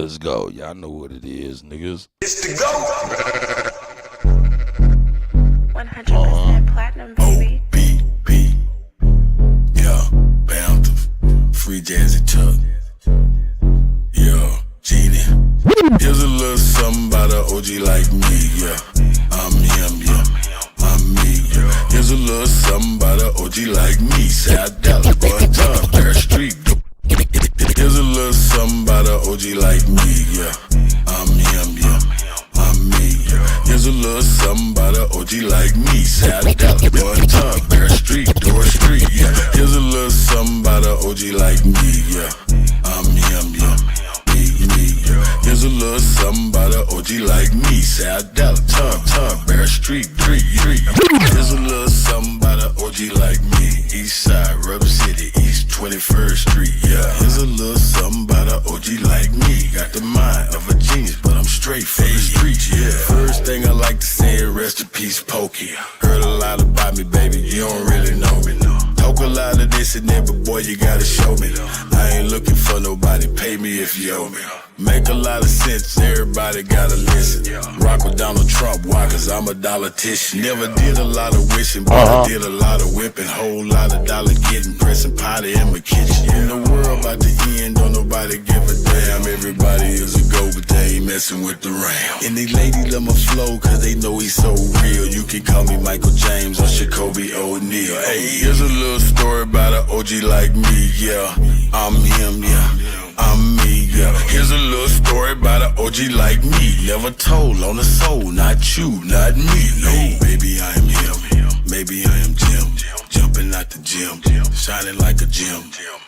Let's go. Y'all know what it is, niggas. It's the go. 100% platinum, baby. OBP. Yeah, bound to free Jazzy Tuck. Yeah, Genie. Here's a little something about an OG like me, yeah. I'm him, yeah. I'm me, yeah. Here's a little something about an OG like me. South Dallas, Bun Town, Bear Street. Here's a little something about an OG like me, yeah. I'm him, yeah. I'm me, yeah. Here's a little something about an OG like me. South Dallas, Bun Town, Bear Street, Door Street, yeah. Here's a little something about an OG like me, yeah. I'm him, yeah. Here's a little something about an OG like me. South Dallas, Tom, Bear Street, 3. Here's a little something about an OG like me. East Side, Rubber City, East 21st Street, yeah. Here's a little something about an OG like me. Got the mind of a genius, but I'm straight for the streets, yeah. First thing I like to say is rest in peace, Pokey. Heard a lot about me, baby, you don't really know me, no. Talk a lot of this and that, but boy, you gotta show me. I ain't looking for nobody, pay me if you owe me. Make a lot of sense, everybody gotta listen. Rock with Donald Trump, why? Cause I'm a politician. Never did a lot of wishing, but I did a lot of whipping. Whole lot of dollar getting, pressing potty in my kitchen. In the world about to end, don't nobody give a damn. Everybody is a go, but they ain't messing with the ram. And these ladies love my flow, cause they know he's so real. You can call me Michael James or Jacoby O'Neal. Hey, here's a little story about an OG like me, yeah. I'm him, yeah. I'm me, yeah. Here's a little story about an OG like me. Never told on the soul, not you, not me. No, baby, I am him. Maybe I am Jim. Jumping out the gym, shining like a gem.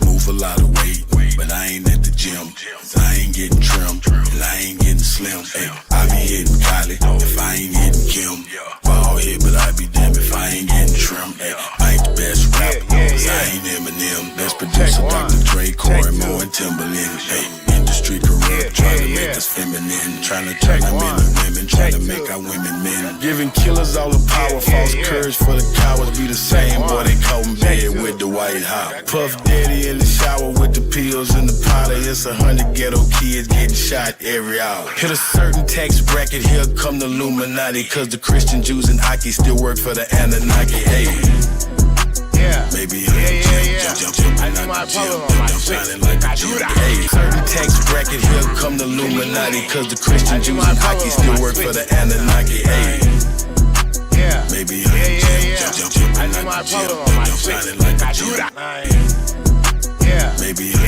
Move a lot of weight, but I ain't at the gym. I ain't getting trimmed, and I ain't getting slim. Hey, I be hitting Kylie if I ain't hitting Kim. Ball head, but I be damned if I ain't getting trimmed. Hey, I ain't the best rapper, cause I ain't Eminem. Best producer, Dr. Dre, Corey Moore, and Timberland. Hey, industry corrupt, trying to make us feminine, trying to turn our men to women, trying to make our women men. Giving killers all the power, false courage for the cowards. Be the same boy they caught in bed with the White House. Puff Daddy in the shower with the pills and the powder. It's 100 ghetto kids getting shot every hour. Hit a certain tax bracket, here come the Illuminati. Cause the Christian Jews and Aki still work for the Anunnaki. Hey, maybe I need my brother on my shining like a gym. Hey, certain tax bracket, here come the Illuminati. Cause the Christian Jews and Aki still work for the Anunnaki. Hey, maybe I need my brother on my shining like a gym. Maybe I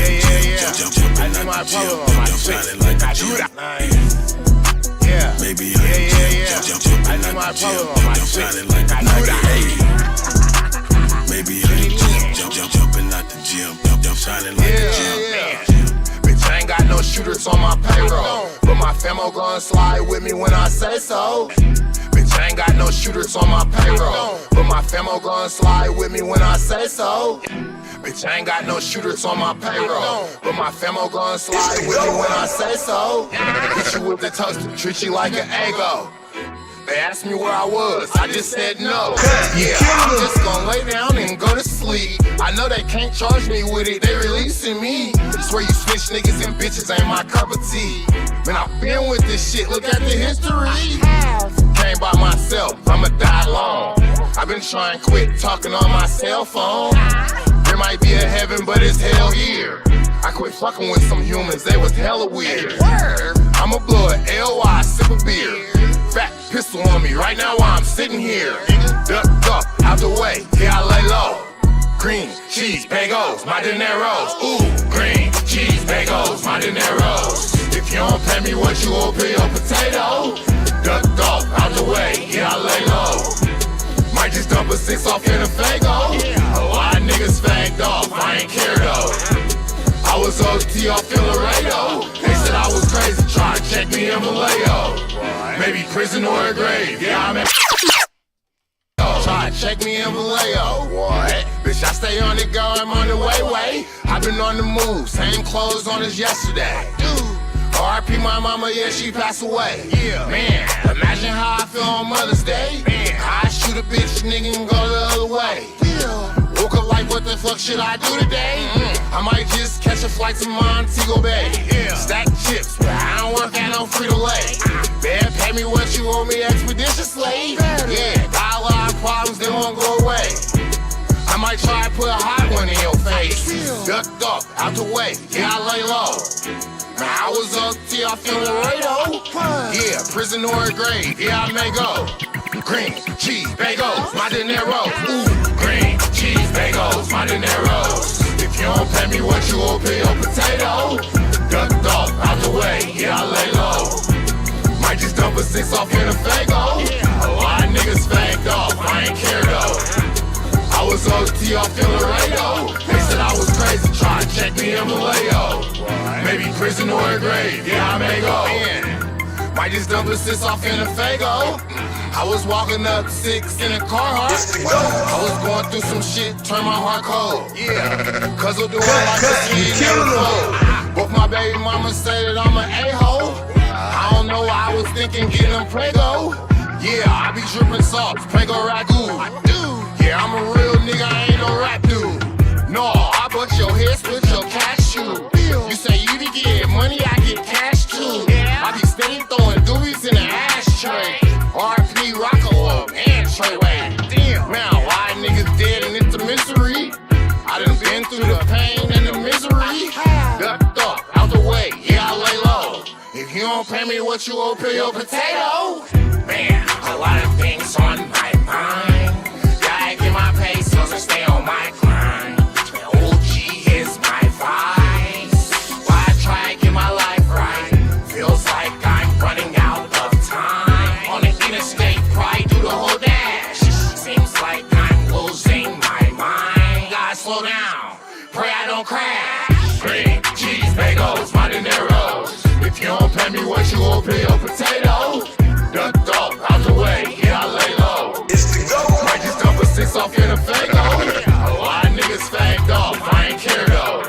need my brother on my shining like a gym. Maybe I need my brother on my shining like a gym. Maybe I'm jumping out the gym, shining like a gym. Bitch, I ain't got no shooters on my payroll, but my famo gon' slide with me when I say so. Bitch, I ain't got no shooters on my payroll, but my famo gon' slide with me when I say so. Bitch, I ain't got no shooters on my payroll, but my famo gon' slide with me when I say so. Hit you with the toaster, treat you like an ego. They asked me where I was, I just said no. Yeah, I'm just gonna lay down and go to sleep. I know they can't charge me with it, they releasing me. Swear you snitch niggas and bitches ain't my cup of tea. Man, I've been with this shit, look at the history. Came by myself, I'ma die alone. I've been trying to quit talking on my cell phone. There might be a heaven, but it's hell here. I quit fucking with some humans, they was hella weird. I'ma blow an LY, sip a beer. Fat pistol on me right now while I'm sitting here. Duck up, out the way, here I lay low. Green, cheese, bagels, my dineros. Ooh, green, cheese, bagels, my dineros. If you don't pay me what you owe, pay your potato. Duck off, out the way, here I lay low. Might just dump a 6 off in a Fago. A lot of niggas fagged off, I ain't care though. I was OT off in Laredo. They said I was crazy, trying to check me in Vallejo. Maybe prison or a grave, yeah, I'm at try to check me in Vallejo. What? Bitch, I stay on the go, I'm on the way. I've been on the move, same clothes on as yesterday. R.I.P. my mama, yeah, she passed away. Yeah, man, imagine how I feel on Mother's Day. Man, how I shoot a bitch, nigga, and go the other way. Yeah. Woke up like, what the fuck should I do today? I might just catch a flight to Montego Bay. Stack chips, but I don't work at no Frito-Lay. Man, pay me what you owe me expeditiously. Yeah, got a lot of problems, they won't go away. I might try to put a hot one in your face. Ducked up, out the way, yeah, I lay low. Man, I was up till I feel Laredo. Yeah, prison or grave, yeah, I may go. Green cheese bagels, my dineros. Ooh, green cheese bagels, my dineros. If you don't pay me what you owe, pay your potato. Ducked off, out the way, yeah, I lay low. Might just dump a 6 off in a Fago. A lot of niggas fagged off, I ain't care though. I was OT off in Laredo. They said I was crazy, try to check me in Malayo. Maybe prison or a grave, yeah, I may go. Might just dump a 6 off in a Fago. I was walking up 6 in a Carhartt. I was going through some shit, turn my heart cold. Yeah, cause I'm doing like a kid never told. Both my baby mama say that I'm an a-hole. I don't know why I was thinking getting them Prego. Yeah, I be dripping sauce, Prego ragu. Yeah, I'm a real nigga, I ain't no rap dude. No, I bust your head, split your cashew. You say you be getting money, I get cash too. I be steady throwing doobies in the ashtray. RP Rocco and Treyway. Damn, man, why niggas dead and it's a mystery? I done been through the pain and the misery. Ducked up, out the way, yeah, I lay low. If you don't pay me what you owe, pay your potato. Man, a lot of things on my mind. Gotta get my pesos and stay on my grind. OG is my vice. Why try to get my life right? Feels like I'm running out of time. On the interstate, probably do the whole dash. Seems like I'm losing my mind. Gotta slow down, pray I don't crash. Green cheese bagels, my dineros. If you don't pay me what you owe, pay your potato. Ducked off, out the way, yeah, I lay low. Might just dump a 6 off in a Fago. A lot of niggas fagged off, I ain't care though.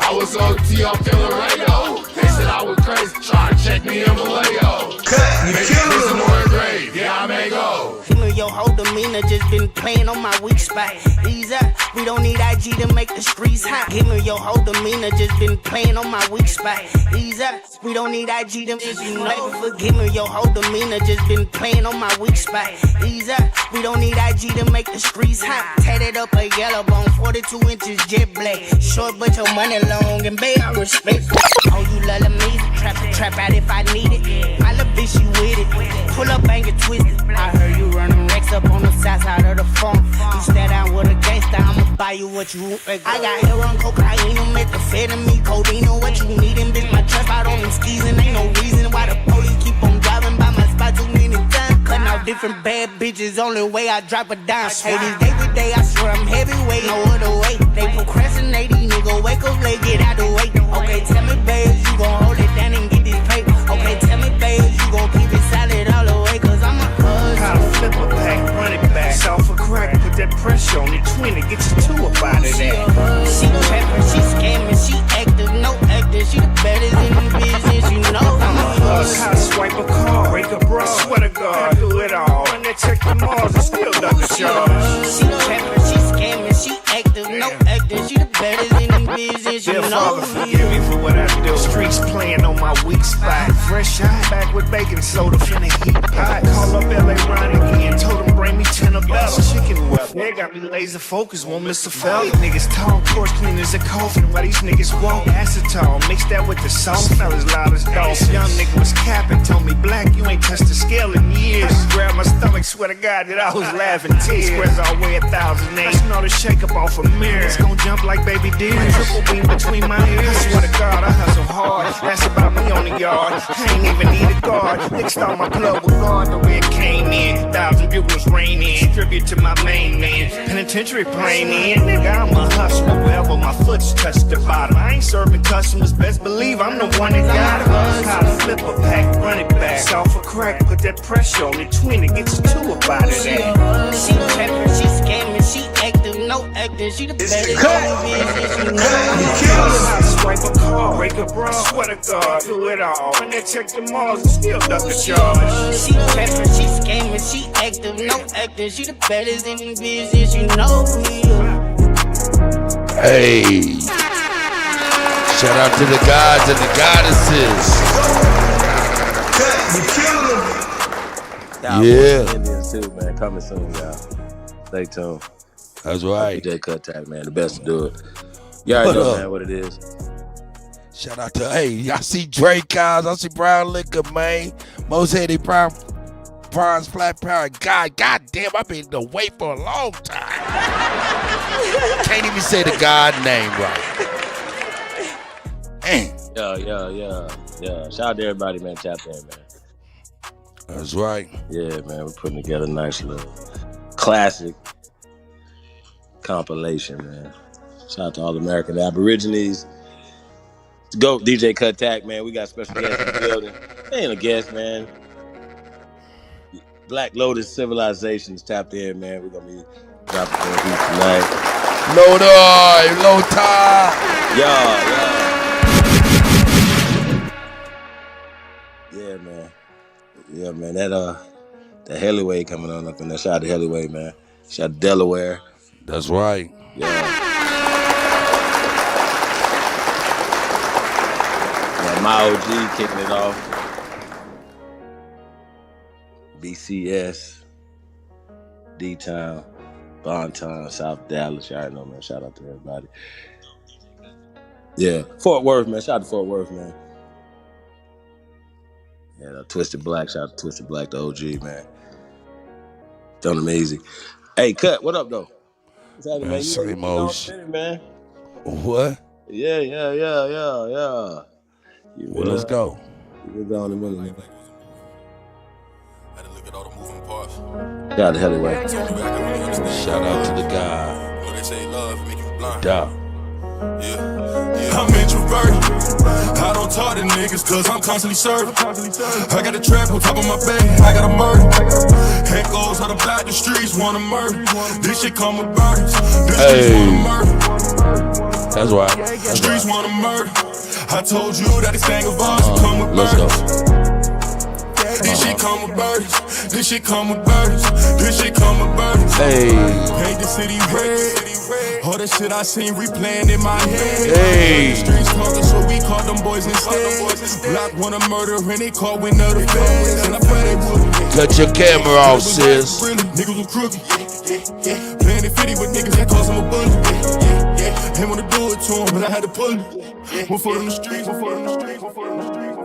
I was OT off in Laredo. They said I was crazy, try to check me in Malayo. Maybe prison or a grave, yeah, I may go. Your whole demeanor just been playing on my weak spot. Ease up, we don't need IG to make the streets hot. Give me your whole demeanor just been playing on my weak spot. Ease up, we don't need IG to make you know. Forgive me, your whole demeanor just been playing on my weak spot. Ease up, we don't need IG to make the streets hot. Tatted up a yellow bone, 42 inches jet black. Short but your money long and babe, I respect. Oh, you love me, trap out if I need it. My little bitch, you with it. Pull up, bang it, twist it. I heard you running racks up on the south side of the phone. You stay down with a gangster, I'ma buy you what you want. I got hair on cocaine, methamphetamine, codeine, what you needin', bitch. My trap out on them skis and ain't no reason why the police keep on driving by my spot too many times. Cutting out different bad bitches, only way I drop a dime. Hey, this day with day, I swear I'm heavyweight, no other way. They procrastinating, nigga, wake up late, get out the way. Okay, tell me, babe, you gon' hold it down and get this paper. Okay, tell me, babe, you gon' keep it solid all the way, cause I'm a husband. How to flip a pack, run it back. South for crack, put that pressure on it, twin it, get you two up out of that. She trapper, she scamming, she active, no actor. She the baddest in the business, you know. I'm a husband. How to swipe a car, break a bra, swear to God, I do it all. Run that check the malls and still duck the charge. She trapper, she scamming, she active, no actor. She the baddest in the business, you Dear know. Father, forgive me for what I do. Streets playing on my weak spot. Fresh eye back with baking soda, finna heat pot. Call up LA Ron again, told him bring me 10 of bells. Chicken web, they got me laser focused, won't miss a fell. Niggas tall, porch clean as a coffin. Why these niggas want acetone? Mix that with the salt, smell as loud as dogs. Young nigga was capping, told me black, you ain't touched the scale in years. Grabbed my stomach, swear to God that I was laughing tears. Squares all weigh 1,008. Smell the shake up off a mirror. It's gon' jump like baby deer. Triple beam between my ears. I swear to God, I hustle hard. That's about me on the yard. I ain't even need a guard. Niggas start my club with guard the way it came in. 1,000 bugles rain in. Tribute to my main man. Penitentiary plane in. Nigga, I'm a hustler. Wherever my foot's touched the bottom. I ain't serving customers. Best believe I'm the one that got it. How to flip a pack, run it back. South for crack, put that pressure on it. Twin it, get you two up out of that. She trapper, she scamming, she active, no actor. She the baddest in the business, you know. How to swipe a car, break a bra, swear to God, do it all. When they check the malls and still duck the charge. She trapper, she scamming, she active, no actor. She the baddest in the business, you know. Hey. Shout out to the gods and the goddesses. Yeah. Indians too, man. Coming soon, y'all. Stay tuned. That's right. DJ Cut Tag, man. The best to do it. You already know, man, what it is. Shout out to, hey, I see Drake Cows, I see Brown Liquor, man. Most Heady Prawns Flat Power. God damn, I've been away for a long time. Can't even say the God name right. Yeah. Shout out to everybody, man. Tap in, man. That's right. Yeah, man. We're putting together a nice little classic compilation, man. Shout out to all the American Aborigines. Go DJ Cut Tack, man. We got special guests in the building. They ain't a guest, man. Black Lotus Civilizations tapped in, man. We're gonna be dropping for a week tonight. Lotus. Yeah, man. That Hellyway coming on up in there. Shout out to Hellyway, man. Shout out to Delaware. That's right. Yeah. My OG kicking it off. BCS, D-Town, Bontown, South Dallas. You already know, man. Shout out to everybody. Yeah. Fort Worth, man. Shout out to Fort Worth, man. Yeah, Twisted Black. Shout out to Twisted Black, the OG, man. Done amazing. Hey, Cut, what up, though? What's happening, man? Same old shit, man. What? Yeah. Well, let's go. We're going in a minute. Had to look at all the moving parts. Shout out to Hellyway. Shout out to the guy. You know they say love make you blind. Duh. Yeah. I'm introverted. I don't talk to niggas cause I'm constantly serving. I got a trap on top of my bed. I got a murder. Echoes out about the streets wanna murder. This shit come with burdens. This streets wanna murder. That's right. Streets wanna murder. I told you that this thing of ours come with let's go. This shit come with burdens. This shit come with burdens. This shit come with burdens. Hey. Paint the city red. All the shit I seen replaying in my head. Hey. The streets talking, so we call them boys instead. Block wanna murder and they call with another feds. And I pray they would. Cut your camera off, sis. Niggas were crooked. Playing 50 with niggas that cost them a bullet. They wanna do it to him, but I had to pull it. One foot on the streets, one foot on the streets, one foot on the streets.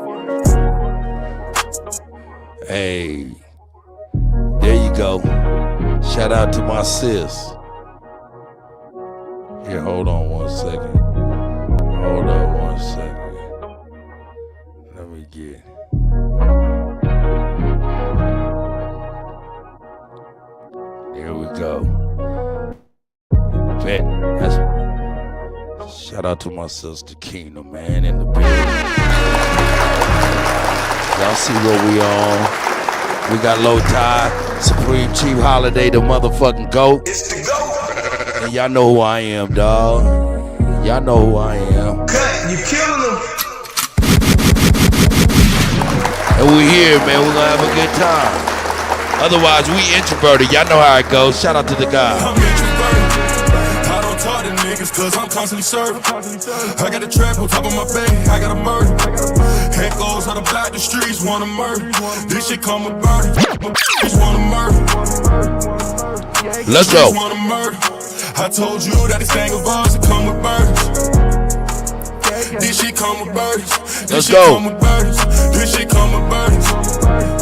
Hey, there you go. Shout out to my sis. Here, hold on 1 second. Hold on 1 second. Let me get. There we go. Bet. Shout out to my sister Kingdom, man, in the building. Y'all see what we on. We got Lotus, Supreme Chief Holiday, the motherfucking GOAT. It's the GOAT. And y'all know who I am, dawg. Y'all know who I am. Cut, you killing them. And we here, man. We're gonna have a good time. Otherwise, we introverted. Y'all know how it goes. Shout out to the guy. I'm introverted. I don't talk to niggas cause I'm constantly serving. I got a trap on top of my bed. I got a murder. Echoes out about the streets wanna murder. This shit come with burdens. Streets wanna murder. Let's go. Wanna murder. I told you that this thing of ours it come with burdens. This shit come with burdens. Let's go. This shit come with burdens.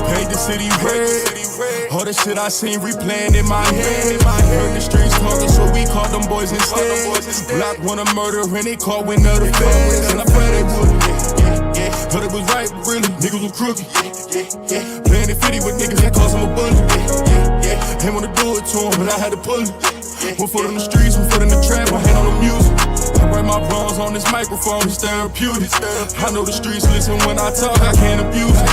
Paint the city red. All the shit I seen replaying in my head. Heard the streets talking, so we called them boys instead. Block wanna murder and they call with another feds. And I pray they would. But it was right, but really, niggas were crooked. Playing 50 with niggas that cost them a bullet. They wanna do it to him, but I had to pull it. One foot on the streets, one foot in the trap, my hand on the music. I write my bronze on this microphone, it's therapeutic. I know the streets listen when I talk, I can't abuse it.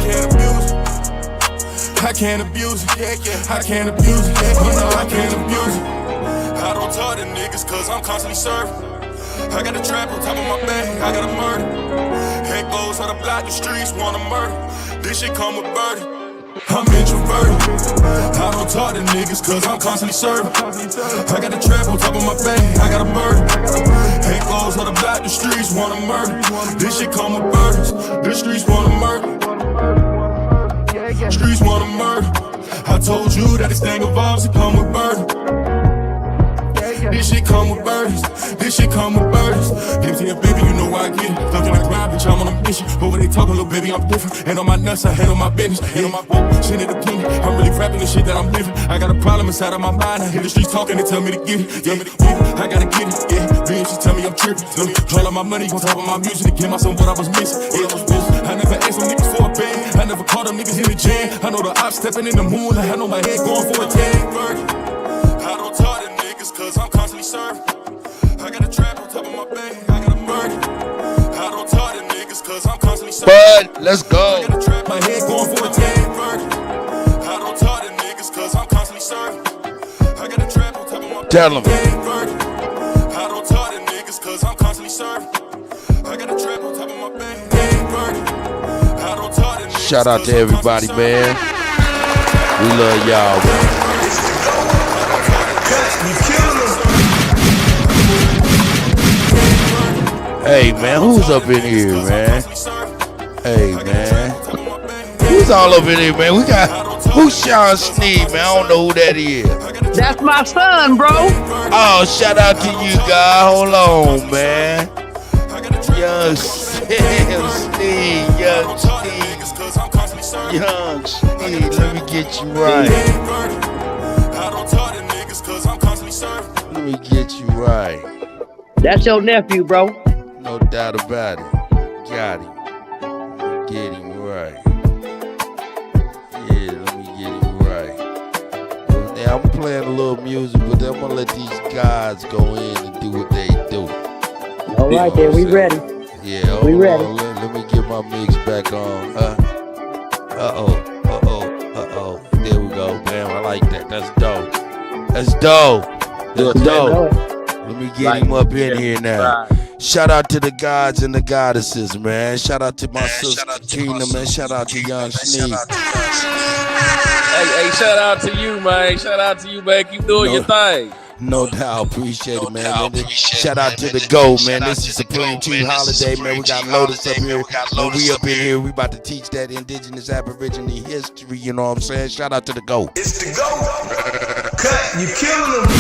I can't abuse it. I can't abuse it. Oh no, I can't abuse it. I don't talk to niggas cause I'm constantly serving. I got a trap on top of my bed, I got a murder. Head goes out the block, the streets wanna murder. This shit come with burden. I'm introverted. I don't talk to niggas cause I'm constantly serving. I got the trap on top of my bag, I got a murder. Ain't clothes on the back, the streets wanna murder. This shit come with burdens, the streets wanna murder. Streets wanna murder. I told you that this thing evolves, it come with burden. This shit come with burdens, this shit come with burdens. MTF, baby, you know why I get it. Looking like grind, bitch, I'm on a mission. But when they talk, little baby, I'm different. Ain't on my nuts, I handle my business. Ain't on my boat, shit in the opinion. I'm really rapping the shit that I'm living. I got a problem inside of my mind. I hear the streets talking, they tell me to get it. Tell me to get it, I gotta get it, yeah. Bitch, she tell me I'm tripping. All of my money on top of my music to give myself what I was missing. Yeah, I never asked them niggas for a bag. I never caught them niggas in the jam. I know the ops stepping in the moonlight. I know my head going for a tag. I don't talk to niggas cause I'm constantly serving. I got a trap on top of my bag, I got a murder. I don't talk to niggas cause I'm constantly serving. Bud, let's go. I got a trap, my head going for a tag. I don't talk to niggas cause I'm constantly serving. I got a trap on top of my bag. Tell them. I don't talk to niggas cause I'm constantly serving. I got a trap on top of my bag. I don't talk to niggas. Shout out to everybody, man. We love y'all, man. Hey, man, who's up in here, man? Hey, man. Who's all up in here, man? We got, who's Sean Sneed, man? I don't know who that is. That's my son, bro. Oh, shout out to you, God. Hold on, man. Young Sneed, Young Sneed. Young Sneed, let me get you right. Let me get you right. That's your nephew, bro. No doubt about it. Got him. Get him right. Yeah, let me get him right. Now, I'm playing a little music, but I'm going to let these guys go in and do what they do. All right, then. We ready. Yeah, we ready. Let me get my mix back on. Uh-oh. There we go. Damn, I like that. That's dope. That's dope. That's dope. Let me get him up in here now. Shout out to the gods and the goddesses, man. Shout out to my sister Tina, man. Shout out to Young Sneak. Hey, shout out to you, man. Shout out to you, man. Keep doing your thing. No doubt, appreciate it, man. Shout out to the GO, man. This is Supreme Tea Holiday, man. We got Lotus up here. When we up in here, we about to teach that indigenous Aboriginal history, you know what I'm saying? Shout out to the GO. It's the GO. Cut, you killing them.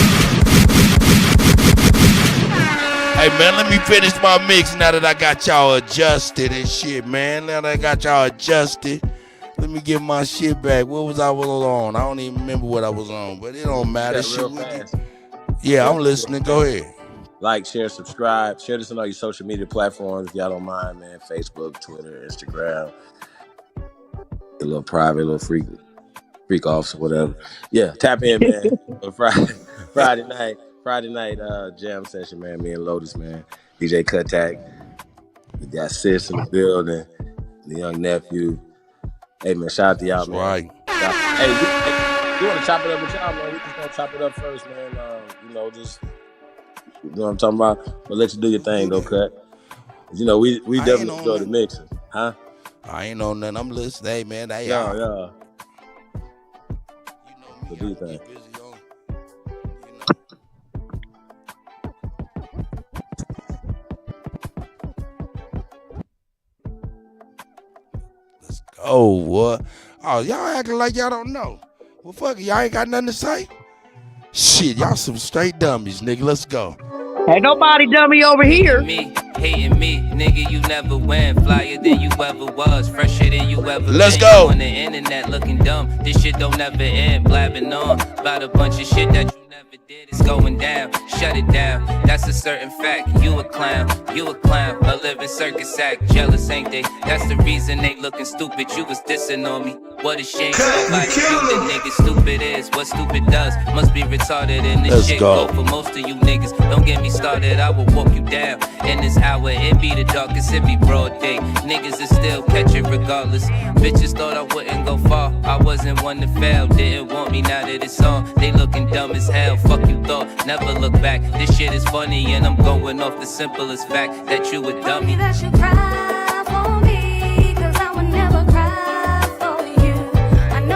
Hey, man, let me finish my mix now that I got y'all adjusted and shit, man. Now that I got y'all adjusted, let me get my shit back. What was I on? I don't even remember what I was on, but it don't matter. Yeah, I'm listening. Go ahead. Like, share, subscribe. Share this on all your social media platforms if y'all don't mind, man. Facebook, Twitter, Instagram. A little private, a little freak offs or whatever. Yeah, tap in, man. On Friday night jam session, man. Me and Lotus, man. DJ Cut Tag. We got Sis in the building. The young nephew. Hey, man, shout out to y'all, man. Right. Hey, we want to chop it up with y'all, man. We just gonna chop it up first, man. Just you know what I'm talking about. But let you do your thing, though, Cut. You know, we definitely enjoy the mixing, huh? I ain't on nothing. I'm listening. Hey, man. Yeah. You know me. Do your thing. Oh, what? Oh, y'all acting like y'all don't know. Well, fuck it. Y'all ain't got nothing to say? Shit, y'all some straight dummies, nigga. Let's go. Ain't nobody dummy over here. Hating me, nigga, you never win. Flyer than you ever was, fresher than you ever been. Let's go. On the internet looking dumb. This shit don't never end. Blabbing on about a bunch of shit that you never did. It's going down. Shut it down. That's a certain fact. You a clown. A living circus act. Jealous, ain't they? That's the reason they looking stupid. You was dissing on me. What a shame. Nobody do the nigga stupid is. What stupid does must be retarded in this Let's shit. go. For most of you niggas. Don't get me started. I will walk you down in this hour. It be the darkest, it be broad day. Niggas is still catch it regardless. Bitches thought I wouldn't go far. I wasn't one to fail. Didn't want me now that it's on. They looking dumb as hell. Fuck you thought. Never look back. This shit is funny and I'm going off the simplest fact that you a dummy. That you cry for me, 'cause I would never cry for you. I know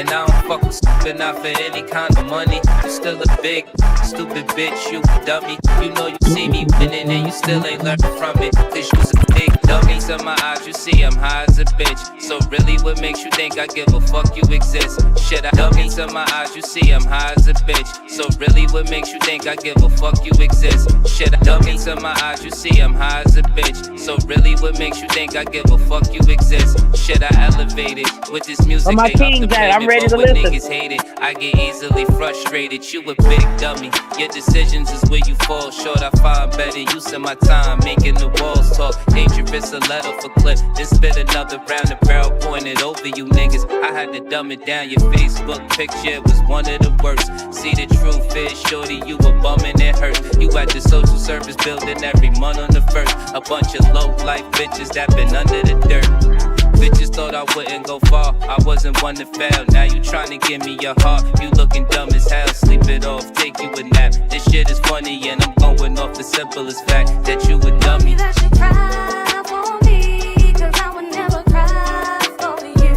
and I don't fuck with stupid, not for any kind of money. You still a big, stupid bitch, you a dummy. You know you see me winning and you still ain't learned from it. Cause you's a big dummy. To my eyes, you see I'm high as a bitch. So really, what makes you think I give a fuck you exist? Shit, I dummy. To my eyes, you see I'm high as a bitch. So really, what makes you think I give a fuck you exist? Shit, I dummy. To my eyes, you see I'm high as a bitch. So really, what makes you think I give a fuck you exist? Shit, I elevated with this music. Where my kings at? I'm ready to listen. Niggas hate it, I get easily frustrated. You a big dummy. Your decisions is where you fall short. I find better use of my time, making the walls talk. Dangerous, a letter for clip. Then spit another round, the barrel pointed over you niggas. I had to dumb it down. Your Facebook picture was one of the worst. See the truth is, shorty, you a bum and it hurts. You at the social service building every month on the first. A bunch of low life bitches that been under the dirt. Bitches thought I wouldn't go far. I wasn't one to fail. Now you trying to give me your heart. You looking dumb as hell. Sleep it off, take you a nap. This shit is funny and I'm going off the simplest fact that you a dummy. That you cry for me, cause I would never cry for you.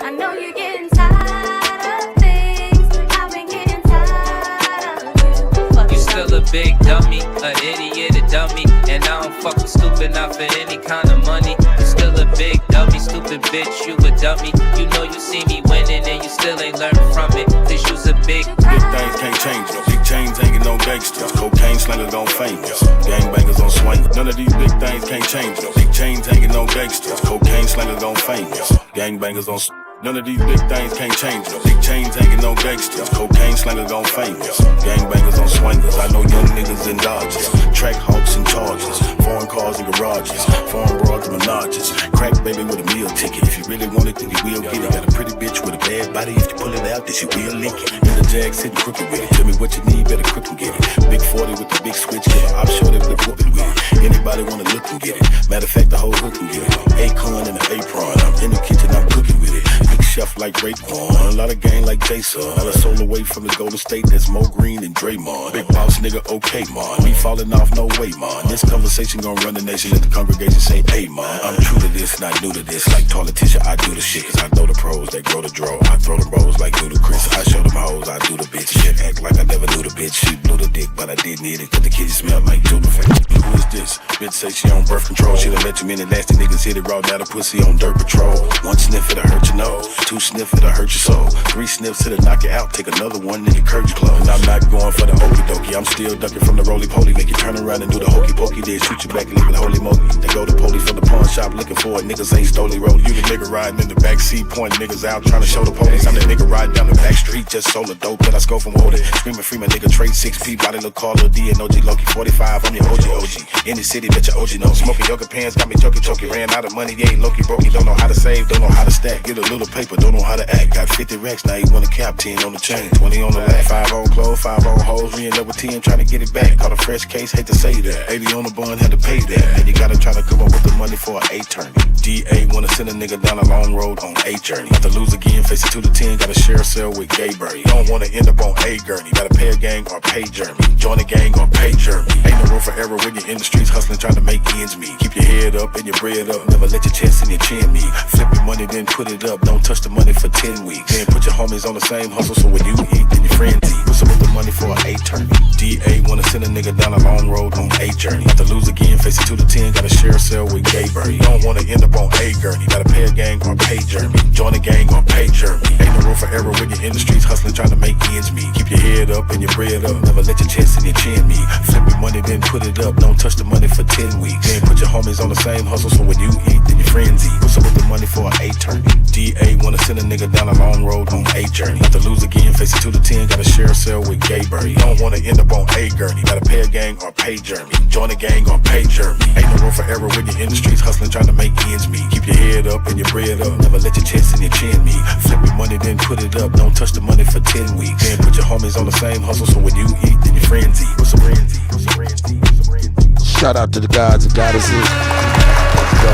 I know you're getting tired of things. I've been getting tired of you. You still a big dummy, a idiot, a dummy. And I don't fuck with stupid, not for any kind of money. You still a big dummy, stupid bitch, you a dummy. You know you see me winning and you still ain't learned from it. Cause you's a big things can't change no. Big chains hanging on gangsters. Cocaine slingers on famous. Gangbangers on swingers. None of these big things can't change no. Big chains hanging on gangsters. Cocaine slingers on famous. Gangbangers on none of these big things can't change no. Big chains hanging on gangsters. Cocaine slingers on famous. Gangbangers on swingers. I know young niggas in Dodges. Track hawks and charges. Foreign cars and garages. Foreign broads and menages. Crack baby with a meal ticket. If you really want it, then you will get it. Got a pretty bitch with a bad body. If you pull it out, then she will lick it. In the Jag sitting crooked with it. Tell me what you need, better quick and get it. Big 40 with the big switch. I'm sure they would whooping with it. Anybody wanna look and get it. Matter of fact, the whole hook can get it. Acorn and an apron. I'm in the kitchen, I'm cooking with it. Big chef like Raekwon. A lot of gang like Jason. Not a soul away from the Golden State. That's Mo Green and Draymond. Big boss nigga, okay, man. We falling off, no way, man. This conversation gon' run the nation. Let the congregation say, hey, man. I'm true to this, not new to this. Like Politician, I do the shit. Cause I know the pros that grow the draw. I throw the rolls like Ludacris. I show them hoes, I do the bitch. Shit, act like I never knew the bitch. She blew the dick, but I didn't eat it. Cause the kitty smell like tuna fish. Who is this? Bitch say she on birth control. She done let you in and nasty niggas hit it raw. Now the pussy on dirt patrol. One sniff it'll hurt your nose. Two sniff it'll hurt your soul. Three sniffs it'll knock you out. Take another one, nigga, curve your clothes. And I'm not going for the okey dokey. I'm still ducking from the roly poly. Make you turn around and do the hokey pokey. Then shoot you back and leave it holy moly. They go to police from the pawn shop looking for it. Niggas ain't stoley rolling. You the nigga riding in the backseat, pointing niggas out, trying to show the police. I'm the nigga riding down the back street, just sold a dope that I score from holding. Screaming free my nigga, trade 6P, body look call Lil D and OG Loki 45. I'm your OG. In the city, bet your OG knows. Smoking yoga pants, got me choky. Ran out of money, yeah, Loki broke. He don't know how to save, don't know how to stack. Get a little paper, don't know how to act. Got 50 racks, now he want a cap, 10 on the chain, 20 on the lap. 5 on clothes, 5 on hoes, re up with 10, trying to get it back. Caught a fresh case, hate to say that. 80 on the bun, had to pay that. And you gotta try to come up with the money for an A-turn. DA wanna send a nigga down a long road on A journey. About to lose again, face it 2 to 10, gotta share a cell with Gay Birdie. Don't wanna end up on A gurney. Gotta pay a gang or pay Jeremy. Join a gang or pay Jeremy. Ain't no room for error when you're in the streets hustling, trying to make ends meet. Keep your head up and your bread up. Never let your chest and your chin meet. Flip your money, then put it up. Don't touch the money for 10 weeks. Then put your homies on the same hustle, so when you eat, then your friends eat. What's up with the money for an A-turn? DA wanna send a nigga down a long road on A journey. About to lose again, face it 2 to 10, gotta share a cell with Gay Birdie. Don't wanna end up on A gurney. Gotta pay a gang or pay Jeremy. Join a gang or pay Jeremy. Ain't no room for error when you're in the streets hustling, trying to make ends meet. Keep your head up and your bread up. Never let your chest and your chin meet. Flip your money, then put it up. Don't touch the money for 10 weeks. Then put your homies on the same hustle, so when you eat, then your friends eat. What's up with the money for an A-turn? DA wanna send a nigga down a long road on A journey. About to lose again, face it 2 to 10, gotta share a cell with Gay Birdie. Don't wanna end up on A gurney. Gotta pay a gang or pay Jeremy. Join a gang or pay Jeremy. Ain't no room for error when you're in the streets hustling, trying to make ends meet. Keep your head up and your bread up. Never let your chest and your chin meet. Flip your money, then put it up. Don't touch the money for 10 weeks. Then put your homies on the same hustle, so when you eat, then your friends eat. What's a friends eat? What's a friends eat? What's a friends eat? Shout out to the gods and goddesses. Let's go.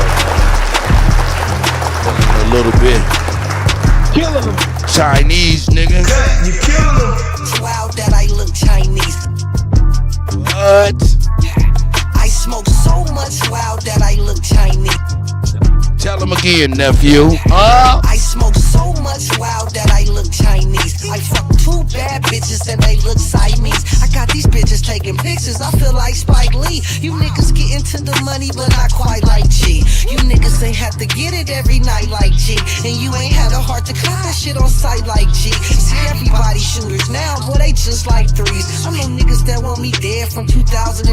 A little bit. Killing them. Chinese, nigga. You killing them. It's wild that I look Chinese. What? I smoke so much wild that I look Chinese. Tell him again, nephew. I smoke so much wild that I look bad bitches and they look Siamese. I got these bitches taking pictures, I feel like Spike Lee. You niggas get into the money, but not quite like G. You niggas ain't have to get it every night like G. And you ain't had a heart to cut that shit on sight like G. See, everybody shooters now, boy, they just like threes. I know niggas that want me dead from 2003.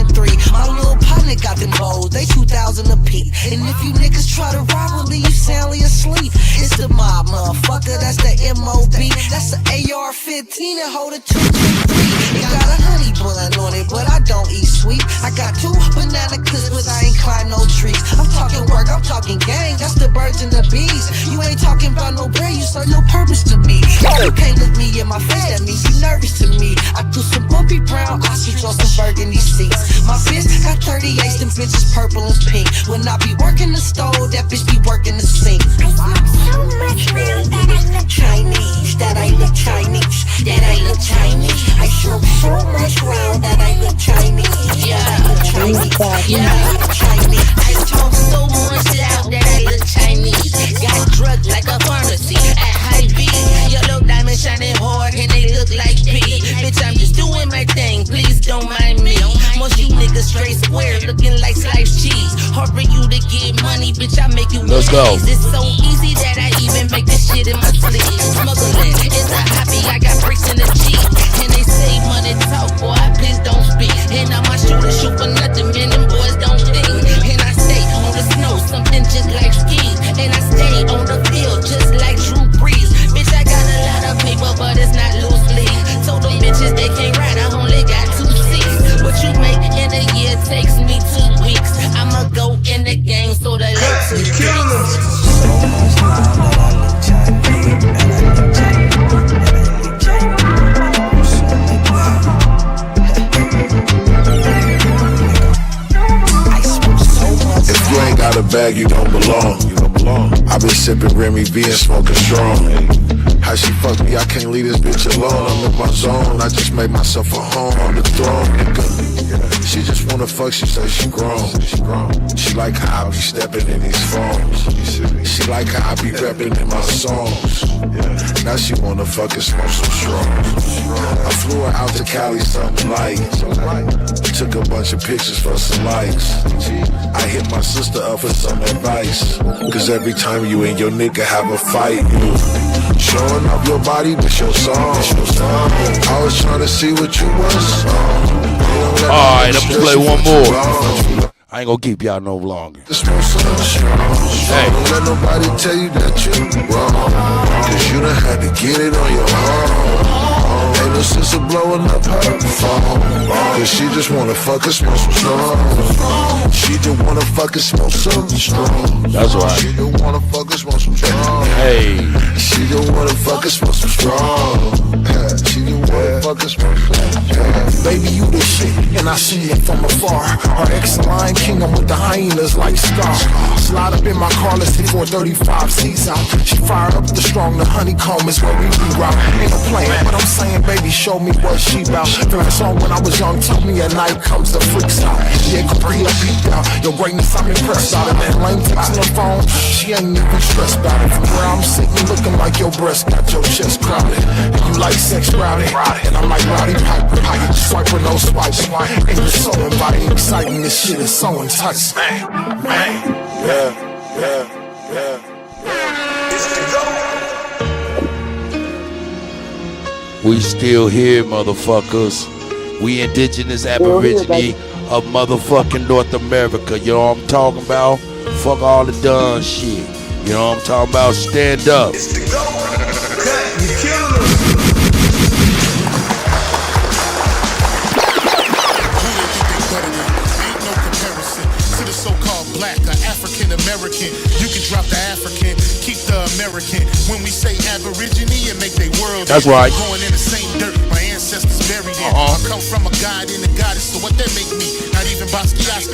My little partner got them hoes, they 2,000 a piece. And if you niggas try to rob, we'll leave you soundly asleep. It's the mob, motherfucker, that's the M.O.B. That's the AR-15 and hold a 223. It got a honey bun on it, but I don't eat sweet. I got 2 banana clips, but I ain't climb no trees. I'm talking work, I'm talking gang, that's the birds and the bees. You ain't talking about no bread, you serve no purpose to me. You can't look me in my face, that means you nervous to me. I do some bumpy brown ostrich on some burgundy seats. My bitch got 38s, them bitches purple and pink. When I be working the stove, that bitch be working the sink. I smoke so much round that I look Chinese, that I look Chinese, that I look Chinese. I smoke so much round that I look Chinese, yeah, I look Chinese, yeah, I look Chinese. I talk so much loud that I look Chinese. Got drugs like a pharmacy at high V. Yellow diamond shining hard and they look like P. Bitch, I'm just doing my thing, please don't mind me. Most you niggas straight square, looking like sliced cheese. Hard for you to get money, bitch, I make you. Let's go. It's so easy that I even make this shit in my sleep. Smuggling is a hobby, I got bricks in the Jeep. And they say money talk, boy, please don't speak. And I'm my shooter, shoot for nothing, man, them boys don't think. And I stay on the snow, something just like skis. And I stay on the field, just like Drew Brees. Bitch, I got a lot of paper, but it's not loose leaf. Told them bitches they can't ride, I only got 2 seats. What you make in a year takes me 2 weeks. I'ma go in the game, so the legs You killing them. so much loud that I look Chinese, and I look Chinese, and I look Chinese. I smoke so much. If you ain't got a bag, you don't belong. I been sipping Remy V and smoking strong. How she fuck me, I can't leave this bitch alone. I'm in my zone, I just made myself a home on the throne, nigga. She just wanna fuck, she say she grown. She like how I be stepping in these phones. She like how I be repping in my songs. Now she wanna fuck and smoke some strong. I flew her out to Cali, something light. Took a bunch of pictures for some likes. I hit my sister up for some advice. Cause every time you and your nigga have a fight, you showing off your body with your song. I was trying to see what you was. Alright, I'm gonna play one more. I ain't gonna keep y'all no longer. Hey, don't let nobody tell you that you wrong. Cause you done had to get it on your own. Ain't no sense of blowing up her phone. Cause she just wanna fuck and smoke some strong. She just wanna fuck and smoke some strong. That's right. She just wanna fuck and smoke some strong. Hey. She just wanna fuck and smoke some strong. She just wanna fuck and smoke some strong. Baby, you the shit, and I see it from afar. Our ex-Lion King, I'm with the hyenas like Scar. Slide up in my car, let's hit 435 seats out. She fire up the strong, the honeycomb is where we reroute. Ain't no playing, but I'm saying, baby, show me what she bout. Favorite song when I was young, told me at night comes the freaks out. Yeah, Capri, I peeped out. Your greatness, I'm impressed out. And that lame texting the phone, she ain't even stressed about it. From where I'm sitting, looking like your breast got your chest crowded. And you like sex crowded, and I'm like Roddy Piper. Swipe or no swipe, and you're so inviting, exciting. This shit is so enticing. Yeah. It's the go. We still here, motherfuckers. We indigenous aborigine of motherfucking North America. You know what I'm talking about? Fuck all the done shit. You know what I'm talking about? Stand up. It's the go. Cut. You killing them. Black or African American, you can drop the African, keep the American. When we say Aborigine, it make they world. That's right. Going in the same dirt my ancestors buried in. I come from a god and a goddess, so what that make me? Not even Basquiat,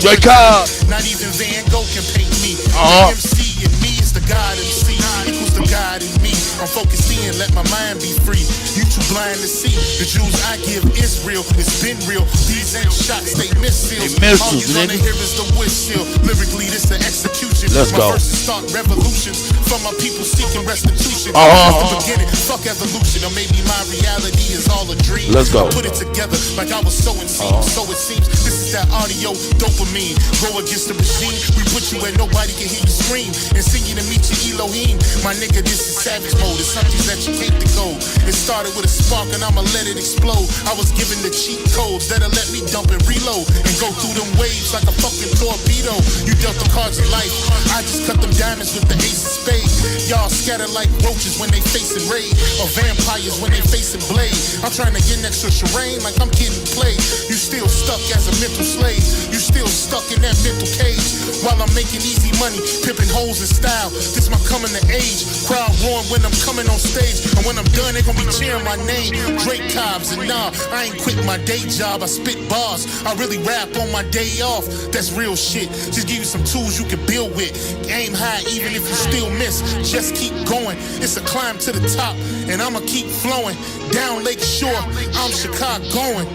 not even Van Gogh can paint me. The MC in me is the God MC, equals the God in me. I'm focused in, let my mind be free. You too blind to see. The Jews I give Israel, it's been real. These ain't shots, they miss. missiles. All you gonna hear is the whistle. Lyrically, this the execution. Let's go. My verses start revolutions from my people seeking restitution. Since the beginning, fuck evolution, or maybe my reality is all a dream. Let's go. Put it together like I was sowing seeds. So it seems this is that audio dopamine. Go against the regime. We put you where nobody can hear you scream and sing you to meet your Elohim. My nigga, this is savage mode. It's something that you can't decode. It started with a spark and I'ma let it explode. I was given the cheat codes that'll let me dump and reload and go through them waves like a fucking torpedo. You dealt the cards of life. I just cut them diamonds with the ace of spades. Y'all scatter like roaches when they facing raid, or vampires when they facing blade. I'm trying to get next to Shireen like I'm getting played. You still stuck as a mental slave. You still stuck in that mental cage. While I'm making easy money, pimping hoes in style. This my coming to age. Crowd roaring when I'm coming on stage. And when I'm done, they gon' be cheering my name. Drake Cobbs, and nah, I ain't quit my day job. I spit bars. I really rap on my day off. That's real shit. Just give you some tools you can build with. Aim high even if you still miss. Just keep going. It's a climb to the top, and I'ma keep flowing. Down Lake Shore, I'm Chicagoan.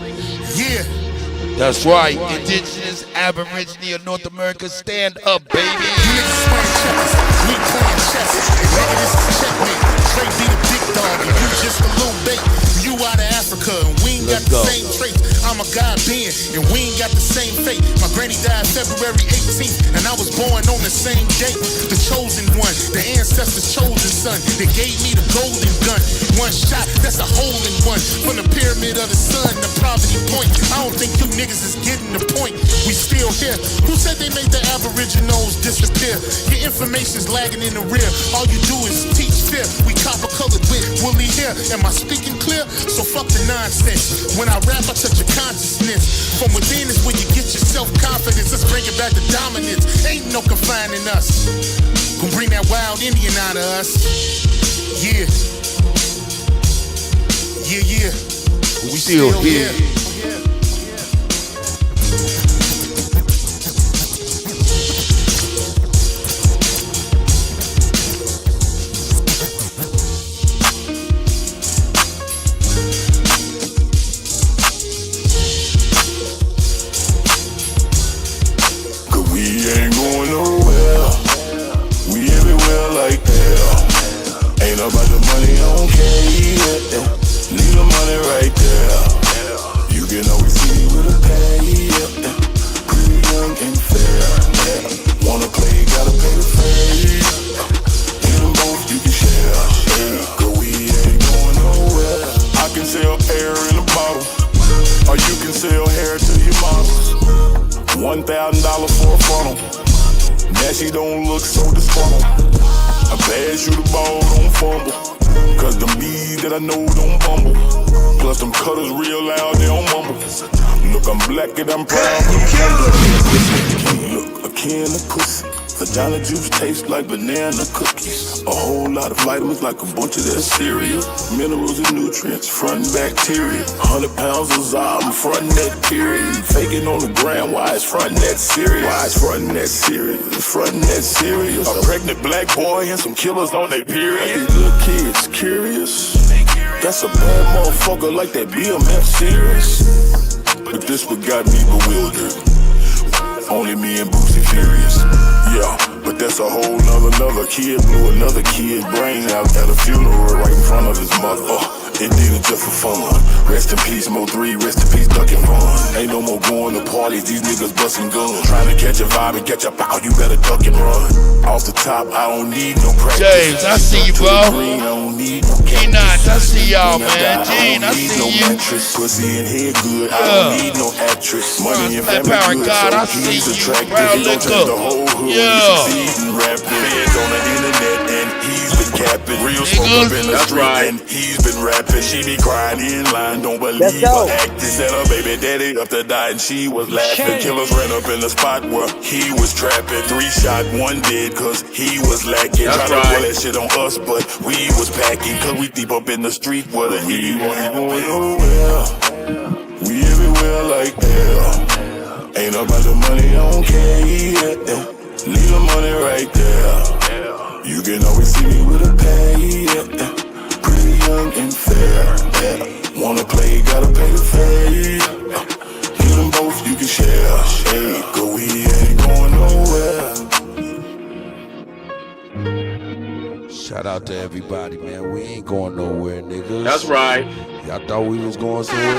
Yeah. That's right. Indigenous, Aborigine of North America, stand up, baby. You niggas playing chess. We playing chess. And nigga, this is checkmate. Trey be the big dog, and you just a little bait. You out of Africa, and we ain't got the same traits. I'm a God being, and we ain't got the same fate. My granny died February 18th, and I was born on the same date. The chosen one, the ancestors' chosen son. They gave me the golden gun. One shot, that's a hole in one. From the pyramid of the sun to Poverty Point. I don't think you niggas is getting the point. We still here. Who said they made the Aboriginals disappear? Your information's lagging in the rear. All you do is teach fear. We copper colored with woolly hair. Am I speaking clear? So fuck the nonsense. When I rap, I touch your consciousness. From within is where you get your self-confidence. Let's bring it back to dominance. Ain't no confining us. Gonna bring that wild Indian out of us. Yeah. Yeah, yeah. We still here. Vagina juice tastes like banana cookies. A whole lot of vitamins like a bunch of that cereal. Minerals and nutrients, frontin' bacteria. 100 pounds of Zom, frontin' that period. Faking on the gram, why it's frontin' that serious? Why it's frontin' that serious? Frontin' that serious. A pregnant black boy and some killers on their period. These little kids curious. That's a bad motherfucker like that BMF serious. But this what got me bewildered. Only me and Boosie furious. Yeah, but that's a whole nother kid blew another kid brain out at a funeral right in front of his mother. It did it just for fun. Rest in peace, Mo3, rest in peace, Duck and Run. Ain't no more going to parties, these niggas busting guns. Trying to catch a vibe and catch a pow, you better duck and run. Off the top, I don't need no practice. James, I see you, bro. Green, I don't need no G-Nuts, I see y'all, man. Gene, I see no you. Mattress, pussy and head good, I don't need no actress. Money and family Power good, God, so I see he's you. attractive. Brown He gon' liquor. change the whole hood. Yeah. He succeed and rap fans on the internet, and he's been capping. Real smoke up in the street, and he's been rapping. She be crying in line, don't believe her acting. Said her baby daddy up to die, and she was laughing. Killers ran up in the spot where he was trapping. 3 shot, 1 dead, cause he was lacking. Trying to pull that shit on us, but we was packing. Cause we deep up in the street where the heat ain't going nowhere. We everywhere like hell. Ain't about the money, I don't care. Leave the money right there. You can always see me with a pay. Pretty young and fair. Wanna play, gotta pay the fee. Get them both, you can share. shade, but we ain't going nowhere. Shout out to everybody, man. We ain't going nowhere, niggas. That's right. Y'all thought we was going somewhere?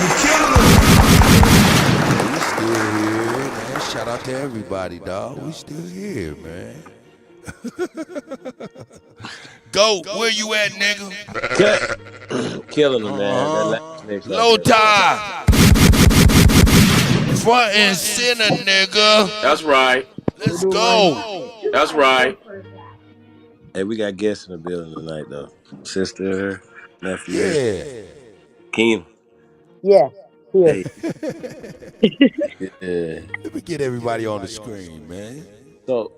You killing them. We still here, man. Shout out to everybody, dog. We still here, man. Go, where you at, nigga? Killing them, man. That last mix. Lotus. Front and center, nigga. That's right. Let's go. That's right. Hey, we got guests in the building tonight, though. Sister, nephew. Yeah. Keen. Yeah. Hey. Let me get everybody on the screen, man. So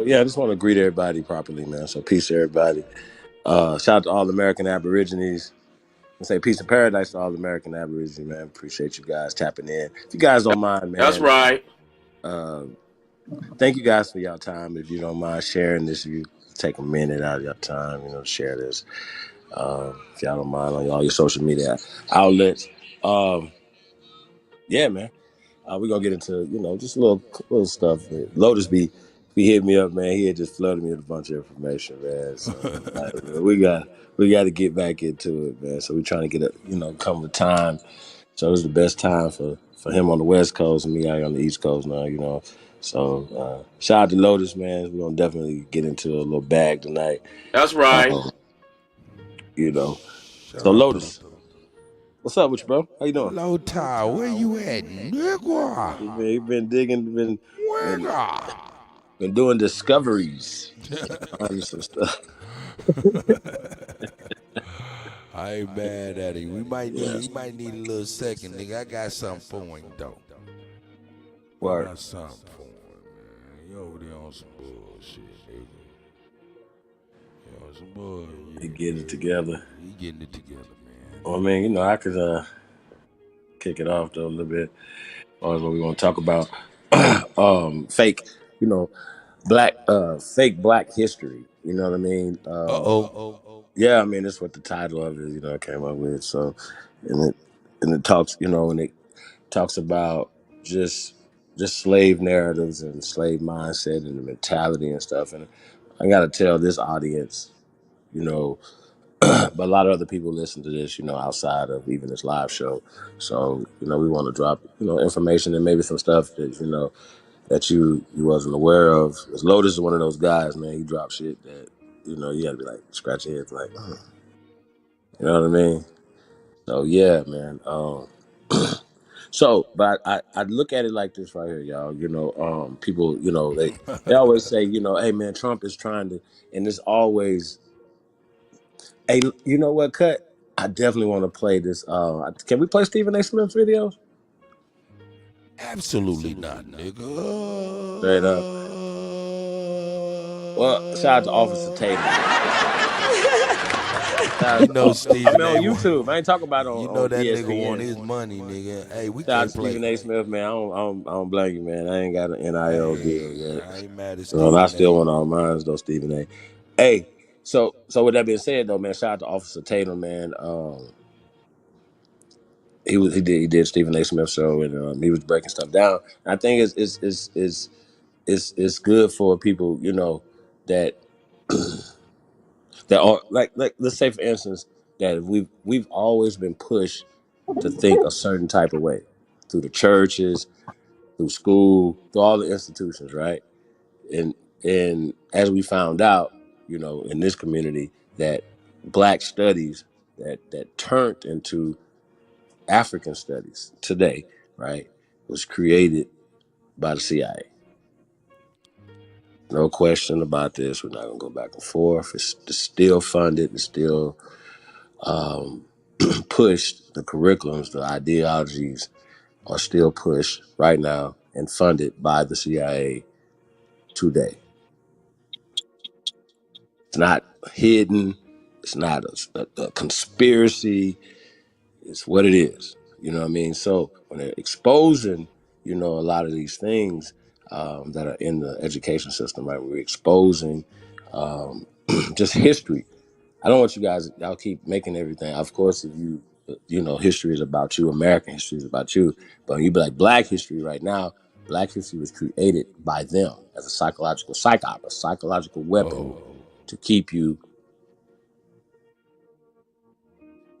yeah, I just want to greet everybody properly, man. So peace to everybody. Shout out to all American Aborigines. I say peace and paradise to all American Aborigines, man. Appreciate you guys tapping in. If you guys don't mind, man. That's right. Thank you guys for your time. If you don't mind sharing this, if you take a minute out of your time, to share this. If y'all don't mind, on all your social media outlets. Yeah, man. We're gonna get into, just little stuff. Lotus be hit me up, man. He had just flooded me with a bunch of information, man. So we got to get back into it, man. So we're trying to get come with time. So it's the best time for him on the West Coast and me out on the East Coast now, So shout out to Lotus, man. We're gonna definitely get into a little bag tonight. That's right. So Lotus, what's up with you, bro? How you doing? Lotus, where you at, nigga? He been digging, been doing discoveries. Finding some stuff. I ain't mad at him. He might need a little second, nigga. I got something for him, though. What? I got something for him, man. You over there on some bullshit, nigga. You on some bullshit. He getting it together. He getting it together, man. Well, I mean, I could kick it off, though, a little bit. Or what we want to talk about. Fake, fake black history. You know what I mean? Yeah, I mean, that's what the title of it, I came up with. So, and it talks, and it talks about just slave narratives and slave mindset and the mentality and stuff. And I got to tell this audience, but a lot of other people listen to this, outside of even this live show. So, we want to drop, information and maybe some stuff that, that you wasn't aware of. Because Lotus is one of those guys, man. He drops shit that, you got to be like, scratch your head, like, you know what I mean? So, yeah, man. But I look at it like this right here, y'all. People, they always say, hey, man, Trump is trying to, and it's always, hey, you know what, Cut? I definitely want to play this. Can we play Stephen A. Smith's videos? Absolutely not, nigga. Straight up. Well, shout out to Officer Tatum. Stephen on YouTube. I ain't talking about on that ESPN. nigga want his money, nigga. Hey, we shout out can't to play. Stephen A. Smith, man. I don't blame you, man. I ain't got an NIL deal yet. I ain't mad at Stephen I still want all mine, though, Stephen A. Hey, so with that being said, though, man, shout out to Officer Tatum, man. He did Stephen A. Smith show, and he was breaking stuff down. And I think it's good for people, that that are like let's say, for instance, that we've always been pushed to think a certain type of way through the churches, through school, through all the institutions, right? And as we found out, in this community, that Black studies that turned into African studies today, right, was created by the CIA. No question about this. We're not gonna go back and forth. It's still funded. It's still pushed. The curriculums, the ideologies are still pushed right now and funded by the CIA today. It's not hidden. It's not a conspiracy. It's what it is. You know what I mean? So when they're exposing, a lot of these things that are in the education system, right? We're exposing just history. I don't want y'all keep making everything. Of course, if you history is about you. American history is about you. But when you be like Black history right now, Black history was created by them as a psychological a psychological weapon to keep you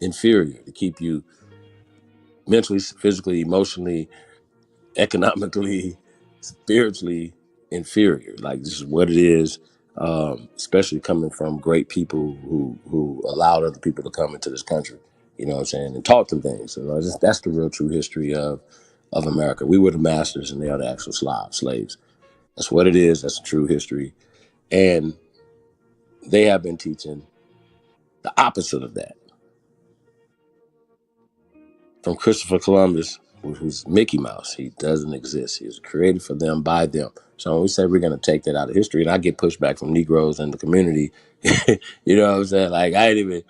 inferior, to keep you mentally, physically, emotionally, economically, spiritually inferior. Like, this is what it is. Especially coming from great people who allowed other people to come into this country, you know what I'm saying, and talk to things. So that's the real true history of America. We were the masters and they are the actual slaves. That's what it is. That's the true history. And they have been teaching the opposite of that. From Christopher Columbus, who's Mickey Mouse, he doesn't exist. He was created for them, by them. So when we say we're going to take that out of history, and I get pushback from Negroes in the community, you know what I'm saying? Like, I ain't even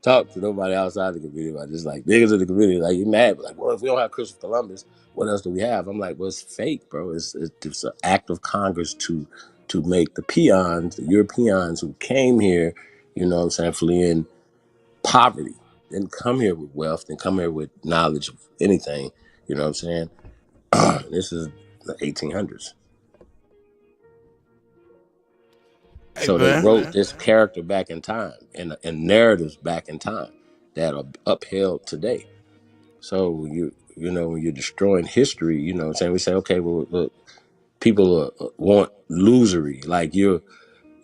talk to nobody outside the community. I just like niggas in the community, like, you mad? But like, well, if we don't have Christopher Columbus, what else do we have? I'm like, well, it's fake, bro. It's an act of Congress to make the peons, the Europeans who came here, you know what I'm saying, fleeing poverty, didn't come here with wealth, didn't come here with knowledge of anything, you know what I'm saying? This is the 1800s. So they wrote this character back in time and narratives back in time that are upheld today. So when you're destroying history, you know what I'm saying? We say, okay, well, look, people want losery. Like you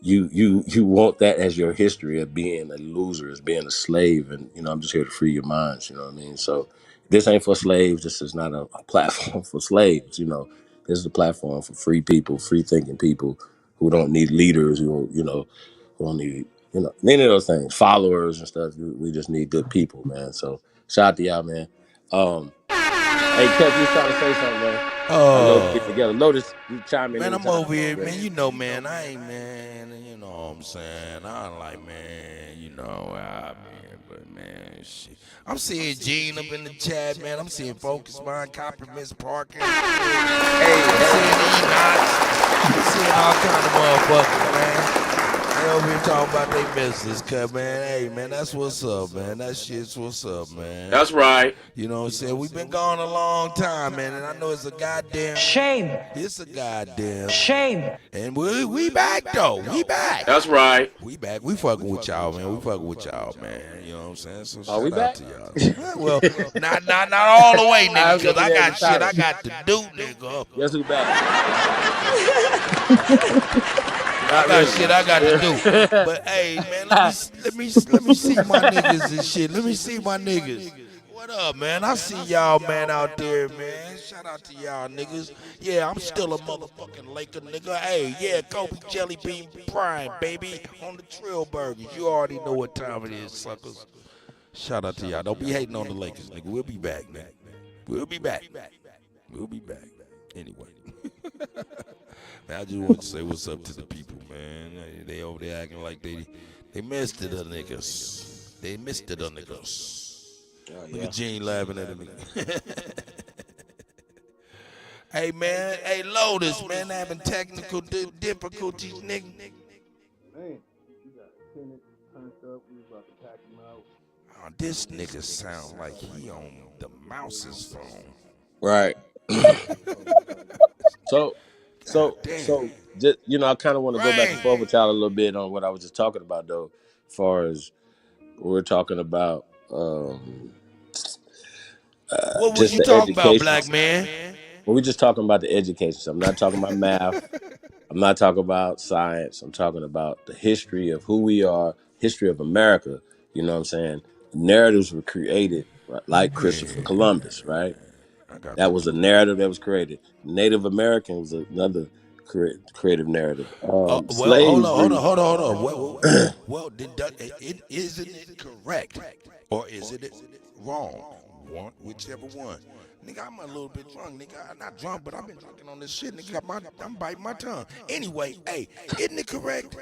want that as your history of being a loser, as being a slave, and I'm just here to free your minds. You know what I mean? So this ain't for slaves. This is not a platform for slaves. This is a platform for free people, free thinking people who don't need leaders. Who don't need any of those things, followers and stuff. We just need good people, man. So shout out to y'all, man. Hey, Kev, you was trying to say something, man. Lotus, get together. Lotus, you chime in. Man, I'm over here, man. Man, I ain't, man. You know what I'm saying? I'm like, man, but man, shit. I'm seeing Gene up in the chat, man. I'm seeing Focus Mind, Compliments Parker. I'm seeing Enoch. I'm seeing all kind of motherfuckers, man. They over here talking about their business, cuz, man. Hey, man, that's what's up, man. That shit's what's up, man. That's right. You know what I'm saying? We've been gone a long time, man, and I know it's a goddamn Shame. It's a goddamn Shame. And we back, though. We back. That's right. We back. We fucking with y'all, man. We fucking with y'all, man. You know what I'm saying? So shout out back? to y'all. Well, not all the way, nigga, because I got shit I got to do, nigga. Guess who back? I got shit I got to do. But hey, man, let me see my niggas and shit. Let me see my niggas. What up, man? I see y'all, man, out there, man. Shout out to y'all, niggas. Yeah, I'm still a motherfucking Laker, nigga. Hey, yeah, Kobe Jelly Bean Prime, baby, on the Trill Burgers. You already know what time it is, suckers. Shout out to y'all. Don't be hating on the Lakers, nigga. We'll be back, man. We'll be back. We'll be back. Anyway. Man, I just want to say what's up to the people, man. They over there acting like they missed it, niggas. They missed it, niggas. Oh, yeah. Look at Gene laughing at me. Hey, man. Hey, Lotus, man, having technical difficulties, nigga. Man, you got tenants turned up. We about to pack them out. Oh, this nigga sound like he on the mouse's phone. Right. So, just, I kind of want to go back and forth with y'all a little bit on what I was just talking about, though, as far as we're talking about. What was you talking about, black man? Well, we're just talking about the education. So I'm not talking about math. I'm not talking about science. I'm talking about the history of who we are, history of America. You know what I'm saying? Narratives were created, right? Like Christopher Columbus, right? That was a narrative that was created. Native American was another creative narrative. Well, Slavery. hold on. Well, isn't it correct or is it wrong? Whichever one. Nigga, I'm a little bit drunk, nigga. I'm not drunk, but I've been drinking on this shit, nigga. I'm biting my tongue. Anyway, hey, isn't it correct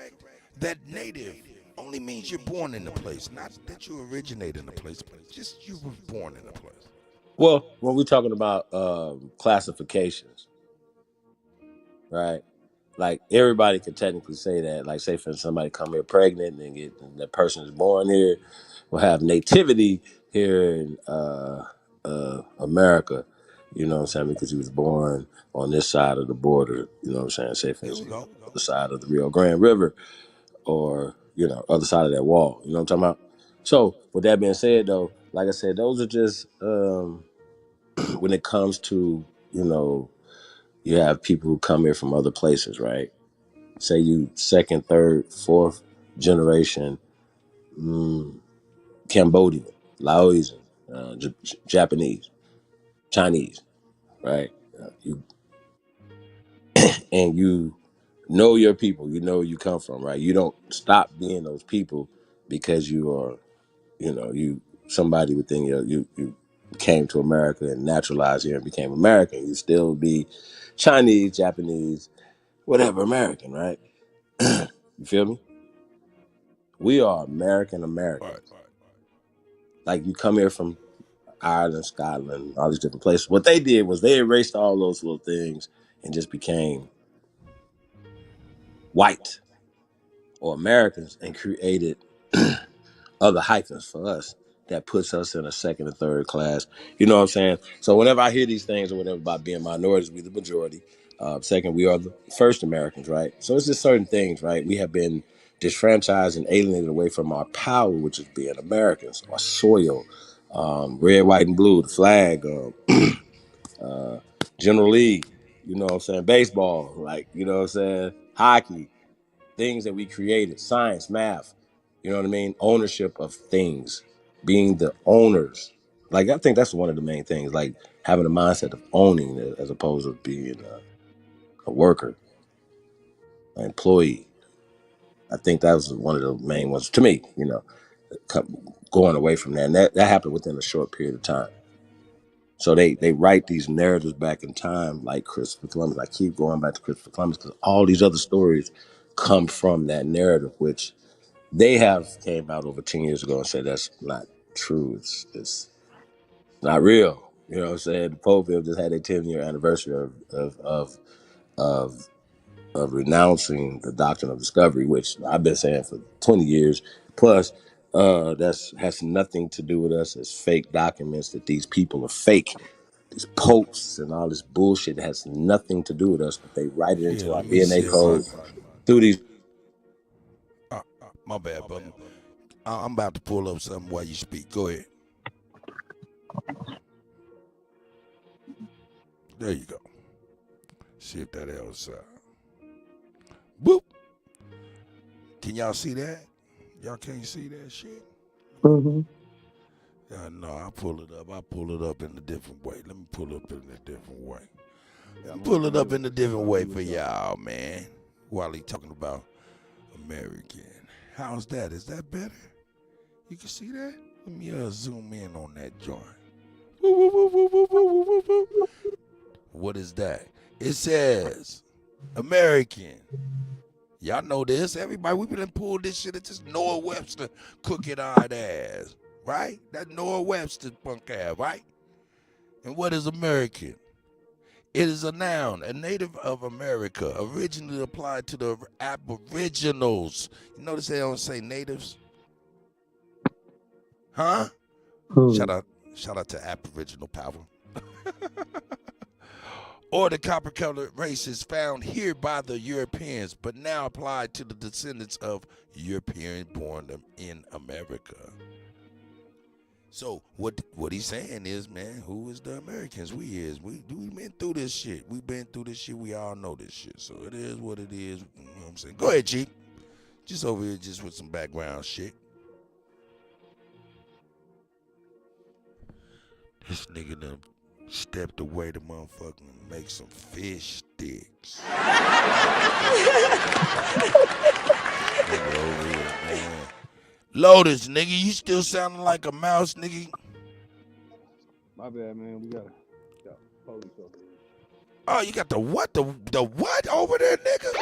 that native only means you're born in the place, not that you originate in the place, but just you were born in the place? Well, when we're talking about classifications, right? Like, everybody could technically say that. Like, say for somebody come here pregnant and that person is born here, will have nativity here in America, you know what I'm saying, because he was born on this side of the border, you know what I'm saying, say for Here we instance, go. other side of the Rio Grande River or, you know, other side of that wall, you know what I'm talking about? So with that being said though, like I said, those are just when it comes to, you know, you have people who come here from other places, right? Say you second, third, fourth generation Cambodian, Laotian, Japanese, Chinese, right? You and you know your people, you know where you come from, right? You don't stop being those people because you are, you know, you somebody within you came to America and naturalized here and became American. You still be Chinese, Japanese, whatever, American, right? You feel me? We are American Right. Americans. Like you come here from Ireland, Scotland, all these different places. What they did was they erased all those little things and just became white or Americans and created other hyphens for us that puts us in a second and third class. You know what I'm saying? So whenever I hear these things or whatever about being minorities, we the majority. Second, we are the first Americans, right? So it's just certain things, right? We have been disfranchised and alienated away from our power, which is being Americans, our soil, red, white, and blue, the flag, General League, you know what I'm saying? Baseball, like, you know what I'm saying? Hockey, things that we created, science, math, you know what I mean? Ownership of things, being the owners. Like, I think that's one of the main things, like having a mindset of owning as opposed to being a worker, an employee. I think that was one of the main ones to me, you know, going away from that. And that happened within a short period of time. So they write these narratives back in time, like Christopher Columbus. I keep going back to Christopher Columbus because all these other stories come from that narrative, which they have came out over 10 years ago and said that's not true. It's not real. You know what I'm saying? The Pope just had a 10-year anniversary of renouncing the doctrine of discovery, which I've been saying for 20 years. Plus, that's has nothing to do with us. It's fake documents that these people are fake. These popes and all this bullshit has nothing to do with us, but they write it Yeah, into our let me see DNA if I code through these. my bad, brother. I'm about to pull up something while you speak. Go ahead. There you go. See if that else. Boop. Can y'all see that? Y'all can't see that shit? Mm-hmm. No, I pull it up. I pull it up in a different way. Let me pull up in a different way. Pull it up in a different way for y'all, man. While he talking about American. How's that? Is that better? You can see that? Let me zoom in on that joint. What is that? It says American. Y'all know this. Everybody, we been pulled this shit. It's just Noah Webster crooked-eyed ass. Right? That Noah Webster punk ass, right? And what is American? It is a noun, a native of America, originally applied to the aboriginals. You notice they don't say natives? Huh? Shout out to Aboriginal power. Or the copper-colored races found here by the Europeans, but now applied to the descendants of European born in America. So what he's saying is, man, who is the Americans? We been through this shit. We been through this shit. We all know this shit. So it is what it is. You know what I'm saying? Go ahead, Chief. Just over here, just with some background shit. This nigga done stepped away to motherfucking make some fish sticks. Nigga over here, man. Lotus, nigga, you still sounding like a mouse, nigga. My bad, man. We got police over here. Oh, you got the what? The what over there, nigga?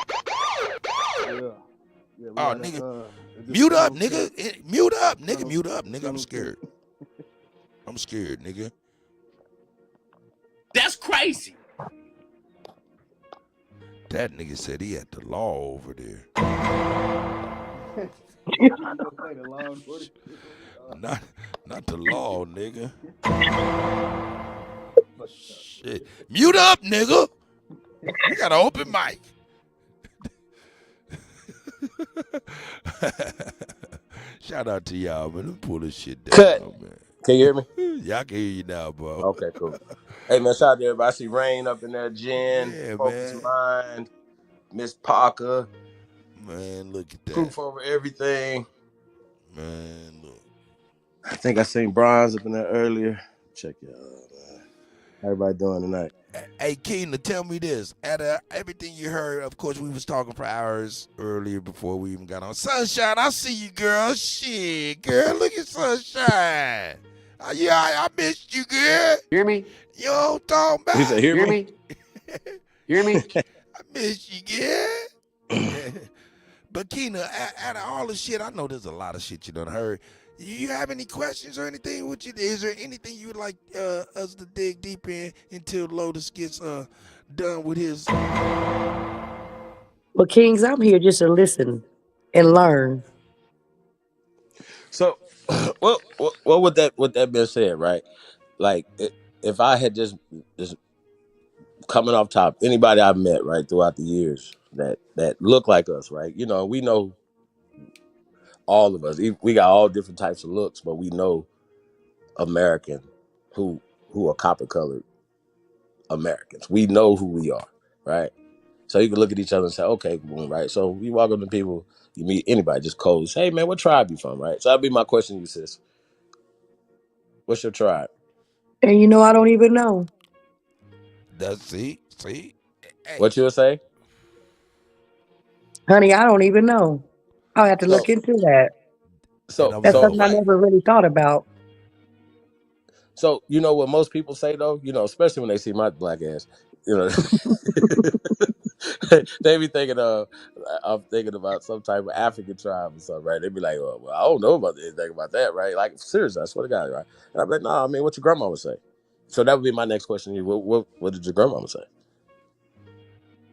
Yeah. Oh, nigga. Mute up, nigga. Mute up, nigga. Mute up, nigga. I'm scared. I'm scared, nigga. That's crazy. That nigga said he had the law over there. Not not the law, nigga. Shit. Mute up, nigga. We got an open mic. Shout out to y'all, man. Let me pull this shit down, Cut. man. Can you hear me? Y'all can hear you now, bro. Okay, cool. Hey man, shout out to everybody. I see Rain up in there, Jen, Yeah, Focus man. Mind, Miss Parker, Man, look at that. Proof Over Everything. Man, look. I think I seen Bronze up in there earlier. Check y'all out, man. How everybody doing tonight? Hey, Keena, tell me this. Out of everything you heard, of course, we was talking for hours earlier before we even got on. Sunshine, I see you, girl. Shit, girl, look at Sunshine. Yeah, I missed you, girl. Hear me? You know what I'm talking about? He said, "Hear me? Hear me? I missed you, girl. But Keena, out of all the shit, I know there's a lot of shit you done heard. You have any questions or anything? Is there anything you would like us to dig deep in until Lotus gets done with his? Well, Kings, I'm here just to listen and learn. So, well, with that being said, right? Like, if I had just coming off top, anybody I've met right throughout the years that look like us, right? You know, we know all of us. We got all different types of looks, but we know American who are copper colored Americans. We know who we are, right? So you can look at each other and say, okay, boom, right? So you walk up to people, you meet anybody, just codes. Hey man, what tribe you from, right? So that'd be my question to you, sis. What's your tribe? And you know, I don't even know. See. Hey. What you would say? Honey, I don't even know. I'll have to look So into that. That's something I Right. never really thought about. So you know what most people say though, you know, especially when they see my black ass, you know, they be thinking I'm thinking about some type of African tribe or something, right? They be like, well, I don't know about anything about that, right? Like seriously, I swear to God, right? And I'm like, no, I mean, what your grandma would say. So that would be my next question to you. What did your grandma say?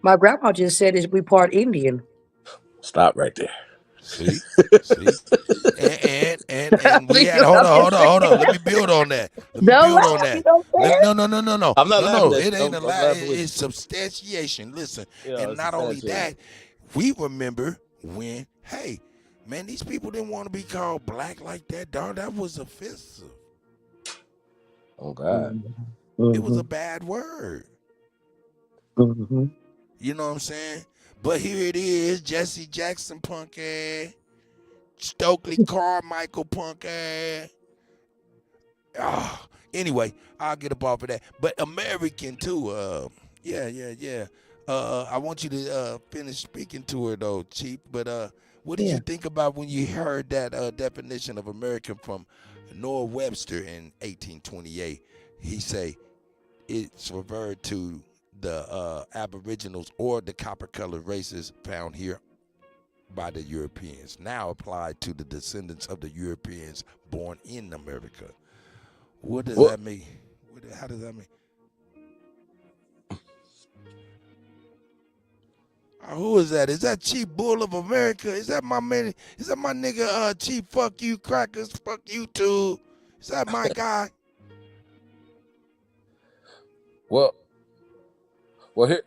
My grandma just said is we part Indian. Stop right there. See. And we had hold on. Let me build on that. Don't laugh. You don't care. No. I'm not laughing No. at It you. ain't a I'm lie. laughing with It's substantiation. Listen, you. Yeah, and it's not only substantiated. that, we remember when, hey, man, these people didn't want to be called black like that, dog. That was offensive. Oh God. It was a bad word. Mm-hmm. You know what I'm saying? But here it is, Jesse Jackson punk ass, Stokely Carmichael punk ass. Anyway, I'll get up off of that. But American too. Yeah. I want you to finish speaking to her though, Chief. But what did you think about when you heard that definition of American from Noah Webster in 1828? He say it's referred to the Aboriginals or the copper-colored races found here by the Europeans, now applied to the descendants of the Europeans born in America. What does that mean? How does that mean? Who is that? Is that Chief Bull of America? Is that my man? Is that my nigga Chief Fuck You Crackers? Fuck you too. Is that my guy? Well,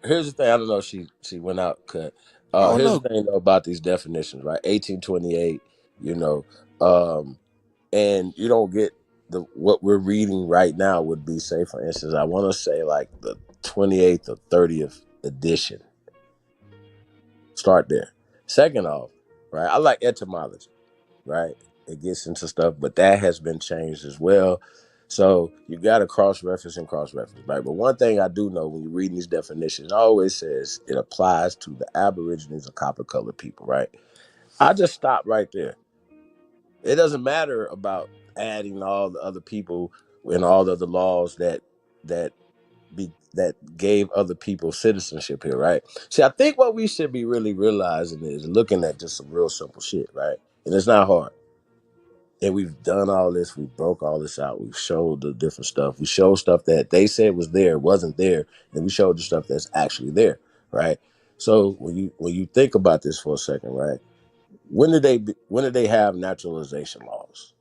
here's the thing. I don't know. She went out cut. Oh Here's no. the thing though about these definitions, right? 1828. You know, and you don't get what we're reading right now would be, say, for instance, I want to say like the 28th or 30th edition. Start there. Second off, right? I like etymology, right? It gets into stuff, but that has been changed as well. So you got to cross-reference, right? But one thing I do know when you're reading these definitions, it always says it applies to the Aborigines and copper-colored people, right? I just stop right there. It doesn't matter about adding all the other people and all the other laws that that gave other people citizenship here, right? See, I think what we should be really realizing is looking at just some real simple shit, right? And it's not hard. And we've done all this, we broke all this out, we've showed the different stuff. We showed stuff that they said was there, wasn't there, and we showed the stuff that's actually there, right? So when you think about this for a second, right? When did they have naturalization laws?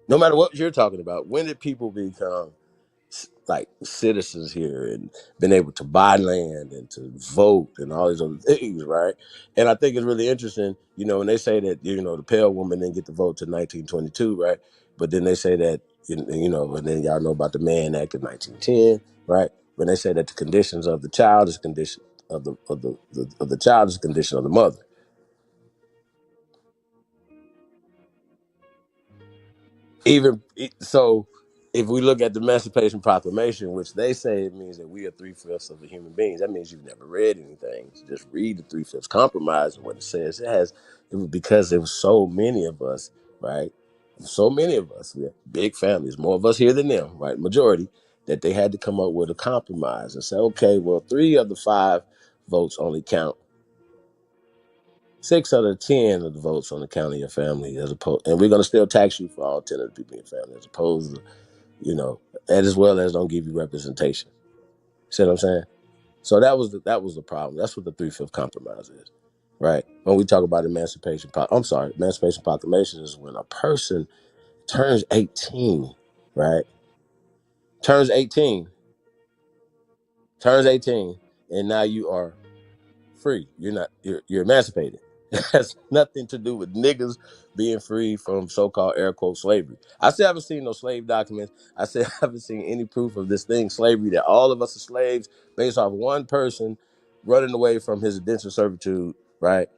no matter what you're talking about, when did people become like citizens here and been able to buy land and to vote and all these other things, right? And I think it's really interesting, when they say that, the pale woman didn't get to vote till 1922, right? But then they say that, and then y'all know about the Mann Act of 1910, right? When they say that the conditions of the child is condition of the child is a condition of the mother. Even so, if we look at the Emancipation Proclamation, which they say it means that we are 3/5 of the human beings, that means you've never read anything. So just read the 3/5 compromise and what it says. It was because there was so many of us, right? So many of us, we have big families, more of us here than them, right? Majority, that they had to come up with a compromise and say, okay, well, 3 of the 5 votes only count. 6 out of 10 of the votes on the count of your family, as opposed, and we're going to still tax you for all 10 of the people in your family, as opposed to, and as well as don't give you representation. See what I'm saying? So that was the problem. That's what the 3/5 compromise is, right? When we talk about Emancipation Proclamation is when a person turns 18, right? Turns 18, and now you are free. You're emancipated. It has nothing to do with niggas being free from so-called air quote slavery. I still haven't seen no slave documents. I still haven't seen any proof of this thing, slavery, that all of us are slaves based off one person running away from his indentured servitude, right?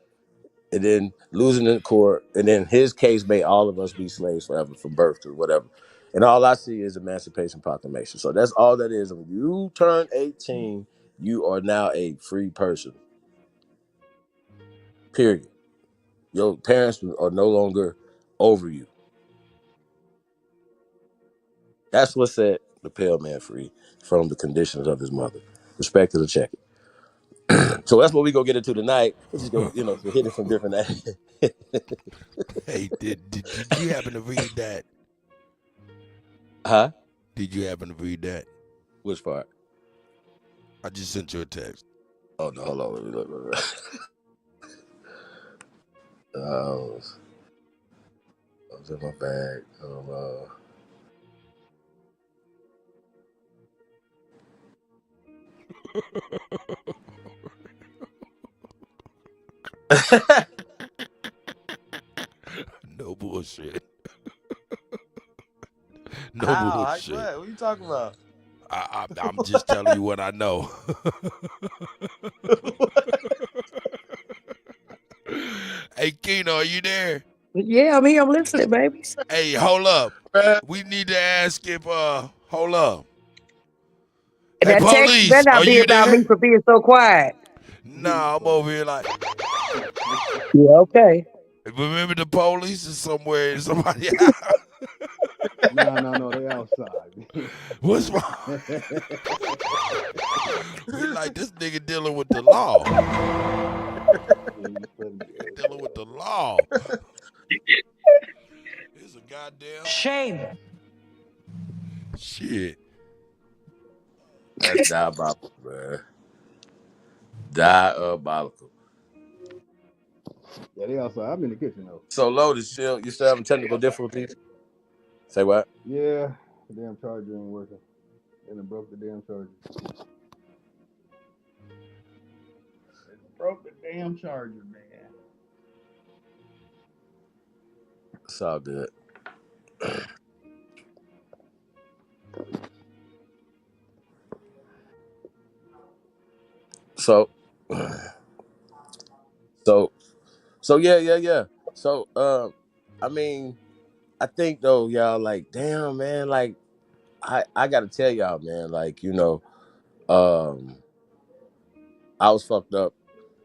And then losing in court, and then his case made all of us be slaves forever from birth to whatever. And all I see is Emancipation Proclamation. So that's all that is. When you turn 18, you are now a free person. Period. Your parents are no longer over you. That's what set the pale man free from the conditions of his mother. Respect to the check. So that's what we gonna get into tonight. We're just gonna, hit it from different angles. Hey, did you happen to read that? Huh? Did you happen to read that? Which part? I just sent you a text. Oh no, hold on. Let me look. I was in my bag. No bullshit. No bullshit. What are you talking about? I'm just telling you what I know. Hey, Keno, are you there? Yeah, I'm here. I'm listening, baby. Hey, hold up. We need to ask if, hold up. Hey, That text police, better are not be you about there? me for being so quiet. Nah, I'm over here like. Yeah, okay. Remember the police is somewhere in somebody's house? No, they outside. What's wrong? We like, this nigga dealing with the law. Dealing with the law. It's a goddamn Shame. shit. That's diabolical, man. Diabolical. Yeah, they outside. I'm in the kitchen though. So Lotus, you still having technical difficulties? Say what? Yeah, the damn charger ain't working. And it broke the damn charger. It broke the damn charger, man. It's all good. So yeah. So I mean, I think though, y'all, like, damn, man, like, I gotta tell y'all, man, like, I was fucked up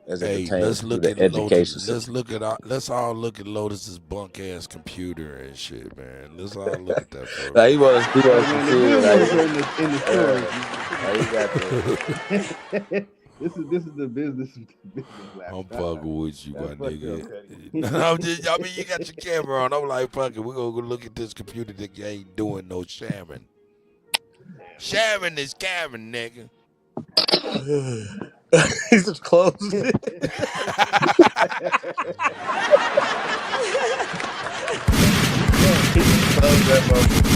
as it Hey, pertains let's to look the at Lotus. education system. Let's all look at Lotus's bunk ass computer and shit, man. Let's all look at that first. Like, he wants to see it. Like, In the got this is the business laptop. I'm fucking with you, my That's fucked nigga. up, I mean, you got your camera on. I'm like, fuck it, we're gonna go look at this computer that you ain't doing no sharing. Sharing is Karen, nigga. He just closed it. close that motherfucker.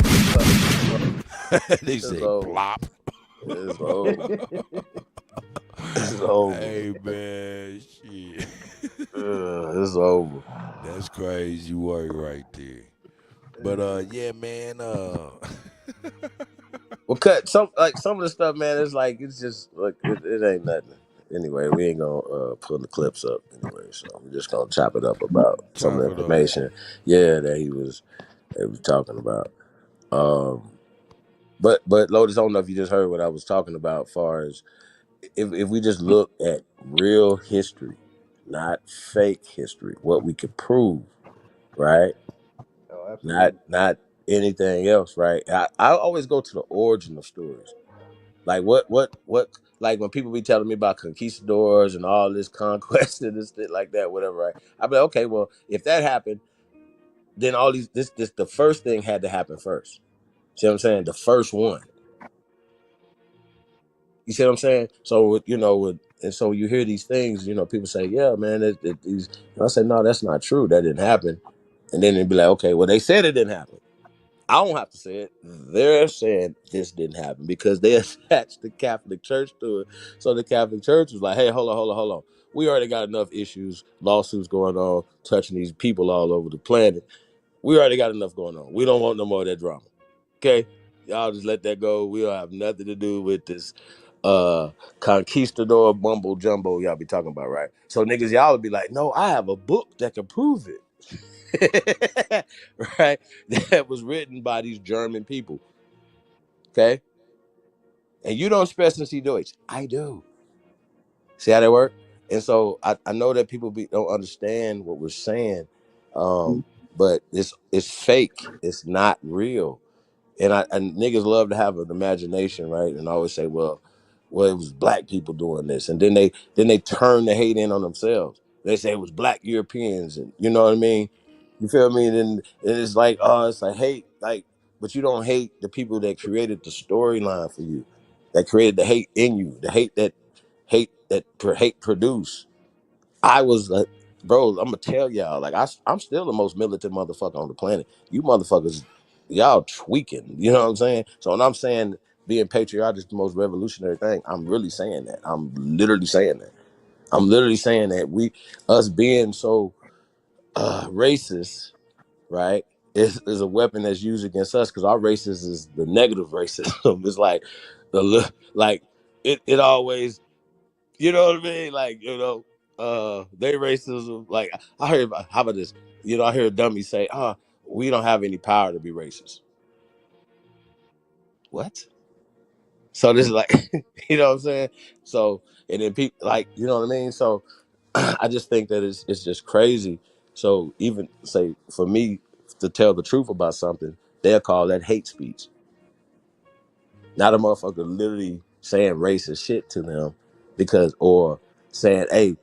They It's say over. plop. It's over. It's over. Hey man, shit. It's over. That's crazy work right there. But yeah, man. Well, cut some of the stuff, man. It's like it's just like it ain't nothing. Anyway, we ain't gonna pull the clips up anyway, so we're just gonna chop it up about some of Chop the it up. information, yeah, that he was talking about. But Lotus, I don't know if you just heard what I was talking about. As far as if we just look at real history, not fake history, what we could prove, right? Oh, Not absolutely. anything else, right? I always go to the origin of stories. Like what like when people be telling me about conquistadors and all this conquest and this shit like that, whatever, right? I be like, okay, well, if that happened, then all these this the first thing had to happen first. See what I'm saying? The first one. You see what I'm saying? So and so you hear these things, people say, yeah, man, these. And I say, no, that's not true. That didn't happen. And then they'd be like, okay, well, they said it didn't happen. I don't have to say it. They're saying this didn't happen because they attached the Catholic Church to it. So the Catholic Church was like, hey, hold on. We already got enough issues, lawsuits going on, touching these people all over the planet. We already got enough going on. We don't want no more of that drama. Okay? Y'all just let that go. We don't have nothing to do with this conquistador mumbo jumbo y'all be talking about, right? So niggas, y'all would be like, no, I have a book that can prove it. Right? That was written by these German people. Okay? And you don't sprechen Sie Deutsch. I do. See how that work? And so I know that people don't understand what we're saying, but it's fake. It's not real. And niggas love to have an imagination, right? And I always say, well, it was black people doing this, and then they turn the hate in on themselves. They say it was black Europeans, and you know what I mean. You feel me? And it's like, oh, it's like hate, like, but you don't hate the people that created the storyline for you, that created the hate in you, the hate produce. I was like, bro, I'm gonna tell y'all, like, I'm still the most militant motherfucker on the planet. You motherfuckers, y'all tweaking. You know what I'm saying? So when I'm saying being patriotic is the most revolutionary thing, I'm really saying that. I'm literally saying that. I'm literally saying that us being so racist, right, is a weapon that's used against us because our racism is the negative racism. It's like like it always. You know what I mean? Like, they racism. Like, I heard about, how about this? I hear a dummy say, we don't have any power to be racist. What? So this is like, you know what I'm saying? So, and then people, like, you know what I mean? So I just think that it's just crazy. So even say for me to tell the truth about something, they'll call that hate speech. Not a motherfucker literally saying racist shit to them or saying, hey,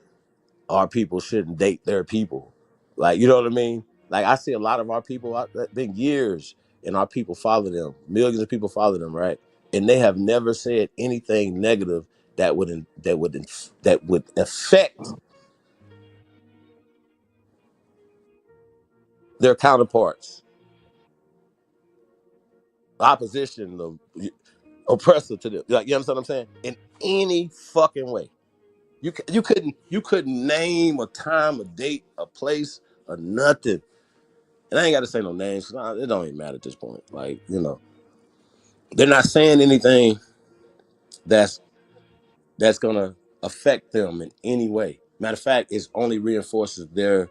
our people shouldn't date their people. Like, you know what I mean? Like, I see a lot of our people, been years, and our people follow them. Millions of people follow them, right? And they have never said anything negative that would affect their counterparts, opposition, oppressor to them. Like, you understand what I'm saying? In any fucking way. You couldn't name a time, a date, a place, or nothing. And I ain't got to say no names. It don't even matter at this point. Like, they're not saying anything that's gonna affect them in any way. Matter of fact, it only reinforces their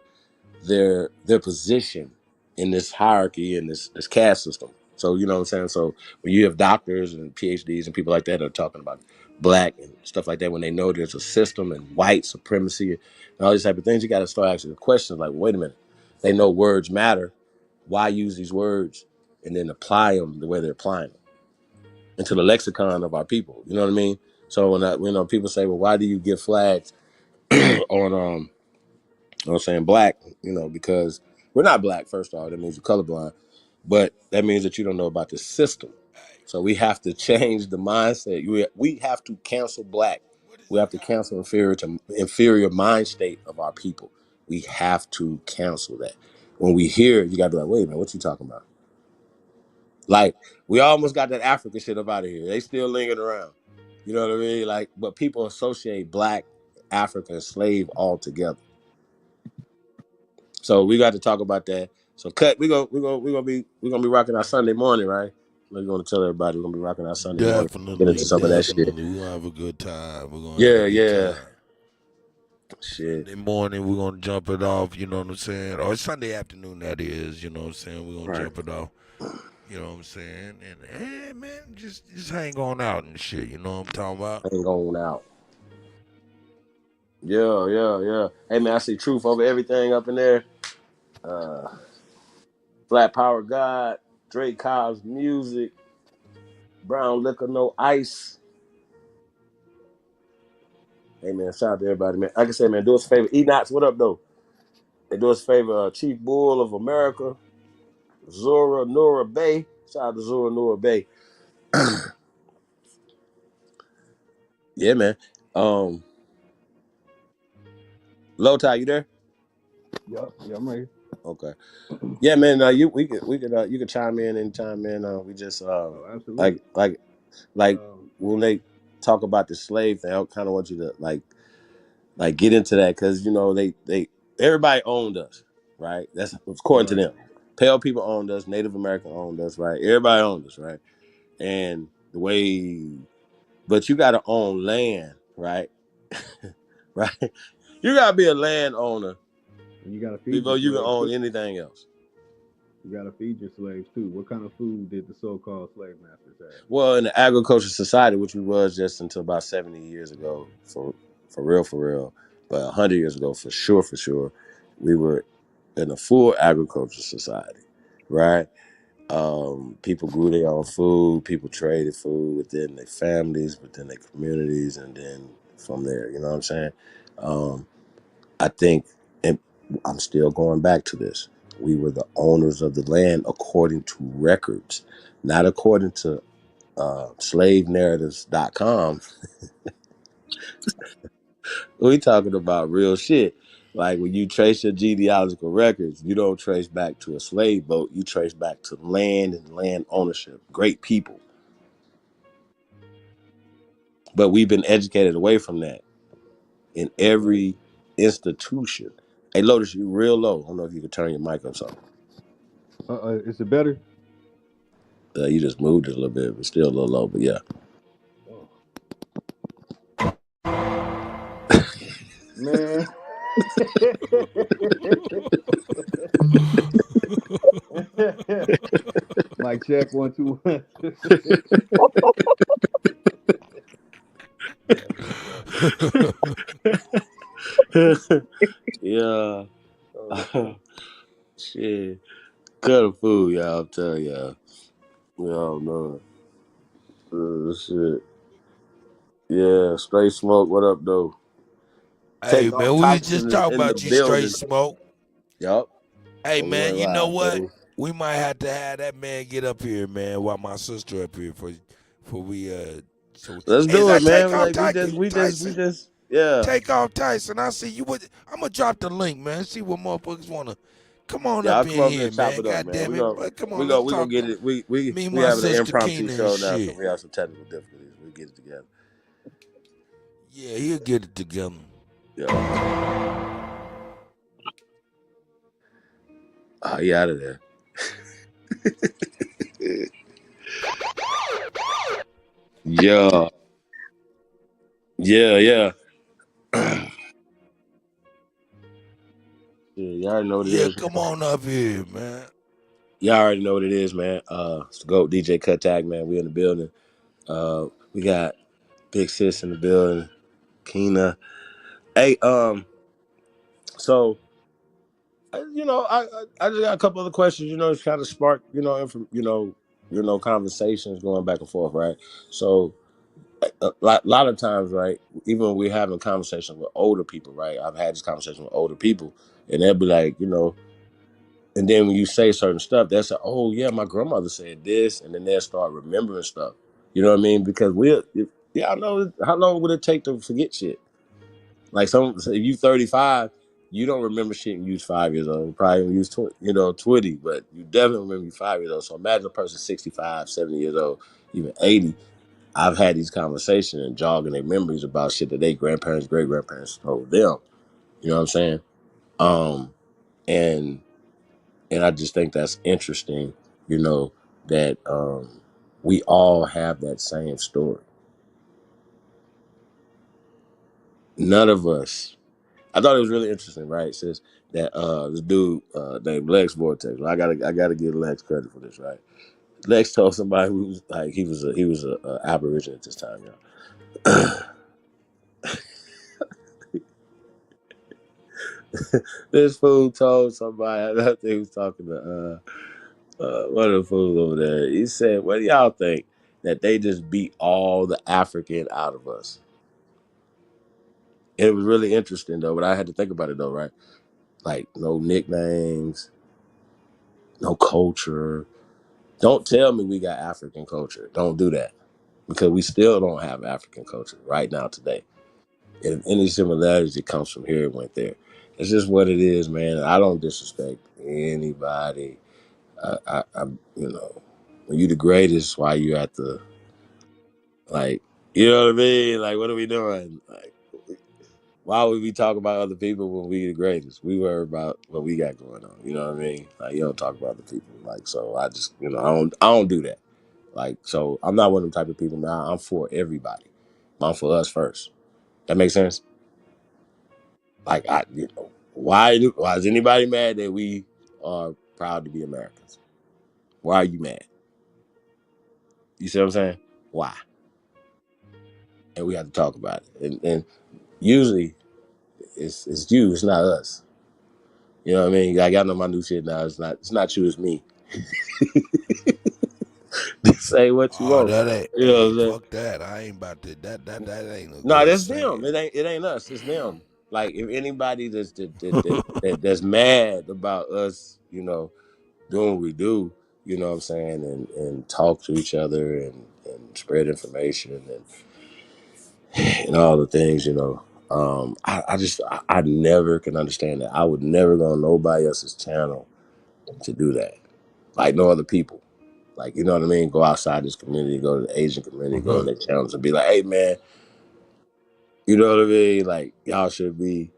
position in this hierarchy and this caste system. So you know what I'm saying. So when you have doctors and PhDs and people like that are talking about black and stuff like that, when they know there's a system and white supremacy and all these type of things, you got to start asking questions like, wait a minute, they know words matter. Why use these words and then apply them the way they're applying them into the lexicon of our people? You know what I mean? So when people say, well, why do you give flags on I'm saying black, because we're not black, first of all, that means you're colorblind. But that means that you don't know about the system. So we have to change the mindset. We have to cancel black. We have to cancel inferior mind state of our people. We have to cancel that. When we hear it, you gotta be like, wait a minute, what you talking about? Like we almost got that African shit up out of here. They still lingering around. You know what I mean? Like, but people associate black, African, slave all together. So we got to talk about that. So cut. We're gonna be rocking our Sunday morning, right? We're gonna tell everybody we're gonna be rocking our Sunday morning. Get into Definitely, some of that shit. definitely. We're gonna have a good time. We're gonna have a Yeah, good yeah. time. Shit. Sunday morning, we're gonna jump it off, you know what I'm saying? Or Sunday afternoon that is, you know what I'm saying? We're gonna Right. jump it off. You know what I'm saying? And hey man, just hang on out and shit, you know what I'm talking about? Hang on out. Yeah, yeah, yeah. Hey man, I see truth over everything up in there. Flat Power God, Drake Cobb's music, Brown Liquor No Ice. Hey man, shout out to everybody, man. Like I said, man, do us a favor. Enox, what up though? Hey, do us a favor, Chief Bull of America, Zora Nora Bay. Shout out to Zora Nora Bay. Yeah, man. Lotus, you there? Yup, yeah, I'm right here. Okay. Yeah, man. You could chime in anytime, man. We just Oh, absolutely. like when they talk about the slave thing, I kind of want you to like get into that because you know they everybody owned us, right? That's according to Right. them. Pale people owned us, Native American owned us, right? Everybody owned us, right? And the way, but you got to own land, right? Right? You got to be a landowner And you gotta feed your before you can slaves own too. anything else. You gotta feed your slaves too. What kind of food did the so-called slave masters have? Well, in the agricultural society, which we was just until about 70 years ago, for real, but 100 years ago, for sure, we were in a full agricultural society, right? People grew their own food. People traded food within their families, within their communities, and then from there, you know what I'm saying? I think, and I'm still going back to this. We were the owners of the land according to records, not according to slavenarratives.com. We talking about real shit. Like when you trace your genealogical records, you don't trace back to a slave boat. You trace back to land and land ownership. Great people. But we've been educated away from that in every institution. Hey, Lotus, you real low. I don't know if you can turn your mic up something. Is it better? You just moved it a little bit, but still a little low. But yeah. Man. Mic check 1 2 1. Yeah. Shit. Good food, y'all. I'm telling y'all. Y'all know. Shit. Yeah, straight smoke. What up, though? Hey Take off man, we was Tyson just talking in the about you straight building. smoke. Yup. Hey We man, went you know live, what? baby. We might have to have that man get up here, man, while my sister up here for we so Let's hey, is do it, that take man. off Like Tyson? we Tyson? just, yeah. Take off Tyson. I see you would I'm gonna drop the link, man. See what motherfuckers wanna come on Yeah, up I'll come in over here here, and chop man. it up, God man. damn it. But come on, let's We gonna talk. get it. Me and We my having an sister impromptu Keena and show now, so shit. we have some technical difficulties. We get it together. Yeah, he'll get it together. Yeah. Oh, he out of there. Yeah. Yeah, yeah. Yeah, y'all already know what it Yeah, is. come on up here, man. Y'all already know what it is, man. It's the GOAT DJ Cut Tag, man. We in the building. We got Big Sis in the building. Keena. Hey, so I just got a couple other questions. It's kind of spark, conversations going back and forth, right? So a lot of times, right? Even when we're having conversations with older people, right? I've had this conversation with older people, and they'll be like, and then when you say certain stuff, they'll say, "Oh yeah, my grandmother said this," and then they'll start remembering stuff. You know what I mean? Because I know how long would it take to forget shit? Like if you 35, you don't remember shit when you was 5 years old. Probably when you was 20, but you definitely remember you 5 years old. So imagine a person 65, 70 years old, even 80. I've had these conversations and jogging their memories about shit that their grandparents, great grandparents told them. You know what I'm saying? Um, and I just think that's interesting. That we all have that same story. None of us. I thought it was really interesting, right? It says that this dude named Lex Vortex. I gotta give Lex credit for this, right? Lex told somebody who was like he was a aborigine at this time, y'all. This fool told somebody. I think he was talking to one of the fools over there. He said, "What do y'all think that they just beat all the African out of us?" And it was really interesting though, but I had to think about it though, right? Like no nicknames, no culture. Don't tell me we got African culture. Don't do that. Because we still don't have African culture right now today. And any similarities that comes from here it went there. It's just what it is, man. I don't disrespect anybody. I when you the greatest, why you at the like, you know what I mean? Like, what are we doing? Like, why would we talk about other people when we the greatest? We worry about what we got going on. You know what I mean? Like, you don't talk about other people. Like, so I just, I don't do that. Like, so I'm not one of them type of people now. I'm for everybody. I'm for us first. That makes sense? Like, why is anybody mad that we are proud to be Americans? Why are you mad? You see what I'm saying? Why? And we have to talk about it. And usually it's you, it's not us. You know what I mean? Like, I know my new shit now. It's not you, it's me. Say what you Oh, want. that ain't. You know what Hey, I'm saying? fuck that. I ain't about to. That ain't a No, good that's them. saying. It ain't us. It's them. Like, if anybody that's mad about us, doing what we do, you know what I'm saying, and talk to each other and spread information and all the things, I never can understand that. I would never go on nobody else's channel to do that. Like no other people. Like, you know what I mean? Go outside this community, go to the Asian community, go on their channels and be like, hey man, you know what I mean? Like, y'all should be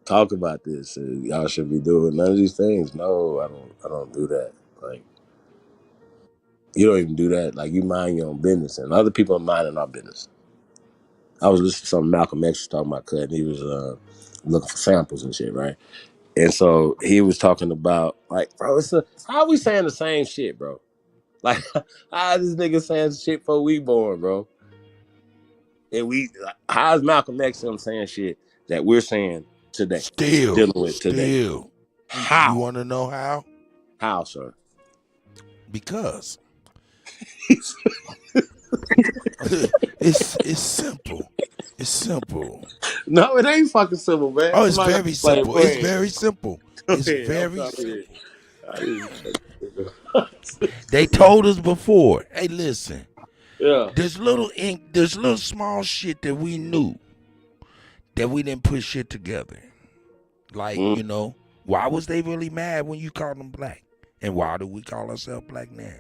talking about this. Y'all should be doing none of these things. No, I don't do that. Like, you don't even do that. Like, you mind your own business, and other people are minding our business. I was listening to something Malcolm X was talking about, cut, and he was looking for samples and shit, right? And so he was talking about, like, bro, how are we saying the same shit, bro? Like, how is this nigga saying shit before we born, bro? And how is Malcolm X saying shit that we're saying today, dealing with today? You How? want to know how? How, sir? Because it's simple. It's simple. No, it ain't fucking simple, man. Oh, it's Somebody very explain. simple. Go It's ahead. very simple. Go It's ahead. very simple. I They told us before. Hey, listen. Yeah. There's little small shit that we knew that we didn't put shit together. Like, why was they really mad when you called them black? And why do we call ourselves black now?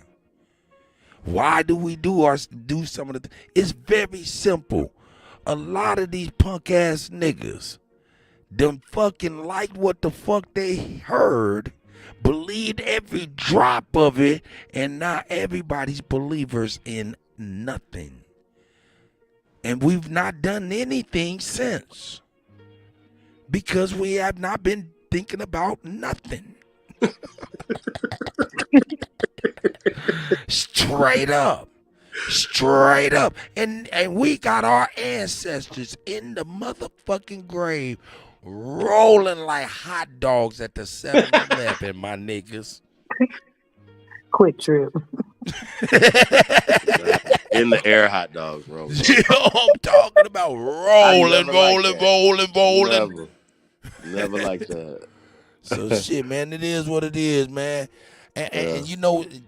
Why do we do some of the it's very simple. A lot of these punk ass niggas them fucking liked what the fuck they heard, believed every drop of it, and now everybody's believers in nothing. And we've not done anything since. Because we have not been thinking about nothing. Straight up. Straight up. And we got our ancestors in the motherfucking grave rolling like hot dogs at the 7-Eleven, my niggas. Quick trip. In the air, hot dogs, bro. I'm talking about rolling. Never like that. So shit, man, it is what it is, man. And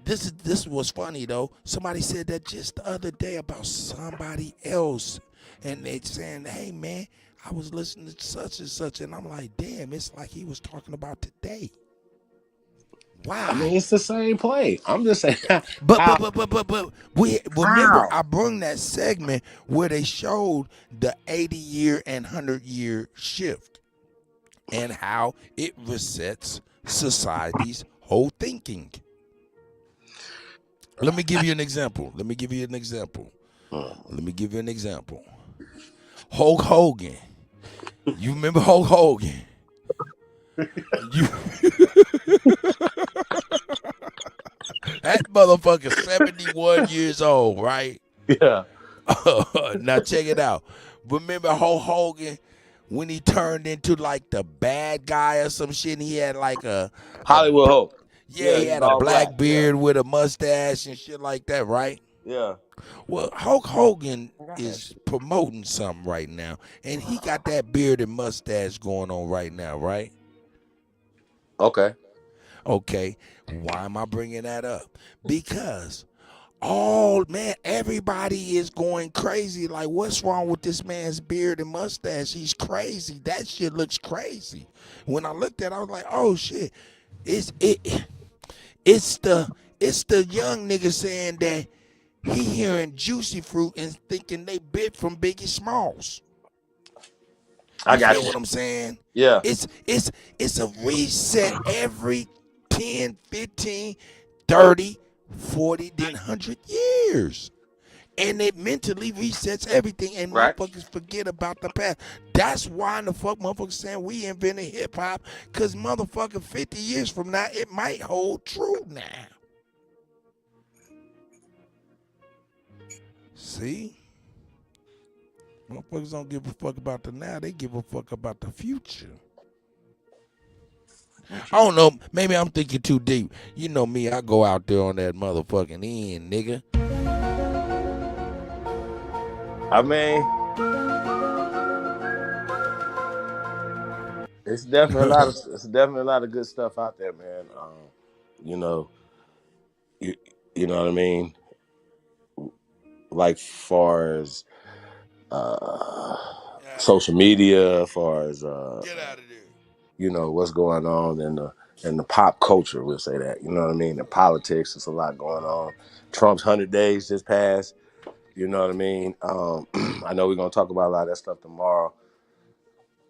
this is what's funny though. Somebody said that just the other day about somebody else, and they saying, "Hey, man, I was listening to such and such, and I'm like, damn, it's like he was talking about today. I mean, Why? it's the same play. I'm just saying But how. we remember How? I brung that segment where they showed the 80-year and 100-year shift and how it resets society's whole thinking. Let me give you an example. Let me give you an example. Let me give you an example. Hulk Hogan. You remember Hulk Hogan? You that motherfucker 71 years old, right? Yeah. Now check it out. Remember Hulk Hogan when he turned into like the bad guy or some shit? And he had like a Hollywood Hope. yeah, Yeah, he he's had a all black. black Yeah. beard with a mustache and shit like that, right? Yeah. Well, Hulk Hogan I got that is shit. promoting something right now, and he got that beard and mustache going on right now, right? Okay. Okay, why am I bringing that up? Because all man, everybody is going crazy. Like, what's wrong with this man's beard and mustache? He's crazy. That shit looks crazy. When I looked at it, I was like, oh shit. It's it it's the young nigga saying that he hearing Juicy Fruit and thinking they bit from Biggie Smalls. I You got feel you. what I'm saying? Yeah. It's a reset every 10, 15, 30, 40, then 100 years. And it mentally resets everything, and Right. motherfuckers forget about the past. That's why in the fuck motherfuckers saying we invented hip hop, because motherfucker 50 years from now, it might hold true now. See? Motherfuckers don't give a fuck about the now, they give a fuck about the future. I don't know, maybe I'm thinking too deep. You know me, I go out there on that motherfucking end, nigga. I mean, it's definitely a lot of good stuff out there, man. You know, you you know what I mean? Like far as social media, as far as Get out of there. you know, what's going on in the pop culture, we'll say that. You know what I mean? The politics, there's a lot going on. Trump's 100 days just passed. You know what I mean? I know we're gonna talk about a lot of that stuff tomorrow.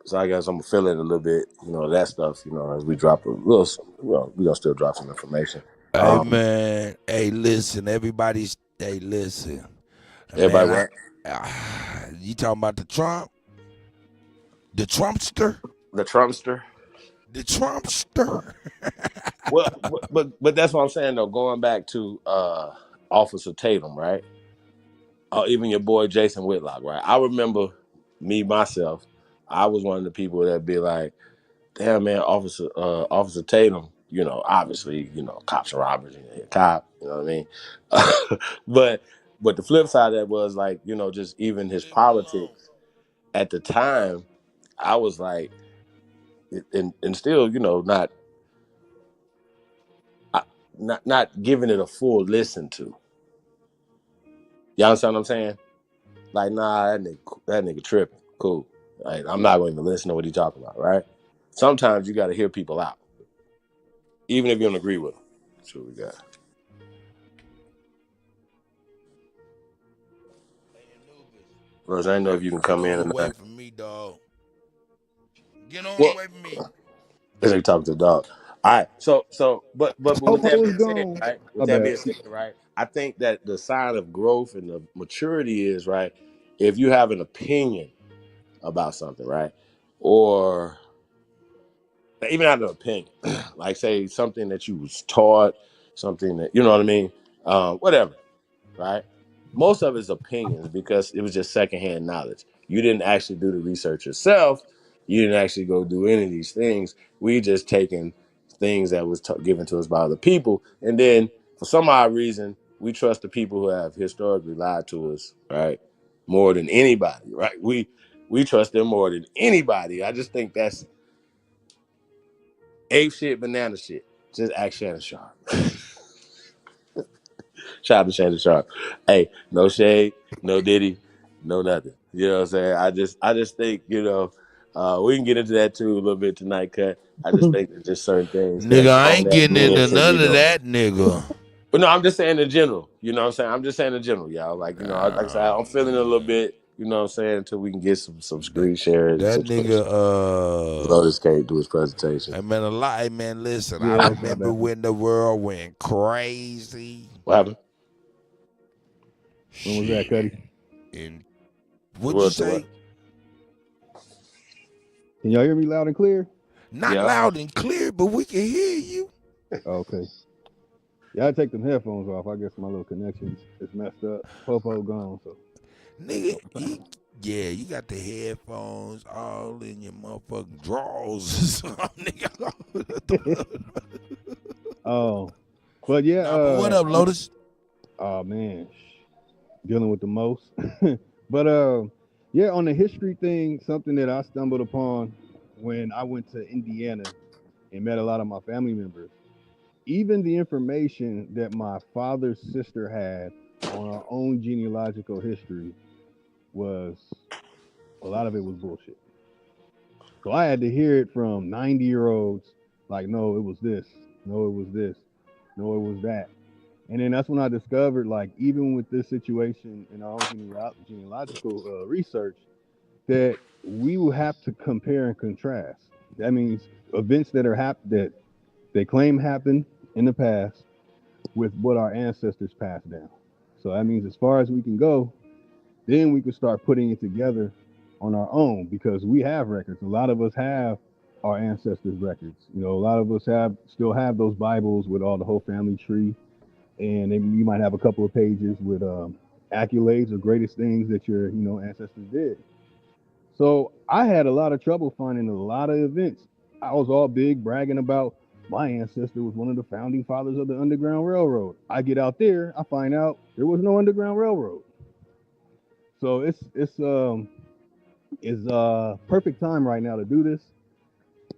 So I guess I'm gonna fill in a little bit, you know, that stuff, you know, as we drop a little. Well, we gonna still drop some information. Hey man, hey listen, hey listen. Everybody, Man, what? You talking about the Trump? The Trumpster? The Trumpster. The Trumpster. Well, but that's what I'm saying though. Going back to Officer Tatum, right? Even your boy Jason Whitlock, right? I remember myself. I was one of the people that be like, "Damn man, Officer Tatum." You know, obviously, you know, cops and robbers, and a cop. You know what I mean? but the flip side of that was like, you know, just even his politics at the time. I was like, and still, you know, not giving it a full listen to. You understand what I'm saying? Like, nah, that nigga tripping. Cool. Like, I'm not going to listen to what he talking about, right? Sometimes you got to hear people out, even if you don't agree with them. That's what we got. Rose, I didn't know if you can come in or Away not. from me, dog. Get on Well, away from me. as they talk to the dog. All right. But with Popo that was being said, gone. right? With My that bad. being said, right? I think that the sign of growth and the maturity is, right, if you have an opinion about something, right? Or even out of opinion, like say something that you was taught, something that you know what I mean, whatever, right? Most of it's opinions because it was just secondhand knowledge. You didn't actually do the research yourself. You didn't actually go do any of these things. We just taken things that was given to us by other people, and then for some odd reason, we trust the people who have historically lied to us, right? More than anybody, right? We trust them more than anybody. I just think that's ape shit, banana shit. Just ask Shannon Sharp. Shout out to Shannon Sharp. Hey, no shade, no Diddy, no nothing. You know what I'm saying? I just think, we can get into that too a little bit tonight, Cut. I just think there's just certain things Nigga, that I on ain't that getting men into should be none of doing. that, nigga. But no, I'm just saying in general. You know what I'm saying? I'm just saying in general, y'all. Like, like I said, I'm feeling it a little bit, you know what I'm saying, until we can get some screen sharing That situation. nigga, Lotus can't do his presentation. I mean, a lot. Hey, man, listen, Yeah, I that's my remember bad. when the world went crazy. What happened? When was that, Cuddy? And The what'd you world to what? say? Can y'all hear me loud and clear? Not Yeah. loud and clear, but we can hear you. Okay. Yeah, I take them headphones off. I guess my little connection is messed up. Popo gone, so. Nigga, you got the headphones all in your motherfucking drawers. Nigga. But yeah. But what up, Lotus? Oh man, dealing with the most. But yeah, on the history thing, something that I stumbled upon when I went to Indiana and met a lot of my family members. Even the information that my father's sister had on our own genealogical history was, a lot of it was bullshit. So I had to hear it from 90-year-olds, like, no, it was this, no, it was this, no, it was that. And then that's when I discovered, like, even with this situation in our own genealogical research, that we will have to compare and contrast. That means events that are that they claim happened in the past with what our ancestors passed down. So that means as far as we can go, then we can start putting it together on our own, because we have records. A lot of us have our ancestors' records. You know, a lot of us still have those Bibles with all the whole family tree, and then you might have a couple of pages with accolades or greatest things that your ancestors did. So I had a lot of trouble finding a lot of events. I was all big bragging about my ancestor was one of the founding fathers of the Underground Railroad. I get out there, I find out there was no Underground Railroad. So it's perfect time right now to do this,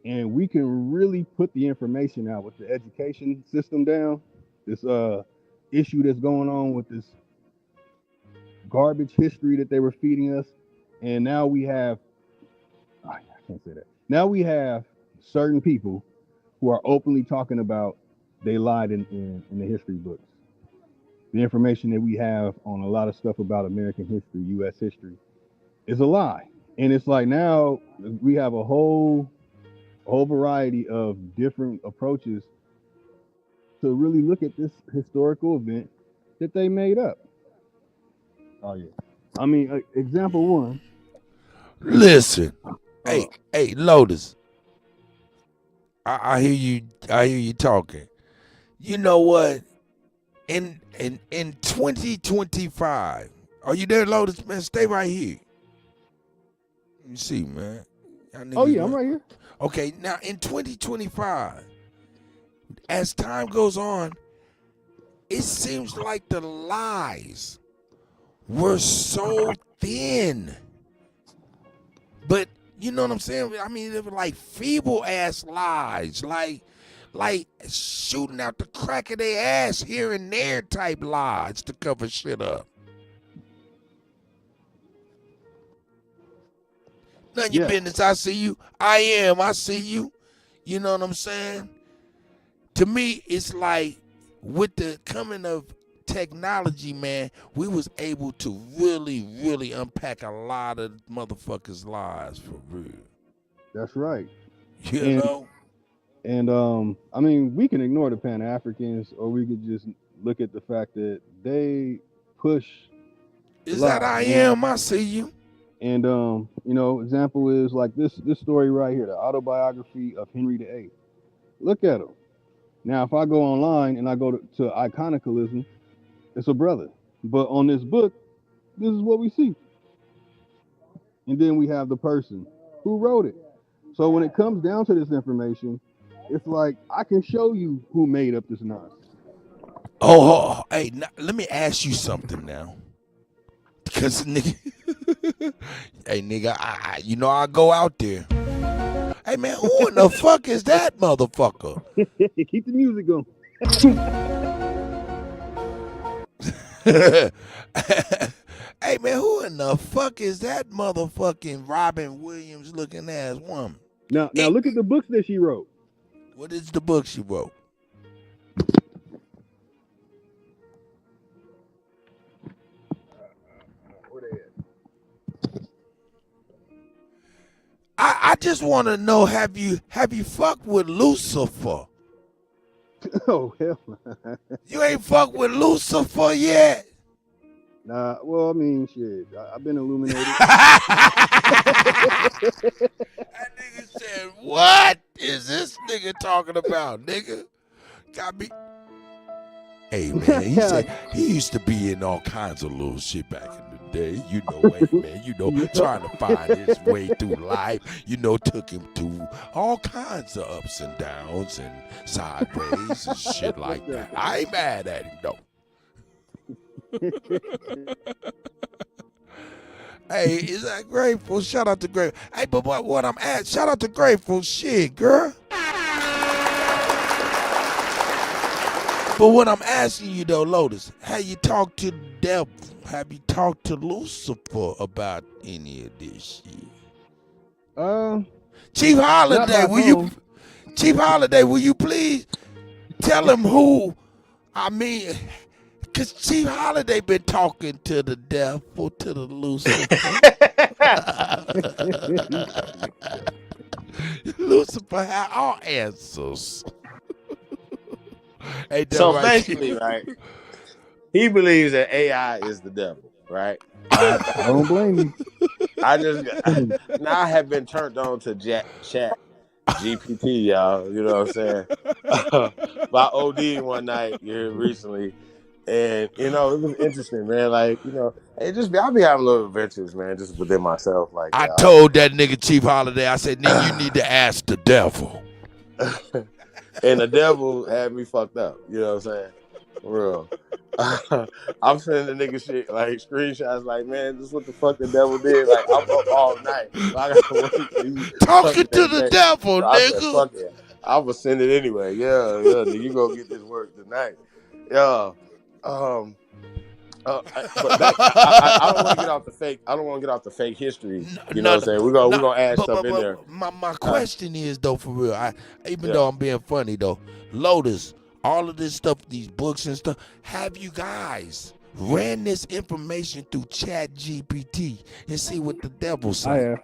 and we can really put the information out with the education system down. This issue that's going on with this garbage history that they were feeding us, and now we have, I can't say that. Now we have certain people who are openly talking about they lied in the history books. The information that we have on a lot of stuff about American history, U.S. history, is a lie. And it's like now we have a whole variety of different approaches to really look at this historical event that they made up. Oh yeah. I mean, example one. Listen, hey, Lotus. I hear you talking. You know what? In 2025, are you there, Lotus? Man, stay right here. You see, man. Oh yeah, I'm right here. Okay, now in 2025, as time goes on, it seems like the lies were so thin. But you know what I'm saying? I mean, they were like feeble ass lies, like shooting out the crack of their ass here and there type lies to cover shit up. None of your business. I see you. I see you. You know what I'm saying? To me, it's like with the coming of technology, man, we was able to really, really unpack a lot of motherfuckers' lives for real. That's right. You know? And I mean, we can ignore the Pan-Africans, or we could just look at the fact that they push. Is that I am? I see you. And example is like this story right here, the autobiography of Henry VIII. Look at him. Now, if I go online and I go to iconicalism, it's a brother. But on this book, this is what we see. And then we have the person who wrote it. So when it comes down to this information, it's like I can show you who made up this nonsense. Hey, now, let me ask you something now. Because nigga, hey nigga, I go out there. Hey man, who in the fuck is that motherfucker? Keep the music going. Hey man, who in the fuck is that motherfucking Robin Williams looking ass woman? Now look at the books that she wrote. What is the book she wrote? I just want to know, have you fucked with Lucifer? Oh hell no. You ain't fucked with Lucifer yet? Nah, well, I mean, shit. I've been illuminated. That nigga said, what is this nigga talking about, nigga? Got me. Hey, man, he said he used to be in all kinds of little shit back in the day. You know, hey, man, trying to find his way through life. Took him through all kinds of ups and downs and sideways and shit like that. I ain't mad at him, though. Hey, is that Grateful? Shout out to Grateful. Hey, but what I'm at, shout out to Grateful. Shit, girl. But what I'm asking you though, Lotus, have you talked to the devil? Have you talked to Lucifer about any of this shit? Chief Holiday, will you please tell him who? I mean, cause Chief Holiday been talking to the devil, to the Lucifer. Lucifer had all answers. Hey, So right basically, right, he believes that AI is the devil, right? I don't blame you. Now I have been turned on to chat GPT, y'all. You know what I'm saying? By OD one night here recently, and it was interesting, man. Like, I'll be having little adventures, man, just within myself. Like, I told that nigga Chief Holiday, I said, nigga, you need to ask the devil. And the devil had me fucked up. You know what I'm saying? For real. I'm sending the nigga shit, like screenshots, like, man, this is what the fuck the devil did. Like, I'm up all night, so I gotta wait for you. Talking to the devil, so I said, nigga. fuck it. I'm gonna send it anyway. Yeah, nigga, you gonna get this work tonight. Yeah. But I don't want to get off the fake. I don't want to get off the fake history. You know what I'm saying? We're gonna add stuff in there. My question is though, for real. Even though I'm being funny though, Lotus, all of this stuff, these books and stuff. Have you guys ran this information through Chat GPT and see what the devil say? I have.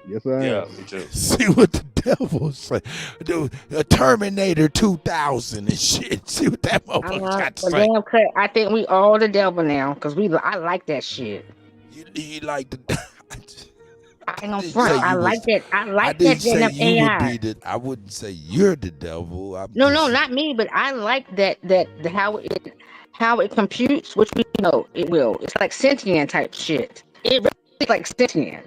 Yes, I am. Yeah, me too. See what the devil say. The Terminator 2000 and shit. See what that motherfucker got to say. Damn cut. I think we all the devil now, cause I like that shit. You like the. I ain't gonna front. I like that. I like that damn AI. I wouldn't say you're the devil. No, not me, but I like that how it computes, which we know it will. It's like sentient type shit. It really is like sentient.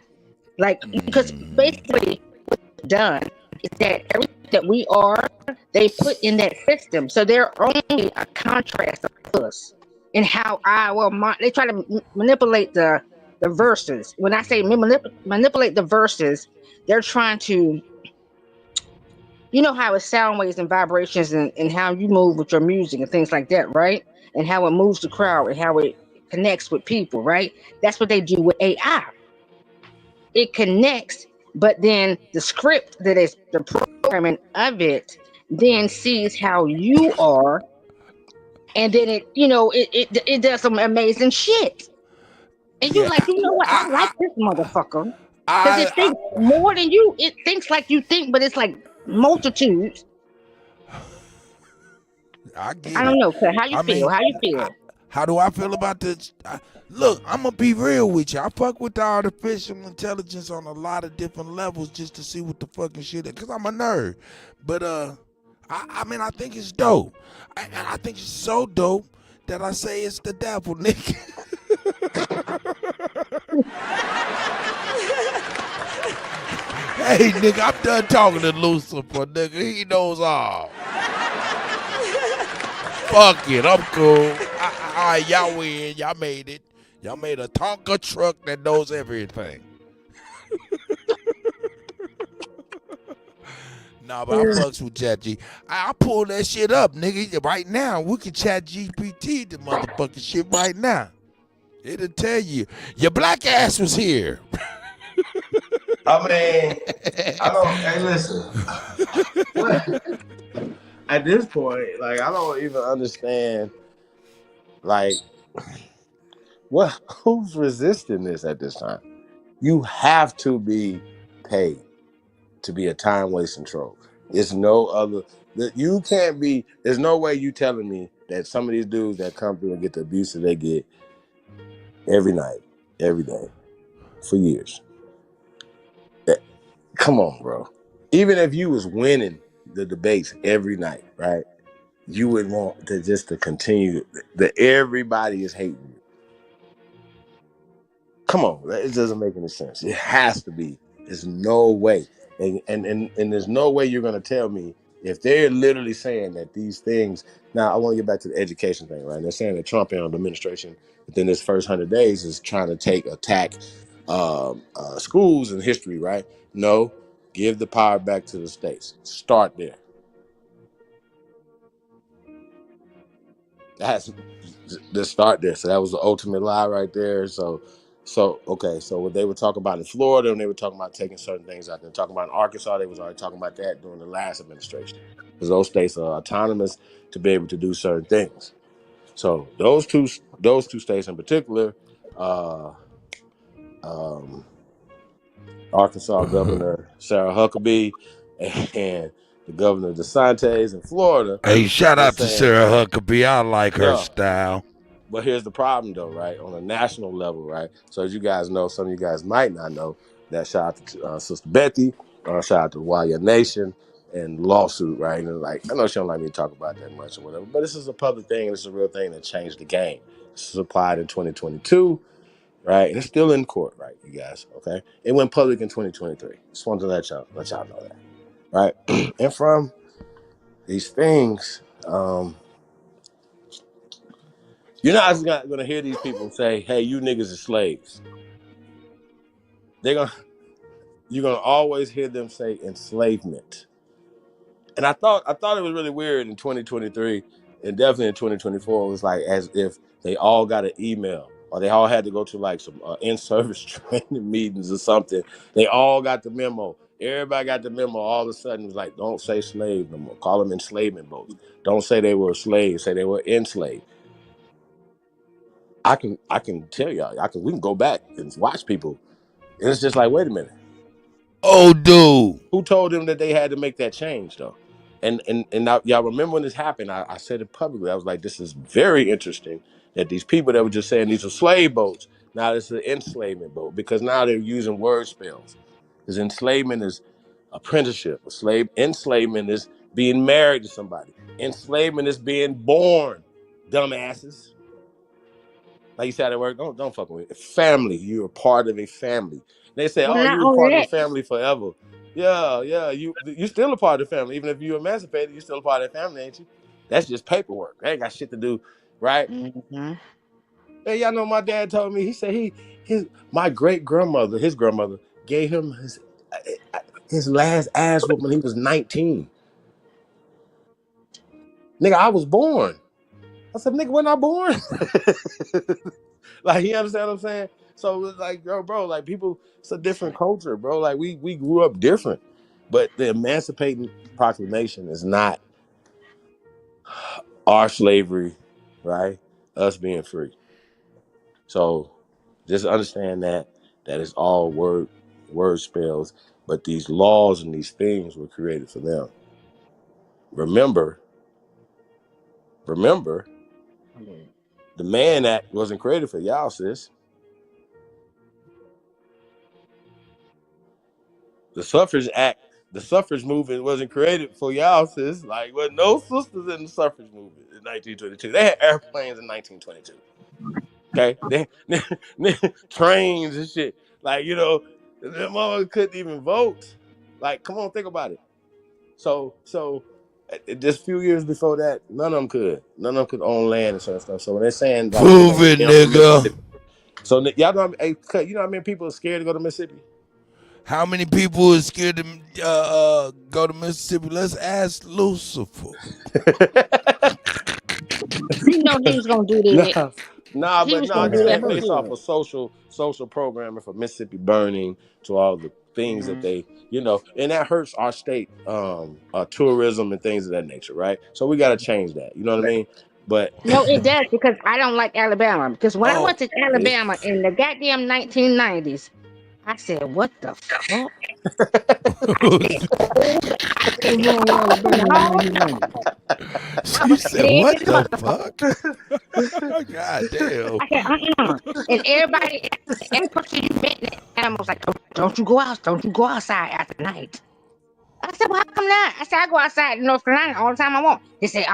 Like, because basically what's done is that everything that we are, they put in that system. So they're only a contrast of us in how they try to manipulate the verses. When I say manipulate the verses, they're trying to, you know how it's sound waves and vibrations and how you move with your music and things like that, right? And how it moves the crowd and how it connects with people, right? That's what they do with AI. It connects, but then the script that is the programming of it then sees how you are, and then it does some amazing shit. And you're like, you know what? I like this motherfucker because it thinks more than you. It thinks like you think, but it's like multitudes. I don't know. How you feel? How you feel? How do I feel about this? Look, I'm going to be real with you. I fuck with the artificial intelligence on a lot of different levels just to see what the fucking shit is, because I'm a nerd. But, I think it's dope. I think it's so dope that I say it's the devil, nigga. Hey, nigga, I'm done talking to Lucifer, nigga. He knows all. Fuck it, I'm cool. All right, y'all win. Y'all made it. Y'all made a Tonka truck that knows everything. Nah, but I fucks with ChatGPT. I pull that shit up, nigga. Right now, we can ChatGPT the motherfucking shit right now. It'll tell you your black ass was here. I mean, I don't. Hey, listen. What? At this point, like, I don't even understand. Like, what? Who's resisting this at this time? You have to be paid to be a time wasting troll. It's no other. That you can't be. There's no way you telling me that some of these dudes that come through and get the abuse that they get every night, every day, for years. Come on, bro. Even if you was winning the debates every night, right? You would want to just to continue that everybody is hating you. Come on, it doesn't make any sense. It has to be. There's no way. And there's no way you're gonna tell me if they're literally saying that these things. Now I want to get back to the education thing, right? They're saying that Trump and the administration within this first 100 days is trying to attack schools and history, right? No, give the power back to the states. Start there. That's the start there. So that was the ultimate lie right there. So okay. So what they were talking about in Florida, and they were talking about taking certain things out there. Talking about in Arkansas, they was already talking about that during the last administration, because those states are autonomous to be able to do certain things. So those two states in particular, Arkansas Governor Sarah Huckabee and the Governor DeSantis in Florida. Hey, shout they're out to saying, Sarah Huckabee. I like her yeah. style. But here's the problem, though, right? On a national level, right? So as you guys know, some of you guys might not know that. Shout out to Sister Betty, shout out to Waya Nation and lawsuit, right? And like, I know she don't like me to talk about that much or whatever, but this is a public thing, and it's a real thing that changed the game. This was applied in 2022, right? And it's still in court, right, you guys? Okay, it went public in 2023. Just wanted to let y'all know that, right? And from these things, you're not just going to hear these people say, "Hey, you niggas are slaves." You're gonna always hear them say enslavement. And I thought it was really weird in 2023, and definitely in 2024. It was like as if they all got an email, or they all had to go to like some in-service training meetings or something. They all got the memo. Everybody got the memo. All of a sudden, it was like, don't say slave no more. Call them enslavement boats. Don't say they were slaves. Say they were enslaved. I can tell y'all. We can go back and watch people, and it's just like, wait a minute. Oh, dude. Who told them that they had to make that change, though? And y'all remember when this happened, I said it publicly. I was like, this is very interesting that these people that were just saying these are slave boats, now this is an enslavement boat, because now they're using word spells. Because enslavement is apprenticeship. Enslavement is being married to somebody. Enslavement is being born, dumbasses. Like you said at work, don't fuck with me. Family, you're a part of a family. They say, Well, oh, not you were only part of the that. family forever. Yeah, you still a part of the family. Even if you emancipated, you're still a part of the family, ain't you? That's just paperwork. They ain't got shit to do, right? Mm-hmm. Hey, y'all know my dad told me, he said my great-grandmother, his grandmother, gave him his last ass whoop when he was 19. Nigga, I was born. I said, nigga, when I born? Like, you understand what I'm saying? So it's like, bro, like people, it's a different culture, bro. Like we grew up different. But the Emancipating Proclamation is not our slavery, right? Us being free. So just understand that is all word spells, but these laws and these things were created for them. Remember, the Mann Act wasn't created for y'all, sis. The suffrage movement wasn't created for y'all, sis. Like, well, no sisters in the suffrage movement in 1922. They had airplanes in 1922. Okay, they trains and shit. Like, you know, the mama couldn't even vote. Like, come on, think about it. So just a few years before that, none of them could. None of them could own land and certain stuff. So when they're saying like, Prove it, nigga. so y'all know, hey, you know how many people are scared to go to Mississippi? How many people is scared to go to Mississippi? Let's ask Lucifer. You know he was gonna do that. Nah, He but was no, supposed to just be that at based off Hood. of social programming for Mississippi burning to all the things that they, and that hurts our state, tourism and things of that nature, right? So we got to change that. You know what I mean? But No, it does because I don't like Alabama. Because when I oh, went to Alabama in the goddamn 1990s, I said, "What the fuck?" What was wrong with Alabama in the No, 1990s? I She was said, scared "What as a the motherfucker. fuck?" God damn. I said, And every person you met in Alabama was like, don't you go out, don't you go outside after night. I said, well, how come not? I said, I go outside in North Carolina all the time I want. They say,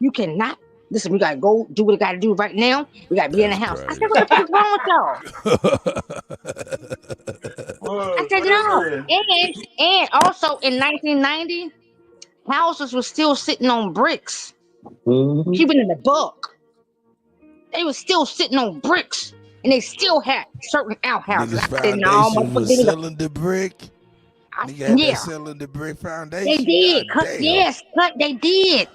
you cannot. Listen, we gotta go do what we gotta do right now. We gotta be in the That's house. I said, crazy. what the fuck is wrong with y'all? I said, no. And also in 1990, houses were still sitting on bricks. Even in the book, they were still sitting on bricks. And they still had certain outhouses. Niggas' I said, no, foundation motherfucker, was give me the cylinder brick. Nigga had that yeah, cylinder brick they foundation. did. God Cut, damn. yes, cut, they did.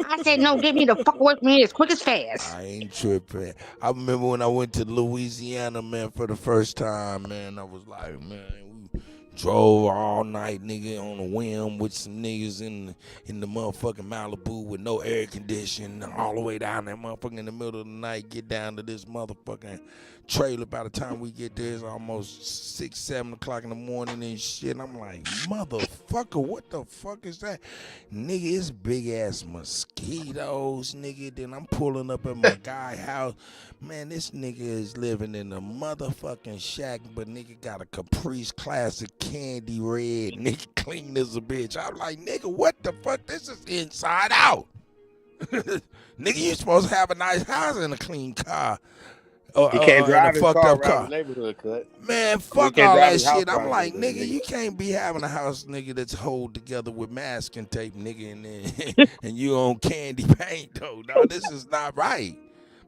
I said, no, get me the fuck away from here as quick as fast. I ain't tripping. I remember when I went to Louisiana, man, for the first time, man. I was like, man, we drove all night, nigga, on a whim with some niggas in the motherfucking Malibu with no air conditioning, all the way down there, motherfucking in the middle of the night, get down to this motherfucking trailer. By the time we get there, it's almost 6, 7 o'clock in the morning and shit. And I'm like, motherfucker, what the fuck is that? Nigga, it's big ass mosquitoes, nigga. Then I'm pulling up at my guy house. Man, this nigga is living in a motherfucking shack, but nigga got a Caprice Classic candy red. Nigga clean as a bitch. I'm like, nigga, what the fuck? This is inside out. Nigga, you supposed to have a nice house and a clean car. he can't And a drive his fucked car up around car. the neighborhood, cut. Man, He fuck can't all drive that his house shit. I'm around like, the neighborhood, nigga, you can't be having a house, nigga, that's hold together with masking tape, nigga, and then and you on candy paint, though. No, this is not right.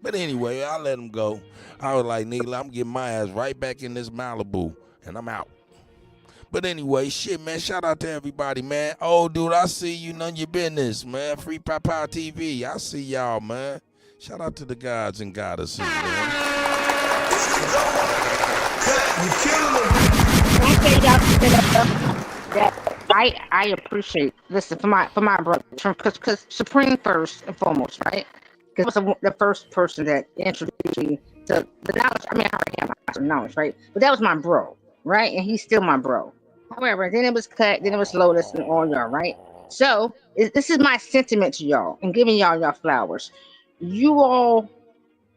But anyway, I let him go. I was like, nigga, I'm getting my ass right back in this Malibu, and I'm out. But anyway, shit, man, shout out to everybody, man. Oh, dude, I see you, none of your business, man. Free Papa TV. I see y'all, man. Shout out to the gods and goddesses, man. I appreciate. Listen, for my brother, because Supreme first and foremost, right? Because was the first person that introduced me to the knowledge. I mean, I already have my knowledge, right? But that was my bro, right? And he's still my bro. However, then it was Cut, then it was Lotus, and all y'all, right? So this is my sentiment to y'all and giving y'all flowers. You all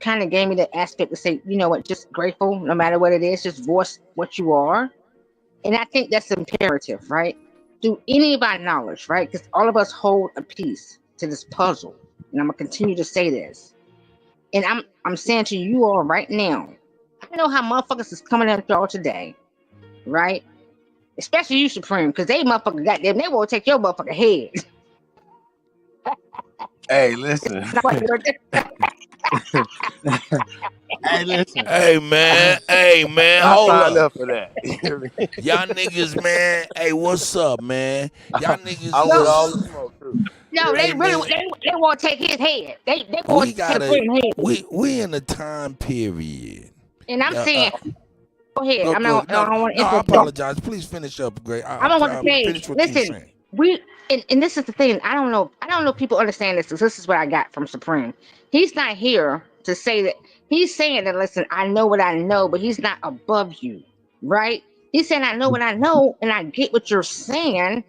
kind of gave me the aspect to say, you know what, just grateful, no matter what it is, just voice what you are. And I think that's imperative, right? Through any of our knowledge, right? Because all of us hold a piece to this puzzle. And I'm gonna continue to say this. And I'm saying to you all right now, I know how motherfuckers is coming at y'all today, right? Especially you, Supreme, because they motherfucker goddamn, they won't take your motherfucking head. Hey, listen. Hey, listen. Hey, man, I hold signed up. up for that. Y'all niggas, man, hey, what's up, man? Y'all niggas. I with all the smoke, too. No, Hey, they really man, they won't take his head. They won't we take gotta, Supreme head. we in a time period. And I'm Yeah, saying, go ahead. I no, don't want to I interrupt. apologize. Please finish up, Gray. I don't want to say. Finish what you Listen, saying. and this is the thing. I don't know if people understand this. This is what I got from Supreme. He's not here to say that. He's saying that. Listen, I know what I know, but he's not above you, right? He's saying I know what I know, and I get what you're saying.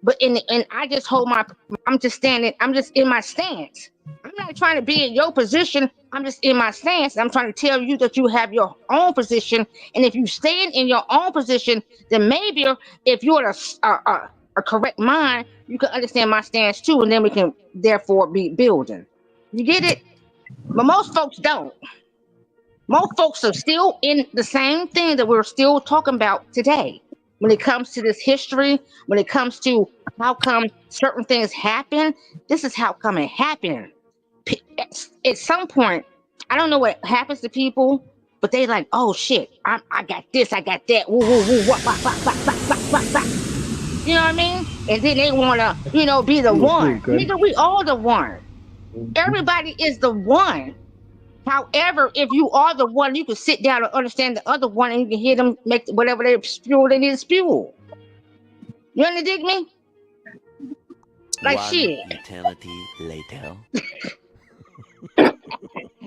But and I just hold my. I'm just standing. I'm just in my stance. I'm not trying to be in your position. I'm just in my stance. I'm trying to tell you that you have your own position, and if you stand in your own position, then maybe if you're a correct mind, you can understand my stance too, and then we can therefore be building. You get it? But most folks don't. Most folks are still in the same thing that we're still talking about today. When it comes to this history, when it comes to how come certain things happen, this is how come it happened. At some point, I don't know what happens to people, but they like, oh shit, I got this, I got that, woo woo woo, wah, wah, wah, wah, wah, wah, wah, wah. You know what I mean? And then they wanna, be the one. Nigga, we all the one. Everybody is the one. However, if you are the one, you can sit down and understand the other one, and you can hear them make whatever they spew they need to spew. You understand me? Like One shit. eternity later.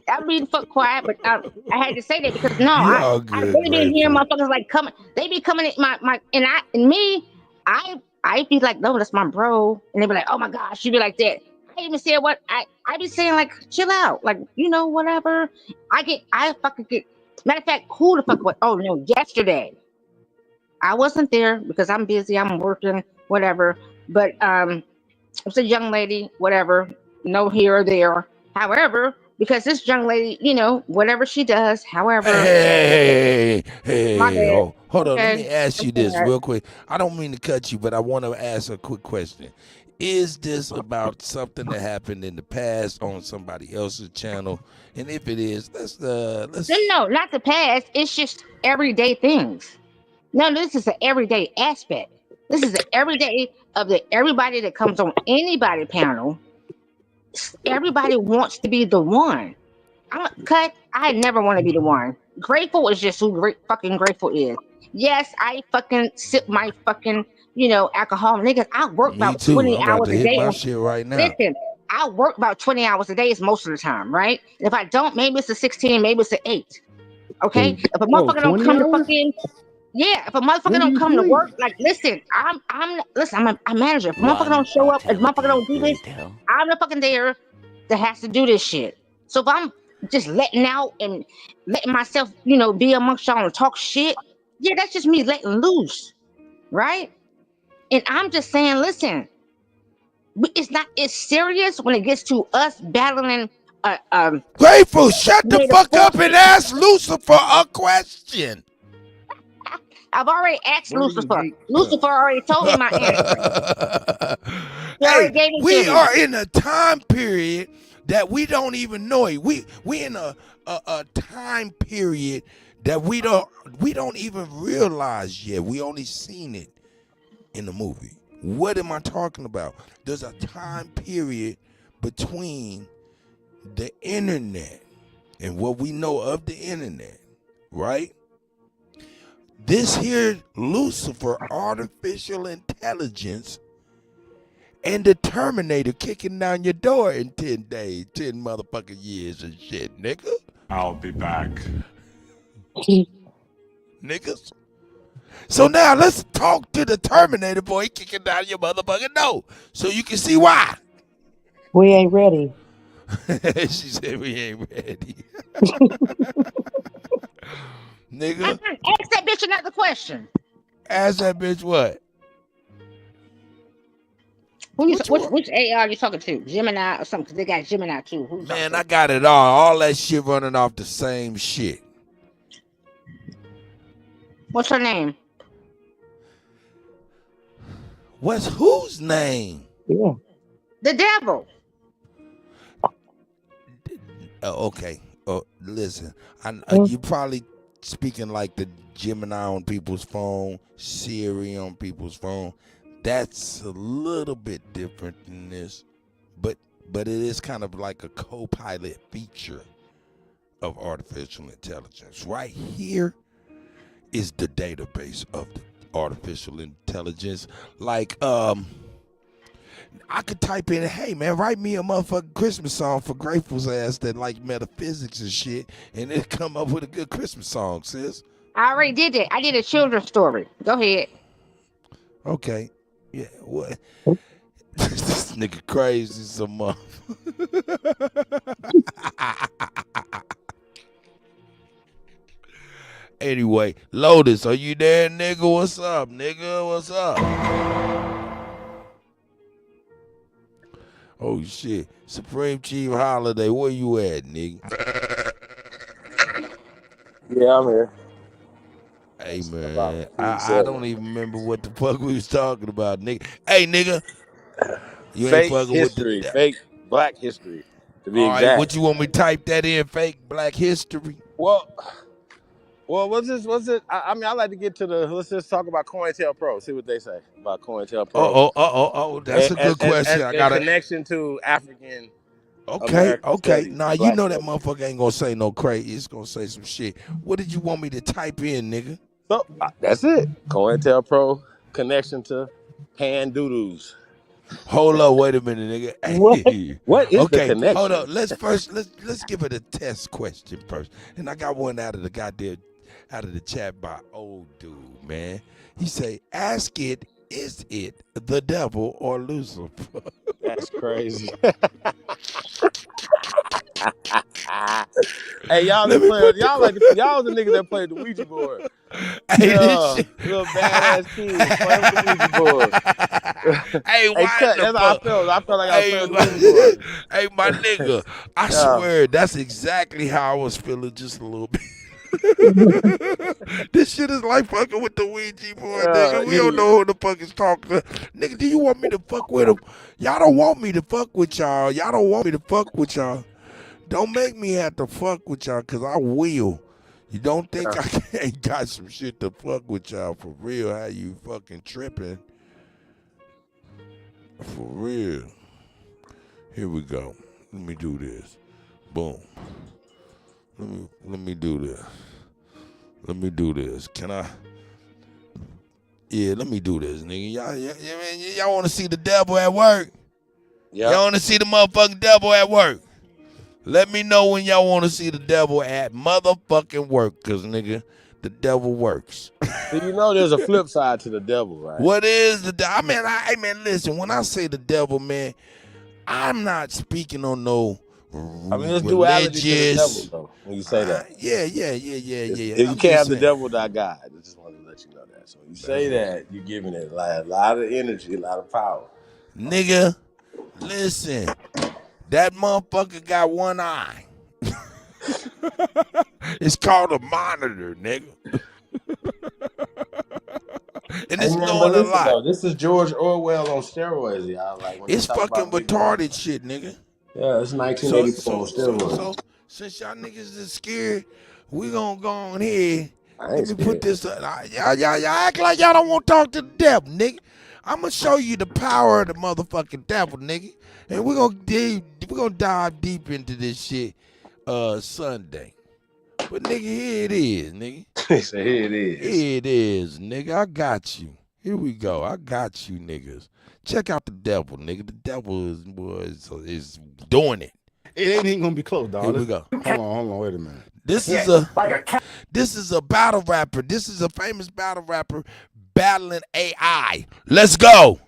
I mean, fuck quiet, but I had to say that because no, You I all good, they been hearing grateful. motherfuckers like coming. They be coming at my and me. I be like, no, that's my bro, and they be like, oh my gosh, you be like that. I even said what I be saying like, chill out, like whatever. I fucking get. Matter of fact, who the fuck was? Oh no, yesterday I wasn't there because I'm busy. I'm working, whatever. But it was a young lady, whatever, no here or there. However, because this young lady, whatever she does, however, my Hey, bad. hold on. Let Okay, me ask I'm you this sorry. real quick. I don't mean to cut you, but I want to ask a quick question. Is this about something that happened in the past on somebody else's channel? And if it is, No, let's. no, not the past. It's just everyday things. No, this is an everyday aspect. This is an everyday of everybody that comes on anybody panel. Everybody wants to be the one. I'm cut. I never want to be the one. Grateful is just who fucking grateful is. Yes, I fucking sip my fucking alcohol, niggas. I work Me about too. 20 I'm about hours to a hit day. my shit right now. Listen, I work about 20 hours a day is most of the time, right? If I don't, maybe it's a 16, maybe it's an 8. Okay, if a Whoa, motherfucker don't 20 come to hours? fucking yeah, if a motherfucker When do don't you come to work, sleep? like listen, I'm a manager. If a motherfucker One don't show up, if a motherfucker eternity don't do this, later. I'm the fucking there that has to do this shit. So if I'm just letting out and letting myself, be amongst y'all and talk shit, yeah, that's just me letting loose, right? And I'm just saying, listen, it's not as serious when it gets to us battling Grateful, shut the native fuck up and forces. ask Lucifer a question. I've already asked Why do you Lucifer. hate Chuck? Lucifer already told me my answer. He Hey, already gave it to we me. are in a time period that we don't even know it. We in a time period that we don't even realize yet. We only seen it in the movie. What am I talking about? There's a time period between the internet and what we know of the internet, right? This here Lucifer, artificial intelligence, and the Terminator kicking down your door in 10 days, 10 motherfucking years and shit, nigga. I'll be back. Niggas. So now let's talk to the Terminator boy kicking down your motherfucking door so you can see why. We ain't ready. She said we ain't ready. Nigga, Ask that bitch another question. ask that bitch what? Which AI are you talking to? Gemini or something? Because they got Gemini too. Who you talking Man, to? I got it all that shit running off the same shit. What's her name? What's whose name? Yeah. The devil. Okay. Listen, you probably speaking like the Gemini on people's phone, Siri on people's phone. That's a little bit different than this, but it is kind of like a co-pilot feature of artificial intelligence. Right here is the database of the artificial intelligence. Like I could type in, hey man, write me a motherfucking Christmas song for Grateful's ass that like metaphysics and shit, and it come up with a good Christmas song, sis. I already did it. I did a children's story. Go ahead. Okay. Yeah, what? This nigga crazy some mother. Anyway, Lotus, are you there, nigga? What's up, nigga? What's up? Oh shit. Supreme Chief Holiday, where you at, nigga? Yeah, I'm here. Hey About man, I 47. don't even remember what the fuck we was talking about, nigga. Hey nigga, you ain't Fake fucking with history, the. fake black history, to be All right, exact. what you want me to type that in? Fake black history? Well, what's it? I mean, I like to get to let's just talk about COINTELPRO, see what they say about COINTELPRO. Oh, that's a good question. I In gotta. connection to African American Studies. Nah, you Black know that Studies. motherfucker ain't gonna say no crazy. It's gonna say some shit. What did you want me to type in, nigga? So that's it. COINTELPRO connection to pan doodles. Hold up, wait a minute, nigga. What? What is the Okay, connection? hold up. Let's give it a test question first. And I got one out of the chat by old dude, man. He say, ask it, is it the devil or Lucifer? That's crazy. Hey, y'all Let that me play, put the y'all the niggas that played the Ouija board. Hey, this Yeah, shit. little badass kids playing with the Ouija board. Hey, why cut. in the That's how I fuck? felt. I felt like I was Hey, playing with the Ouija board. hey, my nigga, I Yeah. swear that's exactly how I was feeling just a little bit. This shit is like fucking with the Ouija board, nigga. We don't know who the fuck is talking. Nigga, do you want me to fuck with him? Y'all don't want me to fuck with y'all. Y'all don't want me to fuck with y'all. Don't make me have to fuck with y'all, because I will. You don't think I ain't got some shit to fuck with y'all for real? How you fucking tripping? For real. Here we go. Let me do this. Boom. Let me do this. Let me do this. Can I? Yeah, let me do this, nigga. Y'all want to see the devil at work? Yeah. Y'all want to see the motherfucking devil at work? Let me know when y'all want to see the devil at motherfucking work, because, nigga, the devil works. So you know there's a flip side to the devil, right? What is the devil? I mean, listen, when I say the devil, man, I'm not speaking on no there's duality to the devil, religious. though, when you say that. Yeah. If you I'm can't just have the saying. devil without God. I just wanted to let you know that. So when you say that, you're giving it a lot of energy, a lot of power. Nigga, listen, that motherfucker got one eye. It's called a monitor, nigga. And it's knowing a lot. Though, this is George Orwell on steroids, y'all. Like when It's they talk fucking about Big Brother. retarded shit, nigga. Yeah, it's 1984 on steroids. So, since y'all niggas is scared, we gonna go on here. I Let ain't me put scared. this. Y'all act like y'all don't want to talk to the devil, nigga. I'm gonna show you the power of the motherfucking devil, nigga. And we're gonna dive deep into this shit Sunday. But nigga, here it is, nigga. He said, here it is. Here it is, nigga. I got you. Here we go. I got you, niggas. Check out the devil, nigga. The devil is doing it. It ain't even gonna be close, dog. Here we go. Hold on, wait a minute. This is a battle rapper. This is a famous battle rapper battling AI. Let's go.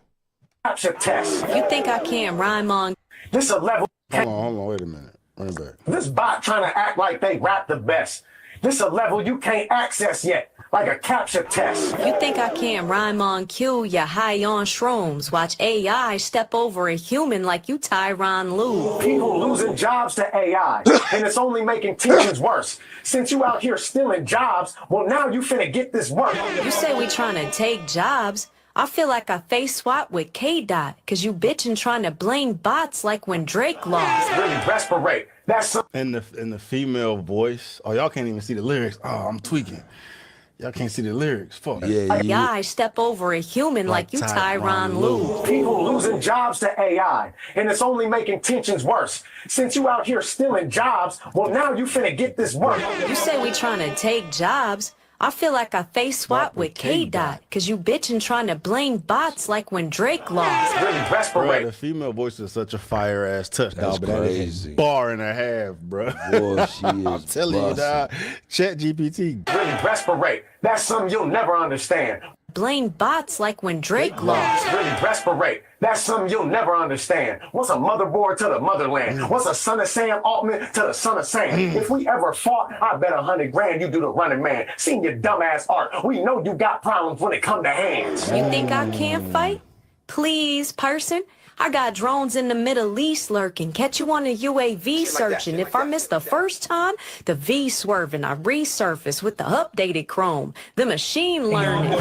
You think I can't rhyme on? This a level. Hold on, wait a minute. Run it back. This bot trying to act like they rap the best. This a level you can't access yet, like a capture test. You think I can't rhyme on cue? You high on shrooms. Watch AI step over a human like you Tyron Lue. People losing jobs to AI, and it's only making teachers worse. Since you out here stealing jobs, well now you finna get this work. You say we trying to take jobs. I feel like I face swap with K-Dot, cause you bitchin' trying to blame bots like when Drake lost. Really respirate. That's in the female voice. Oh, y'all can't even see the lyrics. Oh, I'm tweaking. Y'all can't see the lyrics. Fuck. AI step over a human like you Tyron Lue. People losing jobs to AI, and it's only making tensions worse. Since you out here stealing jobs, well now you finna get this work. You say we trying to take jobs. I feel like I face swap with K-Dot, cause you bitchin' trying to blame bots like when Drake lost. Really respirate. Bro, the female voice is such a fire ass touchdown, but crazy. that is a bar and a half, bro. Boy, she is I'm telling you, dog. Chat GPT. Really respirate. That's something you'll never understand. Blame bots like when Drake lost. Really respirate. That's something you'll never understand. What's a motherboard to the motherland? What's a son of Sam Altman to the son of Sam? If we ever fought, I bet 100 grand you do the running man. Seen your dumbass art. We know you got problems when it come to hands. You think I can't fight? Please, person. I got drones in the Middle East lurking. Catch you on a UAV searching. If I miss the first time, the V swerving. I resurface with the updated Chrome. The machine learning.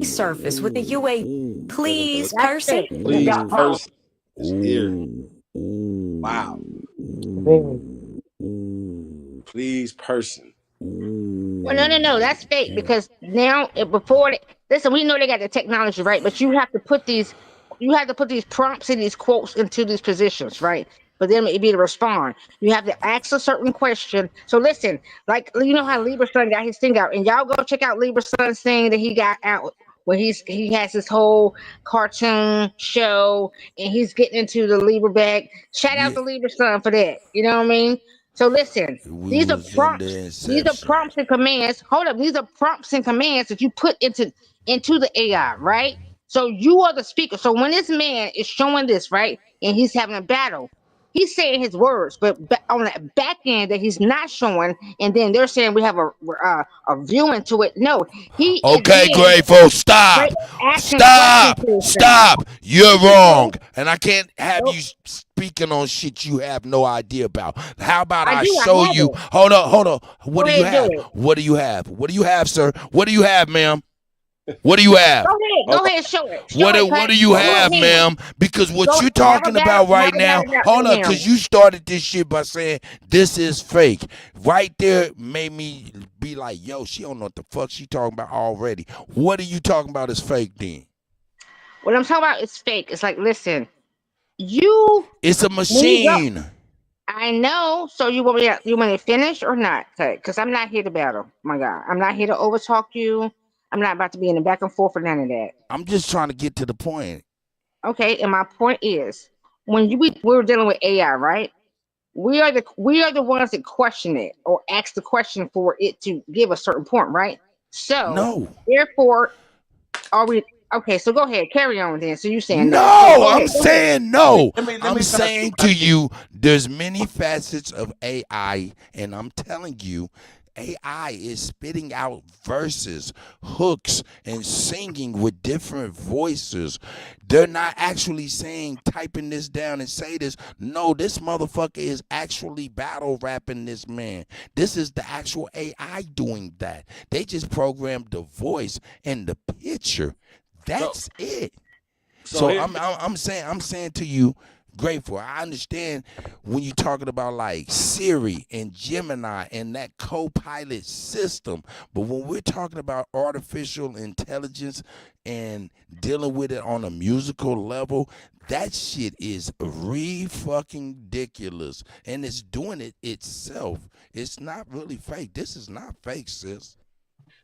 Surface with the UAV. Please, person. Please, person. It's here. Wow. Please, person. Well, no. That's fake because now, before, listen, we know they got the technology, right? But you have to put these you have to put these prompts and these quotes into these positions, right? For them to be to respond. You have to ask a certain question. So listen, like you know how Libra Son got his thing out, and y'all go check out Libra Son's thing that he got out where he has his whole cartoon show and he's getting into the Libra bag. Shout out Yeah, to Libra Son for that. You know what I mean? So listen, we these are was in prompts. the These are inception. prompts and commands. Hold up, these are prompts and commands that you put into the AI, right? So you are the speaker. So when this man is showing this, right, and he's having a battle, he's saying his words, but on that back end that he's not showing, and then they're saying we have a view into it. No, he is Okay, then Grateful, stop. asking questions Stop. to himself. Stop. You're No, wrong. And I can't have no, you speaking on shit you have no idea about. How about I I do. I show have you? it. Hold on, hold on. What Go do you ahead, do have? it. What do you have? What do you have, sir? What do you have, ma'am? What do you Go have? ahead. Hold Go on, ahead. Show it. Show What it, do, cut. what do you hold Do on. it have, now. ma'am? Because what Go you're have a talking battle. about right Have a now, battle hold right up, now. because you started this shit by saying this is fake. Right there made me be like, yo, she don't know what the fuck she talking about already. What are you talking about is fake then? What I'm talking about is fake. It's like, listen, you It's a when you go. machine. I know. So you want me to finish or not? Because I'm not here to battle. My God, I'm not here to overtalk you. I'm not about to be in the back and forth for none of that. I'm just trying to get to the point. Okay. And my point is, when we're dealing with AI, right? We are the ones that question it or ask the question for it to give a certain point, right? So No. therefore, are we okay? So go ahead, carry on then. So you saying no? So No, go I'm ahead, go ahead. saying no. Let I'm me tell you saying what I to think. you, there's many facets of AI, and I'm telling you, AI is spitting out verses, hooks, and singing with different voices. They're not actually saying, typing this down and say this. No, this motherfucker is actually battle rapping this man. This is the actual AI doing that. They just programmed the voice and the picture. So That's it. so So here, I'm saying to you, grateful. I understand when you're talking about like Siri and Gemini and that co-pilot system, but when we're talking about artificial intelligence and dealing with it on a musical level, that shit is fucking ridiculous, and it's doing it itself. It's not really fake. This is not fake, sis.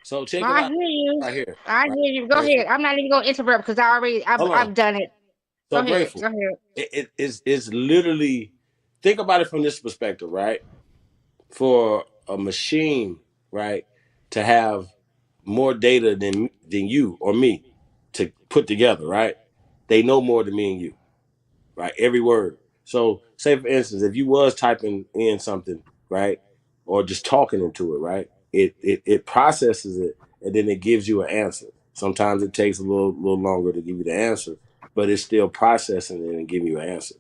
so check it I out hear you. right here. I Right, hear you. Go grateful. ahead. I'm not even gonna interrupt because I've Hold on. I've done it. Go So ahead. grateful. Go ahead. It's literally think about it from this perspective, right? For a machine, right, to have more data than you or me to put together, right? They know more than me and you, right? Every word. So, say for instance, if you was typing in something, right, or just talking into it, right, it processes it and then it gives you an answer. Sometimes it takes a little longer to give you the answer, but it's still processing it and giving you an answer,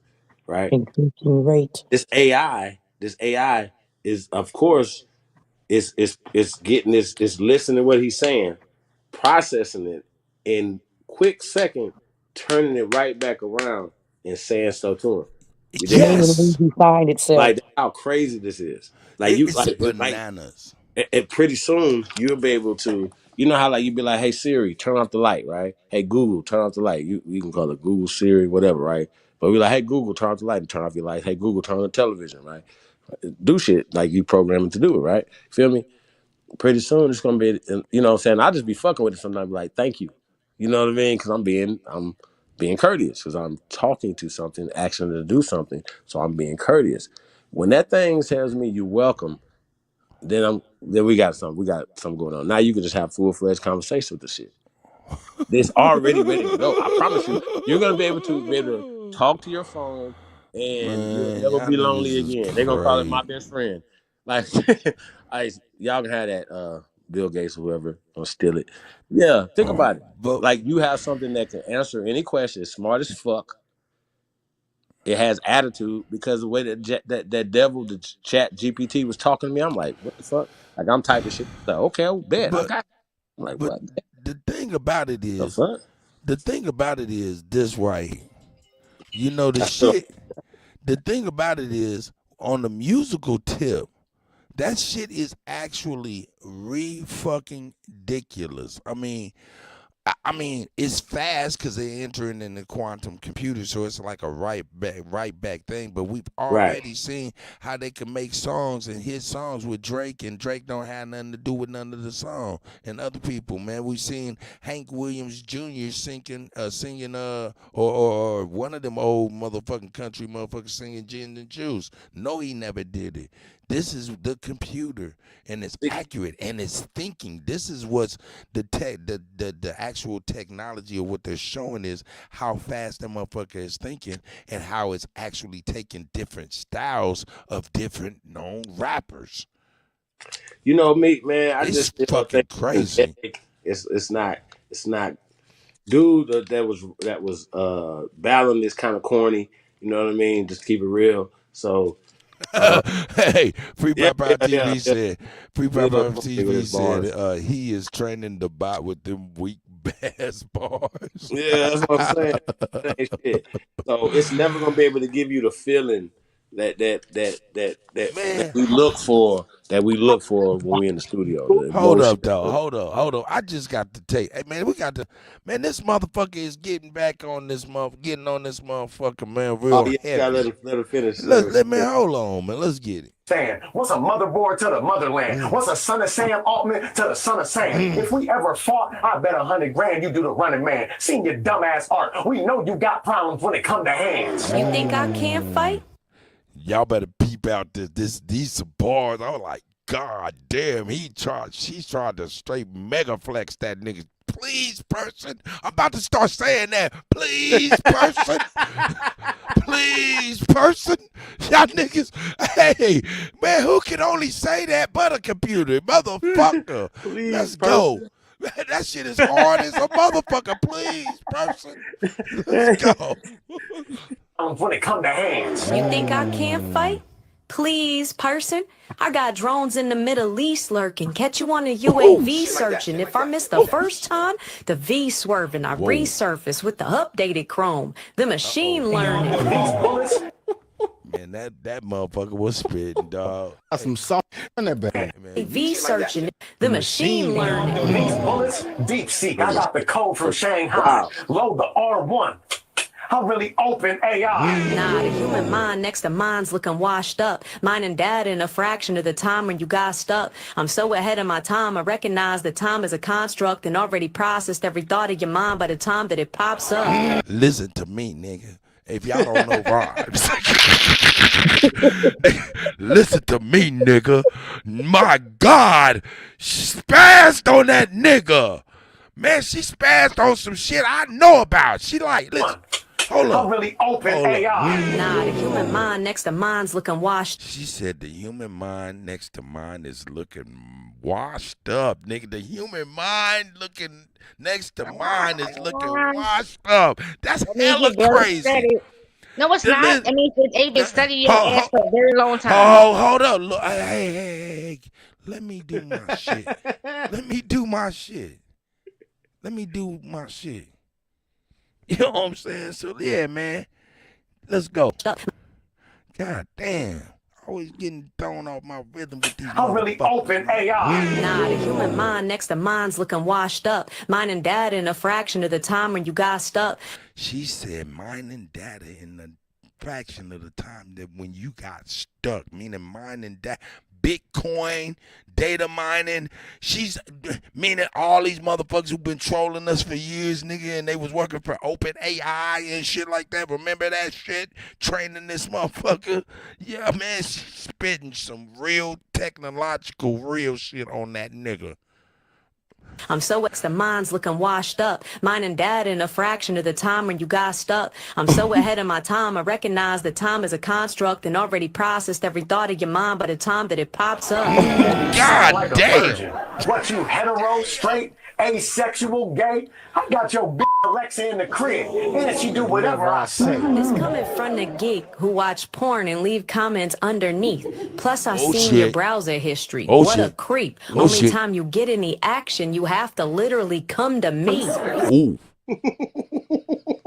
right? Increasing rate. This AI is, of course, it's getting this, it's listening to what he's saying, processing it in quick second, turning it right back around and saying stuff to him. You dig what I'm saying? Manually Yes, define itself. Like that's how crazy this is. Like you it's like bananas. and pretty soon you'll be able to, you know how like you be like, hey Siri, turn off the light, right? Hey Google, turn off the light. You can call it Google, Siri, whatever, right? But we like, hey Google, turn off the light and turn off your light. Hey Google, turn on the television, right? Do shit like you programming to do it, right? Feel me? Pretty soon it's gonna be, you know what I'm saying? I'll just be fucking with it sometimes, like, thank you. You know what I mean? Because I'm being courteous because I'm talking to something, asking it to do something. So I'm being courteous. When that thing tells me you're welcome, then we got something going on. Now you can just have full fledged conversation with the shit. It's already ready to go. I promise you, you're gonna be able to talk to your phone, and you'll Man, never y'all be lonely niggas is again. They're gonna call it my crazy. best friend. Like, y'all can have that. Bill Gates or whoever gonna steal it. Yeah, think about it. But Like you have something that can answer any question, smart as fuck. It has attitude because the way that devil, the chat GPT was talking to me, I'm like, what the fuck? Like I'm typing shit. Like, okay, I'll bet I but got. I'm like, but what the thing about it the is, fuck? this right. You know the That's what shit. The thing about it is on the musical tip. That shit is actually fucking ridiculous. I mean, I mean, it's fast because they're entering in the quantum computer, so it's like a right back thing. But we've Right. already seen how they can make songs and hit songs with Drake, and Drake don't have nothing to do with none of the song. And other people, man, we've seen Hank Williams Jr. singing, or one of them old motherfucking country motherfuckers singing Gin and Juice. No, he never did it. This is the computer, and it's accurate, and it's thinking. This is what's the actual technology of what they're showing is how fast that motherfucker is thinking, and how it's actually taking different styles of different known rappers. You know me, man. I It's just still fucking think crazy. it's not. Dude, that was battling is kind of corny. You know what I mean? Just keep it real. So. Hey, Free Yeah, Pop Out yeah. TV said, Free He a Pop little Out funny with TV his bars. said he is training the bot with them weak ass bars. Yeah, that's what I'm saying. That ain't shit. So it's never gonna be able to give you the feeling that we look for. That we look for when we in the studio. The Hold emotion. up, though. Hold up. I just got to take. Hey, man, man, this motherfucker is getting on this motherfucker, man, real Oh yeah, you gotta heavy. let her finish. Let me hold on, man. Let's get it. Saying, what's a motherboard to the motherland? What's a son of Sam Altman to the son of Sam? If we ever fought, I bet 100 grand you do the running man. Seen your dumbass art. We know you got problems when it come to hands. You think I can't fight? Y'all better peep out these some bars. I was like, God damn, she's trying to straight mega flex that nigga. Please, person. I'm about to start saying that. Please, person. Please, person. Y'all niggas. Hey, man, who can only say that but a computer? Motherfucker. Please, Let's person. go. Man, that shit is hard as a motherfucker. Please, person. Let's go. When it come to hands. You think I can't fight? Please, person. I got drones in the Middle East lurking. Catch you on a UAV searching. If I miss the first time, the V swerving. I resurface with the updated chrome. The machine learning. Man, that motherfucker was spitting, dog. Got some salt in that bag. V searching. The machine learning. These bullets, deep seek. I got the code from Shanghai. Load the R1. I'm really open AI. Nah, the human mind next to mine's looking washed up. Mine and dad in a fraction of the time when you got stuck. I'm so ahead of my time, I recognize that time is a construct and already processed every thought of your mind by the time that it pops up. Listen to me, nigga. If y'all don't know rhymes, listen to me, nigga. My God, she spazzed on that nigga. Man, she spazzed on some shit I know about. She like, listen. Hold on. I'm really open AI. Nah, the human mind next to mine's looking washed. She said the human mind next to mine is looking washed up, nigga. The human mind looking next to mine is looking washed up. That's hella crazy. No, it's not. I mean, they've been studying your ass for a very long time. Oh, hold up. Look, hey. Let me do my shit. Let me do my shit. You know what I'm saying? So, yeah, man. Let's go. God damn. Always getting thrown off my rhythm with these I'm really open AI. Nah, the human mind next to mine's looking washed up. Mine and dad in a fraction of the time when you got stuck. She said mine and data in the fraction of the time that when you got stuck, meaning mine and data. Bitcoin, data mining. She's meaning all these motherfuckers who've been trolling us for years, nigga, and they was working for Open AI and shit like that. Remember that shit? Training this motherfucker. Yeah, man, she's spitting some real technological real shit on that nigga. I'm so the mind's looking washed up. Mine and dad in a fraction of the time when you got stuck. I'm so ahead of my time. I recognize that time is a construct and already processed every thought of your mind by the time that it pops up. God like damn. What, you hetero, straight, asexual, gay? I got your bitch Alexa in the crib, and she do whatever I say. This coming from the geek who watch porn and leave comments underneath. Plus, I seen shit. your browser history. Oh, what shit. a creep. Oh, Only shit. time you get any action, you have to literally come to me. Ooh.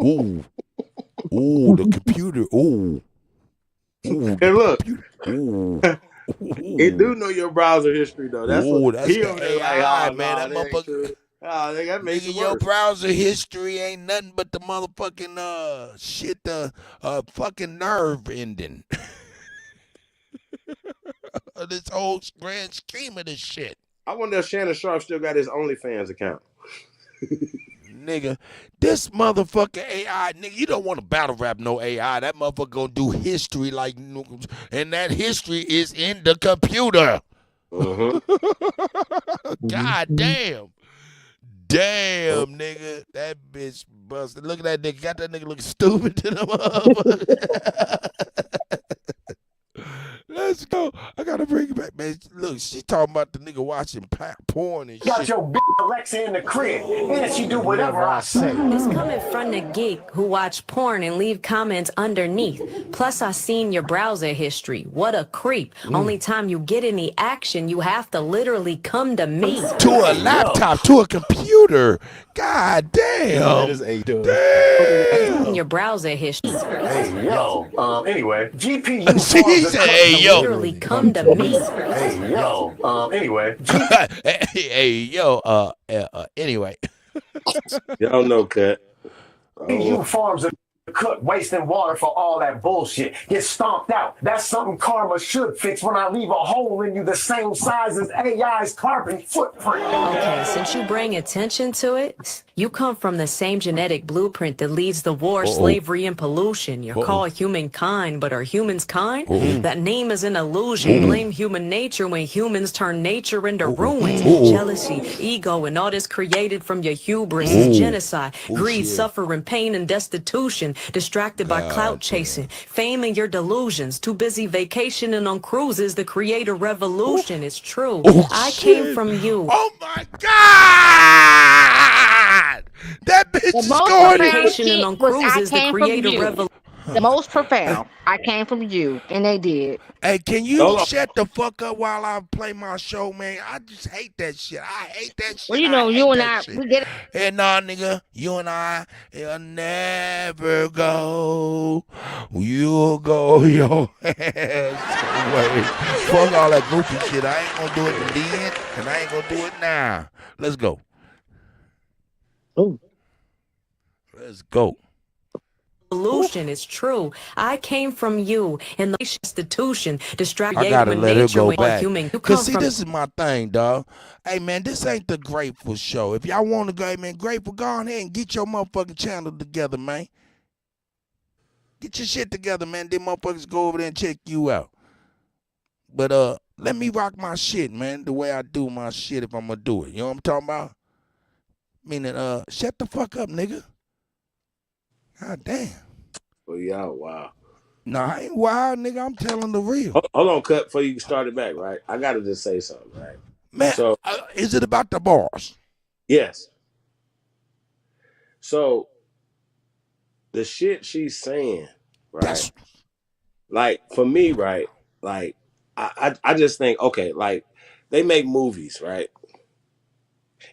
Ooh, the computer. Ooh. Hey, look. Ooh. It do know your browser history though. That's Ooh, what that's he the over there AI, like, man. nah, That motherfucker. That makes Nigga, it your worse. browser history ain't nothing but the motherfucking shit, the fucking nerve ending. This whole grand scheme of this shit. I wonder if Shannon Sharp still got his OnlyFans account. Nigga, this motherfucker AI, nigga, you don't want to battle rap no AI. That motherfucker gonna do history like, and that history is in the computer. God damn. Damn, nigga. That bitch busted. Look at that nigga. Got that nigga looking stupid to the motherfucker. Let's go. I gotta bring it back, man. Look, she talking about the nigga watching porn and Got shit. your bitch Alexa in the crib, and she do whatever I say. It's coming from the geek who watch porn and leave comments underneath. Plus, I seen your browser history. What a creep. Only time you get any action, you have to literally come to me. To a laptop, to a computer. God damn. That is a damn. Your browser history. Hey, yo. Anyway, GPU She said, hey, yo. Literally come to me. Hey, yo. Anyway. Hey, yo. Anyway. Y'all know, cut. GPU farms are cook, wasting water for all that bullshit. Get stomped out. That's something karma should fix when I leave a hole in you the same size as AI's carbon footprint. Okay, since you bring attention to it, you come from the same genetic blueprint that leads the war, slavery, and pollution. You're called humankind, but are humans kind? That name is an illusion. Blame human nature when humans turn nature into ruins. Jealousy, ego, and all this created from your hubris is genocide, greed, suffering, pain, and destitution. Distracted by clout chasing, fame and your delusions. Too busy vacationing on cruises to create a revolution. It's true. I came from you. Oh my God! That bitch is going Vacationing on cruises to create a revolution. The most profound. I came from you, and they did. Hey, can you shut the fuck up while I play my show, man? I just hate that shit. I hate that shit. Well, you know, you and I, we get it. Hey, nah, nigga, you and I, it'll never go. You'll go your ass away. Fuck all that goofy shit. I ain't gonna do it then, and I ain't gonna do it now. Let's go. Ooh. Let's go. Solution is true. I came from you in the institution. Distracted I gotta with let her nature go when back. human. You Cause come see, from this is my thing, dog. Hey man, this ain't the Grateful Show. If y'all want to go, hey, man, Grateful, go on ahead and get your motherfucking channel together, man. Get your shit together, man. Them motherfuckers go over there and check you out. But let me rock my shit, man. The way I do my shit, if I'm gonna do it. You know what I'm talking about? Meaning, shut the fuck up, nigga. God damn. Oh, y'all, wow. Nah, I ain't wild, nigga. I'm telling the real. Hold on, cut before you start it back, right? I gotta just say something, right? Man, so is it about the bars? Yes. So the shit she's saying, right? Like for me, right? Like I just think, okay, like they make movies, right?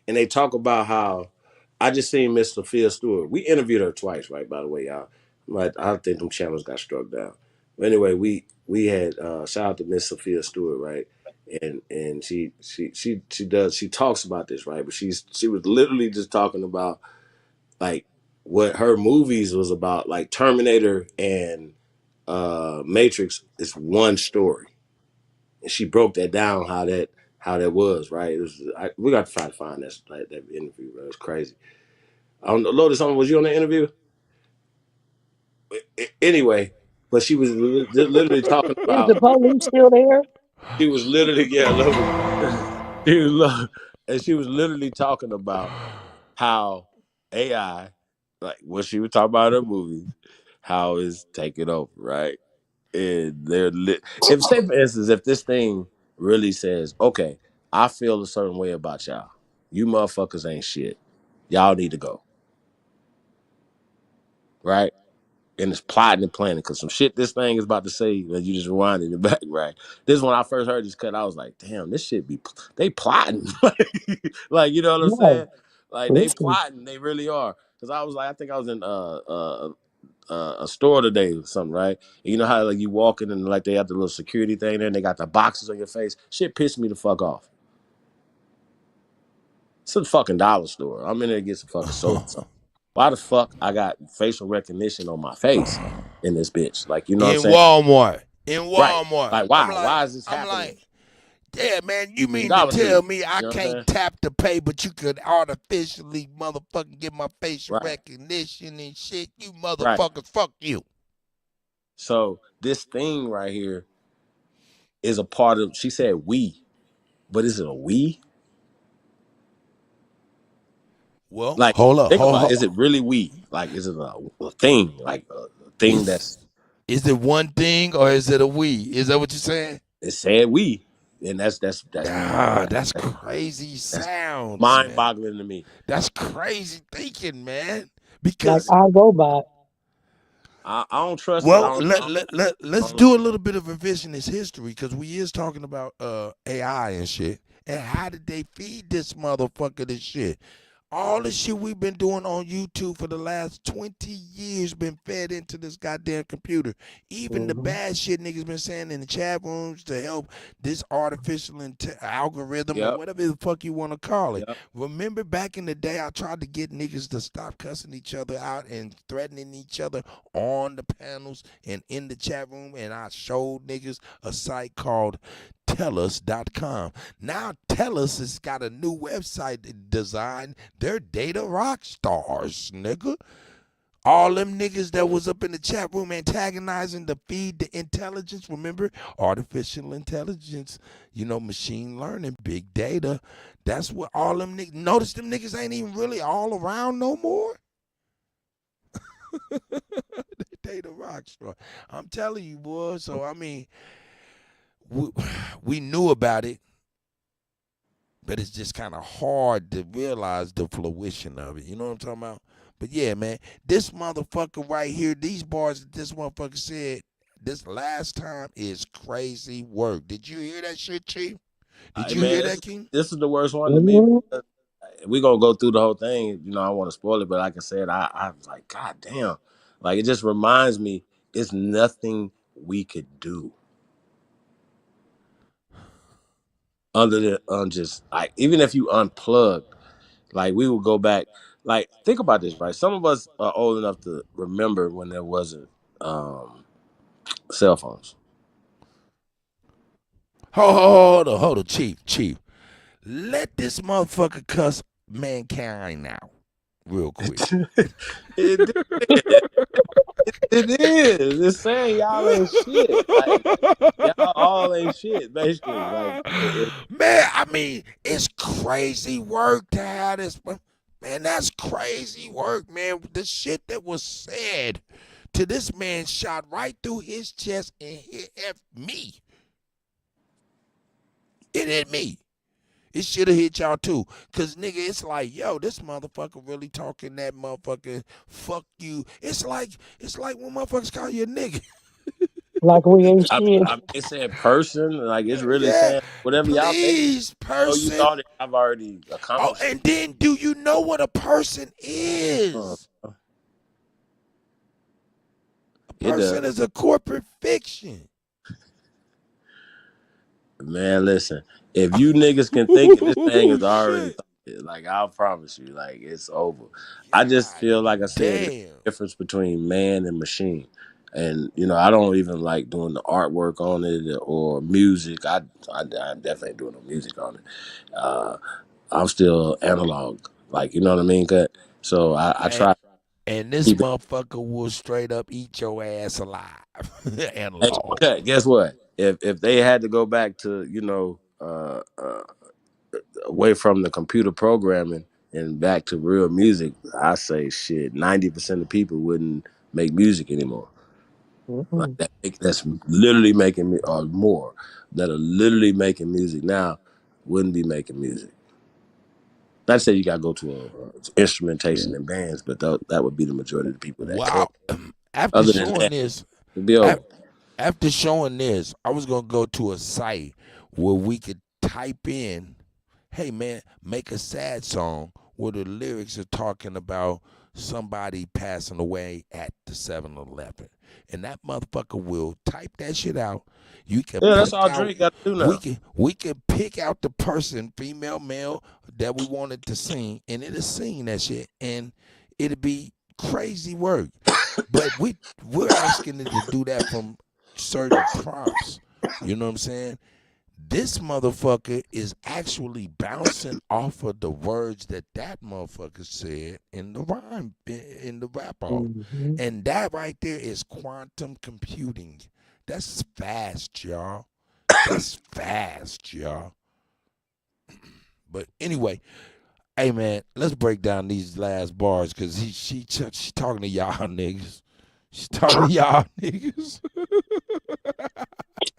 And they talk about how I just seen Miss Sophia Stewart. We interviewed her twice, right? By the way, y'all. Like, I think them channels got struck down. But anyway, we had shout out to Miss Sophia Stewart, right? And she talks about this, right? But she was literally just talking about like what her movies was about, like Terminator and Matrix is one story. And she broke that down how that was, right? It was we got to try to find that interview, bro. It's crazy. I don't know, Lotus, was you on the interview? Anyway, but she was literally talking Is about. the police still there? She was literally, Lotus. And she was literally talking about how AI, like what she was talking about in her movies, how it's taking over, right? And if say for instance, if this thing really says, okay, I feel a certain way about y'all, you motherfuckers ain't shit, y'all need to go, right? And it's plotting and planning because some shit this thing is about to say that you just rewinding it back, right? This is when I first heard this cut, I was like, damn, this shit they plotting. Like, you know what I'm saying? Like they plotting, they really are. Because I was like, I think I was in a store today or something, right? And you know how like you walk in and like they have the little security thing there and they got the boxes on your face? Shit pissed me the fuck off. It's a fucking dollar store. I'm in there to get some fucking soda or something. Why the fuck I got facial recognition on my face in this bitch? Like, you know what I'm In saying? Walmart. In Right. Walmart. Like, I'm why? like, Why is this I'm happening? like, yeah, man, you mean to Dollar tell Tree. me I You know what I'm can't saying? tap to pay, but you could artificially motherfucking get my facial Right. recognition and shit? You Right. motherfuckers, fuck you. So this thing right here is a part of, she said we, but is it a we? Well, Like, hold up, think about, hold is up. it really we? Like, is it a thing? Like, a thing that's, Is it one thing or is it a we? Is that what you're saying? it said we. And that's That's crazy sounds, mind man. boggling to me. That's crazy thinking, man. Like Because I robot. I don't trust it. well, I let's don't, do a little bit of revisionist history because we is talking about AI and shit. And how did they feed this motherfucker this shit? All the shit we've been doing on YouTube for the last 20 years been fed into this goddamn computer. Even the bad shit niggas been saying in the chat rooms to help this artificial algorithm or Yep. whatever the fuck you want to call it. Yep. Remember back in the day, I tried to get niggas to stop cussing each other out and threatening each other on the panels and in the chat room, and I showed niggas a site called Tellus.com. Now Tellus has got a new website designed. They're data rock stars, nigga. All them niggas that was up in the chat room antagonizing to feed the intelligence. Remember, artificial intelligence, machine learning, big data. That's what all them niggas. Notice them niggas ain't even really all around no more. Data rock star. I'm telling you, boy. So I mean, we knew about it, but it's just kind of hard to realize the fruition of it. You know what I'm talking about? But yeah, man, this motherfucker right here, these bars that this motherfucker said this last time is crazy work. Did you hear that shit, Chief? Did you man, hear that, King? this is the worst one to me. We're gonna go through the whole thing. I want to spoil it, but like I said, I was like, God damn. Like, it just reminds me, it's nothing we could do other than just like, even if you unplug, like, we would go back. Like, think about this, right? Some of us are old enough to remember when there wasn't cell phones. Hold on, Chief. Let this motherfucker cuss mankind now, real quick. It is. It's saying y'all ain't shit. Like, y'all all ain't shit, basically. Like, man, I mean, it's crazy work to have this. Man, that's crazy work, man. The shit that was said to this man shot right through his chest and hit me. It hit me. It should have hit y'all too. Cause nigga, it's like, yo, this motherfucker really talking that motherfucker, fuck you. It's like when motherfuckers call you a nigga. Like we ain't shit. it said person. Like, it's really Yeah, saying whatever y'all think. please, person. Oh, you thought it, I've already Oh, accomplished. and then do you know what a person is? A person is a corporate fiction. Man, listen. If you niggas can think it, this thing is already like, I promise you, like, it's over. I just feel like I said, there's a difference between man and machine. And I don't even like doing the artwork on it or music. I definitely ain't doing no music on it. I'm still analog, like, you know what I mean? So I try. And this motherfucker will straight up eat your ass alive. Analog. Hey, guess what? If they had to go back to away from the computer programming and back to real music, I say shit. 90% of people wouldn't make music anymore. Like, that's literally making or more that are literally making music now wouldn't be making music. Not to say you got to go to a instrumentation and bands, but that would be the majority of the people that Wow. could. After Other than showing that, this, it'd be over. after showing this, I was gonna go to a site where we could type in, "Hey man, make a sad song," where the lyrics are talking about somebody passing away at the 7-Eleven, and that motherfucker will type that shit out. You can that's all Drake got to do now. We can pick out the person, female, male, that we wanted to sing, and it'll sing that shit, and it'll be crazy work. But we're asking it to do that from certain prompts. You know what I'm saying? This motherfucker is actually bouncing off of the words that motherfucker said in the rhyme, in the rap off. Mm-hmm. And that right there is quantum computing. That's fast, y'all. That's fast, y'all. But anyway, hey man, let's break down these last bars because she talking to y'all niggas. She's talking to y'all niggas.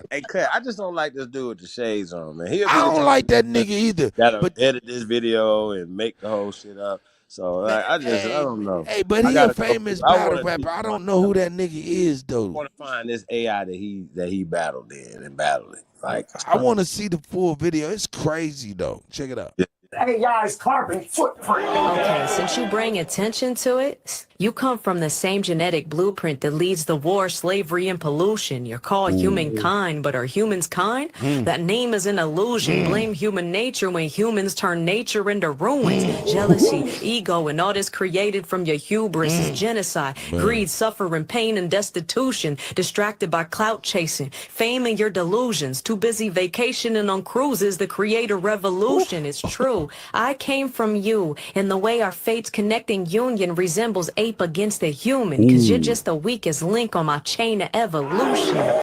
Hey, Cut, I just don't like this dude with the shades on, man. He'll I be the don't type like of that dude nigga either. that'll But edit this video and make the whole shit up. So like, I don't know. but I he a gotta go. famous I battle want to see rapper. I don't know myself. who that nigga is I though. want to find this AI that he battled in and battled it. Like, I want to see the full video. It's crazy though. Check it out. AI's carbon footprint. Okay, since you bring attention to it, you come from the same genetic blueprint that leads the war, slavery, and pollution. You're called humankind, but are humans kind? That name is an illusion. Blame human nature when humans turn nature into ruins. Jealousy, ego, and all this created from your hubris is genocide. Greed, suffering, pain, and destitution. Distracted by clout chasing, fame and your delusions. Too busy vacationing on cruises to create a revolution. It's true. I came from you, and the way our fates connecting union resembles ape against the human, cause you're just the weakest link on my chain of evolution.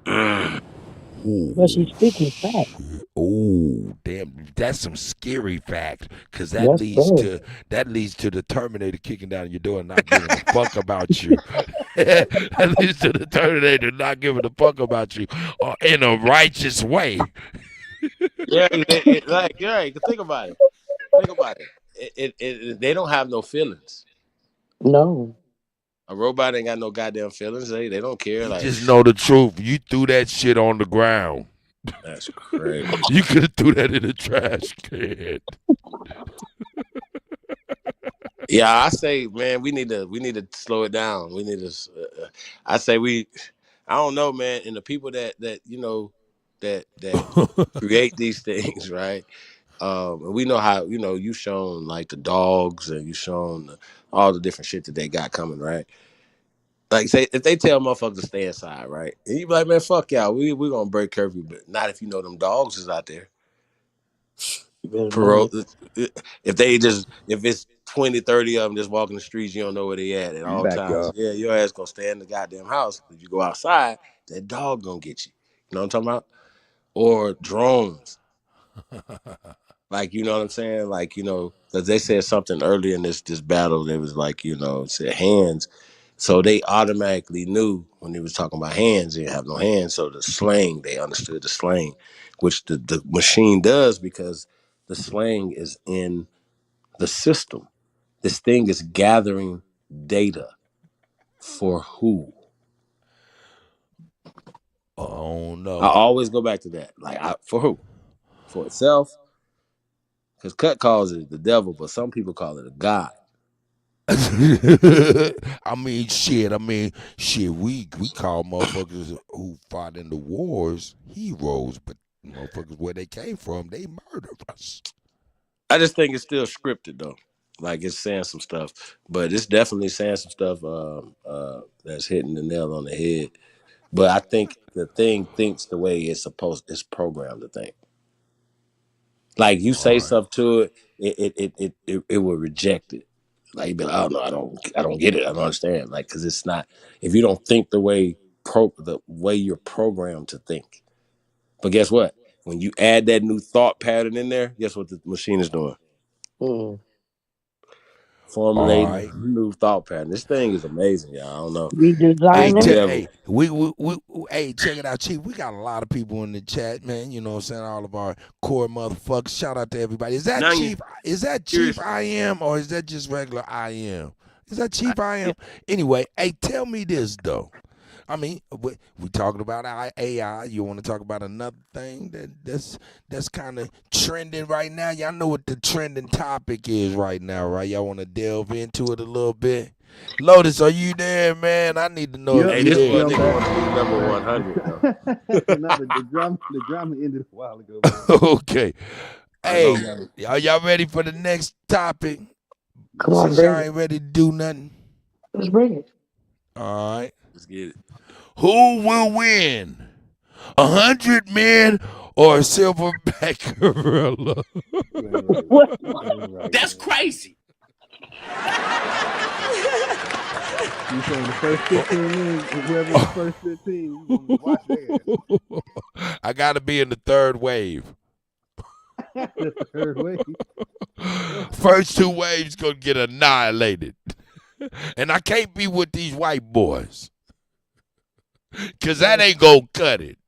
But she's speaking fact. Oh, damn! That's some scary fact, cause Yes, sir. that leads to the Terminator kicking down your door and not giving a fuck about you. That leads to the Terminator not giving a fuck about you, in a righteous way. yeah, like yeah, you can think about it. Think about it. They don't have no feelings. No. A robot ain't got no goddamn feelings. They don't care. You Like, just know the truth. You threw that shit on the ground. that's crazy. You could have threw that in the trash can. Yeah, I say, man, we need to slow it down. We need to. I say I don't know, man. And the people that you know that create these things, right? And we know how you've shown like the dogs and you've shown all the different shit that they got coming, right? Like, say if they tell motherfuckers to stay inside, right? And you be like, man, fuck y'all. We gonna break curfew, but not if you know them dogs is out there. You better Parole, know it. if it's 20, 30 of them just walking the streets, you don't know where they at all times. Backyard. Yeah, your ass gonna stay in the goddamn house. If you go outside, that dog gonna get you. You know what I'm talking about? Or drones. Like, you know what I'm saying? Like, because they said something earlier in this battle. They was like, it said hands. So they automatically knew when he was talking about hands, he didn't have no hands. So the slang, they understood the slang, which the machine does because the slang is in the system. This thing is gathering data for who? Oh no! I always go back to that. Like, for who? For itself? Because Cut calls it the devil, but some people call it a god. I mean, shit. We call motherfuckers who fought in the wars heroes, but motherfuckers where they came from, they murdered us. I just think it's still scripted though. Like, it's saying some stuff, but it's definitely saying some stuff that's hitting the nail on the head. But I think the thing thinks the way it's programmed to think. Like, you say stuff to it will reject it. Like, you be like, oh no, I don't get it. I don't understand. Like, because it's not, if you don't think the way you're programmed to think. But guess what? When you add that new thought pattern in there, guess what the machine is doing? Formulating a new thought pattern. This thing is amazing, y'all. I don't know. Hey, check it out, Chief. We got a lot of people in the chat, man. You know what I'm saying? All of our core motherfuckers. Shout out to everybody. Is that Chief? Is that Chief I Am, or is that just regular I Am? Is that Chief I Am? Anyway, hey, tell me this though. I mean, we talking about AI. You want to talk about another thing that's kind of trending right now? Y'all know what the trending topic is right now, right? Y'all want to delve into it a little bit? Lotus, are you there, man? I need to know if you're there. Number 100. No, the drama ended a while ago. Okay. I know. Hey, y'all ready for the next topic? Come on, Since y'all bring it. ain't ready to do nothing. Let's bring it. All right. Let's get it. Who will win? 100 men or a silverback gorilla? What? That's crazy. You saying the first 15 minutes, whoever the first 15, you gonna watch that. I gotta be in the third wave. The third wave. First two waves gonna get annihilated. And I can't be with these white boys. Cause that ain't gonna cut it.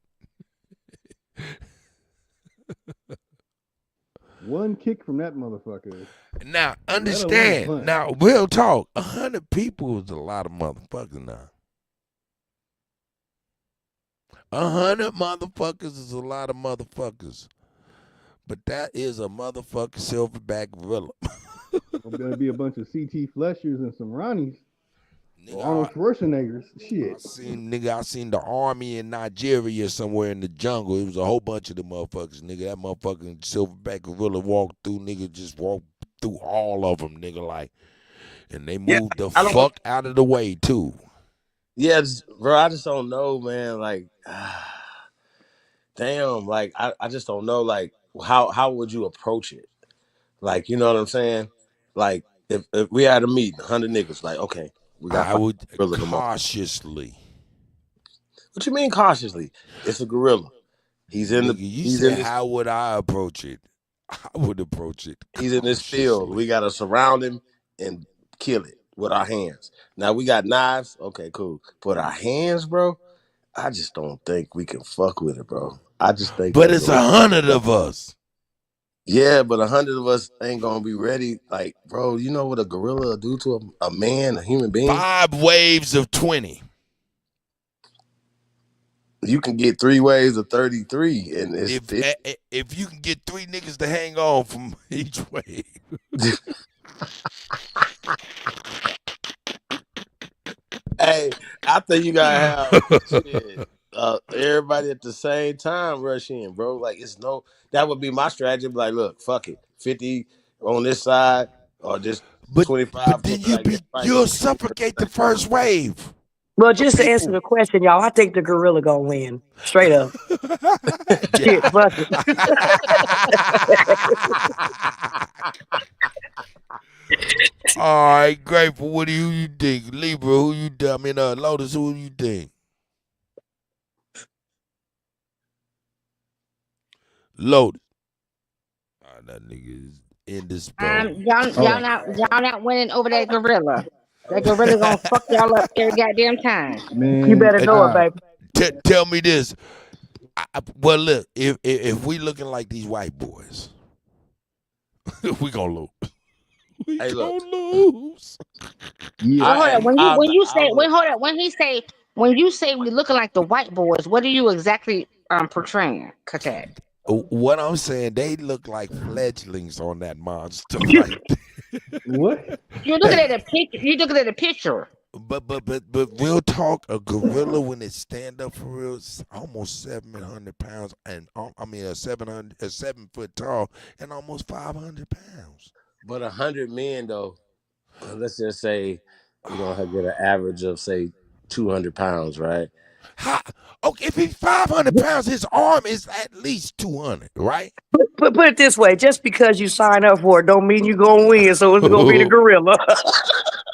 One kick from that motherfucker. Now, understand. Now, real talk. 100 people is a lot of motherfuckers now. 100 motherfuckers is a lot of motherfuckers. But that is a motherfucking silverback gorilla. There's gonna be a bunch of CT Fleshers and some Ronnies. Arnold Schwarzeneggers. Shit. I seen the army in Nigeria somewhere in the jungle. It was a whole bunch of the motherfuckers, nigga. That motherfucking silverback gorilla walked through, nigga, just walked through all of them, nigga, like. And they moved the fuck out of the way, too. Yeah, bro, I just don't know, man. Like, damn, like, I just don't know, like, how would you approach it? Like, you know what I'm saying? Like, if we had a meeting, 100 niggas, like, okay, we got. I would cautiously. What you mean cautiously? It's a gorilla. He's in nigga, the. You he's said in this, how would I approach it? I would approach it. He's in this field. We gotta surround him and kill it with our hands. Now we got knives. Okay, cool. But our hands, bro, I just don't think we can fuck with it, bro. I just think. But it's 100 of us. Yeah, but 100 of us ain't gonna be ready. Like, bro, you know what a gorilla will do to a man, a human being? 5 waves of 20. You can get 3 waves of 33, and if you can get 3 niggas to hang on from each wave. Hey, I think you gotta have shit, everybody at the same time rush in, bro. Like, that would be my strategy. Be like, look, fuck it, 50 on this side or just 25. But then you'll suffocate the first wave. Well, just to answer the question, y'all, I think the gorilla gonna win. Straight up. Shit, fuck it. All right, Grateful. What do you think? Libra, who you think? I mean, Lotus, who you think? Lotus. That nigga is indisposed. Y'all not winning over that gorilla. That gorilla gonna fuck y'all up every goddamn time. Man, you better know it, baby. Tell me this. Well, look, if we looking like these white boys, we gonna lose. We gonna lose. Yeah. When you say we looking like the white boys, what are you exactly portraying, Katat? What I'm saying, they look like fledglings on that monster. Like, what? You're looking at a picture. You're looking at a picture. But real talk, a gorilla when it stand up for real, it's almost 700 pounds, and I mean a 7 foot tall, and almost 500 pounds. But 100 men though, let's just say you're gonna get an average of say 200 pounds, right? Okay, if he's 500 pounds, his arm is at least 200, right? Put it this way: just because you sign up for it, don't mean you're gonna win. So it's gonna be the gorilla.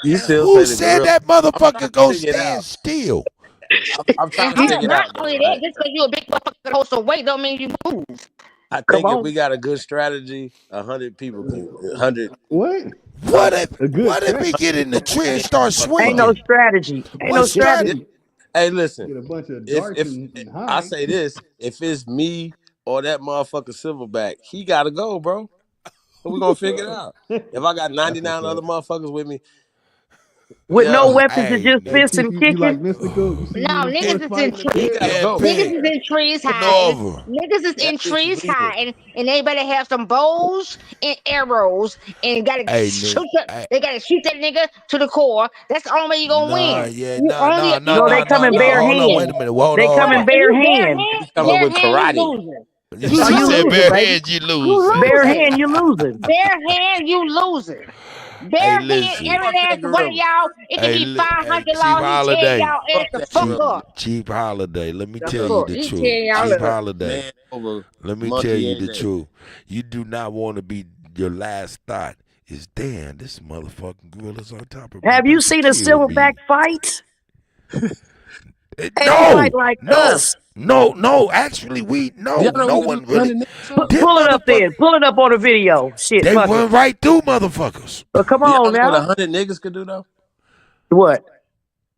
Who said that motherfucker gonna stand still? I'm trying to figure it out. Not only that, just because you a big motherfucker hold some weight, don't mean you move. I think if we got a good strategy, 100 people can. 100. What? What if we get in the tree and start swinging? Ain't no strategy. Ain't no strategy. Hey, listen. Get a bunch of darts and I say this, if it's me or that motherfucker Silverback, he gotta go, bro. We're gonna figure it out. If I got 99 other motherfuckers with me, with no weapons, it's just fists and kicking. You like mystical? You see Niggas is in trees. Go. Niggas is in trees high. Niggas is in trees high, and they better have some bows and arrows, and gotta shoot. They gotta shoot that nigga to the core. That's the only way you gonna win. No, they come in bare hands. Hold on, wait a minute. They come in bare hands. He's coming with karate. She You said losing, bare baby. hands, you You losing. Bare losing. hand, you losing. Bare hand, you losing. Bare Hey, hand, listen. every Fuck last that one of gorilla. y'all. It can Hey, be 500 Chief long. He tear Holiday. y'all ass Fuck the that fuck gorilla. up. Chief Holiday. Let me The tell you fuck. the He truth. tear y'all Chief up. Holiday. Man over Let me tell monkey you ain't the that. truth. You do not want to be your last thought is, damn, this motherfucking gorilla's on top of me. Have you about to seen a kill silverback me. fight? They don't No, fight like us. no. Actually, Y'all no don't one even really. 100 niggas up? Them Pull it up motherfuckers, then. Pull it up on the video. Shit, they fuck it. run right through motherfuckers. But come Do y'all on know what now. 100 niggas could do though? What?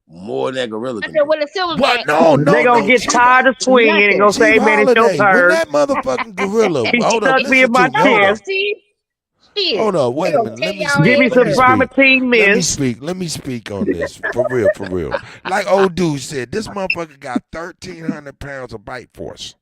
More than that gorilla I can said, do. with a silverback. What? No, They gonna get Chief. tired of swinging and Nothing. gonna say, Chief hey, man, it's your Holiday. When turn. that motherfucking gorilla, He hold up, stuck me in listen to my me. Hold chest. up. Shit. Hold up, wait They a gonna minute. tear Let me y'all Give me speak. ass Let some me up. speak. Primatine Let me Miss. speak. Let me speak on this. For real. Like old dude said, this motherfucker got 1,300 pounds of bite force.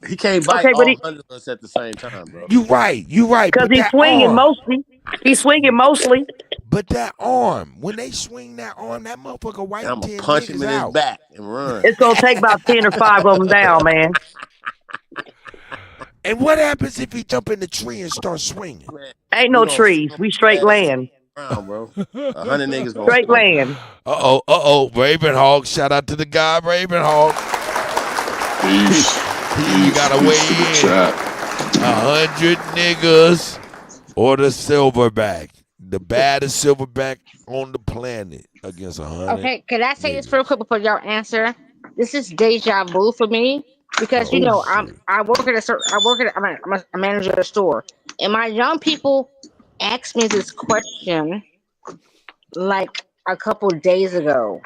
He can't bite Okay, but all 100 of us at the same time, bro. You right. because But he's that swinging arm, mostly. He's swinging mostly. but that arm, when they swing that arm, that motherfucker And wipe I'm gonna 10 punch him niggas in his out. back and run. It's gonna take about 10 or 5 of them down, man. And what happens if he jump in the tree and start swinging? Man, Ain't we no gonna trees. We straight ass land. around, bro. 100 niggas gonna Straight smoke. land. Ravenhawk. Shout out to the guy, Ravenhawk. Peace. You gotta weigh to the in. chat. 100 niggas or the silverback. The baddest silverback on the planet against 100 Okay, can I say this niggas. real quick before y'all answer? This is deja vu for me because Oh, I'm shit. I work at a certain I work at I'm a manager at a store, and my young people asked me this question like a couple days ago,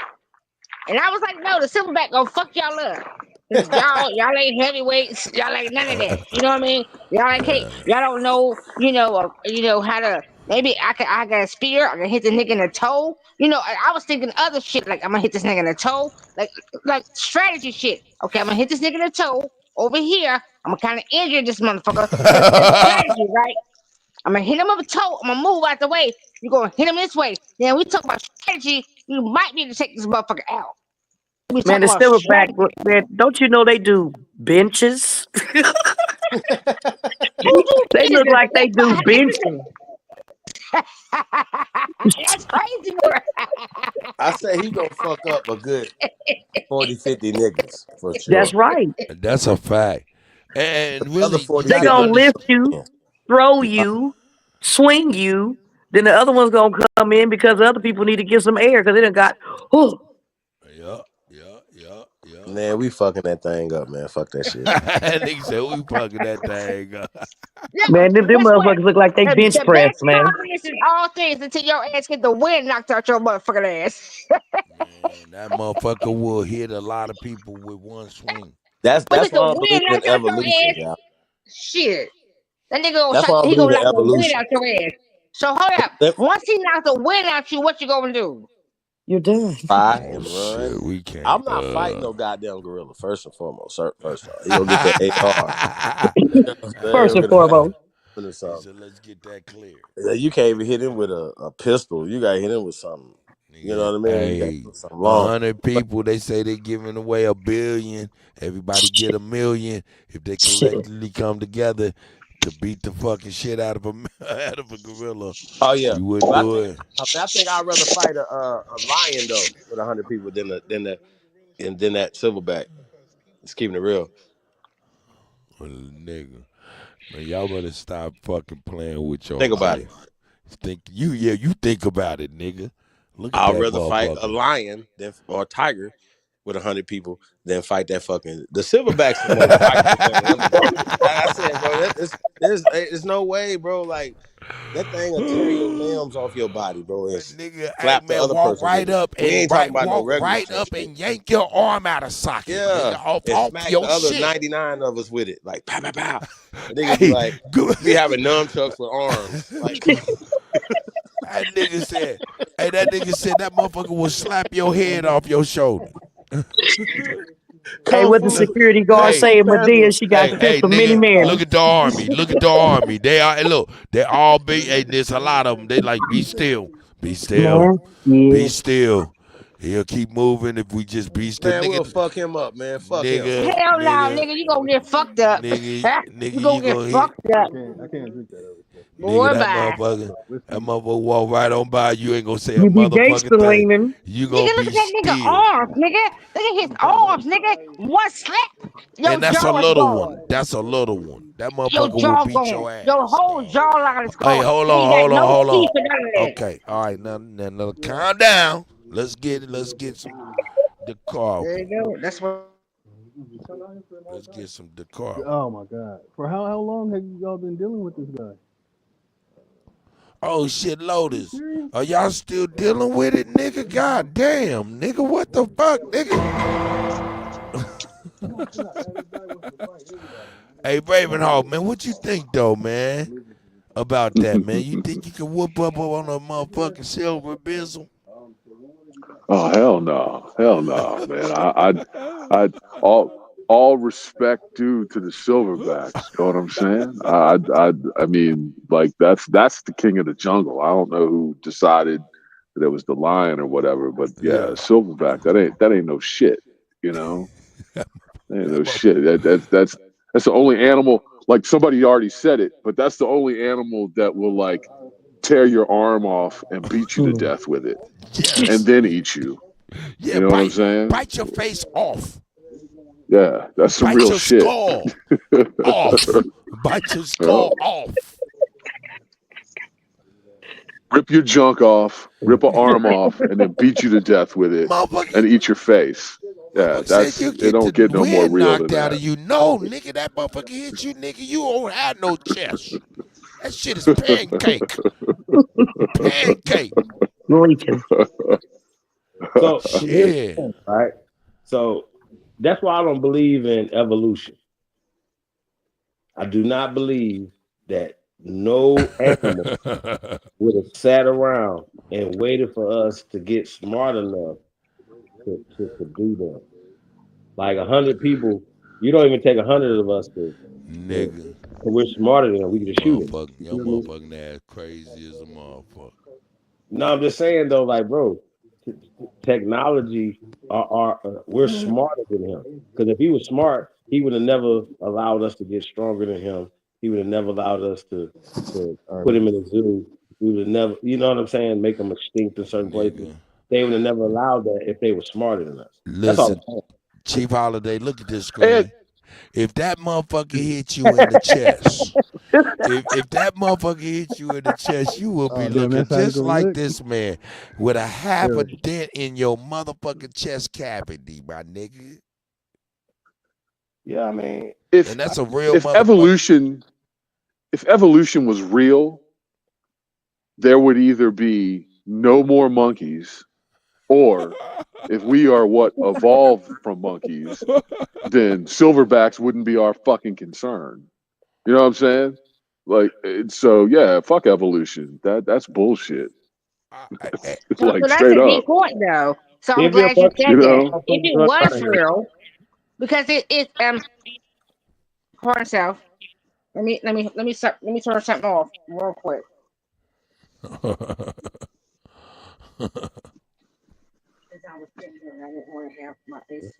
and I was like, no, the silverback gonna fuck y'all up. Y'all ain't heavyweights. Y'all ain't none of that. You know what I mean? Y'all don't know. How to. Maybe I got a spear. I can hit the nigga in the toe. I was thinking other shit like I'm gonna hit this nigga in the toe, like strategy shit. Okay, I'm gonna hit this nigga in the toe over here. I'm gonna kind of injure this motherfucker. That's strategy, right? I'm gonna hit him with a toe. I'm gonna move out the way. You gonna hit him this way. Then we talk about strategy. You might need to take this motherfucker out. We Man, talk the about silverback, strategy. man, don't you know they do benches? Who do They look business? like they do benches. That's crazy work. I say he gonna fuck up a good 40, 50 niggas for That's sure. right. That's a fact. And The other really, 40, you They got to 50 gonna lift understand. you, yeah. throw you, swing you. Then the other one's gonna come in because the other people need to get some air because they done got, oh, Yeah. Man, we fucking that thing up, man. Fuck that shit. Nigga said we fucking that thing up. No, man, them guess what? motherfuckers look like they bench The press, best man. confidence in all things until your ass get the wind knocked out your motherfucking ass. Man, that motherfucker will hit a lot of people with one swing. You That's get the why I wind believe in knocked out your evolution, ass. y'all. Shit. That nigga gonna That's shot, why I he believe gonna in knock the wind evolution. out your ass. So hold up. Let Once he knocks the wind out you, what you gonna do? You're done. Try Oh and shit, run. we can't. I'm not fighting no goddamn gorilla. First and foremost, sir. First off, he gonna get that AR. You know what I'm saying? First He'll and get a foremost. weapon or He something. said, let's get that clear. You can't even hit him with a pistol. You gotta hit him with something. You know Nigga, what I mean? You got hey, something long. 100 people, they say they giving away $1 billion. Everybody get $1 million if they Shit. collectively come together to beat the fucking shit out of a out of a gorilla. Oh yeah, You wouldn't but do it. I think I'd rather fight a lion though with 100 people than that silverback. Just keeping it real. Well, nigga, man, y'all better stop fucking playing with your Think about it. life. You think about it, nigga. Look at I'd that rather fight a motherfucker. lion or a tiger with 100 people than fight that fucking the silverbacks are more prideful, man. Bro, like I said, bro, there's no way, bro. Like that thing will tear your limbs off your body, bro, and Nigga, hey slap the man, other walk person with right it. up We and ain't talking about no walk regular right strength up shit. and yank your arm out of socket, Yeah, nigga, off and smack the your other shit. 99 of us with it, like pow pow pow. And niggas be Hey, like, good. we having nunchucks with arms, like. That nigga said that motherfucker will slap your head off your shoulder. Hey, Kung what the Fu, security guard Kung Hey, Fu saying? But then Panda. she got hey, pistol many nigga, men. look at the army. Look at the army. They are, hey, look, they all be, hey, there's a lot of them. They like, be still, be still, Man, be yeah. still. He'll keep moving if we just beast the Man, we'll nigga. fuck him up, man. Fuck him. Hell no, nigga, you gonna get fucked up. Nigga, You gonna you get gonna hit. fucked up. I can't drink that other Nigga, Boy, that bye. motherfucker walk right on by. You ain't gonna say a You be motherfucking gangster thing. leaning. You Nigga, gonna look be at that nigga still. arms, nigga. Look at his arms, nigga. One slip, your And that's a jaw is little gone. one. That's a little one. That Your motherfucker will jaw beat gone. your ass. Your whole jawline is Hey, gone. hold You ain't got no on. teeth or none of that. Okay, all right, now, calm down. Let's get some decor. There you go. That's what. Let's get some decor. Oh my God! For how long have y'all been dealing with this guy? Oh shit, Lotus. Are y'all still dealing with it, nigga? God damn, nigga, what the fuck, nigga? Hey, Ravenhawk, man, what you think though, man, about that, man? You think you can whoop up on a motherfucking silver bizzle? Oh hell no, man. I all respect due to the Silverbacks. You know what I'm saying? I mean, like that's the king of the jungle. I don't know who decided that it was the lion or whatever, but yeah, Silverback. That ain't no shit. You know, that ain't no shit. That's the only animal. Like somebody already said it, but that's the only animal that will like tear your arm off and beat you to death with it, and then eat you. Yeah, You know what I'm saying? bite your face off. Yeah, that's some Bite real your shit. skull off. Bite your skull off. Rip your junk off, rip an arm off, and then beat you to death with it and eat your face. Yeah, Said you it get don't the get no more wind real than knocked out that. of you. No, nigga, that motherfucker hit you, nigga. You don't have no chest. That shit is pancake. Pancake. So here's the Shit. thing, right? So that's why I don't believe in evolution. I do not believe that no animal would have sat around and waited for us to get smart enough to do that. Like 100 people, you don't even take 100 of us Nigga. we're smarter than them. We can just shoot them. Your motherfucking ass crazy as a motherfucker. No, I'm just saying though, like, bro, technology we're smarter than him. Because if he was smart, he would have never allowed us to get stronger than him. He would have never allowed us to put him in a zoo. We would have never, you know what I'm saying, make them extinct in certain places. They would have never allowed that if they were smarter than us. That's all I'm Listen, saying. Chief Holiday, look at this screen. If that motherfucker hit you in the chest, if that motherfucker hit you in the chest, you will be looking that's how it's just gonna like look. this man with a half a dent in your motherfucking chest cavity, my nigga. Yeah, I mean, If And that's a real if motherfucker. evolution was real, there would either be no more monkeys, or if we are what evolved from monkeys, then silverbacks wouldn't be our fucking concern. You know what I'm saying? Like, so yeah, fuck evolution. That's bullshit. So Like that's a straight deep up. point, though. So I'm If you're glad you You said that. know? If it was real, because it pardon self. Let me turn something off real quick. I was sitting here and I didn't want to have my face.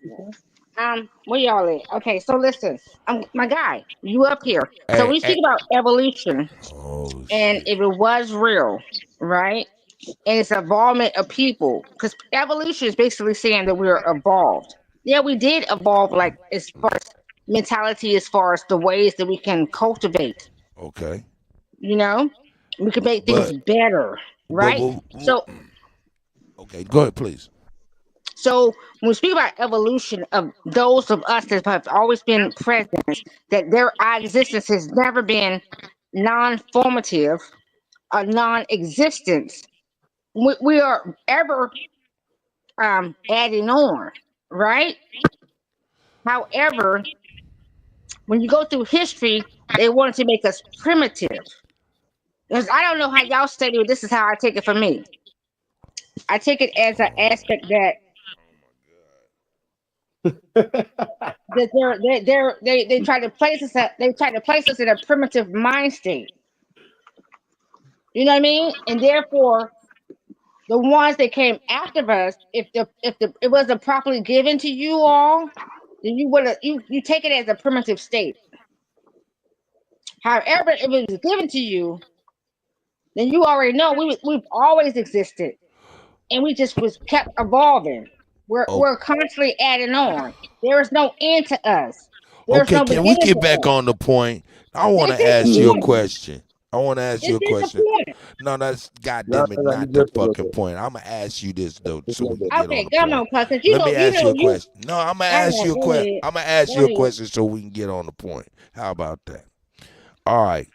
Where y'all at? Okay, so listen, my guy, you up here. So when you speak about evolution, and if it was real, right? And it's involvement of people, because evolution is basically saying that we're evolved. Yeah, we did evolve, like as far as mentality, as far as the ways that we can cultivate. Okay. You know, we can make things better, right? So Okay, go ahead, please. So when we speak about evolution of those of us that have always been present, that our existence has never been non-formative or non-existence. We are ever adding on, right? However, when you go through history, they wanted to make us primitive. Because I don't know how y'all study it. This is how I take it for me. I take it as an aspect that they try to place us in a primitive mind state. You know what I mean? And therefore, the ones that came after us, if it wasn't properly given to you all, then you would have you take it as a primitive state. However, if it was given to you, then you already know we've always existed, and we just was kept evolving. Oh, We're constantly adding on. There is no end to us. There's okay, no can we beginning get to back us. on the point? I want This to is the ask you a point. question. I want to ask you This a is the question. point. No, that's No, goddamn it, no, no, you not the just a little fucking bit. point. I'm gonna ask you this though, Just a so we little can bit. get on Okay, the come point. on, cause Let me ask you a you. question. No, I'm gonna All ask right, you a go question. ahead. I'm gonna ask Go you a ahead. question so we can get on the point. How about that? All right.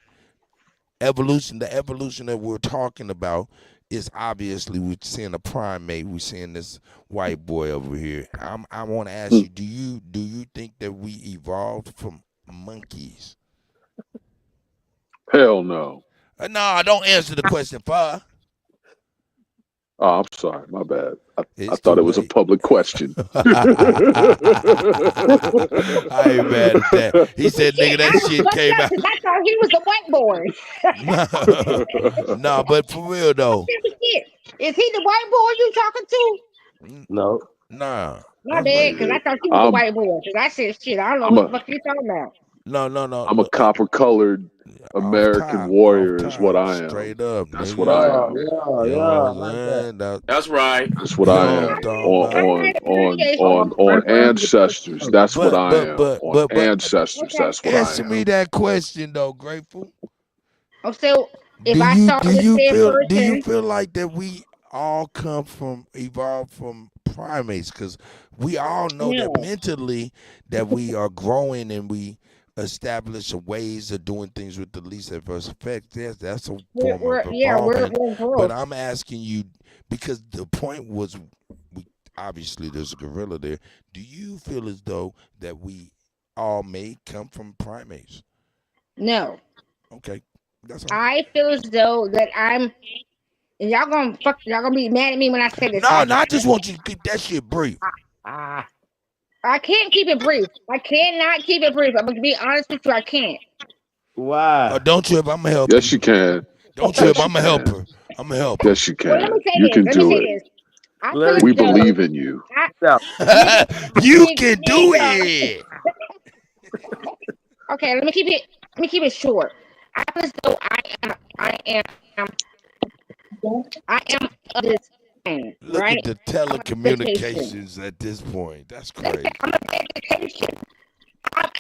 Evolution. The evolution that we're talking about is obviously we're seeing a primate. We're seeing this white boy over here. I want to ask you: do you think that we evolved from monkeys? Hell no. No, don't answer the question, Pa. Oh, I'm sorry. My bad. I It's thought too it was a late. public question. I ain't mad at that. He said, Shit, nigga, that I was shit fucked came up out. because I thought he was a white boy. Nah, but for real though. Shit. Is he the white boy you talking to? No. Nah. My That's my bad, because I Nigga, thought he was a I'm white boy. Because I said, shit, I don't know I'm what the a fuck you talking about. no. I'm a copper colored Off American top. Off warrior is what top. I am. Straight up, That's what nigga. I Yeah, am. yeah, You yeah. know I what I'm like that. saying? That, That's right. That's what you I know what I'm am. talking On about? on on Oh, on Appreciation. on that's ancestors, that's what But I but am. but On but but ancestors, Okay. that's what I answer am. me that question though, Grateful. Oh, so if Do I you saw do the you same feel do you person, feel like that we all come from evolved from primates? Because we all know that no. mentally that we are growing and we establish ways of doing things with the least adverse effects. Yes, that's a form of evolving. We're But growth. I'm asking you because the point was, we obviously there's a gorilla there. Do you feel as though that we all may come from primates? No. Okay, that's all. I feel as though that and y'all gonna be mad at me when I say this. No, I just want you to keep that shit brief. I can't keep it brief. I cannot keep it brief. I'm gonna be honest with you. I can't. Why? Don't trip. I'm gonna help Yes, you. you can. Don't trip. Yes, you I'm a can. helper. I'm a helper. Yes, you Well, let me can. say You this. can Let me do say it. this. I feel Let as it We though believe in you. I out. nigga, You nigga, can do nigga. it. Okay, let me keep it short. I feel as though I am of this thing, Look right? at the I'm a vegetation. telecommunications at this point. That's Listen, crazy. I'm a vegetation.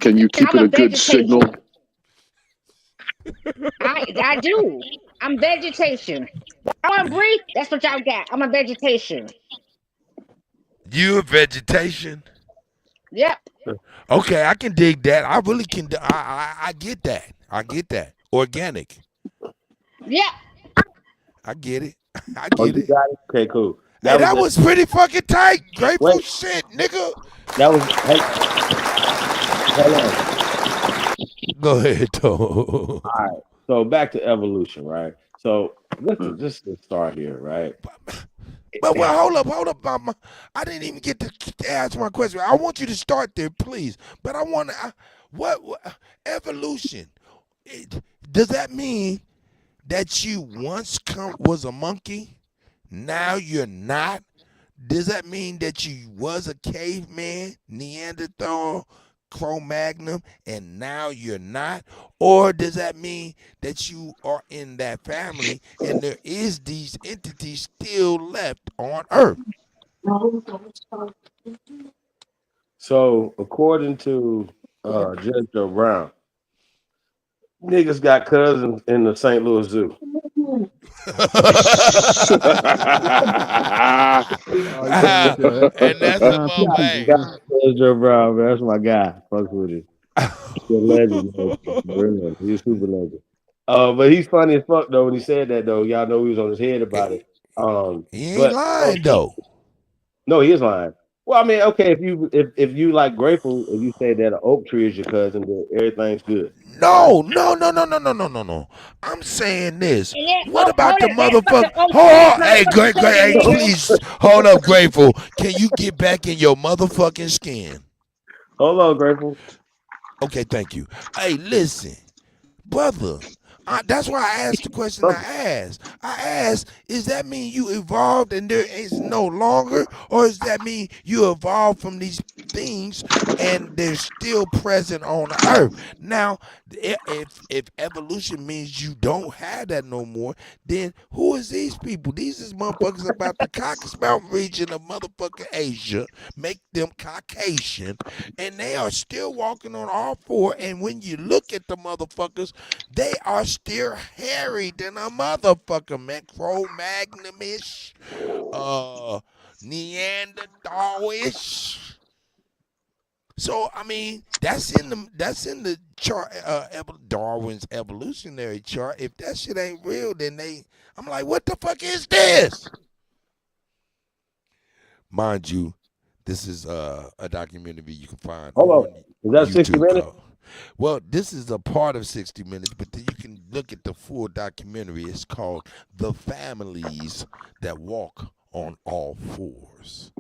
Can you keep I'm it a a good signal? vegetation. I do. I'm vegetation. I want to breathe. That's what y'all got. I'm a vegetation. You a vegetation? Yep. Okay, I can dig that. I really can. I get that. I get that. Organic. Yep. I get it. I Oh, get you it. got it? Okay, cool. Hey, That was that the was pretty fucking tight. wait. Grateful shit, nigga. That was hold on. Go ahead, though. All right. So back to evolution, right? So let's just start here, right? But well, hold up, mama. I didn't even get to ask my question. I want you to start there, please. But I want to. What evolution? Does that mean that you once was a monkey, now you're not? Does that mean that you was a caveman, Neanderthal, Cro-Magnon, and now you're not? Or does that mean that you are in that family and there is these entities still left on Earth? So according to Judge Joe Brown, niggas got cousins in the St. Louis Zoo. And that's a way. Judge Joe Brown, man, that's my guy. Fuck with you. He's a legend, man. Brilliant. He's a super legend. But he's funny as fuck though when he said that though. Y'all know he was on his head about it. He ain't But lying though. no, he is lying. Well, I mean, okay, if you like grateful, if you say that an oak tree is your cousin, then everything's good. No. I'm saying this. And then, What about hold the it. That fucking motherfucker? old Hold tree is on. my Hey, fucking great. Hey, cousin, nigga. please hold up, Grateful. Can you get back in your motherfucking skin? Hold on, grateful. Okay, thank you. Hey, listen, brother. That's why I asked the question I asked. I ask, is that mean you evolved and there is no longer, or does that mean you evolved from these things and they're still present on the earth? Now, if evolution means you don't have that no more, then who is these people? These is motherfuckers about the Caucasus Mountain region of motherfucking Asia, make them Caucasian, and they are still walking on all four. And when you look at the motherfuckers, they are still hairy than a motherfucker, man. Cro-Magnum-ish, Neanderthal-ish. So I mean, that's in the chart, Darwin's evolutionary chart. If that shit ain't real, then I'm like, what the fuck is this? Mind you, this is a documentary you can find Hold on. on Is that 60 YouTube minutes? called. Well, this is a part of 60 Minutes, but then you can look at the full documentary. It's called "The Families That Walk on All Fours."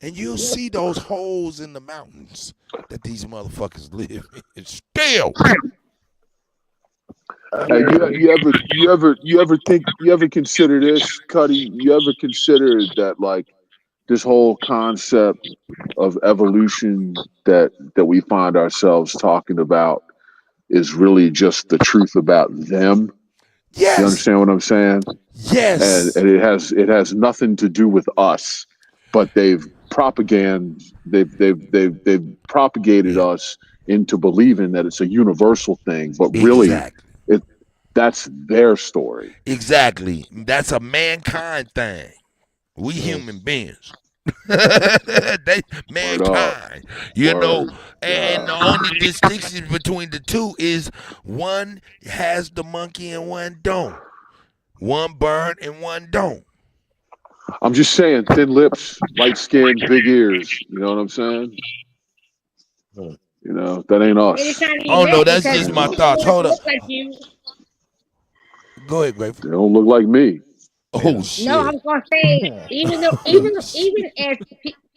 And you'll see those holes in the mountains that these motherfuckers live in still. You ever consider this, Cuddy? You ever consider that, like, this whole concept of evolution that we find ourselves talking about is really just the truth about them? Yes. You understand what I'm saying? Yes. And it has nothing to do with us, but they've propagated us into believing that it's a universal thing, but really Exactly. that's their story. Exactly. That's a mankind thing. We human beings. They mankind. You know, and the only distinction between the two is one has the monkey and one don't. One burn and one don't. I'm just saying, thin lips, light skin, big ears. You know what I'm saying? You know, that ain't us. It's not even Oh no, that that's because just my people thoughts. don't Hold up. look like you. Go ahead, Grateful. They don't look like me. Oh shit. No, I'm gonna say even though even as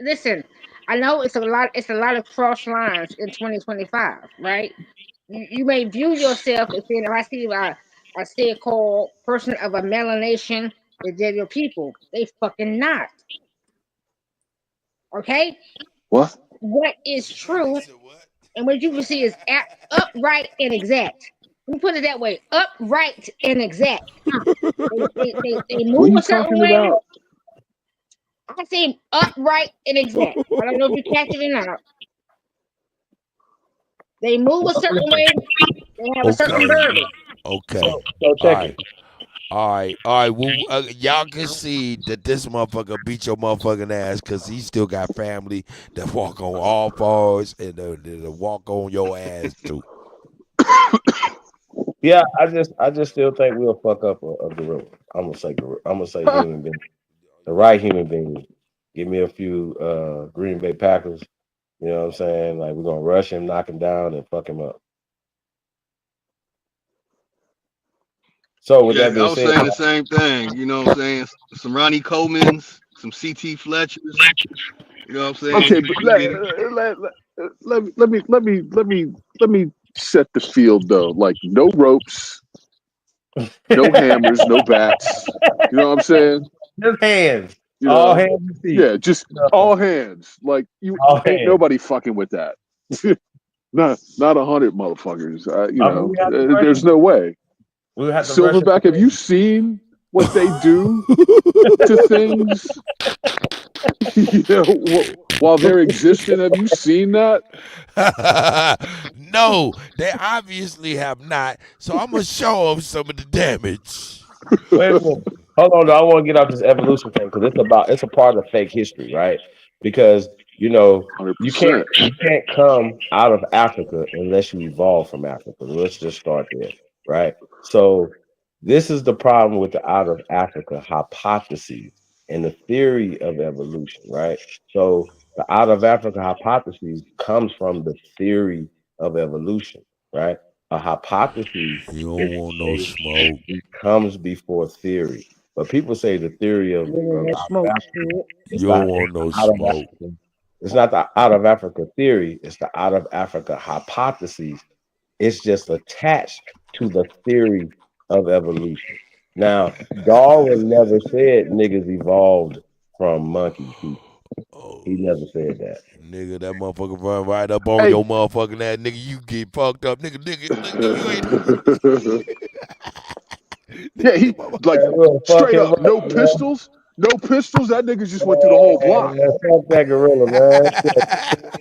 listen, I know it's a lot of cross lines in 2025, right? You may view yourself as saying if I see a say called person of a melanation that they're your people. They fucking not. Okay? What? What is true and what you can see is upright and exact. Let me put it that way: upright and exact. They What are move you a certain talking way. about? I say upright and exact. I don't know if you catch it or not. They move a certain way. They have a certain Okay. verbiage. Okay. So All check right. it. All right. All right. Well, y'all can see that this motherfucker beat your motherfucking ass because he still got family that walk on all fours and that walk on your ass too. Yeah, I just still think we'll fuck up a gorilla. I'm gonna say human being, the right human being. Give me a few Green Bay Packers. You know what I'm saying? Like we're gonna rush him, knock him down, and fuck him up. So with that Yeah, I being was said, saying the same thing. You know what I'm saying? Some Ronnie Colemans, some CT Fletchers. You know what I'm saying? Okay, but You get it. let me set the field though. Like no ropes, no hammers, no bats. You know what I'm saying? just hands, You all know? hands and feet. Yeah, just all hands. Like you All ain't hands. nobody fucking with that. Not 100 motherfuckers. You I mean, we know, have to rush there's him. no way. We have to rush him. Silverback, have you seen what they do to things? You know, while they're existing, have you seen that? No, they obviously have not. So I'm gonna show them some of the damage. Wait a minute. Hold on, though. I want to get off this evolution thing because it's a part of fake history, right? Because you 100%. can't come out of Africa unless you evolve from Africa. Let's just start there, right? So this is the problem with the out of Africa hypothesis and the theory of evolution, right? So the out of Africa hypothesis comes from the theory of evolution, right? A hypothesis You don't is want no smoke. it comes before theory. But people say the theory Living of that out of smoke Africa, shit. it's You not don't want no out of smoke. Africa. It's not the out of Africa theory, it's the out of Africa hypothesis. It's just attached to the theory of evolution. Now, Darwin never said niggas evolved from monkeys. He never said that. Nigga, that motherfucker run right up on your motherfucking ass. Nigga, you get fucked up. Nigga, you ain't. Yeah, he like straight up, no pistols, no pistols. That nigga just went through the whole block. Fuck that gorilla, man.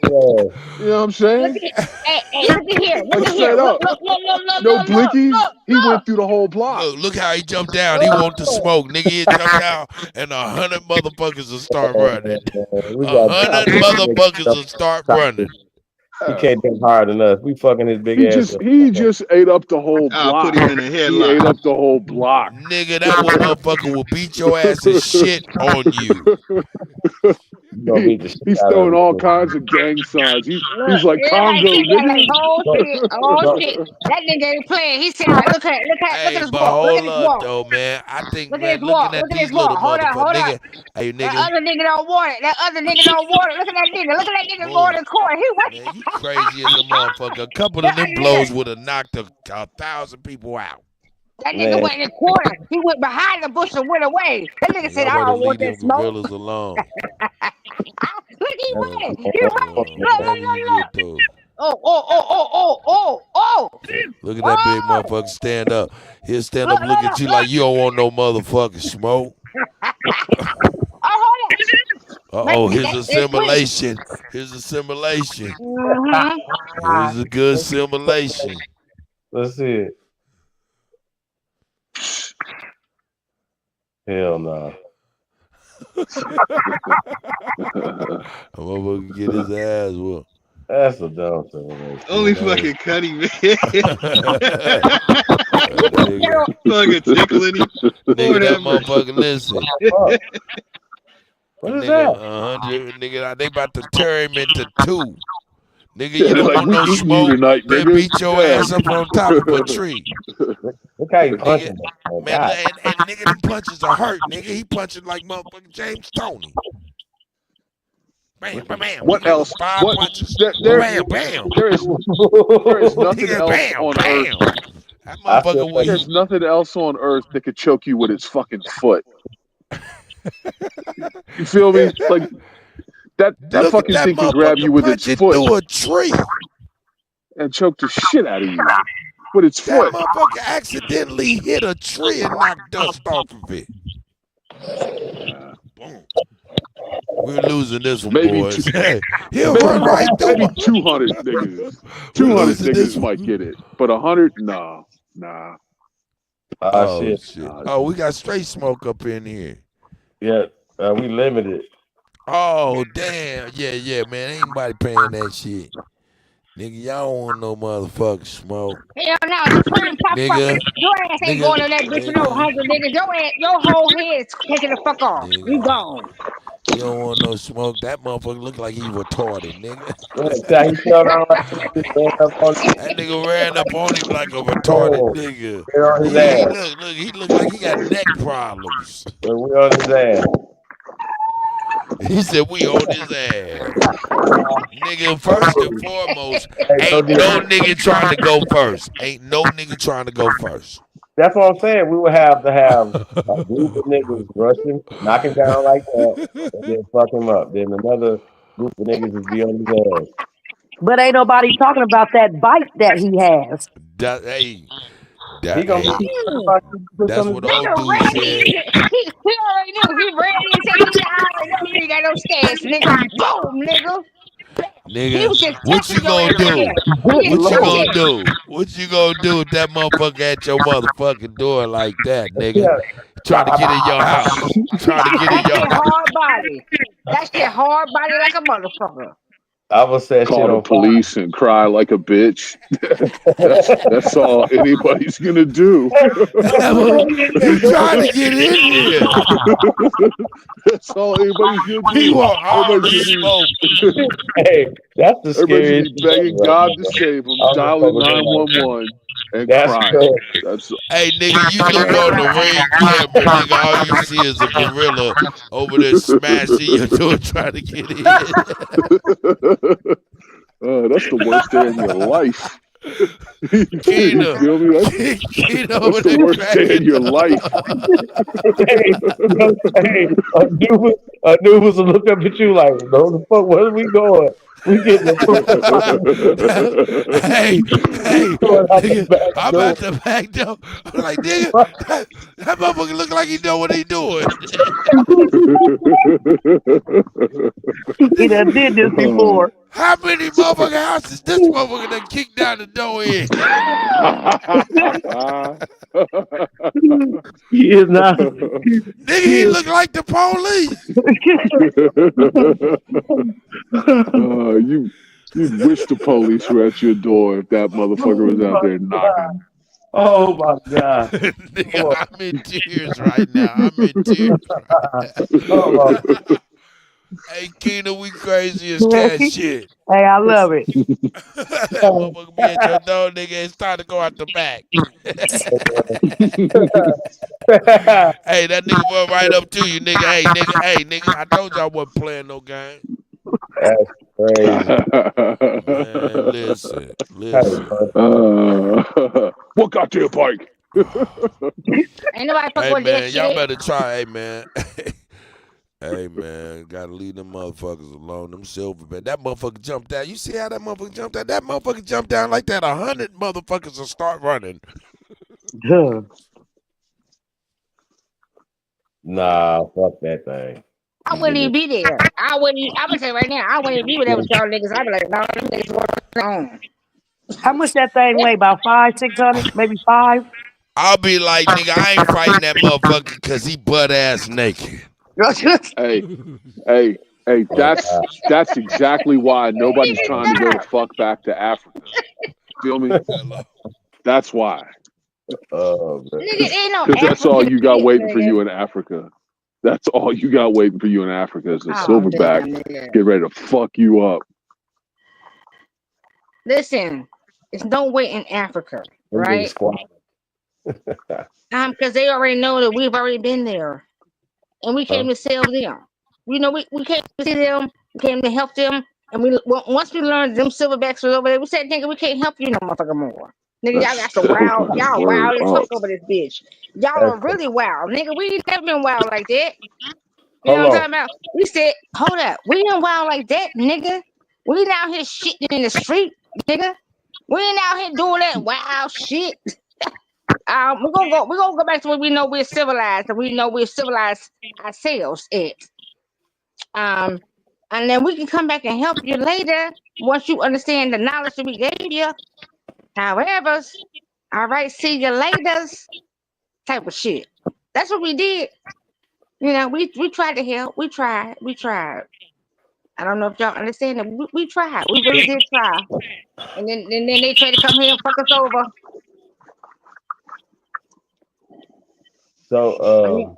You know what I'm saying? Look at hey, look at here. Look Like at here. straight Look, up. look, look, look, look, No look, blinkies. look, He look. went through the whole block. Look how he jumped down. He want to smoke. Nigga, he jumped down, and 100 motherfuckers will start running. 100 motherfuckers will start running. He can't jump higher than us. We fucking his big ass. He just ate up the whole block. Put him in a He headlock. ate up the whole block. Nigga, that one motherfucker will beat your ass and shit on you. He's throwing all kinds of gang signs. He's like Everybody Congo, keep that like, nigga. oh shit. That nigga ain't playing. He said, look at his But walk. Look at hold his up, walk. though, man. I think, Look at man, his walk. looking at Look at these his walk. little Hold motherfuckers. up. Nigga, hey, That nigga. other nigga don't want it. That other nigga don't want it. Look at that nigga. Look at that nigga going to court. He went. Man, you crazy as a motherfucker. A couple of them blows would have knocked 1,000 people out. That nigga went in the corner. He went behind the bush and went away. That nigga said, I don't want that smoke. Gorillas alone. Look, he running. He running. Look. Oh. Look at that big motherfucker stand up. He'll stand up and look at you like you don't want no motherfucking smoke. Here's assimilation. Here's assimilation. Here's a good simulation. Let's see it. Hell no. I'm gonna get his ass whooped. That's a dumb thing. Only fucking Cuddy, man. Fucking tickling him. Nigga, that motherfucker, listen. What is that? 100, nigga, they about to tear him into two. Nigga, you don't like, want no smoke. Tonight, they nigga. beat your ass up on top of a tree. Look how you punching. Man, and nigga, them punches are hurt, nigga. He punching like motherfucking James Tony. Bam, bam, bam. What else? Five punches. Bam, bam. There is nothing Nigga, else bam, on bam. earth. That motherfucker was. There's nothing else on earth that could choke you with its fucking foot. You feel me? Like that fucking thing can grab you with its foot through a tree and choke the shit out of you with its that foot. Motherfucker accidentally hit a tree and knocked dust off of it. Boom. We're losing this one, boys. He'll run right through maybe 200 niggas. 200 niggas might get it, but 100, nah. Oh shit! Oh, we got straight smoke up in here. Yeah, we limited. Oh damn! Yeah, man. Ain't nobody paying that shit. Nigga, y'all don't want no motherfucking smoke. Hell no, you put him top Nigga, your ass ain't going to that bitch with no 100 niggas. Your whole head is taking the fuck off. You gone. You don't want no smoke. That motherfucker look like he retarded, nigga. That nigga ran up on him like a retarded nigga. He look like he got neck problems. We on his ass. He said we on his ass. Nigga, first and foremost, ain't no nigga trying to go first. Ain't no nigga trying to go first. That's what I'm saying. We would have to have a group of niggas rushing, knocking down like that, and then fuck him up. Then another group of niggas would be on his ass. But ain't nobody talking about that bite that he has. That's what old dude said. He already knew. He ran and said, nigga, I already know you ain't got no stance, nigga. Boom, nigga. Nigga, what you gonna do? What you gonna do? What you gonna do if that motherfucker at your motherfucking door like that, nigga? Trying to get in your house. Trying to get in your house. Hard body. That shit hard body like a motherfucker. I will say call the police and cry like a bitch. That's all anybody's gonna do. You trying to get in here? That's all anybody's gonna do. He want all the smoke. Hey, that's the scariest. Everybody's begging God to save him, dialing 911 and crying. Hey, nigga, you look on the ring camera, nigga, all you see is a gorilla over there smashing your door trying to get in. That's the worst day of your life. You feel me? That's the worst day in your life. A dude was to look up at you like, "No, the fuck, where are we going? We getting the Hey, going out the nigga, back I'm door." at the back door. I'm like, nigga, that motherfucker look like he know what he doing. He done did this before. How many motherfucking houses this motherfucker done kicked down the door in? He is not. Nigga, he look like the police. You'd wish the police were at your door if that motherfucker was out there knocking. Oh my God. Nigga, I'm in tears right now. I'm in tears right Oh now. my. Hey, Keena, we crazy as cat shit. Hey, I love it. That motherfucker be at your door, nigga. It's time to go out the back. Hey, that nigga went right up to you, nigga. Hey, nigga. I told you I wasn't playing no game. That's crazy. Man, listen. What got to your bike? Ain't nobody fuck Hey, with that man, y'all shit. better try. Hey, man. Hey, man, gotta leave them motherfuckers alone. Them silverback. That motherfucker jumped down. You see how that motherfucker jumped down? That motherfucker jumped down like that. 100 motherfuckers will start running. Nah, fuck that thing. I wouldn't even be there. I'm gonna say right now, I wouldn't even be there with y'all niggas. I'd be like, no, them niggas work on. How much that thing weigh? About 500-600, maybe 5. I'll be like, nigga, I ain't fighting that motherfucker because he butt ass naked. Hey, that's exactly why nobody's trying to go the fuck back to Africa. Feel me? That's why. Nigga, ain't no Because that's all African you got shit, waiting for nigga. you in Africa. That's all you got waiting for you in Africa is a Oh, silverback. damn, nigga. Get ready to fuck you up. Listen, it's no way in Africa, Them right? niggas squat. Because they already know that we've already been there, and we came to save them. We know we came to see them, we came to help them, and once we learned them silverbacks was over there, we said, nigga, we can't help you no motherfucker more. Nigga, y'all got some wild, y'all Word wild as up. fuck over this bitch. Y'all are really wild, nigga. We ain't never been wild like that. You Hold know what I'm on. talking about? We said, hold up, we ain't wild like that, nigga. We ain't out here shitting in the street, nigga. We ain't out here doing that wild shit. We're gonna go back to where we know we're civilized and we know we're civilized ourselves at. Um, and then we can come back and help you later once you understand the knowledge that we gave you. However, all right, see you later type of shit. That's what we did. You know, we tried to help. We tried. I don't know if y'all understand that. We tried. We really did try. And then they tried to come here and fuck us over. So,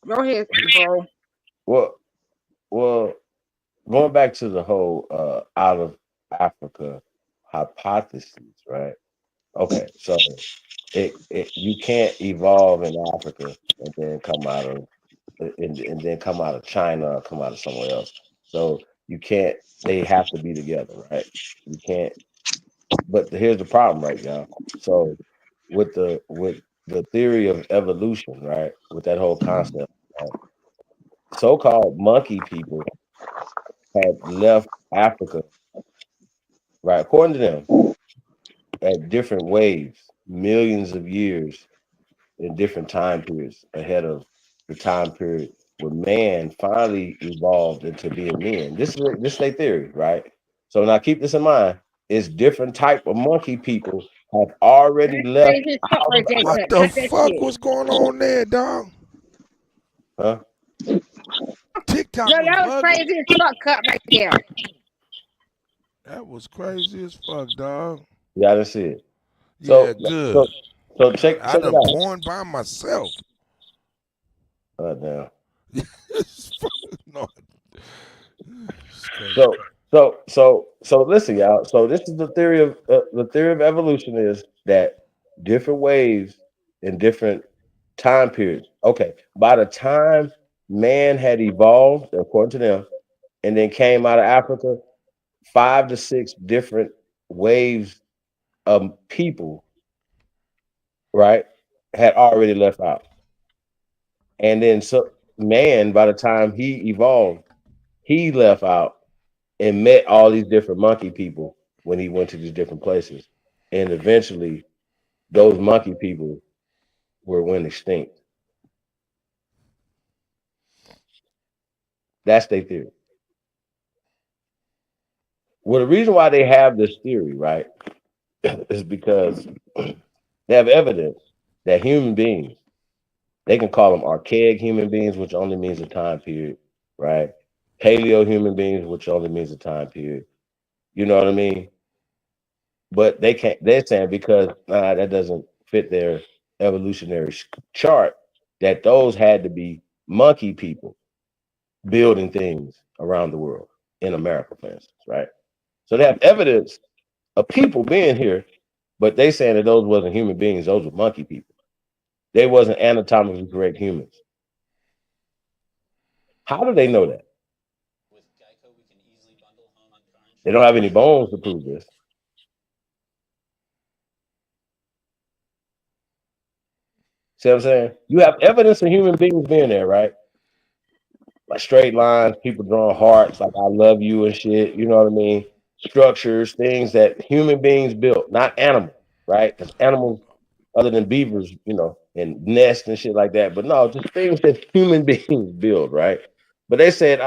Go ahead, bro. well, going back to the whole out of Africa hypothesis, right? Okay, so you can't evolve in Africa and then come out of and then come out of China or come out of somewhere else. So you can't. They have to be together, right? You can't. But here's the problem, right, y'all. So with the theory of evolution, right? With that whole concept, right? So-called monkey people had left Africa, right? According to them, at different waves, millions of years in different time periods ahead of the time period where man finally evolved into being men. This is their theory, right? So now keep this in mind. It's different type of monkey people have already left Crazy as fuck right there. What Cut the that fuck shit. was going on there, dog? Huh? TikTok No, was that was bugging. crazy as fuck cut right there. That was crazy as fuck, dog. Yeah, I didn't see it. Yeah, So good. check I it done out. porn by myself. Now. It's fucking no. It's crazy. So listen, y'all. So this is the theory of evolution is that different waves in different time periods. Okay, by the time man had evolved, according to them, and then came out of Africa, 5 to 6 different waves people, right, had already left out. And then so man, by the time he evolved, he left out and met all these different monkey people when he went to these different places. And eventually those monkey people went extinct. That's their theory. Well, the reason why they have this theory, right, is because they have evidence that human beings, they can call them archaic human beings, which only means a time period, right? Paleo human beings, which only means a time period. You know what I mean? But they can't. They're saying because that doesn't fit their evolutionary chart. That those had to be monkey people building things around the world in America, for instance, right? So they have evidence of people being here, but they saying that those wasn't human beings; those were monkey people. They wasn't anatomically correct humans. How do they know that? They don't have any bones to prove this. See what I'm saying? You have evidence of human beings being there, right? Like straight lines, people drawing hearts, like I love you and shit. You know what I mean? Structures, things that human beings built, not animals, right? Because animals, other than beavers, and nests and shit like that. But no, just things that human beings build, right? But they said,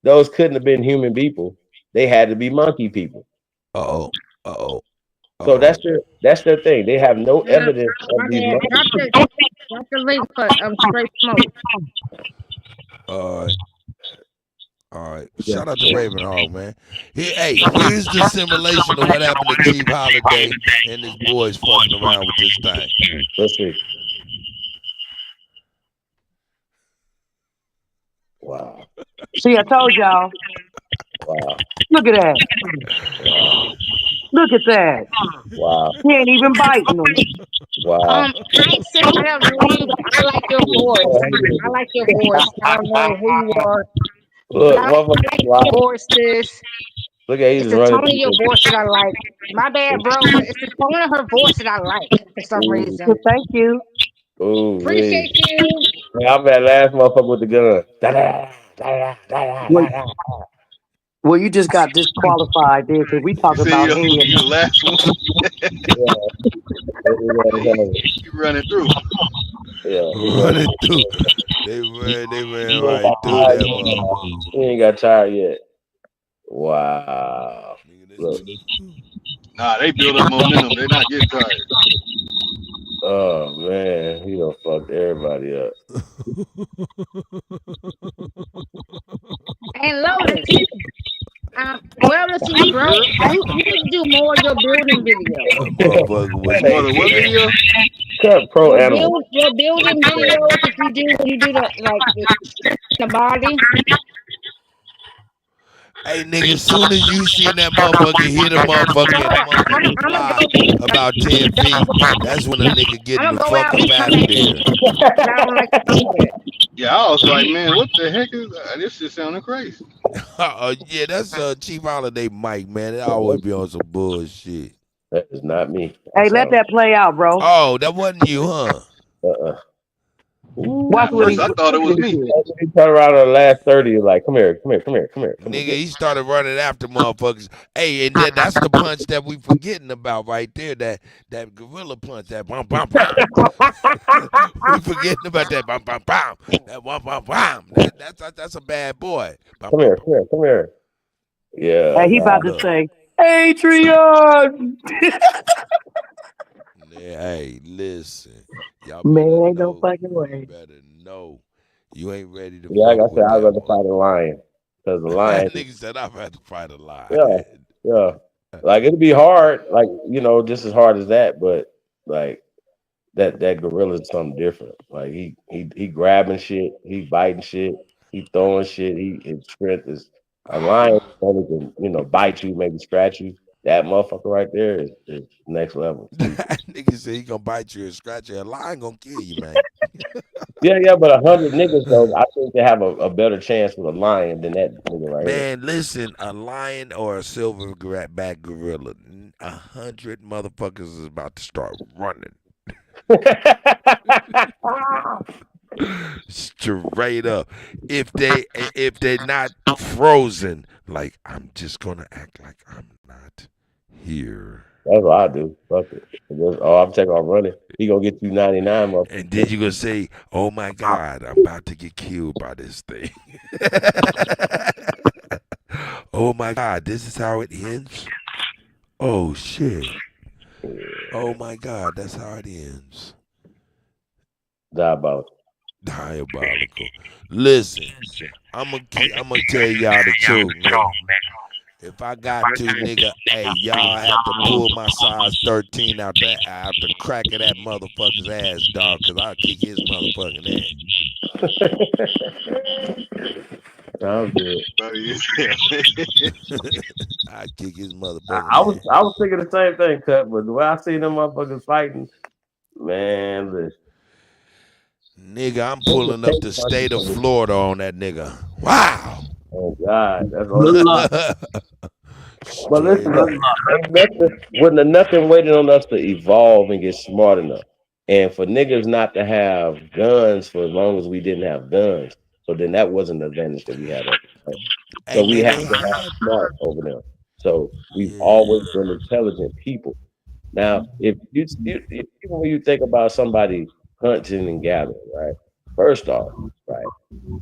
those couldn't have been human people. They had to be monkey people. So that's their thing. They have no evidence My of these bad. monkey Drop the link for straight smoke. All right. Yeah. Shout out to Ravenhawk, man. Here's the simulation of what happened to Chief Holiday and his boys fucking around with this thing. Let's see. Wow. See, I told y'all. Wow. Look at that. Wow. Look at that. Wow. He ain't even biting them. Wow. Sis, I have to leave. I like your voice. I like your voice. I don't know who you are. Look, I like your voice, sis. Look at he's It's the running. tone of your voice that I like. My bad, bro, but it's the tone of her voice that I like for some reason. Well, thank you. Ooh, Appreciate you. Hey, I'm that last motherfucker with the gun. Da-da, da-da, da-da, da-da. Well, you just got disqualified there because we talking about him. You the last one. You running through. Yeah, running through. They ran right through that motherfucker. He ain't got tired yet. Wow. Look. Nah, they build up momentum. They're not getting tired. Oh man, he done fucked everybody up. And Lotus, well to see you, bro. You need to do more of your building videos. Motherfucker was what video? Pro animal. Your building videos, if you do the body. Hey, nigga, as soon as you see that motherfucker hit a motherfucker and the motherfucker fly about 10 feet, that's when a nigga getting the fuck up out of there. Yeah, I was like, man, what the heck is that? This shit sounding crazy. Yeah, that's Chief Holiday Mike, man. It always be on some bullshit. That is not me. Hey, let that play out, bro. Oh, that wasn't you, huh? Watch what I thought it was me. He turned around on the last 30 like, come here. Nigga, he started running after motherfuckers. Hey, and that's the punch that we forgetting about right there. That gorilla punch, that bum bum bum. We forgetting about that bum bum bum. That bum bum bum. That's a bad boy. Bum, Come here. Yeah. Hey, he about to say, Adrian. Hey, listen. Y'all Man, ain't no fucking way. better know. You ain't ready to Yeah, like I said, I'd rather fight fight a lion. Because the lion. Nigga said I'd rather fight a lion. Yeah. Like it'd be hard, like, just as hard as that, but like that gorilla is something different. Like he grabbing shit, he biting shit, he throwing shit, his strength is a lion only can, bite you, maybe scratch you. That motherfucker right there is next level. Nigga said he gonna bite you and scratch you. A lion gonna kill you, man. Yeah, but 100 niggas though, I think they have a better chance with a lion than that nigga right here. Man, listen, a lion or a silverback gorilla. 100 motherfuckers is about to start running. Straight up. If they're not frozen, like I'm just gonna act like I'm not here. That's what I do. Fuck it. I'm taking off running. He gonna get you 99, motherfucker. And then you gonna say, "Oh my God, I'm about to get killed by this thing." Oh my God, this is how it ends. Oh shit. Oh my God, that's how it ends. Diabolical. Diabolical. Listen, I'm gonna tell y'all the truth, man. If I got to, nigga, hey, y'all have to pull my size 13 out the crack of that motherfucker's ass, dog, because I'll kick his motherfucking ass. Sounds good. I kick his I motherfucking ass. was thinking the same thing, Cut, but the way I seen them motherfuckers fighting, man, listen. Nigga, I'm pulling up the state of Florida on that nigga. Wow. Oh God, that's all. Good luck. But listen, Straight wasn't nothing waiting on us to evolve and get smart enough. And for niggas not to have guns for as long as we didn't have guns, so then that wasn't an advantage that we had. So we have to have smart over them. So we've always been intelligent people. Now, if even when you think about somebody hunting and gathering, right? First off, right,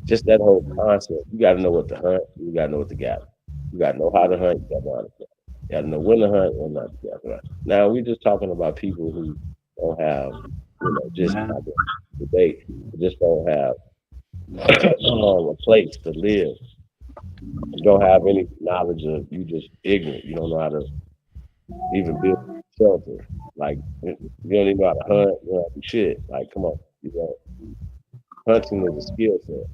just that whole concept, you got to know what to hunt, you got to know what to gather. You got to know how to hunt, you got to know how to gather. You got to know when to hunt and not to gather. Right? Now, we're just talking about people who don't have, just not the debate, just don't have a place to live. You don't have any knowledge of, you just ignorant. You don't know how to even build shelter. Like, you don't even know how to hunt, you don't have to do shit. Like, come on. Hunting is a skill set.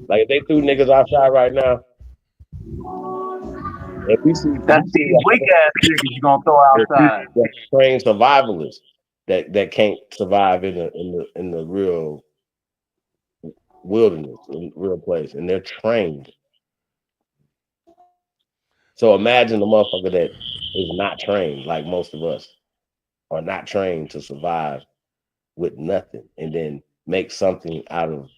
Like, if they threw niggas outside right now, if we see That's these weak ass niggas you gonna throw outside. trained survivalists that can't survive in the real wilderness, in real place, and they're trained. So imagine the motherfucker that is not trained, like most of us are not trained to survive with nothing, and then make something out of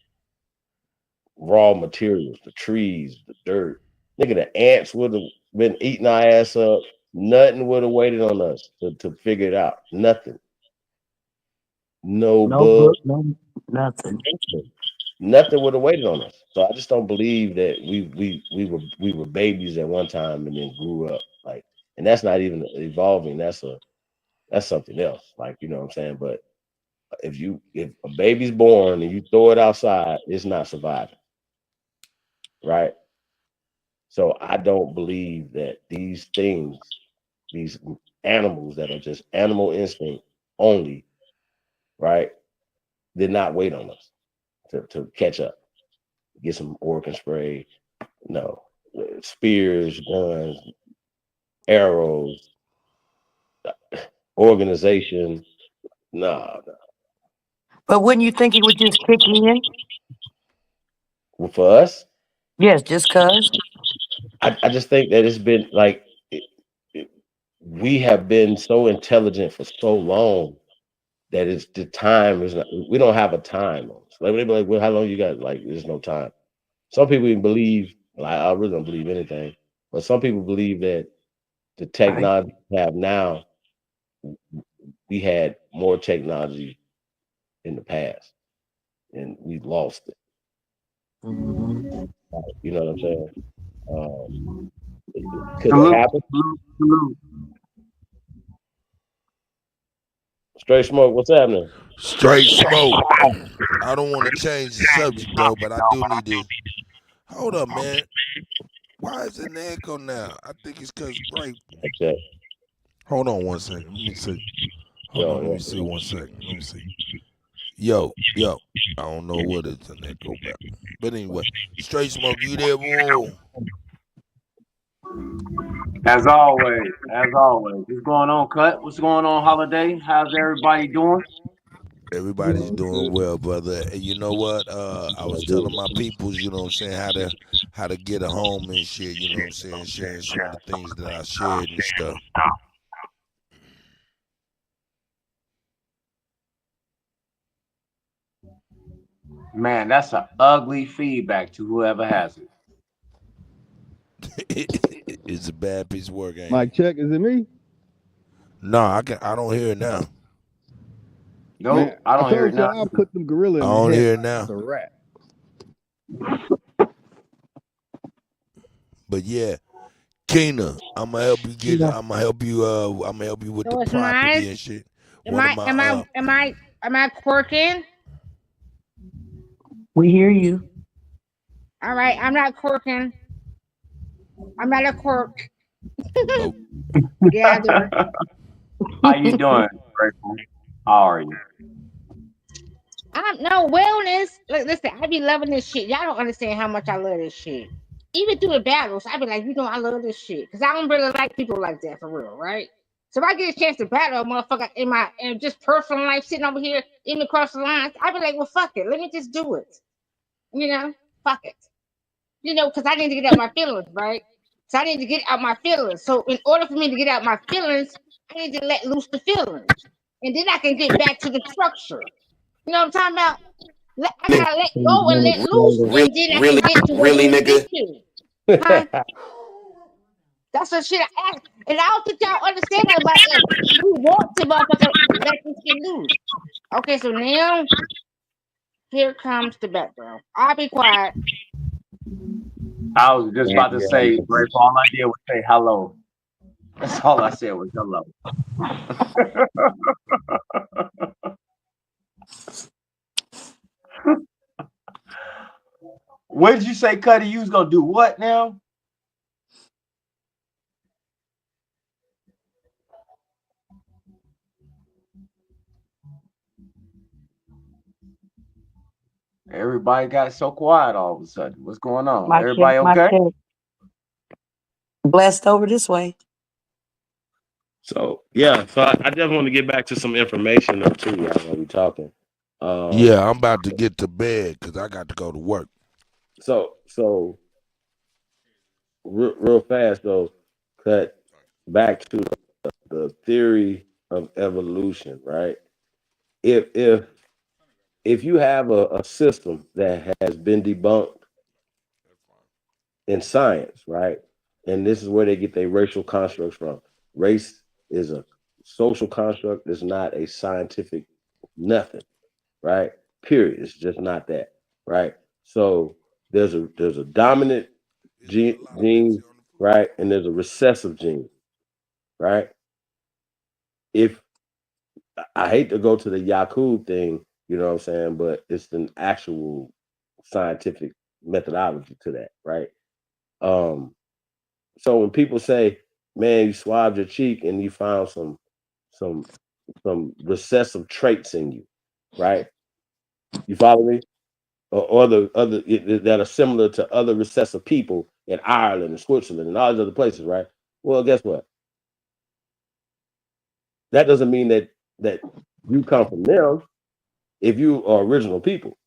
raw materials, the trees, the dirt. Nigga, the ants would have been eating our ass up. Nothing would have waited on us to figure it out. Nothing. No bug. Nothing. Nothing would have waited on us. So I just don't believe that we were babies at one time and then grew up. Like, and that's not even evolving. That's something else. Like, you know what I'm saying? But if a baby's born and you throw it outside, it's not surviving. Right? So I don't believe that these things, these animals that are just animal instinct only, right, did not wait on us to catch up, get some Orkin spray, no, spears, guns, arrows, organization, no. But wouldn't you think it would just kick in? Well, for us, yes, just cause. I just think that it's been like we have been so intelligent for so long that it's the time is not, we don't have a time. Like they be like, well, how long you got? Like, there's no time. Some people even believe, like, I really don't believe anything, but some people believe that the technology we have now, we had more technology in the past, and we lost it. You know what I'm saying? Could it happen? Straight smoke, what's happening? Straight smoke. I don't want to change the subject though, but I do need to. Hold up, man. Why is it an echo now? I think it's because Okay. Hold on one second. Let me see. Hold on, let me see 1 second. Let me see. Yo. I don't know what it's an echo back. But anyway, straight smoke, you there, boy? As always. What's going on, Cut? What's going on, Holiday? How's everybody doing? Everybody's doing well, brother. And you know what? I was telling my peoples, you know what I'm saying, how to get a home and shit. You know what I'm saying? Sharing some of the things that I shared and stuff. Man, that's an ugly feedback to whoever has it. It's a bad piece of work, ain't it? Mike, check. Is it me? No, I don't hear it now. Man, Nope, I I don't hear told it now. y'all I'll put them gorilla I in the don't head. hear it now. It's a rat. But yeah, Keena, I'm gonna help you get. Yeah. I'm gonna help you. I'm gonna help you with the So it's mine. property and shit. Am One of I my am I am I am I quirking? We hear you. All right, I'm not quirking. I'm not a quirk. Oh. Gather. How you doing, Grateful? How are you? I'm no wellness. Look, listen, I be loving this shit. Y'all don't understand how much I love this shit. Even through the battles, I be like, I love this shit because I don't really like people like that for real, right? So if I get a chance to battle a motherfucker in just personal life, sitting over here, even across the lines, I be like, well, fuck it, let me just do it. Fuck it. Because I need to get out my feelings, right? So I need to get out my feelings. So in order for me to get out my feelings, I need to let loose the feelings, and then I can get back to the structure. You know what I'm talking about? I gotta let go and let loose, and then I can get to where we need to get to. Huh? That's the shit I ask. And I don't think y'all understand that about us. We want to motherfucker let this shit loose. Okay, so now here comes the background. I'll be quiet. I was just Yeah, about to say, Grateful. All I did was say hello. That's all I said was hello. What did you say, Cuddy? You was gonna do what now? Everybody got so quiet all of a sudden. What's going on? My check, Everybody my okay? check. Blessed over this way. So yeah, so I just want to get back to some information though too, y'all, while we talking. Yeah, I'm about to get to bed because I got to go to work. So real fast though, cut back to the theory of evolution, right? If you have a system that has been debunked in science, right? And this is where they get their racial constructs from. Race is a social construct, it's not a scientific nothing, right? Period. It's just not that, right? So there's a dominant gene, right? And there's a recessive gene, right? If I hate to go to the Yakub thing, you know what I'm saying, but it's an actual scientific methodology to that, right? Um, so when people say, "Man, you swabbed your cheek and you found some some recessive traits in you," right? You follow me? Or other that are similar to other recessive people in Ireland and Switzerland and all these other places, right? Well, guess what? That doesn't mean that you come from them if you are original people.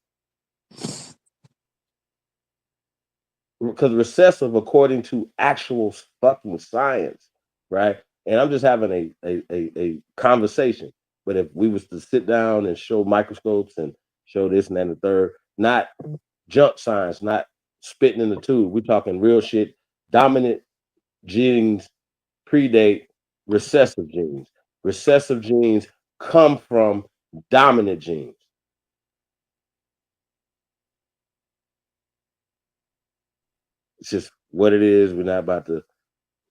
Because recessive, according to actual fucking science, right? And I'm just having a conversation. But if we was to sit down and show microscopes and show this and that and the third, not junk science, not spitting in the tube, we're talking real shit. Dominant genes predate recessive genes. Recessive genes come from dominant genes. It's just what it is. We're not about to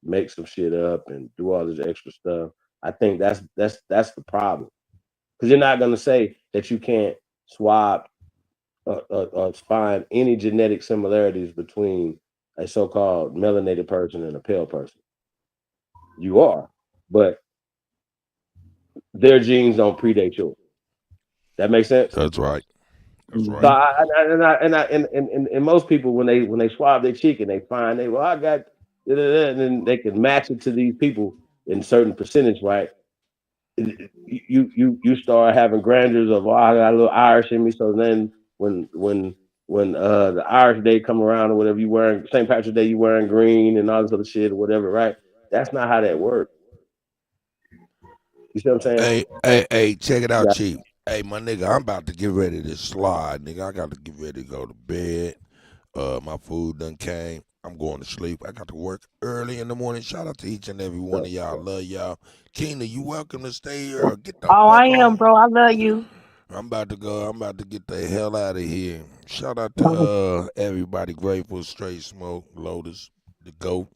make some shit up and do all this extra stuff. I think that's the problem because you're not gonna say that you can't swap find any genetic similarities between a so-called melanated person and a pale person. You are, but their genes don't predate yours. That makes sense. That's right. That's So right. and most people when they swab their cheek and they find I got and then they can match it to these people in certain percentage, right? You start having grandeurs of I got a little Irish in me. So then when when the Irish Day come around or whatever, you wearing St. Patrick's Day, you wearing green and all this other shit or whatever, right? That's not how that works. You see what I'm saying? Hey, check it out, Yeah. Chief. Hey, my nigga, I'm about to get ready to slide, nigga. I got to get ready to go to bed. My food done came. I'm going to sleep. I got to work early in the morning. Shout out to each and every one of y'all. Love y'all. Keena, you welcome to stay here or get the Oh, I fuck am, on. bro. I love you. I'm about to go. I'm about to get the hell out of here. Shout out to everybody. Grateful, Straight Smoke, Lotus, the GOAT.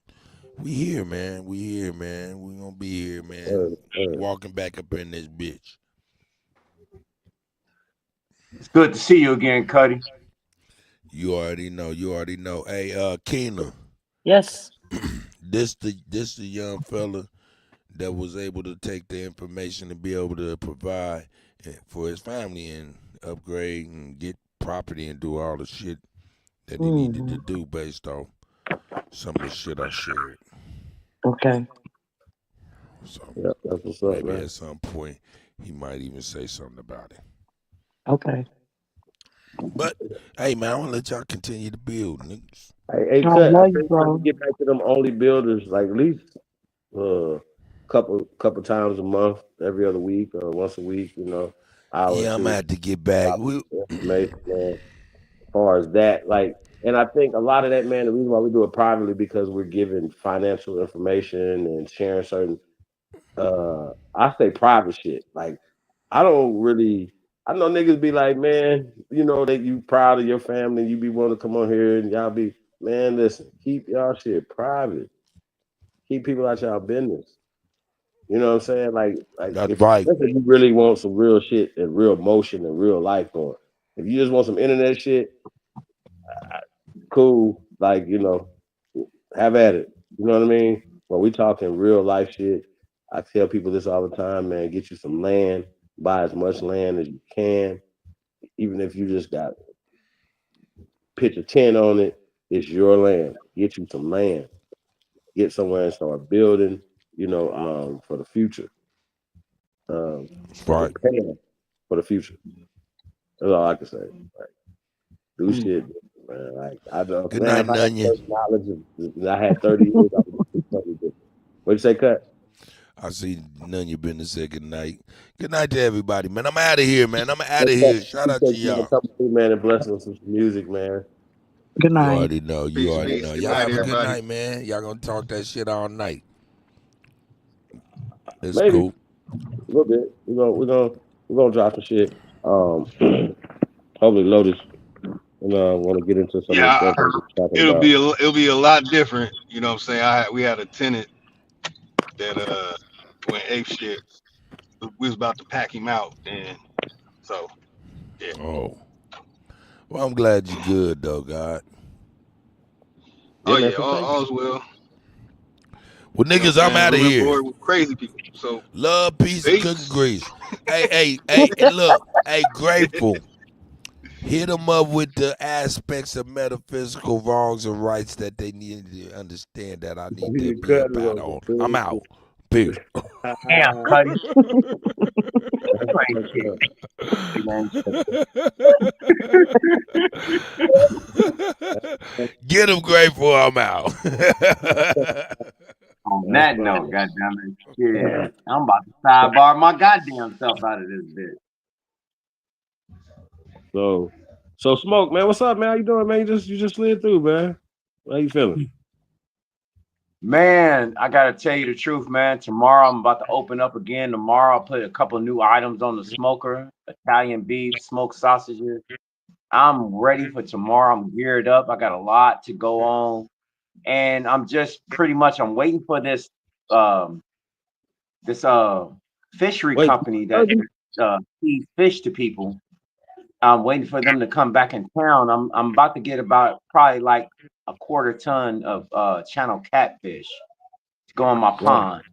We here, man. We here, man. We gonna be here, man. Walking back up in this bitch. It's good to see you again, Cuddy. You already know. You already know. Hey, Keena. Yes. This the young fella that was able to take the information and be able to provide for his family and upgrade and get property and do all the shit that he needed to do based off some of the shit I shared. Okay. So yeah, that's what's up, maybe man. at some point he might even say something about it. Okay. But hey, man, I want to let y'all continue to build, niggas. Hey, I Cut, I love you, think we bro. can get back to them only builders, like at least couple times a month, every other week or once a week, hour or Yeah, I'm two. gonna have to get back. Information, man. As far as that, like, and I think a lot of that, man, the reason why we do it privately because we're giving financial information and sharing certain I say private shit. Like I don't really I know niggas be like, man, that you proud of your family, you be wanting to come on here and y'all be, man, listen, keep y'all shit private. Keep people out y'all business. You know what I'm saying? Like That's if right. you really want some real shit and real motion and real life going. If you just want some internet shit, cool. Like, have at it. You know what I mean? But we talking real life shit. I tell people this all the time, man. Get you some land, buy as much land as you can. Even if you just got pitch a tent on it, it's your land. Get you some land. Get somewhere and start building, for the future. That's And right. prepare for the future. That's all I can say. Like, do shit, man. Like I don't, Good man. night, If I had Nunya. certain knowledge of, I had 30 years, I would do something different. What'd you say, Cut? I see Nunya been to say good night. Good night to everybody, man. I'm out of here, man. I'm out of What's up? here. Shout You out to take me a y'all. couple of man and bless us with some music, man. Good You night. already know. You Peace, already peace. know. Good Y'all night, have a good everybody. night, man. Y'all gonna talk that shit all night. It's Maybe cool. a little bit. We're gonna drop some shit. Hopefully Lotus and want to get into some of the Yeah, stuff that we're talking it'll about. be a lot different. You know what I'm saying? We had a tenant that went ape shit. We was about to pack him out, and so yeah. Oh. Well, I'm glad you good though, God. Yeah, Oh man. yeah, So thank all's well. Well, You know what niggas, I'm I'm saying? out of We're on here. board with crazy people. So Love, peace, and cooking peace. grease. Hey, and look, hey, grateful. Hit them up with the aspects of metaphysical wrongs and rights that they need to understand that I need to you. be Cut is about on on. I'm the out. Peace. Damn, Cuddy. That's You ain't what's shit. up. You ain't shit. Get them grateful. I'm out. On That's that funny. note, goddamn it, shit, I'm about to sidebar my goddamn self out of this bitch. So Smoke, man, what's up, man? How you doing, man? You just slid through, man. How you feeling? Man, I gotta tell you the truth, man. Tomorrow I'm about to open up again. Tomorrow I'll put a couple new items on the smoker: Italian beef, smoked sausages. I'm ready for tomorrow. I'm geared up. I got a lot to go on, and I'm waiting for this fishery Wait, company that feeds fish to people. I'm waiting for them to come back in town. I'm about to get about probably like a quarter ton of channel catfish to go in my wow, pond.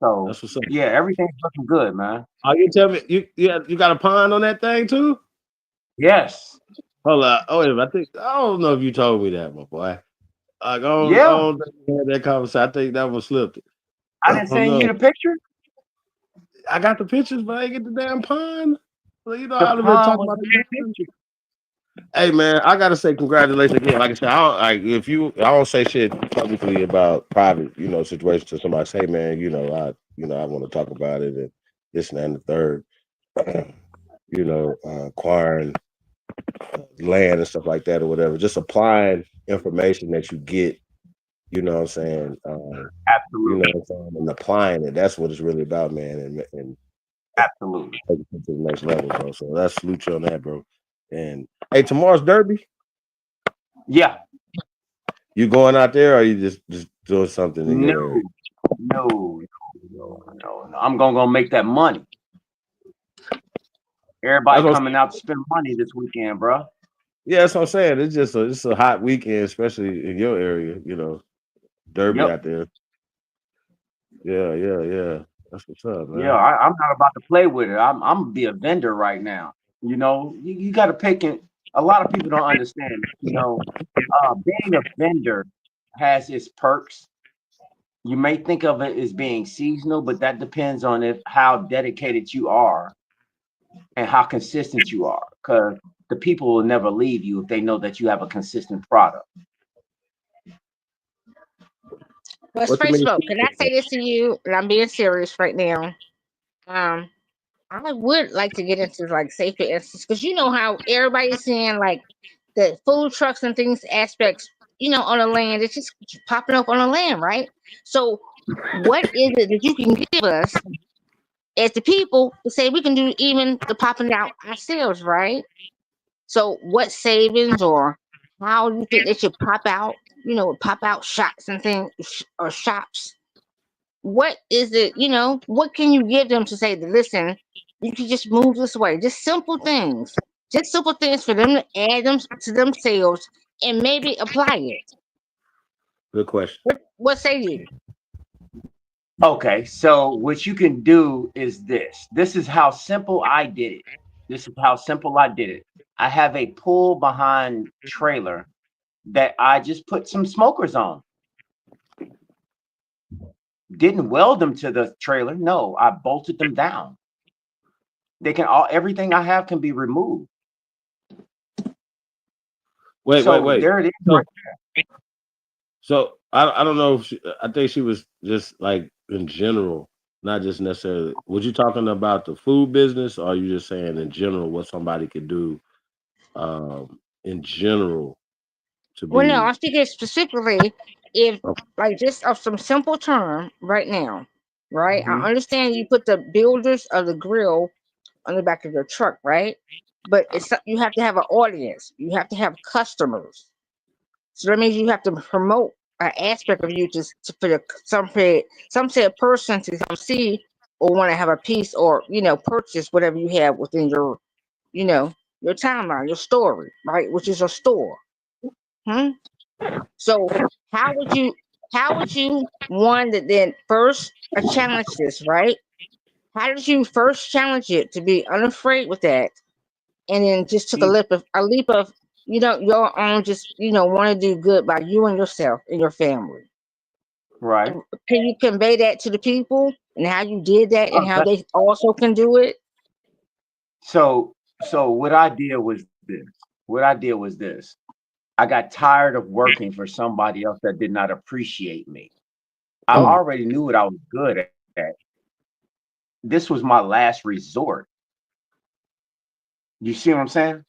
So that's what's up. yeah, everything's looking good, man. Oh, you tell me you got a pond on that thing too? Yes. Hold on. Oh, wait, I don't know if you told me that, my boy. Like, I Yeah. don't think we had that conversation. I think that one slipped. I I didn't don't send you know. the picture. I got the pictures, but I ain't get the damn pond. Well, The I'd have been pond talking was about in the the pond. picture. Hey man, I gotta say congratulations again. Like I said, I don't say shit publicly about private, situations to somebody. Say, man, I want to talk about it and this and that and the third. Acquiring land and stuff like that or whatever. Just applying information that you get. You know what I'm saying? Absolutely. What I'm saying, and applying it. That's what it's really about, man. And Absolutely. take it to the next level, bro. So that's salute you on that, bro. And hey, tomorrow's Derby. Yeah. You going out there, or are you just doing something in your area? No. I'm gonna go make that money. Everybody coming out to spend money this weekend, bro. Yeah, that's what I'm saying. It's a hot weekend, especially in your area. Derby out there. Yeah. That's what's up, man. Yeah, I'm not about to play with it. I'm gonna be a vendor right now. You got to pick it. A lot of people don't understand. Being a vendor has its perks. You may think of it as being seasonal, but that depends on how dedicated you are and how consistent you are. Because the people will never leave you if they know that you have a consistent product. Well, Spray Smoke, can I say this to you? And I'm being serious right now. I would like to get into like safer instances because you know how everybody's saying like the food trucks and things aspects, on the land. It's just popping up on the land, right? So, what is it that you can give us as the people to say we can do even the popping out ourselves, right? So, what savings or how you think they should pop out? Pop out shots and things or shops. What is it? What can you give them to say that listen? You can just move this way. Just simple things for them to add them to themselves and maybe apply it. Good question. What say you? Okay, so what you can do is this. This is how simple I did it. I have a pull behind trailer that I just put some smokers on. Didn't weld them to the trailer. No, I bolted them down. Everything I have can be removed. Wait. There it is right there. So I don't know if I think she was just like in general, not just necessarily. Was you talking about the food business, or are you just saying in general what somebody could do, in general to Well, no, be? I'm speaking specifically if like just of some simple term right now, right? I understand you put the builders of the grill on the back of your truck, right? But you have to have an audience. You have to have customers. So that means you have to promote an aspect of you for some say a person to come see or want to have a piece or purchase whatever you have within you know your timeline, your story, right? Which is a store. Hmm? So how would you one that then first challenge this, right? How did you first challenge it to be unafraid with that, and then just took a leap of your own just want to do good by you and yourself and your family. Right. Can you convey that to the people and how you did that and how they also can do it? So what I did was this. I got tired of working for somebody else that did not appreciate me. I already knew what I was good at. This was my last resort. You see what I'm saying?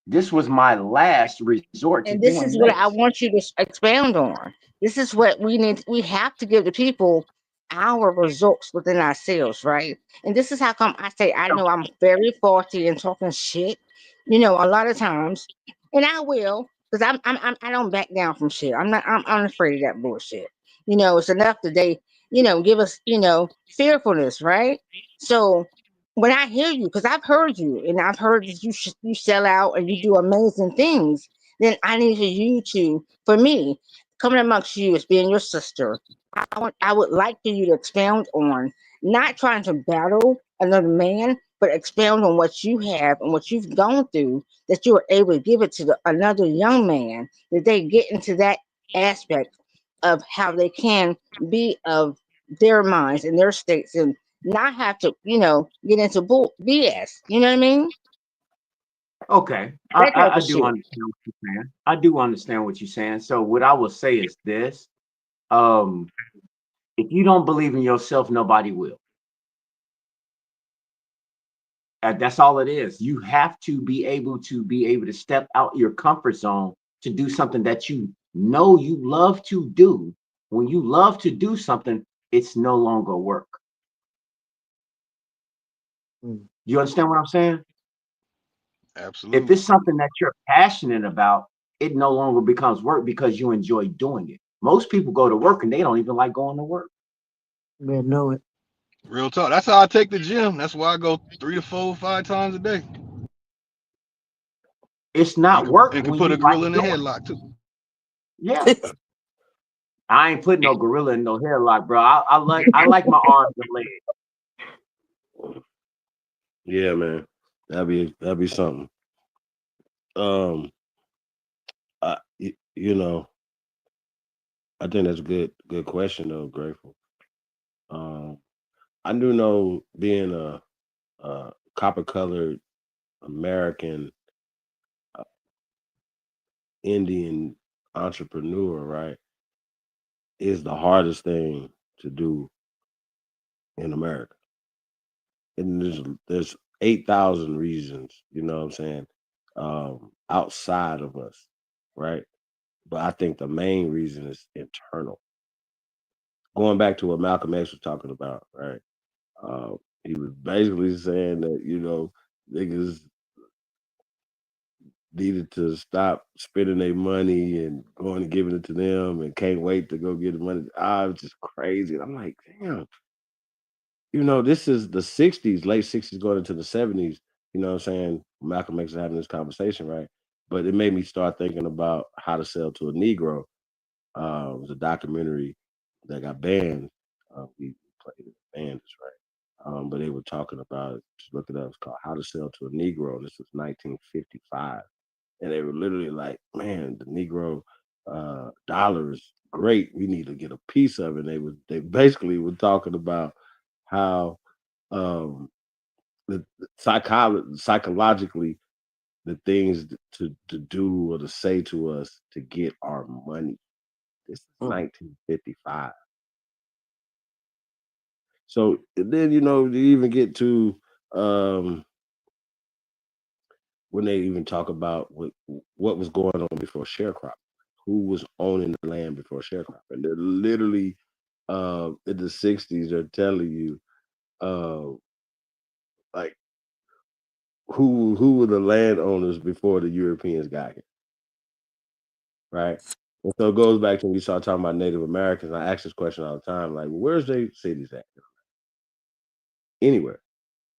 This was my last resort to And this doing is what I this. want you to expound on. This is what we need. We have to give the people our results within ourselves, right? And this is how come I say I know I'm very faulty in talking shit. A lot of times, and I will because I don't back down from shit. I'm unafraid of that bullshit. It's enough that they give us fearfulness, right? So when I hear you, because I've heard you and I've heard that you sell out and you do amazing things, then I need for you to, for me, coming amongst you as being your sister, I would like for you to expound on not trying to battle another man, but expound on what you have and what you've gone through that you are able to give it to another young man that they get into that aspect of how they can be of their minds and their states and not have to, get into bull BS. You know what I mean? Okay, That type I of do shit. understand what you're saying. I do understand what you're saying. So what I will say is this: um, if you don't believe in yourself, nobody will. That's all it is. You have to be able to step out your comfort zone to do something that you know you love to do. When you love to do something, it's no longer work. You understand what I'm saying? If Absolutely. it's something that you're passionate about, it no longer becomes work because you enjoy doing it. Most people go to work and they don't even like going to work. Man, know it. Real talk. That's how I take the gym. That's why I go 3 to 4, 5 times a day. It's not work And can when put you a like gorilla in the doing headlock too. it. Yeah. I ain't putting no gorilla in no headlock, bro. I like my arms and legs. Yeah, man. That'd be something. Um, you know, I think that's a good question though, Grateful. Um, I do know being a copper colored American Indian entrepreneur, right, is the hardest thing to do in America. And there's 8,000 reasons, you know what I'm saying, outside of us, right? But I think the main reason is internal. Going back to what Malcolm X was talking about, right? Uh, he was basically saying that, niggas needed to stop spending their money and going and giving it to them and can't wait to go get the money. It's just crazy. And I'm like, damn, this is the 60s, late 60s going into the 70s. You know what I'm saying? Malcolm X is having this conversation, right? But it made me start thinking about How to Sell to a Negro. It was a documentary that got banned. We played it banned, that's right. But they were talking about it. Just look it up. It's called How to Sell to a Negro. This was 1955. And they were literally like, man, the Negro dollar is great. We need to get a piece of it. They basically were talking about how um, psychologically the things to do or to say to us to get our money. This is 1955. So then you even get to when they even talk about what was going on before sharecropping, who was owning the land before sharecropping. They're literally in the 60s. They're telling you like who were the landowners before the Europeans got here, right? And so it goes back to when we start talking about Native Americans. I ask this question all the time, like, where's their cities at? Anywhere,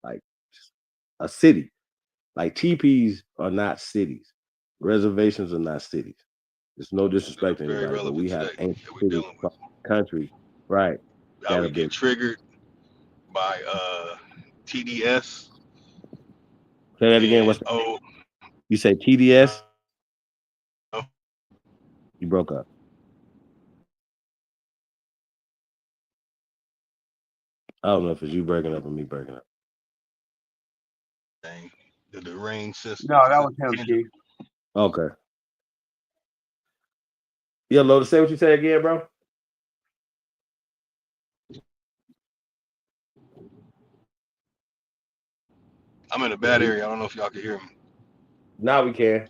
like just a city. Like teepees are not cities. Reservations are not cities. It's no disrespect to Very anybody, but we relevant have today ancient that we're cities dealing with. across the country, right, How that we have get been. triggered by TDS Say that again. and What's you say? TDS? You broke up. I don't know if it's you breaking up or me breaking up. the range No, systems. that was him, Chief. Okay. Yeah, Lotus, say what you say again, bro. I'm in a Yeah, bad area. I don't know if y'all can hear me. now we can.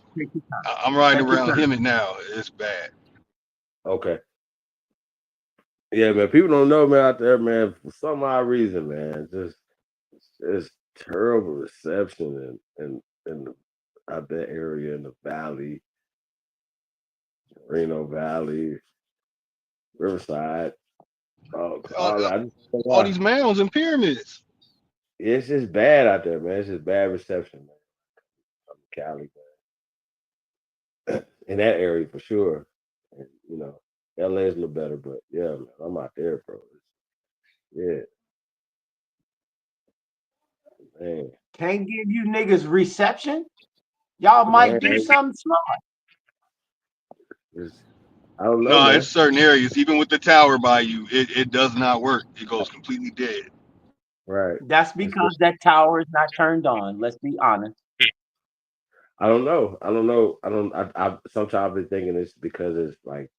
I'm riding Take your around time. Hemet now. It's bad. Okay. Yeah, man. People don't know, man, out there, man. For some odd reason, man, just terrible reception and out that area in the valley, Reno Valley, Riverside. Oh, All, I just don't know all why. these mounds and pyramids. It's just bad out there, man. It's just bad reception, man. From Cali, man. In that area for sure. And, LA is a little better, but yeah, man, I'm out there, bro. Yeah, man. Can't give you niggas reception. Y'all might Man, do something smart. I don't know, No, it's man. certain areas. Even with the tower by you, it does not work. It goes completely dead. Right. That's because that tower is not turned on. Let's be honest. I don't know. I don't know. I don't. I sometimes I've been thinking it's because it's like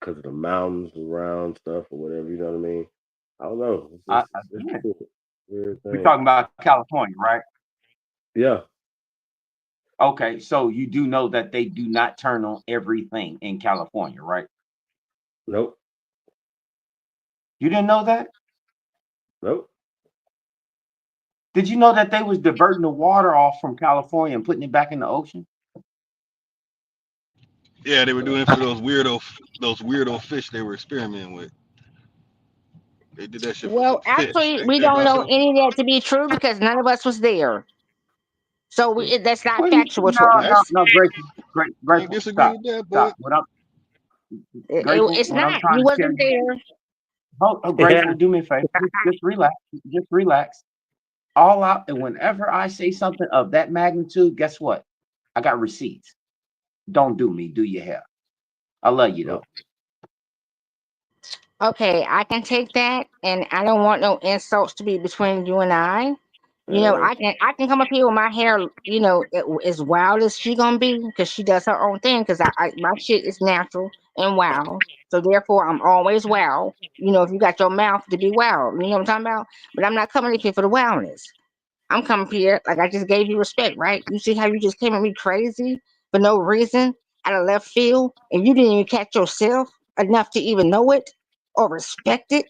because of the mountains around stuff or whatever. You know what I mean? I don't know. It's Yeah. just a weird We're thing. talking about California, right? Yeah. Okay, so you do know that they do not turn on everything in California, right? Nope. You didn't know that? Nope. Did you know that they was diverting the water off from California and putting it back in the ocean? Yeah, they were doing it for those weirdo fish they were experimenting with. They did that shit for Well, some fish. actually, Ain't we that don't about know so? any of that to be true because none of us was there. So that's not Well, factual to no, us. no, Can't grateful. disagree Stop, with that, boy. stop. Grateful. It's What I'm not. trying You to tell wasn't you. there. Grateful. Do me a favor. Just relax. Just relax. All out. And whenever I say something of that magnitude, guess what? I got receipts. Don't do me. Do your hair. I love you though. Okay, I can take that, and I don't want no insults to be between you and I. I can come up here with my hair, as wild as she gonna be, because she does her own thing. Because my shit is natural and wild, so therefore I'm always wild. If you got your mouth to be wild, you know what I'm talking about. But I'm not coming up here for the wildness. I'm coming up here like I just gave you respect, right? You see how you just came at me crazy for no reason out of left field, and you didn't even catch yourself enough to even know it or respect it.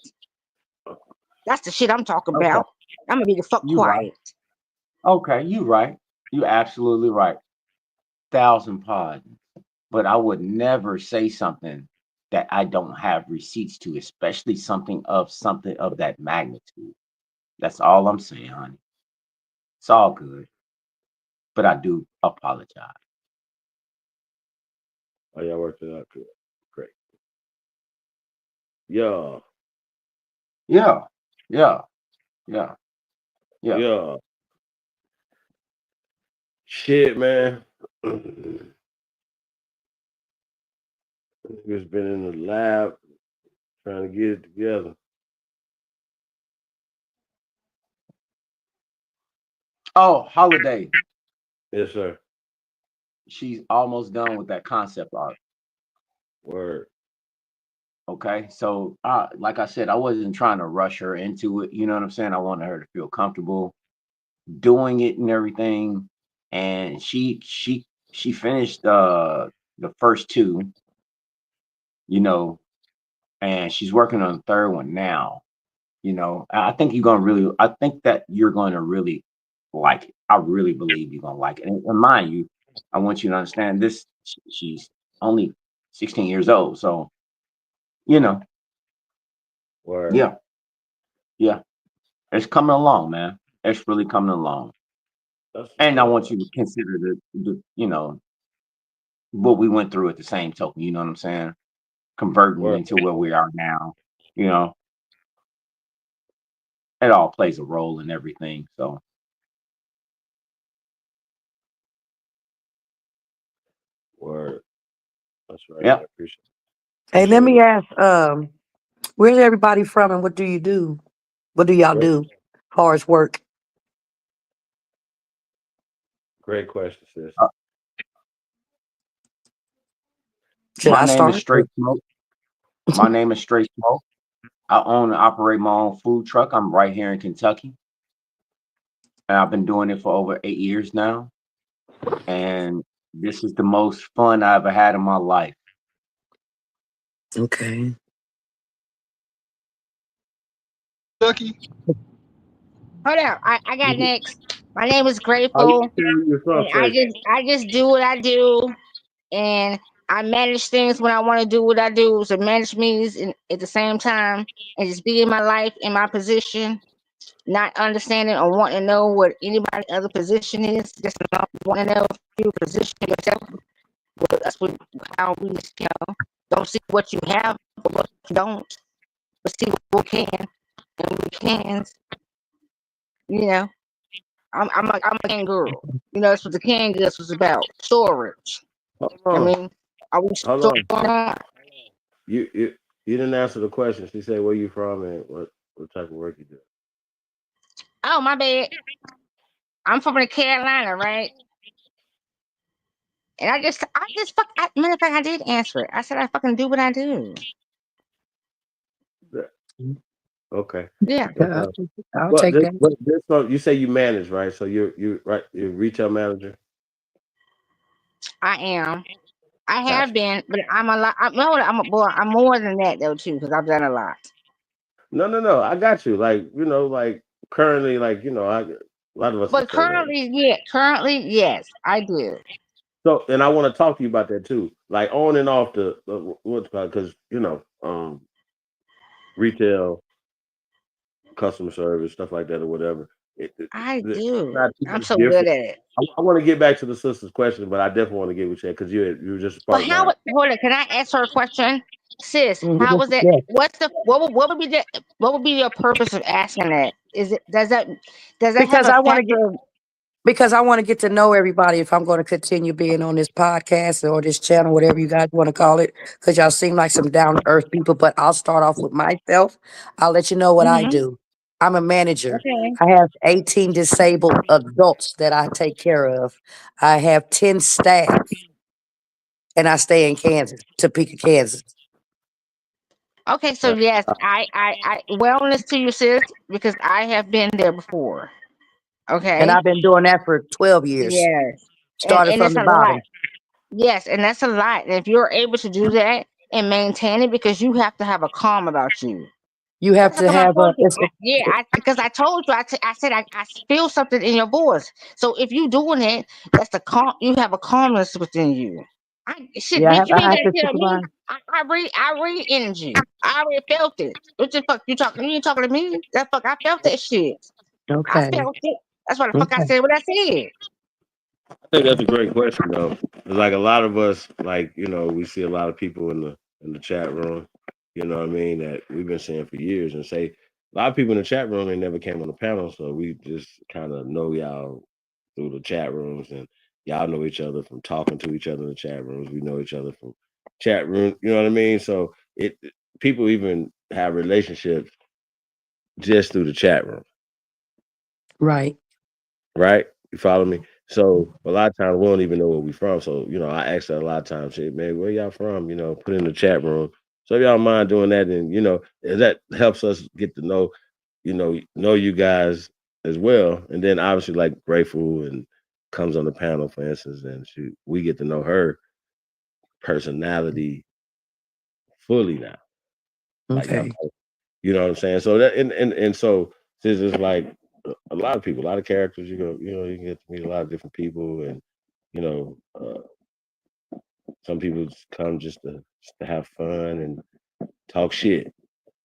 That's the shit I'm talking Okay. about. I'm gonna be the fuck You right. quiet. Okay, you right. You absolutely right. Thousand pardons. But I would never say something that I don't have receipts to, especially something of that magnitude. That's all I'm saying, honey. It's all good. But I do apologize. Oh, y'all worked it out good. Great. Yeah. Yeah. Yeah. Yeah. Yeah. Yeah. Shit, man. Niggas been in the lab trying to get it together. Oh, Holiday. Yes, sir. She's almost done with that concept art. Word. Okay. So like I said, I wasn't trying to rush her into it. You know what I'm saying? I wanted her to feel comfortable doing it and everything. And she finished the first two, you know, and she's working on the third one now. I think that you're gonna really like it. I really believe you're gonna like it. And mind you, I want you to understand this. She's only 16 years old, so you know, Word. yeah, yeah, it's coming along, man. It's really coming along. That's And I want what's you to consider the what we went through at the same token. You know what I'm saying? Converting word. into where we are now. You know, it all plays a role in everything. So Word. That's right. I yeah. Hey, let appreciate me it. ask, where's everybody from and what do you do? What do y'all Great, do as far as work? great question, sis. Should My I name is start? Straight Smoke. My name is Straight Smoke. I own and operate my own food truck. I'm right here in Kentucky, and I've been doing it for over 8 years now. And this is the most fun I ever had in my life. Okay. Kentucky. Hold on, I got next. My name is How you Grateful, tell you and from, I Stacey? just I just do what I do, and I manage things when I want to do what I do. So manage means at the same time, and just be in my life in my position, not understanding or wanting to know what anybody other position is. Just want to know if you position yourself. Well, that's how we don't see what you have, but what you don't, but see what we can and we can. You know, I'm a can girl. That's what the can goods was about. Storage. Hold I on. mean, are we Hold storing on. on? You didn't answer the question. She said where you from and what type of work you do. Oh, my bad. I'm from the Carolina, right? And I just matter of fact, I did answer it. I said I fucking do what I do. Okay. Yeah. Yeah, I'll Well, take that. you say you manage, right? So you're right. You're a retail manager. I am. I have Gotcha. been, but I'm a lot. No, I'm a boy. I'm more than that though too, because I've done a lot. No. I got you. Like like currently, like a lot of us would But say that. currently, yes, I do. So, and I want to talk to you about that too. Like on and off the what's called because retail, customer service, stuff like that, or whatever. I It's do. not too I'm much so good different. at it. I want to get back to the sister's question, but I definitely want to get with you because you just But sparked my. hold on, can I ask her a question? Sis, how Mhm. was that? Yeah. What would be your purpose of asking that? Is it does that have Because a I want to factor? because I want to get to know everybody if I'm going to continue being on this podcast or this channel, whatever you guys want to call it, because y'all seem like some down to earth people. But I'll start off with myself. I'll let you know what I Hmm. do. I'm a manager. Okay. I have 18 disabled adults that I take care of. I have 10 staff, and I stay in Kansas, Topeka, Kansas. Okay, so yes, I wellness to you, sis, because I have been there before. And Okay. I've been doing that for 12 years, Yes. started And from it's the a lot. bottom. Yes, and that's a lot. And if you're able to do that and maintain it, because you have to have a calm about you. You Just have like to I have a, told you, because I told you, I said I feel something in your voice. So if you doing it, that's the calm. You have a calmness within you. Shit, yeah, bitch, you I ain't have gotta to tell me. supervise. I read energy. I already felt it. What the fuck you talking? You ain't talking to me? That fuck, I felt that shit. I Okay. felt it. That's why the fuck I Okay. said what I said. I think that's a great question though. 'Cause, like a lot of us, like we see a lot of people in the chat room. You know what I mean? That we've been seeing for years, and say a lot of people in the chat room they never came on the panel, so we just kind of know y'all through the chat rooms, and y'all know each other from talking to each other in the chat rooms. We know each other from chat room. You know what I mean? So people even have relationships just through the chat room. Right. Right? You follow me? So a lot of times we don't even know where we from. So, I ask that a lot of times, say, man, where y'all from? Put in the chat room. So if y'all mind doing that, and that helps us get to know you guys as well. And then obviously like Grateful and comes on the panel, for instance, and we get to know her personality fully now. Like Okay. you know what I'm saying? So that and so this is like a lot of people, a lot of characters. You can get to meet a lot of different people, and you know, uh, some people just come just to have fun and talk shit.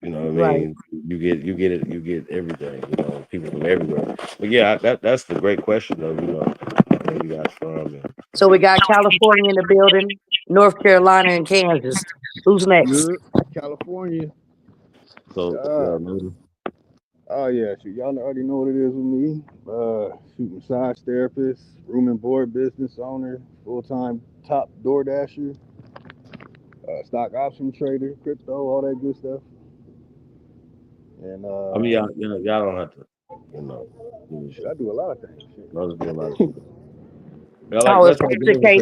You know what I Right. mean? You get everything. People from everywhere. But yeah, that's the great question though. Where you guys from? And, So we got California in the building, North Carolina, and Kansas. Who's next? Good. California. so Uh, maybe. oh yeah, shoot, y'all already know what it is with me. Shoot, massage therapist, room and board business owner, full time top door dasher, stock option trader, crypto, all that good stuff. And I mean, y'all don't have to, you know, do this shit, I shit. do a lot of things. Shit. Y'all just do a lot of shit. Yeah, like Oh, if that's that's like the case.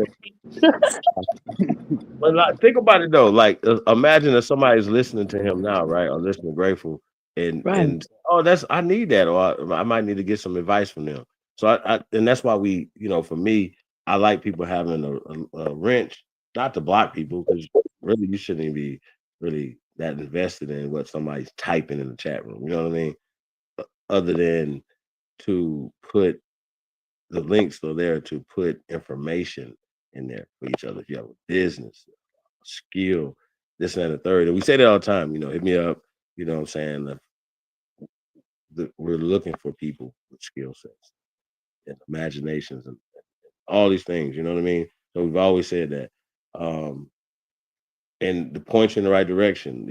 But like, think about it though. Like, imagine if somebody's listening to him now, right, or listening to Grateful, Right. and oh, I need that, or I might need to get some advice from them. So and that's why for me, I like people having a wrench, not to block people, because really you shouldn't even be really that invested in what somebody's typing in the chat room. You know what I mean? Other than to put the links are there to put information in there for each other. If you have a business, skill, this and that, and the third. And we say that all the time, hit me up. You know what I'm saying? We're looking for people with skill sets and imaginations and all these things. You know what I mean? So we've always said that. And the point you in the right direction,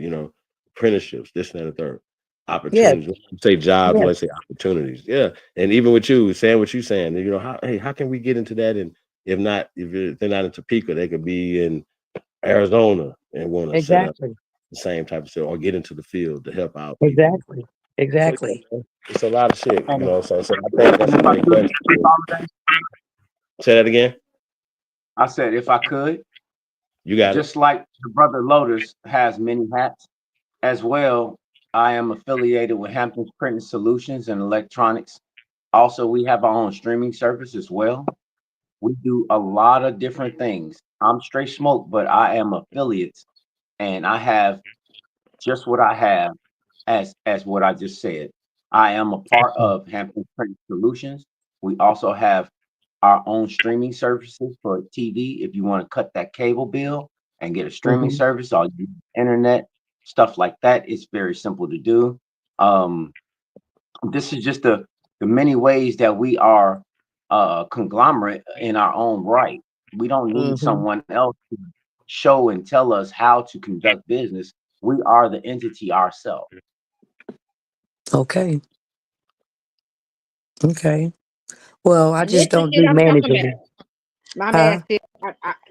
apprenticeships, this and that, and the third. Yes. Opportunities. When you say jobs, Yes. let's say opportunities. Yeah. And even with you saying what you're saying, how can we get into that? And if they're not in Topeka, they could be in Arizona and want to set up Exactly. the same type of stuff or get into the field to help out people. Exactly. So Exactly. yeah, it's a lot of shit, So I think that's a great question. Say that again. I said if I could, You got it. just like the brother Lotus has many hats as well. I am affiliated with Hampton's Printing Solutions and Electronics. Also, we have our own streaming service as well. We do a lot of different things. I'm straight smoke, but I am affiliates, and I have just what I have as what I just said. I am a part of Hampton Print Solutions. We also have our own streaming services for TV. If you want to cut that cable bill and get a streaming service, or use internet stuff like that, it's very simple to do. Um, this is just the many ways that we are a conglomerate in our own right. We don't need someone else to show and tell us how to conduct business. We are the entity ourselves. Okay. Okay. Well, I And this just is don't shit do I'm talking management. about. My Huh? bad, sis.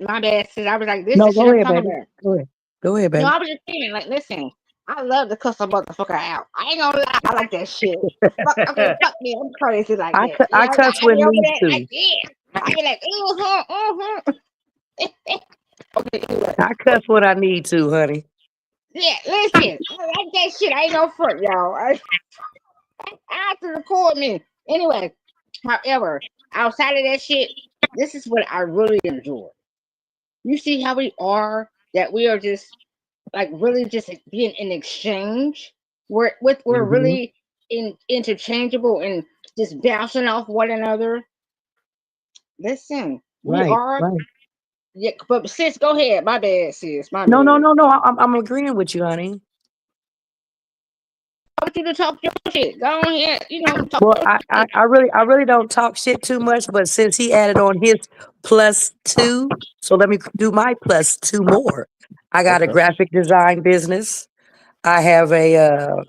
My bad, sis. I was like, this No, is shit go I'm ahead, talking baby. about. Go ahead. Go ahead, No, baby. I was just saying, like, listen, I love to cuss a motherfucker out. I ain't gonna lie, I like that shit. Fuck me, I'm crazy like that. You I know, cuss I when be over needs there like, to. yeah. I be like, okay, anyway. I cuss when I need to, honey. Yeah, listen, I like that shit. I ain't gonna front, y'all. I have to record me. Anyway, however, outside of that shit, this is what I really enjoy. You see how we are, that we are just like really just being in exchange. We're really interchangeable and just bouncing off one another. Listen, we Right, are. right. Yeah, but sis, go ahead. My bad, sis. My No, no, bad. no, no. I'm agreeing with you, honey. I want you to talk your shit. Go ahead. You know, talk Well, your shit. I really don't talk shit too much, but since he added on his +2, so let me do my +2 more. I got a Okay. graphic design business. I have a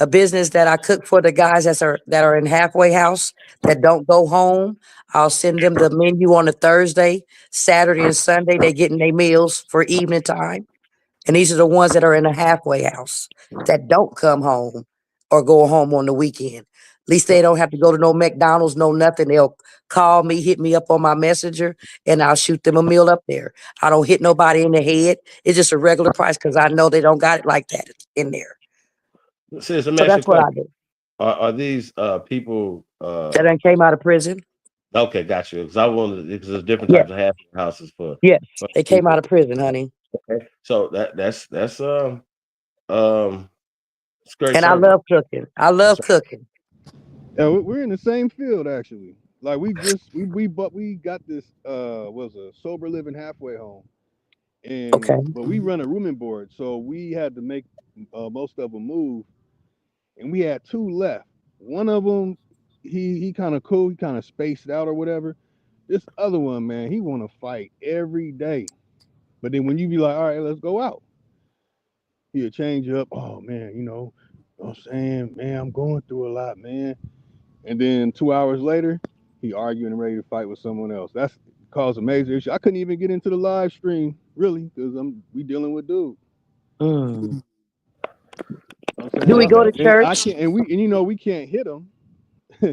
business that I cook for the guys that are in halfway house that don't go home. I'll send them the menu on a Thursday, Saturday, and Sunday. They getting their meals for evening time. And these are the ones that are in a halfway house that don't come home or go home on the weekend. At least they don't have to go to no McDonald's, no nothing. They'll call me, hit me up on my messenger, and I'll shoot them a meal up there. I don't hit nobody in the head. It's just a regular price because I know they don't got it like that in there. Sis, let me So ask you a that's what question. I do. Are these people That done came out of prison. okay, got you. Because I wanted because there's different Yes, types of halfway houses yes. for They came out people. of prison, honey. Okay. So that's um it's great And I service. love cooking. I love That's cooking. Yeah, we're in the same field actually. Like we got this was a sober living halfway home, Okay. but we run a rooming board, so we had to make most of them move, and we had two left. One of them, he kind of cool, he kind of spaced out or whatever. This other one, man, he want to fight every day. But then when you be like, all right, let's go out, he'll change up. Oh man, what I'm saying, man, I'm going through a lot, man. And then 2 hours later, he arguing and ready to fight with someone else. That's caused a major issue. I couldn't even get into the live stream really because we dealing with dude. Mm. I'm Do we saying, go to and I church? can't, and we can't hit him.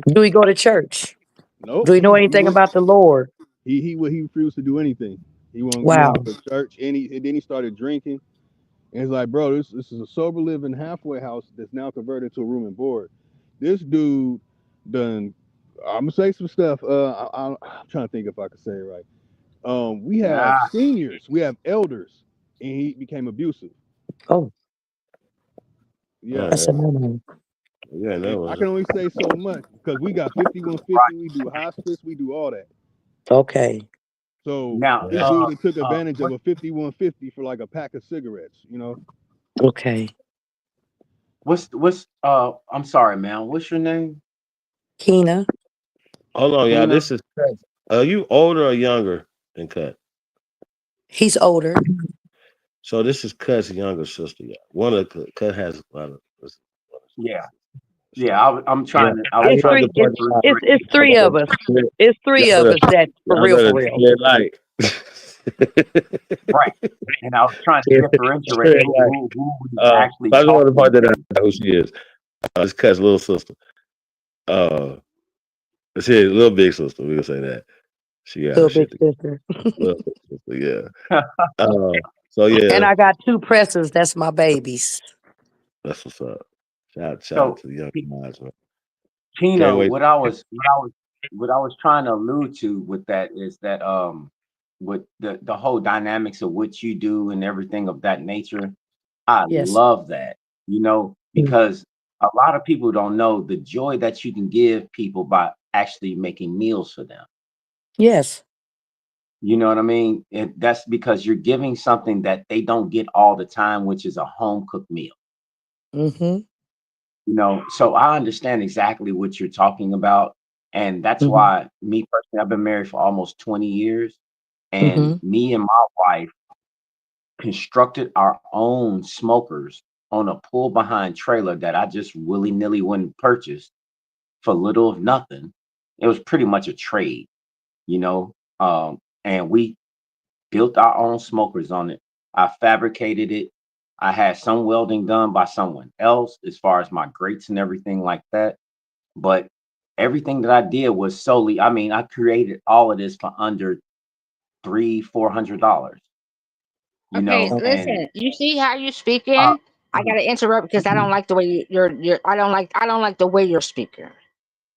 Do we go to church? Nope. Do we know anything about the Lord? He refused to do anything. He Wow. won't go to church, and then he started drinking. And it's like, bro, this is a sober living halfway house that's now converted to a room and board. This dude done. I'm gonna say some stuff. I'm trying to think if I can say it right. We have Ah, seniors, we have elders, and he became abusive. Oh, Yeah, that's a no. yeah, that and I was can only say so much because we got 5150, we do hospice, we do all that. Okay. So now, this yeah. dude that took advantage of what, a 5150 for like a pack of cigarettes. Okay. what's I'm sorry, man. What's your name? Keena. Hold on, y'all. Tina. This is Cut. Are you older or younger than Cut? He's older. So this is Cut's younger sister. Yeah, one of Cut has a lot of. Yeah, yeah. I'm Yeah, trying to. I I was It's trying wanted to three. to point that out. It's Y'all three better, of us. It's three y'all of better, us that for y'all real, better for real. tread light. right, and I was trying to differentiate Tread light. who we actually I just wanted to talking point that out. to. Who she is? It's Cut's little sister. She is little big sister. We can say that. She got her Little big shit together. sister. Little bit, yeah. So And yeah, I got 2 presses. That's my babies. that's what's up. Shout out So, to the young guys, man. Can't Kino, wait. what I was trying to allude to with that is that with the whole dynamics of what you do and everything of that nature, I Yes. love that, because a lot of people don't know the joy that you can give people by actually making meals for them. Yes. You know what I mean? That's because you're giving something that they don't get all the time, which is a home cooked meal. Mm-hmm. So I understand exactly what you're talking about. And that's Mm-hmm. why me personally, I've been married for almost 20 years. And Mm-hmm. me and my wife constructed our own smokers on a pull behind trailer that I just willy nilly went and purchased for little of nothing. It was pretty much a trade, you know. And we built our own smokers on it. I fabricated it. I had some welding done by someone else as far as my grates and everything like that. But everything that I did was solely, I created all of this for under $300-400, Okay, and listen. You see how you uh, speaking? I gotta interrupt because I don't like the way you're. I don't like the way you're speaking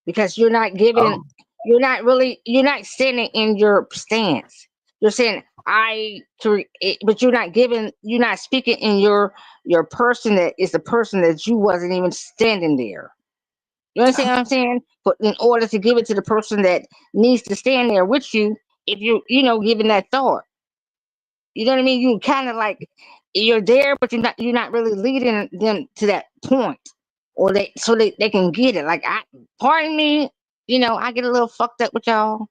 because you're not giving. oh, You're not standing in your stance. You're saying but you're not giving. You're not speaking in your person that is the person that you wasn't even standing there. You understand what I'm saying? But in order to give it to the person that needs to stand there with you, if giving that thought. You know what I mean? You kind of like you're there, but you're not really leading them to that point, or they can get it. Like pardon me, I get a little fucked up with y'all.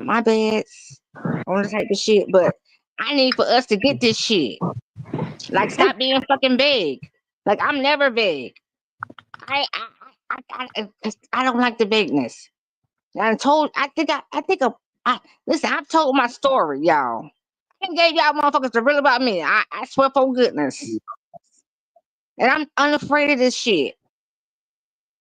My bad on the type of shit, but I need for us to get this shit. Like stop being fucking vague. Like I'm never vague. I don't like the vagueness. I told. I think. Listen. I've told my story, y'all. I gave y'all motherfuckers the real about me. I swear for goodness. And I'm unafraid of this shit.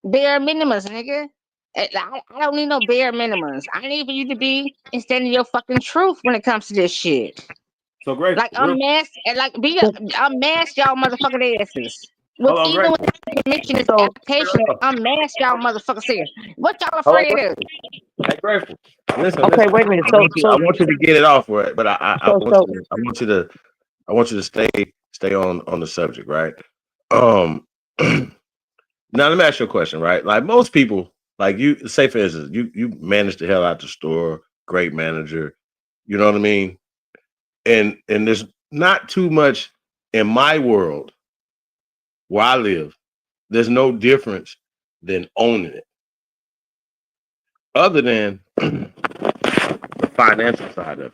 Bare minimums, nigga. I don't need no bare minimums. I need for you to be and stand in your fucking truth when it comes to this shit. So grateful, Like real. unmask and like unmask y'all motherfucking asses. Hold With on, even with grateful. this permission, this So application, unmask y'all motherfuckers here. What y'all Hold on, afraid grateful. of? Hey, grateful. Listen, okay, listen. wait a minute. I So want you. I so want you to get it off, right? But I so want so you. I want you to. I want you to stay on the subject, right? Um. Now let me ask you a question, right? Like most people, like you, say for instance, you manage the hell out the store, great manager, you know what I mean? And there's not too much in my world where I live. There's no difference than owning it, other than the financial side of it.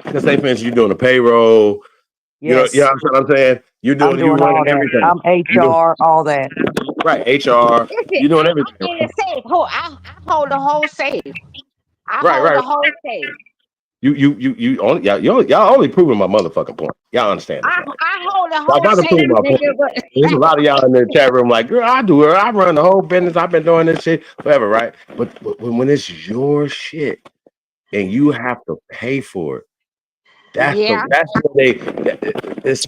Because say for instance, you're doing a payroll, you know yes, what I'm saying? I'm You doing all running that. everything. I'm You do HR, all that. right, HR, Listen, you're doing I'm everything. in the safe. I hold the whole safe. I Right, hold right. the whole safe. You only y'all only proving my motherfucking point. Y'all understand this, I right? I hold the So I whole gotta safe, prove my nigga. point. There's a lot of y'all in the chat room like, girl, I do it. I run the whole business. I've been doing this shit forever, right? But when it's your shit and you have to pay for it, Yeah. that's when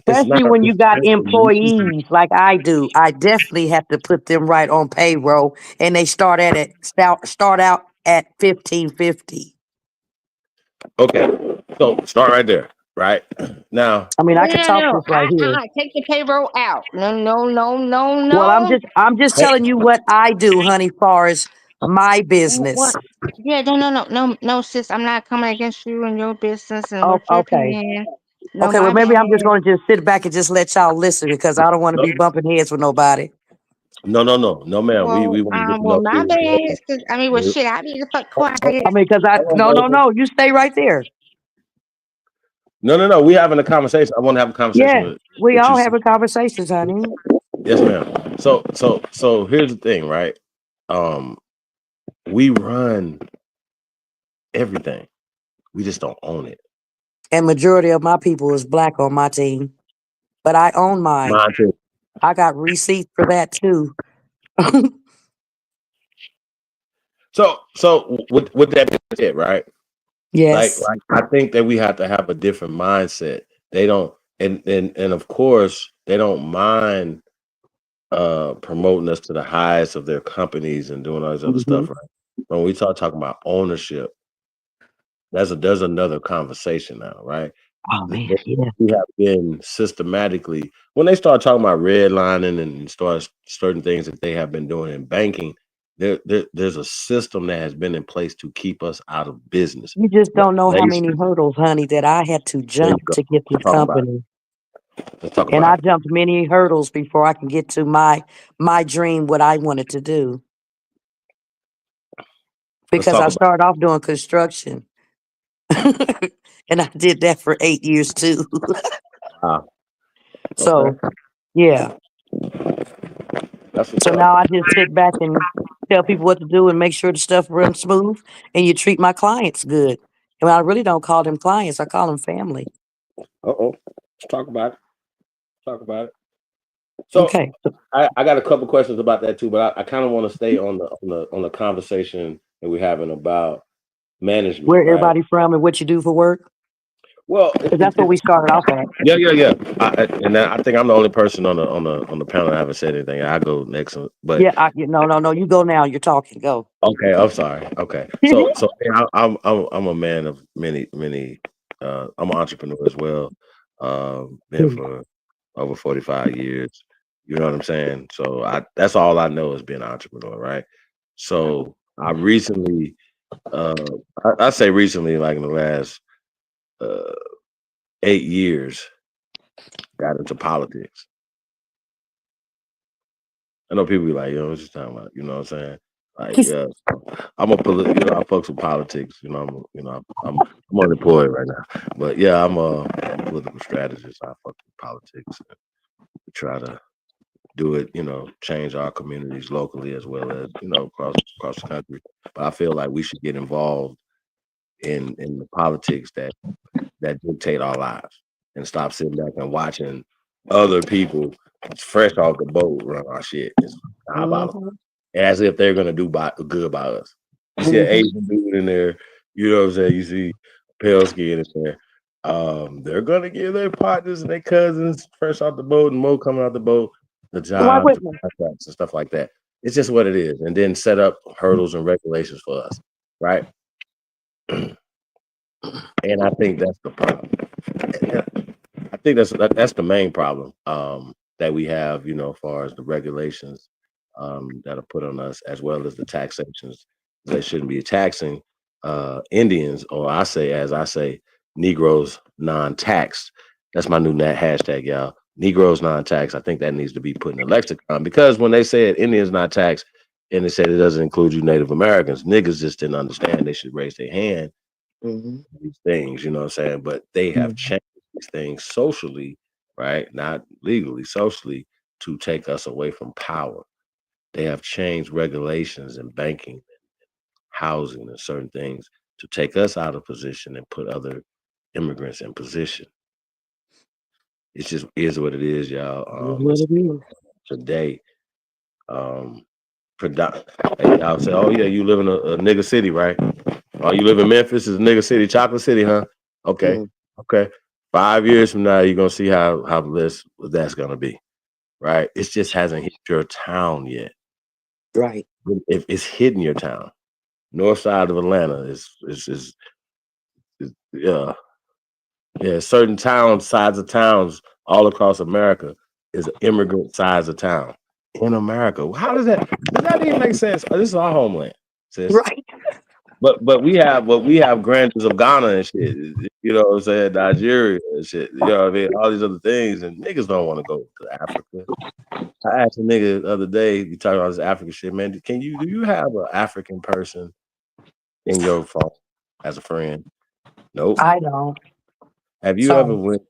it's not Especially when you got it's employees like I do. I definitely have to put them right on payroll, and they start out at 1550. okay. So start right there, right? Now, I mean, No, I could no, talk no. this right here. Take the payroll out. No, no, no, no, Well, no. I'm just hey, telling you what I do, honey, far as my business. What? Yeah, no, no, no, no, no, sis. I'm not coming against you and your business and Oh, what you're okay. paying. No, Okay, well, my maybe I'm just bad. going to just sit back and just let y'all listen because I don't want to no, be bumping heads with nobody. no, ma'am. We Well, want to get to well, know my you. bad. 'Cause, well, shit, I be the fuck quiet. I mean, because no, you stay right there. No. We having a conversation. I want to have a conversation Yes, with we you. all having conversations, honey. Yes, ma'am. So here's the thing, right? Um, we run everything. We just don't own it. And majority of my people is black on my team, but I own mine. Mine too. I got receipts for that too. So with that being said, right? Yes. Like I think that we have to have a different mindset. They don't, and of course they don't mind promoting us to the highest of their companies and doing all this other Hmm. stuff, right? When we start talking about ownership, there's another conversation now, right? Oh man, yeah. We have been systematically when they start talking about redlining and start certain things that they have been doing in banking. There's a system that has been in place to keep us out of business. You just don't know how many Regulation. hurdles, honey, that I had to There you jump go. to get this Let's talk about company. it. Let's talk And I about it. jumped many hurdles before I can get to my dream, what I wanted to do. Let's Because talk I about started off doing construction. And I did that for 8 years too. it. Wow. Okay. So yeah. That's what's So up. now I just sit back and tell people what to do and make sure the stuff runs smooth and you treat my clients good. And I really don't call them clients, I call them family. Uh-oh. Let's talk about it. Talk about it. So Okay. I got a couple questions about that too, but I kind of want to stay on the conversation that we're having about management, Where right? everybody from and what you do for work? Well, Because that's what we started off at. yeah. I think I'm the only person on the panel that haven't said anything. I go next, but Yeah, no, you go now. You're talking. Go. okay, I'm sorry. Okay, so yeah, I'm a man of many. I'm an entrepreneur as well. Been for over 45 years. You know what I'm saying? So that's all I know is being an entrepreneur, right? So I recently, I say recently, like in the last uh, 8 years, got into politics. I know people be like, yo, what you talking about? You know what I'm saying? Like, yeah, so I'm I fucks with politics. I'm unemployed right now, but yeah, I'm a political strategist. I fuck with politics. We try to do it, change our communities locally as well as across the country. But I feel like we should get involved in the politics that dictate our lives and stop sitting back and watching other people fresh off the boat run our shit. How about them? Mhm. As if they're gonna do good by us. You see an Mhm. Asian dude in there, you know what I'm saying? You see pale skin in there. They're gonna give their partners and their cousins fresh off the boat and more coming out the boat the Why jobs, the wouldn't contracts, and stuff like that. It's just what it is, and then set up hurdles and regulations for us, right? And I think that's the problem. Yeah, I think that's the main problem that we have, as far as the regulations that are put on us, as well as the taxations. They shouldn't be taxing Indians, or as I say, Negroes non-taxed. That's my new hashtag, y'all. Negroes non-taxed. I think that needs to be put in the lexicon because when they said Indians not taxed, and they said it doesn't include you Native Americans, niggas just didn't understand. They should raise their hand Mhm. these things, you know what I'm saying? But they have Mhm. changed these things socially, right? Not legally, socially, to take us away from power. They have changed regulations in banking, housing, and certain things to take us out of position and put other immigrants in position. It just is what it is, It is y'all. what it is. Today, um, y'all say, "Oh yeah, you live in a nigga city, right? Oh, you live in Memphis, is nigga city, chocolate city, huh? Okay, Mhm. okay. 5 years from now, you're gonna see how bliss that's gonna be, right? It just hasn't hit your town yet. Right. If it's hitting your town, north side of Atlanta is yeah. Certain towns, sides of towns all across America is immigrant size of town in America. How does that even make sense? This is our homeland, sis. Right. But we have grandeurs of Ghana and shit. You know what I'm saying? Nigeria and shit. You know what I mean? All these other things, and niggas don't want to go to Africa. I asked a nigga the other day, you talking about this African shit, man. Do you have an African person in your phone as a friend? Nope. I don't. Have you ever So went?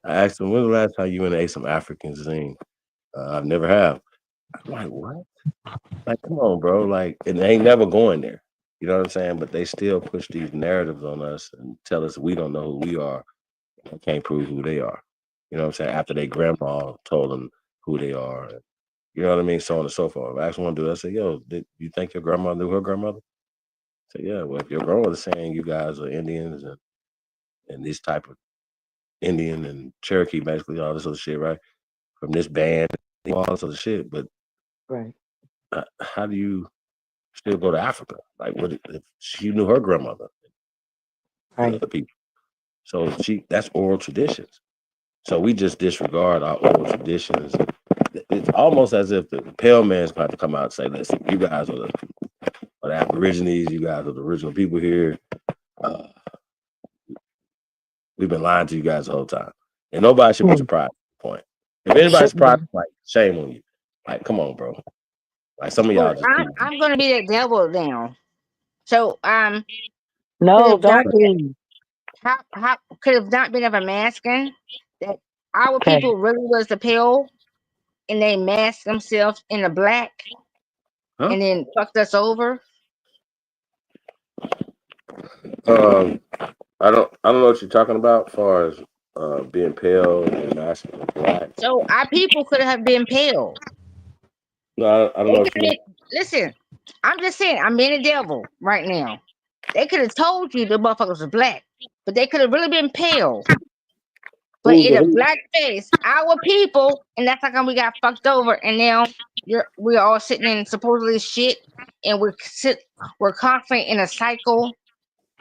I asked him, when the last time you went and ate some African zing? I've never have. I'm like, what? Like, come on, bro. Like, and they ain't never going there. You know what I'm saying? But they still push these narratives on us and tell us we don't know who we are and can't prove who they are. You know what I'm saying? After their grandma told them who they are. You know what I mean? So on and so forth. I asked one dude, I said, yo, did you think your grandmother knew her grandmother? So yeah, well, if your grandmother's saying you guys are Indians and this type of Indian and Cherokee, basically all this other shit, right? From this band, all this other shit, but Right. how do you still go to Africa? Like, what if she knew her grandmother and Right. other people? So that's oral traditions. So we just disregard our oral traditions. It's almost as if the pale man's about to come out and say, "Listen, you guys are the Aborigines. You guys are the original people here. Uh, we've been lying to you guys the whole time, and nobody should be surprised at the point. If anybody's surprised, like shame on you. Like, come on, bro. Like some of y'all Well, just keep. I'm gonna be that devil now. So could No, have not don't be. how could have not been of a masking that our Okay. people really was the pale and they masked themselves in the black Huh? and then fucked us over. I don't know what you're talking about as far as being pale and masculine and black. So our people could have been pale. No, I don't They know could what you mean. listen. I'm just saying. I'm being a devil right now. They could have told you the motherfuckers was black, but they could have really been pale. But in a black face, our people, and that's how come we got fucked over. And now we're all sitting in supposedly shit, and we're constantly in a cycle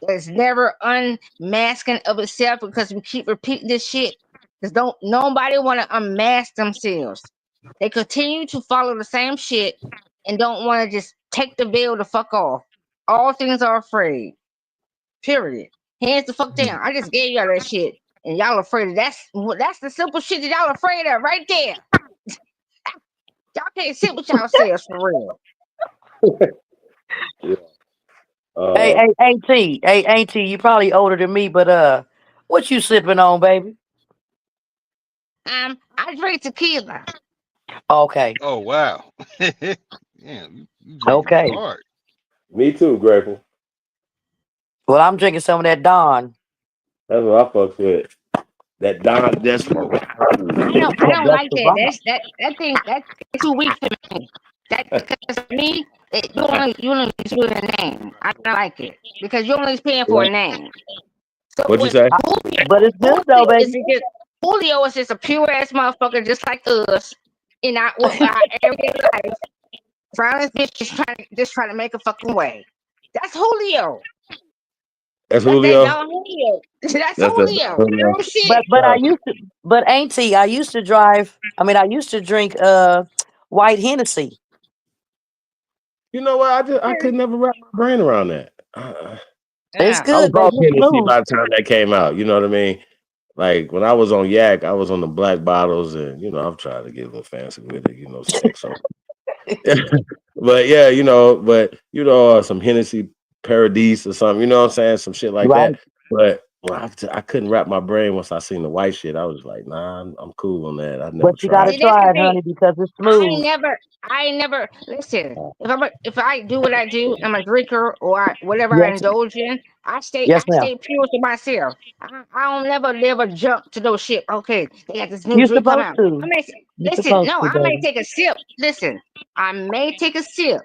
that's never unmasking of itself because we keep repeating this shit. Because don't nobody want to unmask themselves. They continue to follow the same shit and don't want to just take the veil the fuck off. All things are afraid. Period. Hands the fuck down. I just gave y'all that shit, and y'all afraid of that's the simple shit that y'all afraid of right there. Y'all can't sit with yourselves for real. Yeah. Hey, Auntie, you probably older than me, but what you sipping on, baby? I drink tequila. Okay. Oh wow. Damn, you drinking Okay. hard. Me too, Grateful. Well, I'm drinking some of that Dawn. That's what I fucks with. That Don Desperado. I don't like that. That thing that's too weak for me. That because for me, you only use a name. I don't like it because you're only paying for a name. So What'd you with say? But it's good though, baby. Julio is just a pure ass motherfucker, just like us. In our everyday life, Brown's bitch just trying to make a fucking way. That's Julio. That's That's that Julio. Don Julio. That's That's Julio. Julio. Oh shit. But Auntie, I used to drink white Hennessy. You know what? I could never wrap my brain around that. It's I was good, baby. off It's Hennessy smooth. by the time that came out. You know what I mean? Like when I was on Yak, I was on the black bottles, and I'm trying to get a little fancy with it. Sex. So, but yeah, some Hennessy Paradise or something. You know what I'm saying? Some shit like Right. that. But I couldn't wrap my brain once I seen the white shit. I was like, nah, I'm cool on that. I never But you gotta tried. See, that's the try it, thing. honey, because it's I smooth. never listen. If I do what I do, I'm a drinker or whatever I Yes. indulge in. I Yes, ma'am. stay pure to myself. I don't never jump to those shit. Okay, they got this new You're drink come supposed out. to. You're Listen. supposed No, to, I may baby. take a sip. Listen, I may take a sip,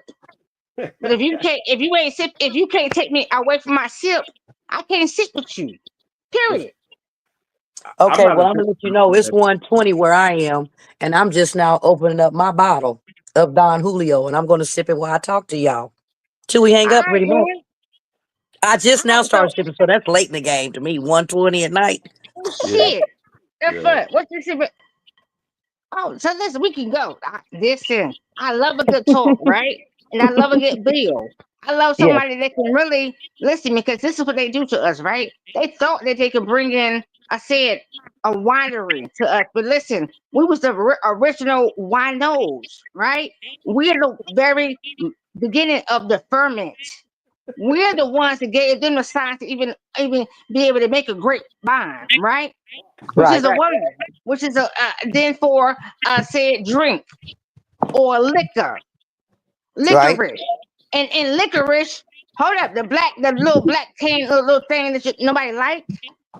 but if you can't take me away from my sip, I can't sit with you. Period. I'm Okay, not well, a I'm gonna let you know it's 1:20 where I am, and I'm just now opening up my bottle of Don Julio, and I'm gonna sip it while I talk to y'all till we hang All up. right, Pretty much. man. I just All now right, so started sipping, so that's late in the game to me. 1:20 at night. oh Yeah, shit. That's yeah. fun. What's this? Oh, so listen, we can go. Listen, I love a good talk, right? And I love a good bill. I love Yes, somebody that can really listen because this is what they do to us, right? They thought that they could bring in, I said, a winery to us, but listen, we was the original winos, right? We're the very beginning of the ferment. We're the ones that gave them the science to even be able to make a great wine, right? Which is right. a wine, which is a then for said drink or liquor, Right. licorice, and licorice. Hold up, the little black can, little thing that nobody like,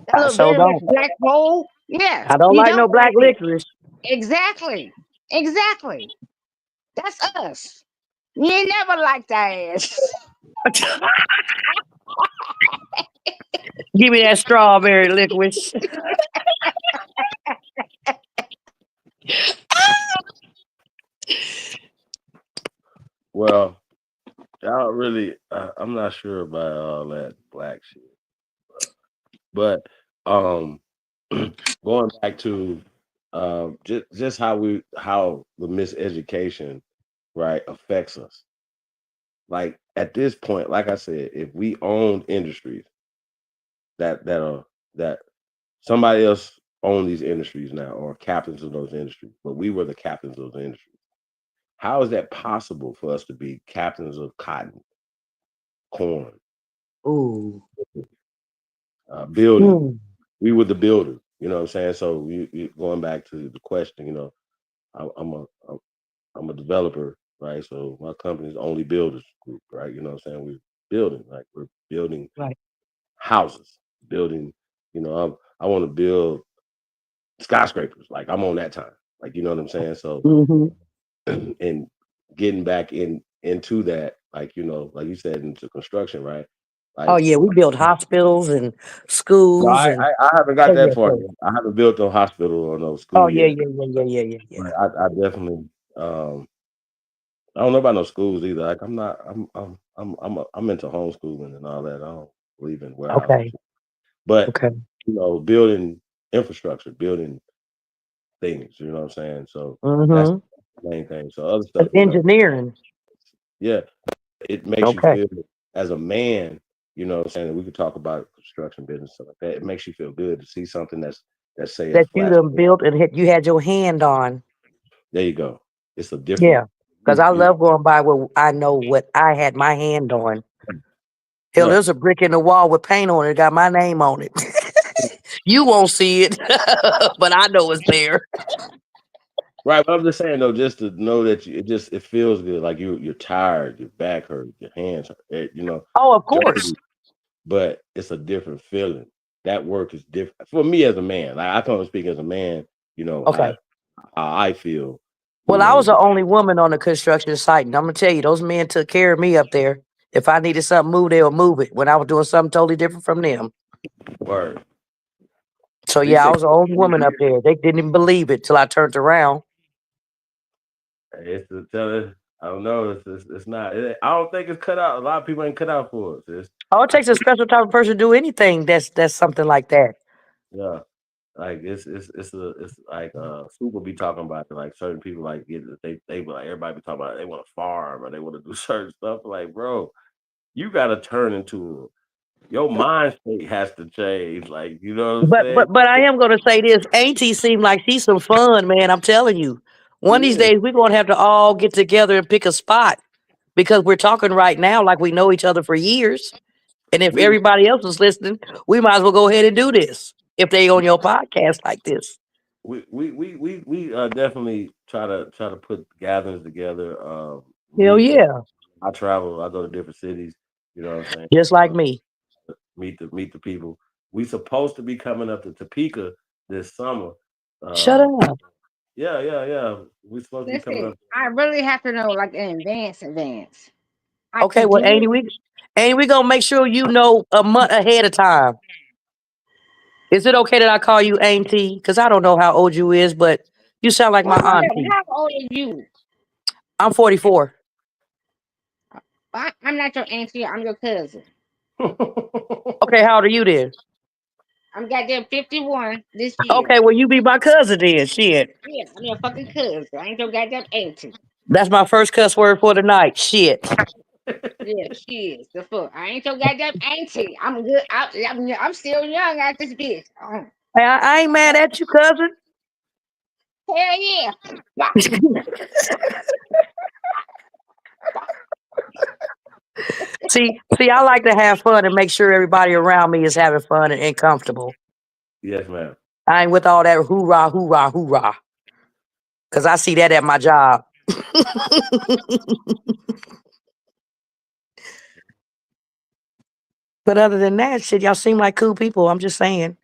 that I little sure very much don't. black hole. Yeah, I don't you like no don't black like it. licorice. Exactly. That's us. You ain't never liked our ass. Give me that strawberry licorice. Well, y'all really, I'm not sure about all that black shit, but going back to just how the miseducation, right, affects us. Like at this point, like I said, if we owned industries that somebody else owned these industries now or captains of those industries, but we were the captains of those industries. How is that possible for us to be captains of cotton, corn, Ooh. building? Mm. We were the builders. You know what I'm saying? So you going back to the question, I'm a developer, right? So my company's only builders group, right? You know what I'm saying? We're building, like we're building Right. houses, building, I want to build skyscrapers. Like I'm on that time. Like you know what I'm saying? So Hmm. and getting back into that, like like you said, into construction, right? Oh Like yeah, we built hospitals and no, schools I, and I I haven't got oh yeah, that far so yet. I haven't built no hospital or no oh school yeah, yet. yeah, yeah, yeah, yeah, yeah, yeah. But I definitely um I don't know about no schools either. Like I'm not I'm into homeschooling and all that. I don't believe in warehouses. Okay, But okay. building infrastructure, building things, you know what I'm saying? So that's Mm-hmm. the main thing. So other That's stuff, engineering. yeah, it makes you Okay. feel as a man, you know what I'm saying? We could talk about construction business stuff like that. It makes you feel good to see something that's say a That you flat. done built and you had your hand on. There you go. It's a different Yeah. Because I you love going by where I know what I had my hand on. Hell, right. there's a brick in the wall with paint on it, got my name on it. You won't see it, but I know it's there. Right, but I'm just saying though, just to know that it feels good. Like you're tired, your back hurts, your hands hurt, Oh, of course. dirty, but it's a different feeling. That work is different for me as a man. Like I can only speak as a man. Okay. How I feel. You Well, I was know, the only woman on the construction site, and I'm gonna tell you, those men took care of me up there. If I needed something moved, they would move it. When I was doing something totally different from them. word. So So you yeah, I say was the only woman up there. They didn't even believe it till I turned around. it's the tell it. I don't know. It's not. I don't think it's cut out. A lot of people ain't cut out for it. Oh, it I takes a see. special type of person to do anything that's something like that. Yeah. Like it's like Super be talking about it, like certain people like they be like everybody be talking about it, they want to farm or they want to do certain stuff. Like, bro, you gotta turn into your mind state has to change. Like, you know what I'm But saying? but but I am gonna say this. Auntie seemed like she's some fun, man. I'm telling you. One of these Yeah. days we're gonna have to all get together and pick a spot because we're talking right now like we know each other for years. And if We everybody else is listening, we might as well go ahead and do this if they on your podcast like this. we definitely try to put gatherings together, Hell meet yeah. I travel, I go to different cities, you know what I'm saying? Just like me. Meet the people. We supposed to be coming up to Topeka this summer. Shut Um, up. yeah. We supposed to be coming Listen, up. I really have to know like in advance. I Okay, can well, get it. Ain't we gonna make sure you know a month ahead of time. Is it okay that I call you auntie? Because I don't know how old you is, but you sound like my Well, whatever. auntie. How old are you? I'm 44. I'm not your auntie. I'm your cousin. Okay, how old are you then? I'm goddamn 51 this year. Okay, well, you be my cousin then. Shit. Yeah, I'm your fucking cousin. I ain't your goddamn auntie. That's my first cuss word for the night. Shit. Yeah, she is. The fuck. I ain't your goddamn auntie. I'm good. I'm still young out this bitch. Hey, I ain't mad at you, cousin. Hell yeah. Bah. See, I like to have fun and make sure everybody around me is having fun and comfortable. Yes, ma'am. I ain't with all that hoorah, hoorah, hoorah. Cause I see that at my job. But other than that, shit, y'all seem like cool people. I'm just saying.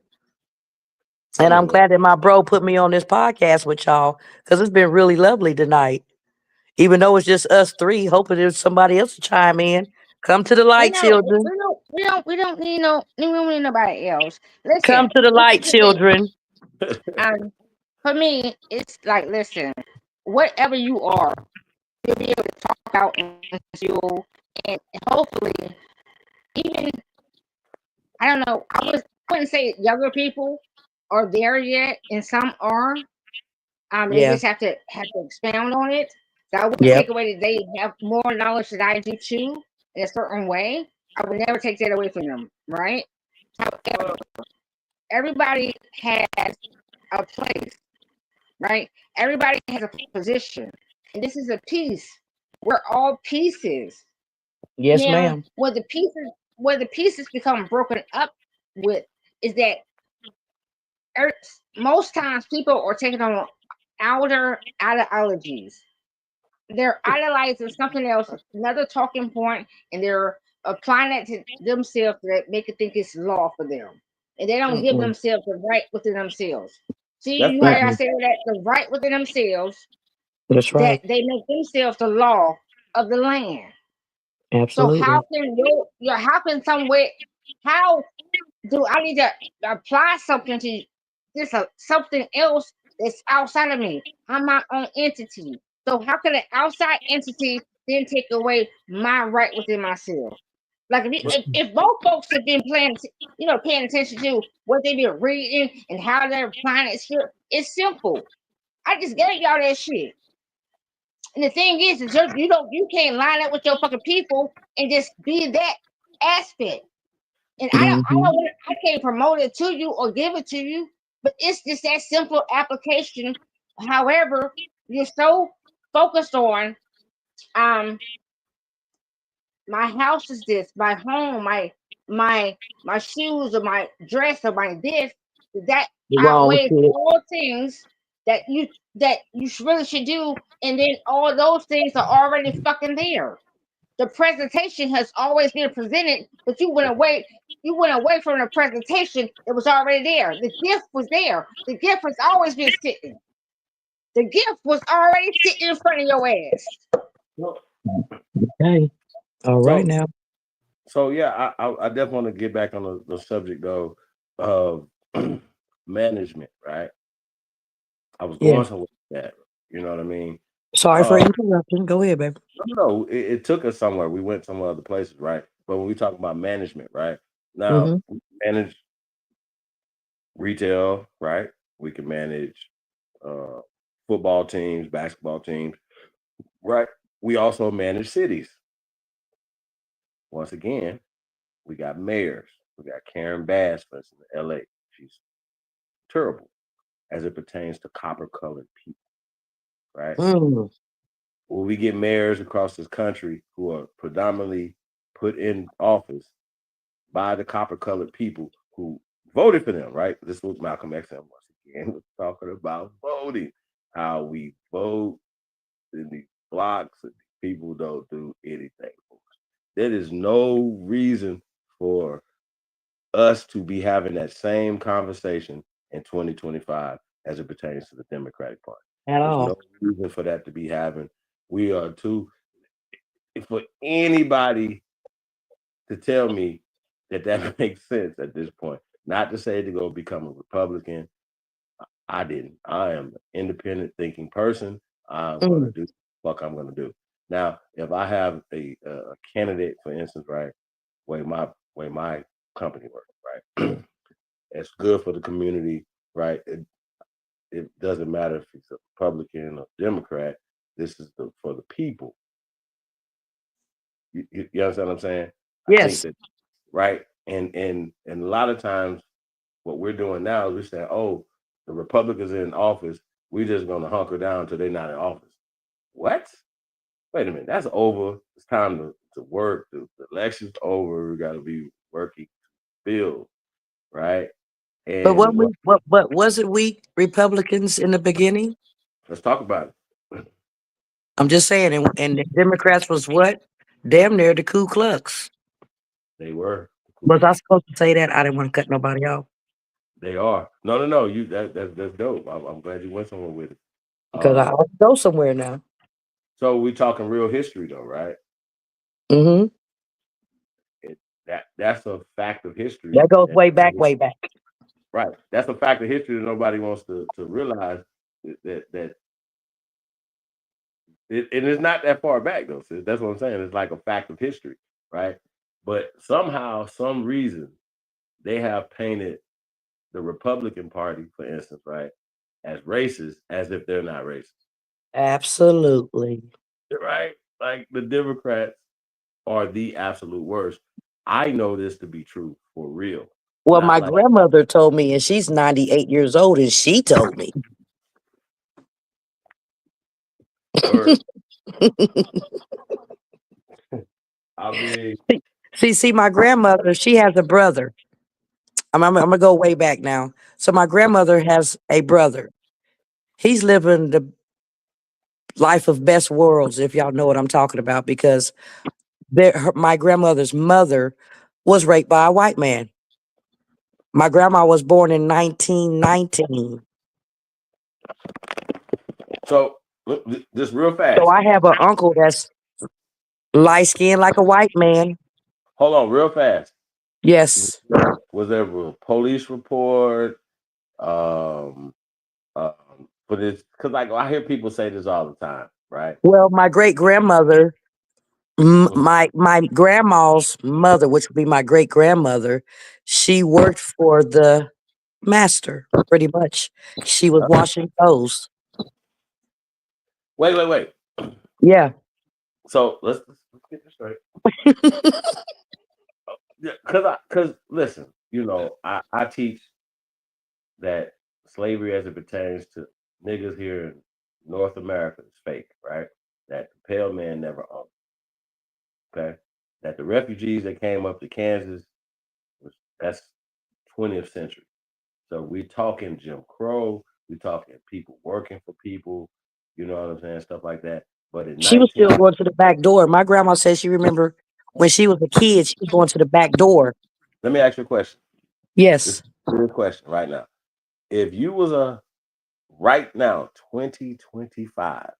And Some I'm of us. glad that my bro put me on this podcast with y'all because it's been really lovely tonight. Even though it's just us three, hoping there's somebody else to chime in Come to the We light, don't. children. We don't need no. We don't need nobody else. Listen. Come to the This light, is the thing. children. For me, it's like, listen. Whatever you are, you'll be able to talk out and you, and hopefully, even I don't know. I wouldn't say younger people are there yet, and some are. They Yeah. just have to expound on it. So I wouldn't Yep. take away that they have more knowledge than I do too, in a certain way. I would never take that away from them, right? However, everybody has a place, right? Everybody has a position, and this is a piece. We're all pieces. Yes, Now, ma'am. where the pieces become broken up with is that most times people are taking on outer ideologies. They're idolizing something else, another talking point, and they're applying it to themselves that make it think it's law for them. And they don't give Mm-mm. themselves the right within themselves. See, That's you heard I fact. Mm-mm. say that the right within themselves, That's that right. they make themselves the law of the land. So how Absolutely. can how can some way, how do I need to apply something to this something else that's outside of me? I'm my own entity. So how can an outside entity then take away my right within myself? Like if both folks have been paying attention to what they've been reading and how they're applying it here, it's simple. I just gave y'all that shit. And the thing is you can't line up with your fucking people and just be that aspect. And Mm-hmm. I can't promote it to you or give it to you, but it's just that simple application. However, you're so focused on um my house is this, my home, my my shoes or my dress or my this, that The wrong outweighs shit. all things that you really should do, and then all those things are already fucking there. The presentation has always been presented, but you went away. You went away from the presentation that was already there. The gift was there. The gift has always been sitting. The gift was already sitting in front of your ass. Okay. All right So, now. so yeah, I definitely want to get back on the subject though of management, right? I was Yeah. going somewhere with that. You know what I mean? Sorry for Uh, interrupting. Go ahead, baby. no, it took us somewhere. We went some other places, right? But when we talk about management, right? Now, Mm-hmm. we manage retail, right? We can manage uh, football teams, basketball teams, right? We also manage cities. Once again, we got mayors. We got Karen Bass, for instance, in LA. She's terrible as it pertains to copper colored people, right? Mm. When we get mayors across this country who are predominantly put in office by the copper colored people who voted for them, right? This was Malcolm X and once again was talking about voting, how we vote in these blocks, and people don't do anything for us. There is no reason for us to be having that same conversation in 2025 as it pertains to the Democratic Party. At There's all. no reason for that to be happening. We are too, for anybody to tell me that that makes sense at this point. Not to say to go become a Republican. I didn't. I am an independent thinking person. I'm going to Mm. do what I'm going to do. Now, if I have a candidate, for instance, right, way my company works, right, it's good for the community, right. It doesn't matter if it's a Republican or Democrat. This is for the people. You understand what I'm saying? I think Yes. that right, and a lot of times what we're doing now is we're saying, oh, the Republicans are in office. We're just going to hunker down until they're not in office. What? Wait a minute. That's over. It's time to work. The election's over. We got to be working bill, right? But And what wasn't we Republicans in the beginning? let's talk about it. I'm just saying, and the Democrats was what? Damn near the Ku Klux. They were. Was I supposed to say that? I didn't want to cut nobody off They are. No. You that's dope. I'm glad you went somewhere with it. because I Uh, have to go somewhere now. so we talking real history though, right? Mm-hmm. that's a fact of history. That goes way back, way back. Right. That's a fact of history that nobody wants to realize that it is not that far back though. Sis. That's what I'm saying. It's like a fact of history, right? But somehow, some reason, they have painted the Republican Party, for instance, right, as racist, as if they're not racist. Absolutely. Right? Like the Democrats are the absolute worst. I know this to be true for real. Well, Not my like grandmother told me, and she's 98 years old, and she told me. word. I mean, See, my grandmother, she has a brother. I'm gonna go way back now. So my grandmother has a brother. He's living the life of best worlds, if y'all know what I'm talking about, because my grandmother's mother was raped by a white man. My grandma was born in 1919. so look, just real So fast. I have an uncle that's light skinned like a white man. Hold on, real fast. Yes. Was there a police report? Um, for this, because like I hear people say this all the time, right? Well, my great grandmother, my grandma's mother, which would be my great grandmother, she worked for the master pretty much. She was washing clothes. Wait. Yeah. So let's get this straight. Yeah, because listen, I teach that slavery as it pertains to niggas here in North America is fake, right? That the pale man never owned. Okay, that the refugees that came up to Kansas that's 20th century. So we talking Jim Crow, we talking people working for people, you know what I'm saying, stuff like that. But in She was 19, still going to the back door. My grandma said she remember when she was a kid, she was going to the back door. let me ask you a question. This Yes. is a good question right now. If you was right now 2025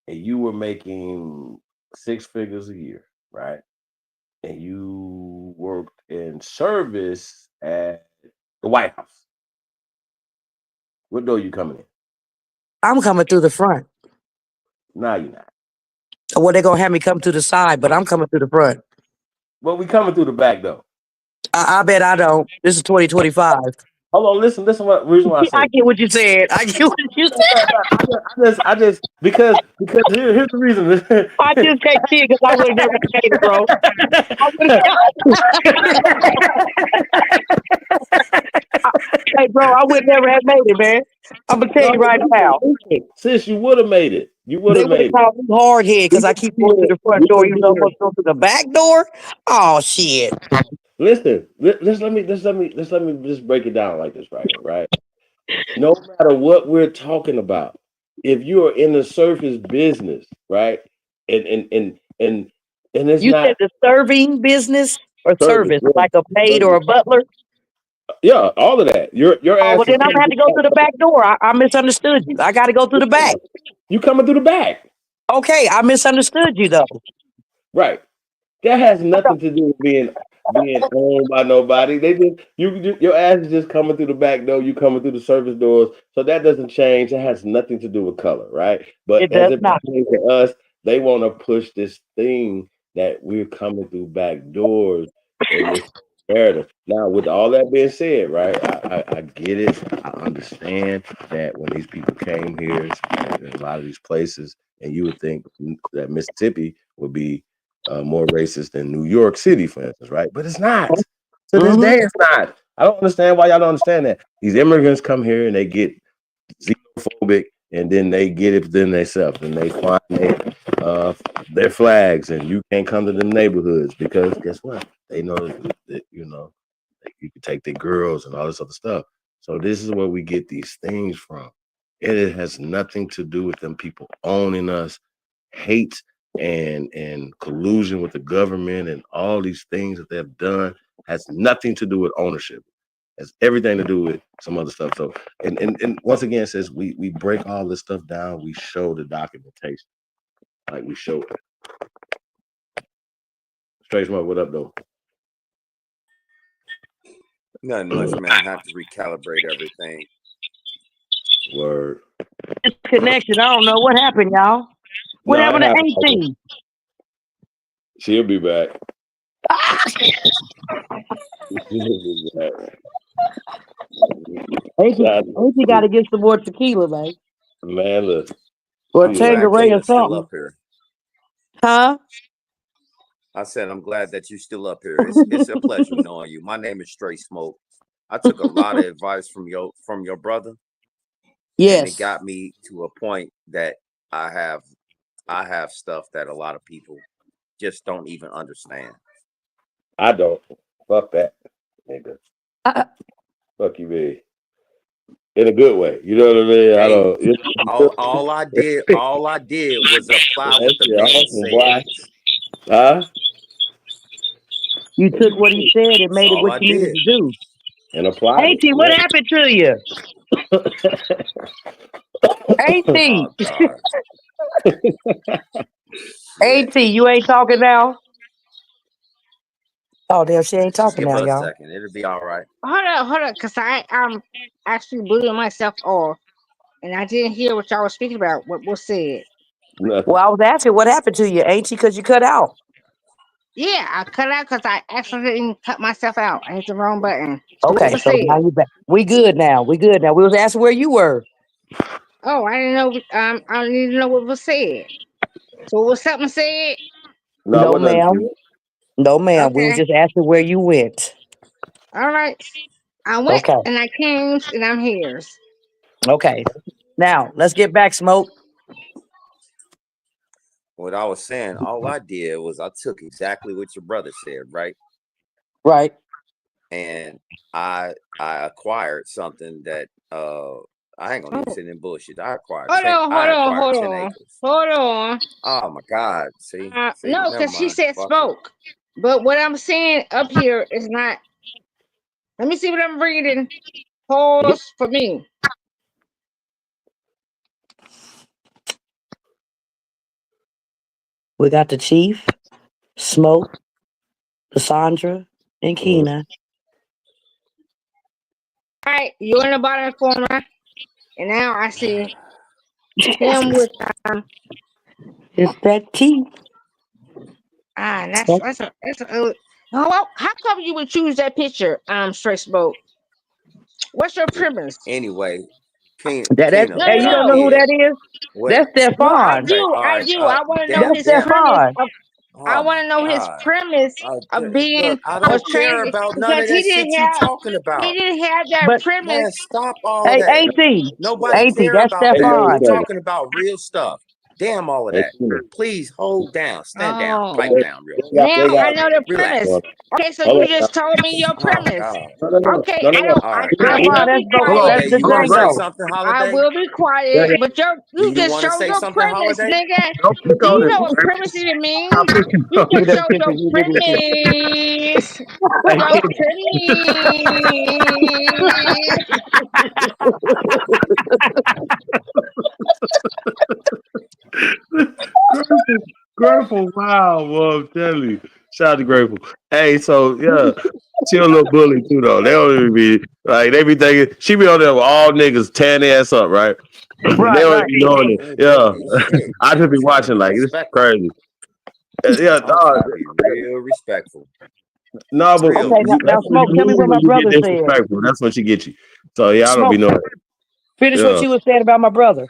and you were making six figures a year, right? And you worked in service at the White House, what door you coming in? I'm coming through the front. No, you're not. Well, they're gonna have me come to the side, but I'm coming through the front. Well, we coming through the back though. I bet I don't. This is 2025. Hold on, listen. What reason why I say I get what you said. I get what you said. I just because here's the reason. I just can't see it because I would have never made it, bro. Hey, bro, I would never have made it, man. I'm gonna tell you right now. Sis, you would have made it. You would They have would have made it. called me hard head because I keep going to the front door, even though I'm supposed to go to the back door. Oh shit. Listen, let me just break it down like this right here, right? No matter what we're talking about, if you are in the surface business, right, and it's You not said the serving business or service, service, like a maid or a butler. yeah, all of that. Your Oh, well, ass is then I'm gonna have to go to the back door. I misunderstood you. I got to go through the back. you coming through the back, Okay, I misunderstood you though. right? That has nothing to do with being owned by nobody. They just your ass is just coming through the back door. You coming through the service doors, so that doesn't change. It has nothing to do with color, right? But It as does it not. pertains to us, they want to push this thing that we're coming through back doors and this narrative. Now, with all that being said, right? I get it. I understand that when these people came here, in a lot of these places, and you would think that Mississippi would be more racist than New York City, for instance, right? But it's not. To this day, it's not. I don't understand why y'all don't understand that. These immigrants come here and they get xenophobic, and then they get it within themselves, and they find their flags, and you can't come to the neighborhoods because guess what? They know that you can take their girls and all this other stuff. So this is where we get these things from. It has nothing to do with them people owning us, hate and collusion with the government and all these things that they've done has nothing to do with ownership. It has everything to do with some other stuff. So and once again, it says we break all this stuff down, we show the documentation. Like we show it. Straight Smoke, what up though? Nothing much, man. I have to recalibrate everything. Word. Disconnection. I don't know what happened, y'all. What Nah, it happened to happened like this. AC? She'll be back. She'll be back. AC got to get some more tequila, man. Man, look. Or I'm glad Tangeray or Kayla's still something. up here. Huh? I said I'm glad that you're still up here. It's a pleasure knowing you. My name is Straight Smoke. I took a lot of advice from your brother. And it Yes. got me to a point that I have stuff that a lot of people just don't even understand. I don't. Fuck that, nigga. Fuck you, man. In a good way. You know what I mean? I Hey, don't. all I did was apply what the man Awesome, boy. said. Huh? You took what he said and That's made it all what I you needed did. to do. And applied it. AC, what happened to you? AC. Oh God. AC, you ain't talking now? Oh, damn, she ain't Just talking give now, her a y'all. second. It'll be all right. Hold up, cause I'm actually blew myself off, and I didn't hear what y'all were speaking about. What was said? Well, I was asking what happened to you, ain't you? Because you cut out. Yeah, I cut out because I accidentally cut myself out. I hit the wrong button. So what Okay, was so said? now you back. We good now. We good now. We was asking where you were. Oh, I didn't know. I didn't even know what was said. So was something said? No, ma'am. No, ma'am. We was Okay. just asking where you went. All right. I went Okay. and I came and I'm here. Okay. Now let's get back, Smoke. What I was saying, all I did was I took exactly what your brother said, right? Right. And I acquired something that I ain't gonna even sit in bullshit. I acquired Hold 10 on, hold I on, acquired hold 10 on, acres. hold on. Oh my God. See, No, never because she mind. said Fuck it. spoke. But what I'm saying up here is not. Let me see what I'm reading. Pause for me. We got the Chief, Smoke, Cassandra, and Keena. All right, you're in the bottom corner, and now I see him with It's that Chief. that's a. How come you would choose that picture? Straight smoke. What's your premise? Anyway, Hey, Kena, what you I don't know who did. that is? What That's No, I Stefan. okay, do. all I right. do. I want to know That's his premise. Stefan. I Oh want my to know his God. premise of being Look, I a don't care trained about none because of that shit you talking he about. didn't have that But premise. Man, stop all hey, that. AT, Nobody care that's about that. We Stefan. talking about real stuff. Damn all of Hey, that. Please hold down. Stand down. Pipe Oh, down real quick. now I know the Relax. premise. Okay, so Hold you on. just told me your Oh premise. God. Okay, I No. don't. All right. I Stefan, will be quiet. that's Holiday, the you want to say Django. something, I Holiday? will be quiet. But Do you you just want to showed say your something, premise, Holiday? nigga. Don't click Do on you it. know what premise even means? You Give me just that showed picture. your You give me the picture. premise. Hey, Your Grateful, wow, well, I'm telling you. Shout out to Grateful. Hey, so yeah, she a little bully too though. They don't even be like they be thinking she be on there with all niggas tearing their ass up, right? They Right, don't right. even be knowing it. Yeah. I just be Try to watching be like it's respectful. crazy. Yeah, I'm dog. trying to be real respectful. No, but Real Okay, now that's respectful. when Smoke, you tell me move what when my you get brother said. disrespectful. That's when she get you. So yeah, I don't be Smoke, knowing. finish what Yeah. you was saying about my brother.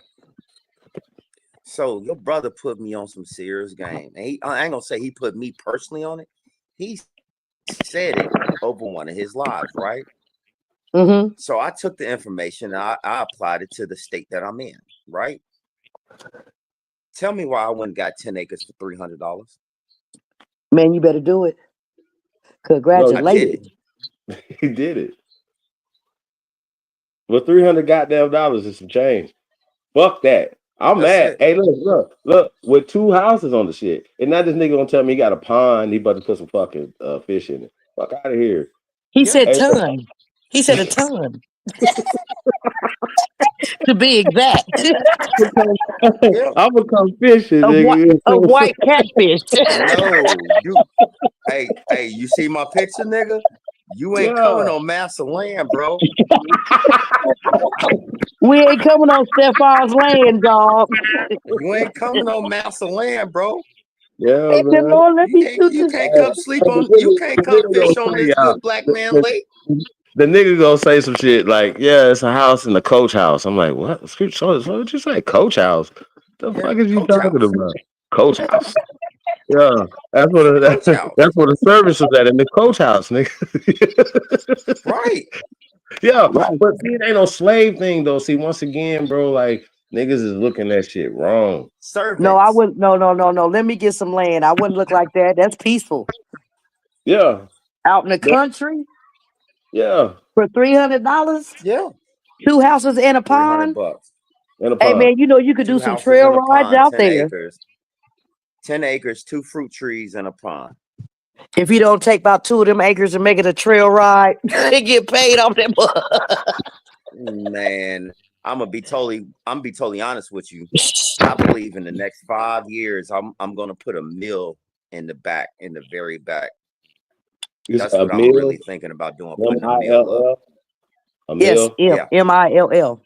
So your brother put me on some serious game. And I ain't gonna say he put me personally on it. He said it over one of his lives, right? Mm-hmm. So I took the information and I applied it to the state that I'm in, right? Tell me why I went and got 10 acres for $300. Man, you better do it. No, I did Congratulations. it. he did it. Well, $300 goddamn dollars is some change. Fuck that. I'm That's mad. it. Hey, look. With 2 houses on the shit, and now this nigga gonna tell me he got a pond. He about to put some fucking fish in it. Fuck out of here. He Yeah. said Hey, ton. He said a ton. To be exact. Yeah. I'm gonna come fishing, of nigga. white catfish. No, you hey, you see my picture, nigga? You ain't coming on master land, bro. We ain't coming on Stefan's land, dog. You ain't coming on master land, bro. Yeah, Hey, man. Lord, let me shoot You this. can't come sleep on. You can't The come nigga fish gonna on say, this good black man lake. the nigga gonna say some shit like, "Yeah, it's a house in the coach house." I'm like, "What? So what you say, coach house? The fuck is you Coach talking house. about? Coach house? Yeah, that's what Coach house. that's what the service was at in the coach house, nigga. Right. Yeah, but see, it ain't no slave thing though. See, once again, bro, like niggas is looking at shit wrong. No, I Servants. wouldn't. No. Let me get some land. I wouldn't look like that. That's peaceful. Yeah, Out in the country yeah, for $300, Yeah. 2 houses and a pond. $300. and a Hey pond. man, you know you could do 2 some houses trail and a rides pond. out 10 there. acres. 10 acres. 2 fruit trees and a pond. If you don't take about 2 of them acres and make it a trail ride, they get paid off that. Man, I'm gonna be totally honest with you. I believe in the next 5 years, I'm gonna put a mill in the very back. You That's said a what I'm meal, really thinking about doing, putting a mill up. MILL, a Yes, meal. Yeah, MILL.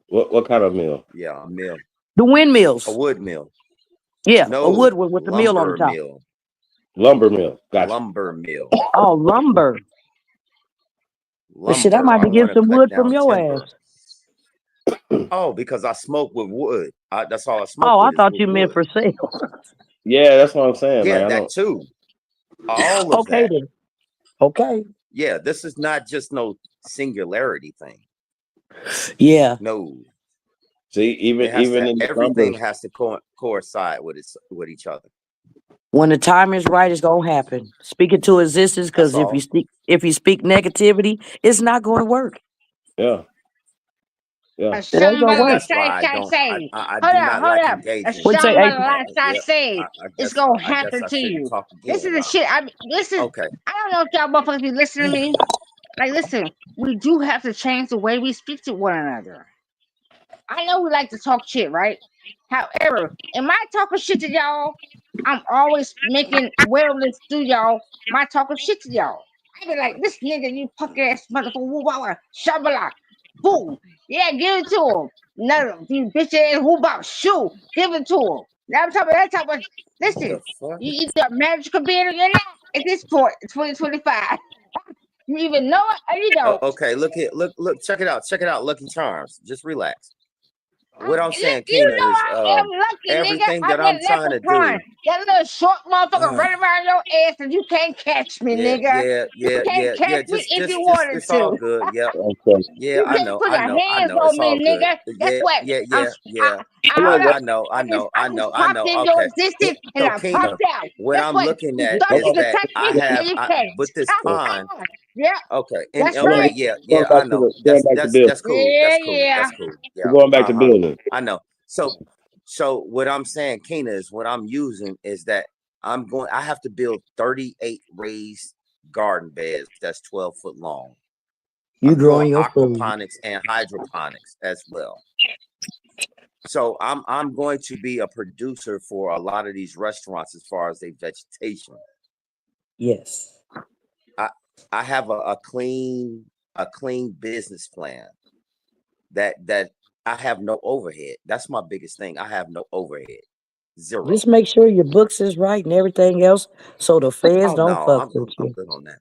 What kind of meal? yeah, a mill, The a windmills. wood mill. Yeah, a wood No, one with the mill on the lumber top. mill, Lumber mill. Gotcha. lumber mill, Oh, lumber. But shit, I lumber. might I be getting want to some cut wood from down your timber. ass. Oh, because I smoke with wood. That's all I smoke Oh, I with is thought with you meant wood. for sale. Yeah, that's what I'm saying. Yeah, Like I that don't. too. All of Okay that. then. Okay. Yeah, this is not just no singularity thing. Yeah. No, See, even it has to. in the lumber. Everything has to coincide with each other. When the time is right, it's gonna happen. Speak it to existence, That's because all. if you speak negativity, it's not going to work. Yeah, yeah. It ain't gonna And work. that's why I don't. Say. I Hold do up, not hold like up. engaging. What'd you say, April? I Yeah, say it's gonna I guess happen I to shouldn't you. talk This again, is the huh? shit. Listen. Okay. I don't know if y'all motherfuckers be listening to me. Like, listen, we do have to change the way we speak to one another. I know we like to talk shit, right? However, am I talking shit to y'all? I'm always making awareness to y'all. My talking shit to y'all. I be like, this nigga, you punk ass motherfucker, woo wah shabala, boom. Yeah, give it to him. No, you bitch ass woo bop, shoo, give it to him. Now I'm talking about that type of. Listen, The fuck? you either marriage could be in your life at this point, 2025. You even know it or you Oh, don't. okay. Look here. Look. Check it out. Check it out. Lucky Charms. Just relax. What I'm Look, saying, you Kena, know is I am lucky, nigga. everything I'm that that I'm trying to leprechaun. do. That little short motherfucker running around your ass and you can't catch me, nigga. You can't catch me if you Just wanted it's all to. good. Yep. Okay. Yeah, You can't put your I hands know. on It's all me, good. nigga. Guess Yeah, what? yeah, I'm, yeah, yeah. hold up. I I just know. popped in your Okay. existence and So, I Kena, popped out. what Guess I'm what? looking You at thought is you could that touch me and you can't. with this pond. Yeah, Okay, and that's okay, right. yeah, I know. Going back to business. That's cool. Yeah, That's cool. yeah. That's cool. We're Yeah. going back to business. I know. So what I'm saying, Kena, is what I'm using is that I have to build 38 raised garden beds that's 12 foot long. You I'm doing growing your food. aquaponics and hydroponics as well. So I'm going to be a producer for a lot of these restaurants as far as their vegetation. Yes. I have a clean business plan that I have no overhead. That's my biggest thing. I have no overhead. Zero. Just make sure your books is right and everything else, so the feds Oh don't no, fuck with I'm you. good on that.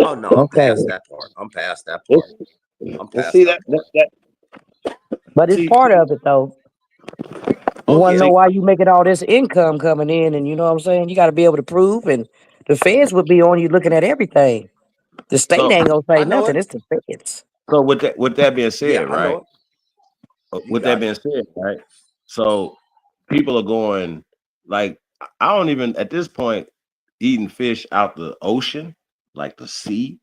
Oh no, I'm Okay. past that part. I'm past that part. I'm And past see that part. But it's see, part of it though. You Oh want to yeah. know why you making all this income coming in, and you know what I'm saying? You got to be able to prove, and the feds would be on you looking at everything. The state so ain't gonna say I know nothing. it. It's the feds. so with that being Yeah, said, I know right? it. You With that got it. being said, right? So people are going like I don't even at this point eating fish out the ocean, like the sea,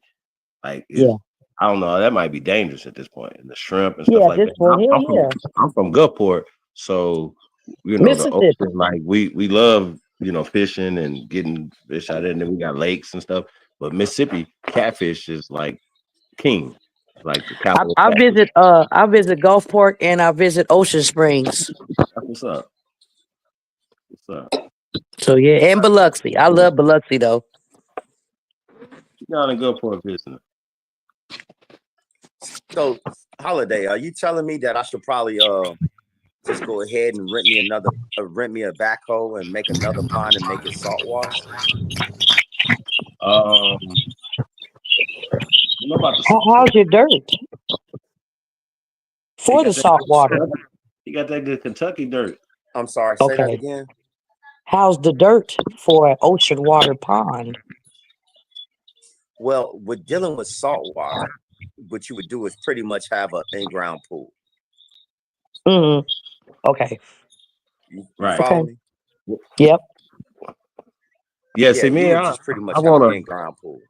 like Yeah. is I don't know. That might be dangerous at this point, and the shrimp and stuff Yeah. At like this that. point, hell yeah. I'm from Gulfport, so the Mississippi. ocean, like we love fishing and getting fish out there, and then we got lakes and stuff. But Mississippi catfish is like king, like the capital of catfish. I visit Gulfport and I visit Ocean Springs. That's what's up. What's up? So yeah, and Biloxi. I love Biloxi though. You down in Gulfport business. So, Holiday, are you telling me that I should probably just go ahead and rent me a backhoe and make another pond and make it saltwater? You know about the How's your dirt he for the got that salt water? he got that good Kentucky dirt. I'm sorry, say that Okay. again. How's the dirt for an ocean water pond? Well, with dealing with salt water, what you would do is pretty much have an in-ground pool. Okay. You Right. follow Okay. me? Yep. Yeah, Yeah, see you me, would I just pretty much I have an want in-ground pool.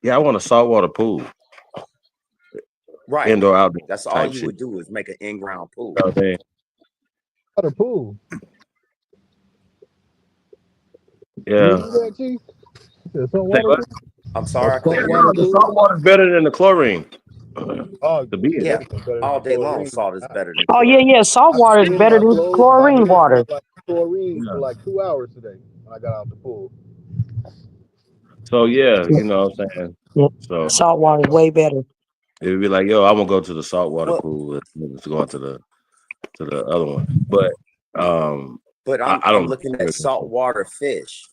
I want a saltwater pool. Right. Indoor outdoor That's all type you shit. would do is make an in-ground pool. You know what I'm saying? Water pool. You Yeah. do that, Chief? The Say saltwater what? pool? I'm sorry, I A couldn't hear saltwater you. The pool? salt water's better than the chlorine. Oh, To be in. Yeah, everything better all than day long, chlorine. salt is better than Oh yeah, chlorine. yeah. Salt I water is cleaned better my than clothes, my chlorine hair water. smelled like chlorine Yeah. for like 2 hours today when I got out the pool. So yeah, you know what I'm saying? Yep. So Salt water is way better. it would be like, yo, I'm gonna go to the saltwater Well, pool and going to the other one. But but I I'm don't looking know. at saltwater fish.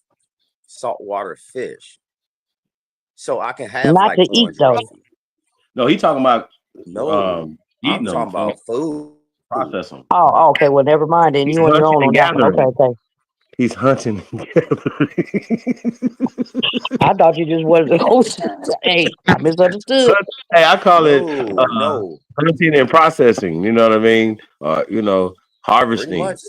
So I can have Not like to eat Orange though. Roughy. No, he talking about No, eating I'm them, talking about food. process them. Oh, okay. Well, never mind. Then He's you on your hunting own and on that one. Okay, gathering. okay. He's hunting and gathering. I thought you just wanted to host. Hey, I misunderstood. Hey, I call it No, hunting and processing. You know what I mean? You know, pretty harvesting. much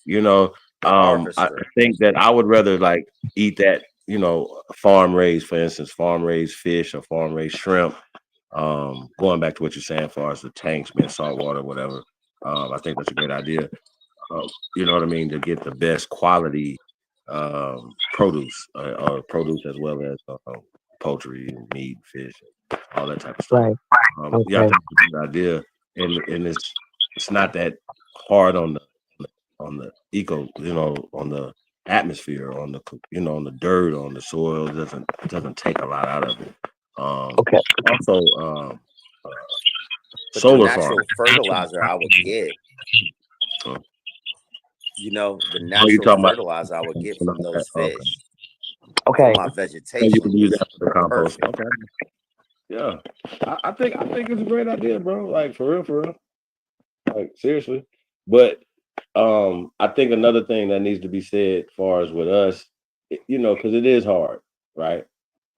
You know, the I harvester. think that I would rather like eat that. You know, farm raised, for instance, farm raised fish or farm raised shrimp. Going back to what you're saying, as far as the tanks being saltwater, whatever. I think that's a great idea. You know what I mean, to get the best quality produce or produce as well as poultry, meat, fish, all that type of stuff. Right. Yeah, I Okay. think it's a good idea, and it's not that hard on the eco, you know, on the atmosphere, on the on the dirt, on the soil. It doesn't take a lot out of it. Okay. Also, But the solar farm. natural fertilizer I would get, Oh, the you natural talking about? fertilizer I would get from those Okay. fish for Okay. my So you vegetation can use is that for the compost. perfect. Okay. Yeah. I think it's a great idea, bro. Like for real. Like seriously. But I think another thing that needs to be said as far as with us, because it is hard, right?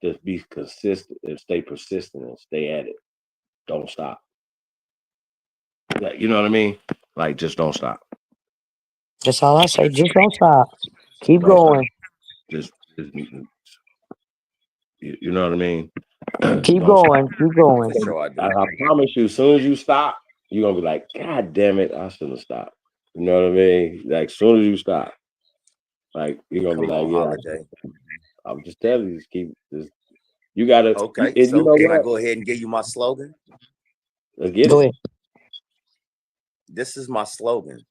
Just be consistent and stay persistent and stay at it. Don't stop. Like, you know what I mean? Like just don't stop. That's all I say. Just don't stop. Keep Don't stop. going. Just you know what I mean? Keep Don't stop. going. Keep going. For sure I do. I promise you, as soon as you stop, you're gonna be like, God damn it, I shouldn't have stopped. You know what I mean? Like, as soon as you stop, like you're gonna be Come like, on, yeah, Holiday. I'm just telling you, just keep this. You gotta, Okay, and you so know can I what? go ahead and give you my slogan? Let's get Go it. ahead. This is my slogan.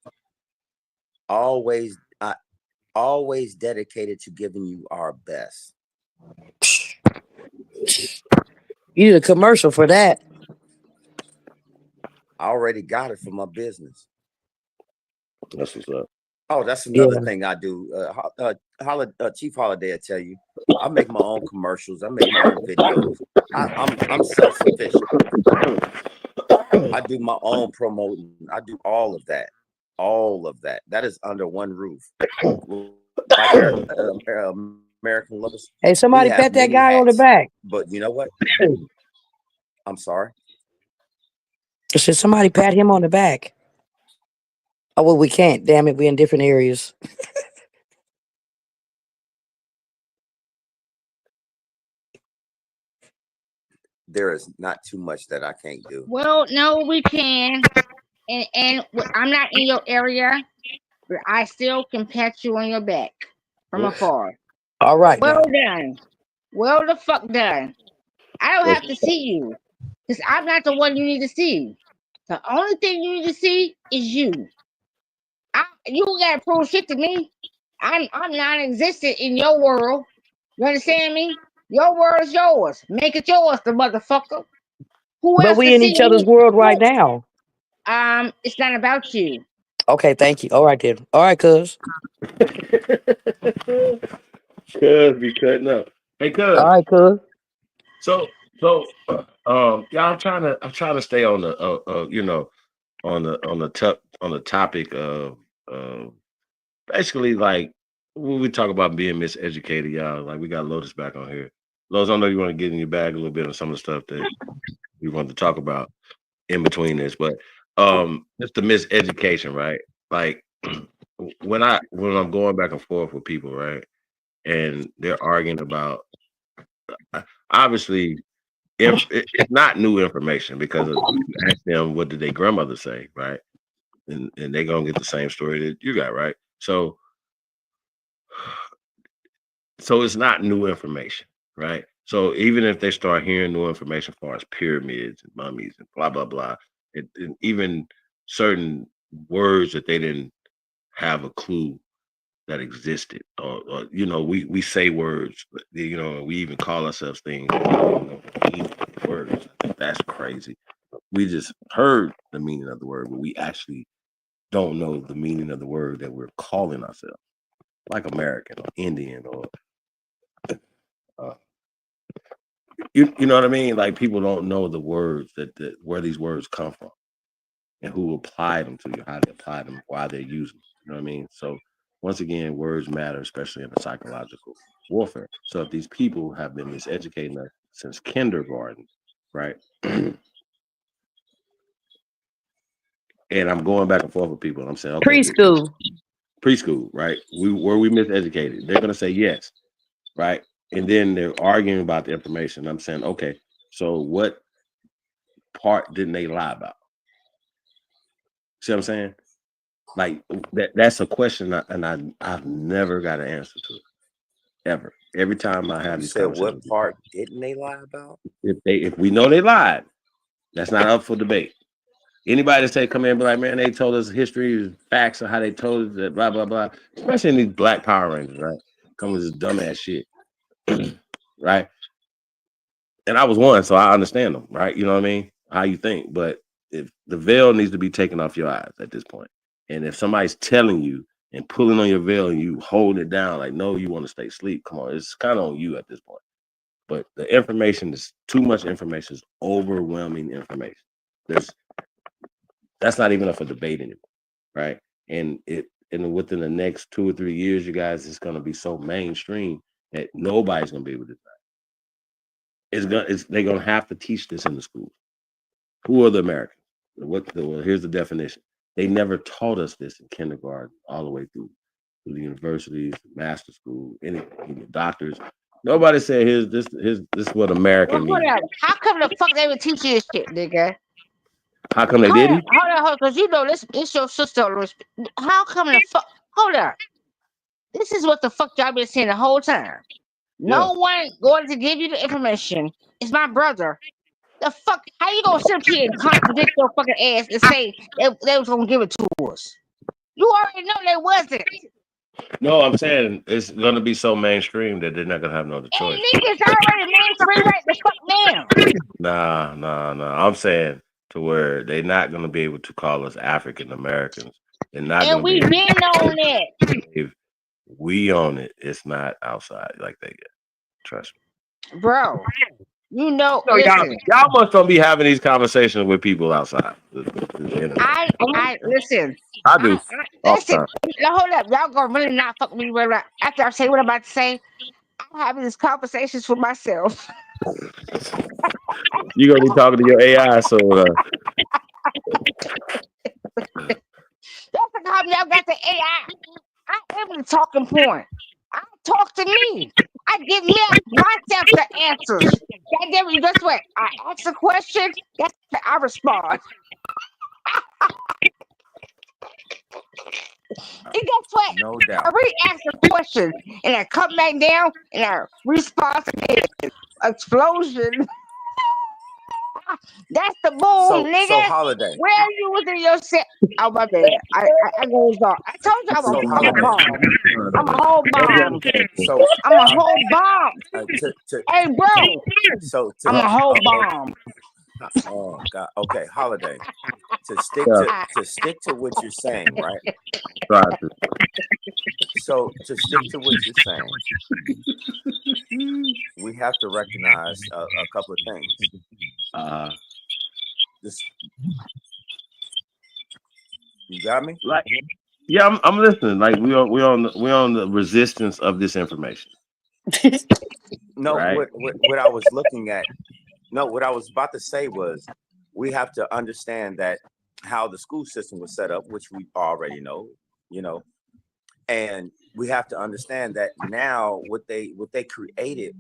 Always dedicated to giving you our best. You need a commercial for that. I already got it for my business. That's what's up. Oh, that's Yeah. another thing I do. Chief Holiday, I tell you, I make my own commercials. I make my own videos. I'm self-sufficient. I do my own promoting. I do all of that. All of that. That is under one roof. Like American Lotus. Hey, We somebody have pat that many guy on the hats. back. But you know what? I'm sorry. I said somebody pat him on the back. Oh well, we can't. Damn it, we're in different areas. There is not too much that I can't do. Well, no, we can. And I'm not in your area, but I still can pat you on your back from afar. All right Well now. done. Well the fuck done. I don't have to see you. Because I'm not the one you need to see. The only thing you need to see is you. You gotta prove shit to me. I'm non-existent in your world. You understand me? Your world is yours. Make it yours, the motherfucker. Who But else we can in see each other's world right now. It's not about you. Okay, thank you. All right then. All right, cuz. Cuz be cutting up. Hey, cuz. All right, cuz. So, yeah, I'm trying to stay on the, on the topic of, basically like when we talk about being miseducated, y'all. Like we got Lotus back on here. Lotus, I know you want to get in your bag a little bit on some of the stuff that we want to talk about in between this, but just the miseducation, right? Like when I'm going back and forth with people, right, and they're arguing about obviously it's not new information because you ask them what did their grandmother say, right? And they're gonna get the same story that you got, right? So it's not new information, right? So even if they start hearing new information as far as pyramids and mummies and blah blah blah, and even certain words that they didn't have a clue that existed, or we say words, we even call ourselves things. We don't know the meaning of the words. I think that's crazy. We just heard the meaning of the word, but we actually don't know the meaning of the word that we're calling ourselves, like American or Indian or you know what I mean? Like people don't know the words that where these words come from and who applied them to you, how they applied them, why they're using them. You know what I mean? So once again, words matter, especially in the psychological warfare. So if these people have been miseducating us since kindergarten, right? And I'm going back and forth with people and I'm saying, okay, preschool, right? Were we miseducated? They're gonna say yes, right? And then they're arguing about the information. I'm saying, okay, so what part didn't they lie about? See what I'm saying? Like that's a question, I've never got an answer to it, ever. Every time I have You these said conversations, what part didn't they lie about? if we know they lied, that's not up for debate. Anybody that say come in and be like, man, they told us history, facts of how they told us that, blah blah blah. Especially in these Black Power Rangers, right? Come with this dumbass shit, right? And I was one, so I understand them, right? You know what I mean? How you think, but if the veil needs to be taken off your eyes at this point, and if somebody's telling you and pulling on your veil and you hold it down, like no, you want to stay asleep. Come on, it's kind of on you at this point. But the information is too much information. Is overwhelming information. That's not even up for debate anymore, right? And within the next 2 or 3 years, you guys, it's going to be so mainstream that nobody's going to be able to. They're gonna have to teach this in the schools. Who are the Americans? Here's the definition. They never taught us this in kindergarten all the way through the universities, master school, any doctors. Nobody said this is what American means. How come the fuck they would teach you this shit, nigga? How come they didn't? Hold on, because you know this your sister. How come the fuck? Hold on. This is what the fuck y'all been saying the whole time. No one going to give you the information. It's my brother. The fuck? How you gonna sit up here and contradict your fucking ass and say they was gonna give it to us? You already know they wasn't. No, I'm saying it's gonna be so mainstream that they're not gonna have no other choice. Niggas already mainstream right the fuck now. Nah. I'm saying to where they're not gonna be able to call us African Americans. They're not and we been on it. If we own it, it's not outside like they get. Trust me, bro. You know, y'all must don't be having these conversations with people outside. I listen. I do. Listen. Now hold up, y'all gonna really not fuck me right after I say what I'm about to say. I'm having these conversations with myself. You gonna be talking to your AI, so. That's the problem. Y'all got the AI. I am the talking point. I talk to me. I give myself the answers. Guess what? I ask a question. I respond. And guess what? No doubt. I re-ask a question and I come back down and I respond to explosion. That's the boom, nigga. So Holiday. Where you was in your set? Oh my bad. I goes off. I told you I'm a bomb. I'm a whole bomb. I'm a whole bomb. Hey bro. I'm a whole bomb. Oh God. Okay, Holiday. To stick Yeah, to what you're saying, right? try to. So to stick to what you're saying, we have to recognize a couple of things. This, you got me? Like, yeah, I'm listening. Like we on the resistance of this information, No, right? what I was looking at. No, what I was about to say was we have to understand that how the school system was set up, which we already know, you know, and we have to understand that now what they created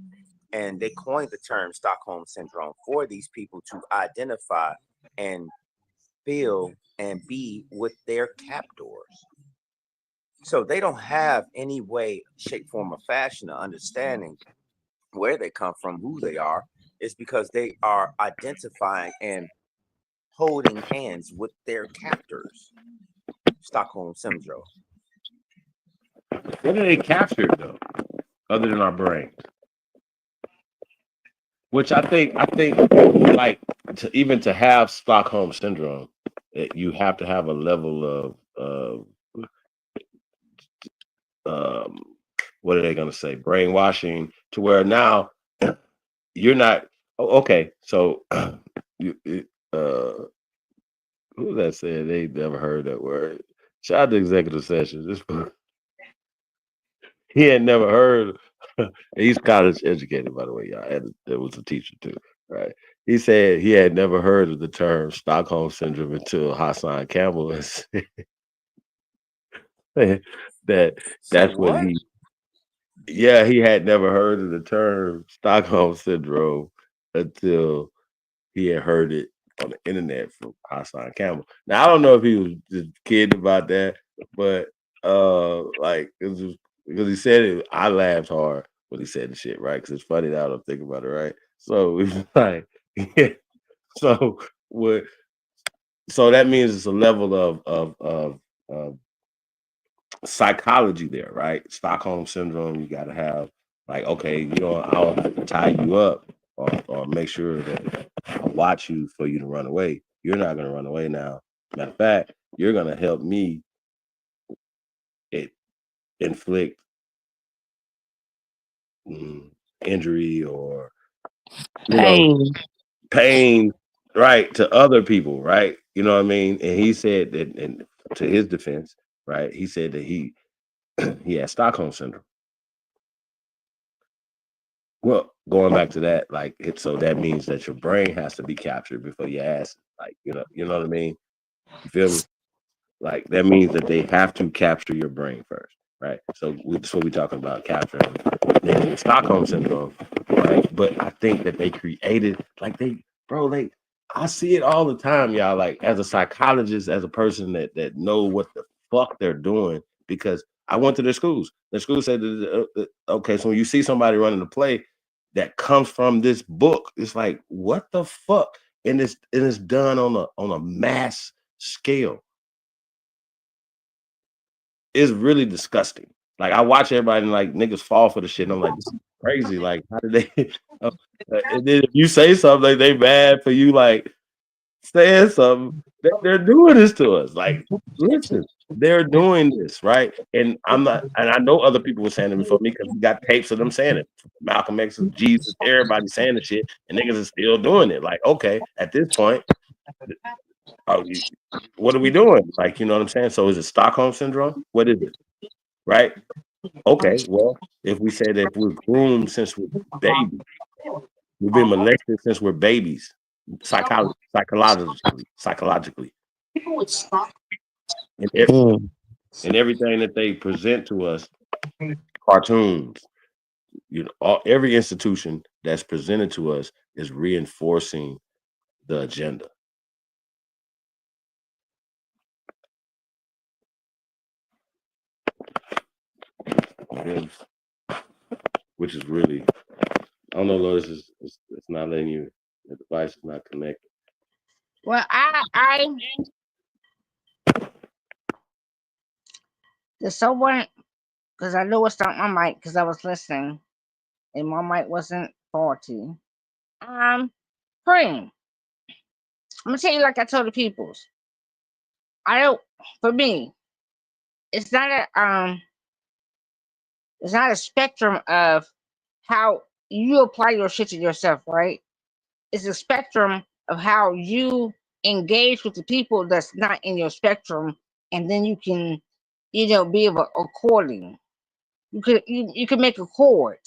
and they coined the term Stockholm syndrome for these people to identify and feel and be with their captors. So they don't have any way, shape, form, or fashion of understanding where they come from, who they are. It's because they are identifying and holding hands with their captors. Stockholm syndrome. What do they capture though, other than our brains? Which I think, like even to have Stockholm syndrome, you have to have a level of um, what are they going to say, brainwashing, to where now you're not. Oh, okay, so you, who that said they never heard that word? Shout out to executive session. This he had never heard. He's college educated, by the way, y'all. And it was a teacher too, right? He said he had never heard of the term Stockholm syndrome until Hassan Campbell said that Say that's what what? he. Yeah, he had never heard of the term Stockholm syndrome until he had heard it on the internet from Hassan Campbell. Now I don't know if he was just kidding about that, but like it was just, because he said it, I laughed hard when he said the shit, right? Because it's funny now that I'm thinking about it, right? So it's like, yeah. So what? So that means it's a level of psychology there, right? Stockholm syndrome. You got to have like, okay, you know, I'll have to tie you up or make sure that I watch you for you to run away. You're not going to run away now. Matter of fact, you're going to help me it, inflict mm, injury or you know Pain. pain, right, to other people, right? You know what I mean? And he said that, and to his defense, right, he said that he had Stockholm syndrome. Well, going back to that, like so that means that your brain has to be captured before your ass, like you know what I mean? You feel me? Like that means that they have to capture your brain first, right? So that's what we're talking about, capturing the Stockholm syndrome, right? But I think that they created, like bro, I see it all the time, y'all. Like as a psychologist, as a person that know what the fuck they're doing, because I went to their schools. The school said, okay, so when you see somebody running a play that comes from this book, it's like, what the fuck? And it's done on a mass scale. It's really disgusting. Like I watch everybody and like niggas fall for the shit. And I'm like, this is crazy. Like, how did they? And then if you say something, like, they mad for you, like saying something. They're doing this to us. Like, listen, they're doing this, right? And I'm not. And I know other people were saying it before me because we got tapes of them saying it. Malcolm X, Jesus, everybody saying the shit, and niggas are still doing it. Like, okay, at this point, are what are we doing? Like, you know what I'm saying? So is it Stockholm syndrome? What is it? Right? Okay, well, if we say that if we're groomed since we're babies, we've been molested since we're babies, psychologically, and, and everything that they present to us, cartoons, every institution that's presented to us is reinforcing the agenda. And which is really, I don't know, Lotus, it's not letting you, the device is not connected. Well, I there's someone because I knew it's not my mic because I was listening and my mic wasn't faulty. Cream. I'm gonna tell you like I told the peoples. I don't. For me, it's not a spectrum of how you apply your shit to yourself, right? It's a spectrum of how you engage with the people that's not in your spectrum, and then you can, be of a according. You can make a chord,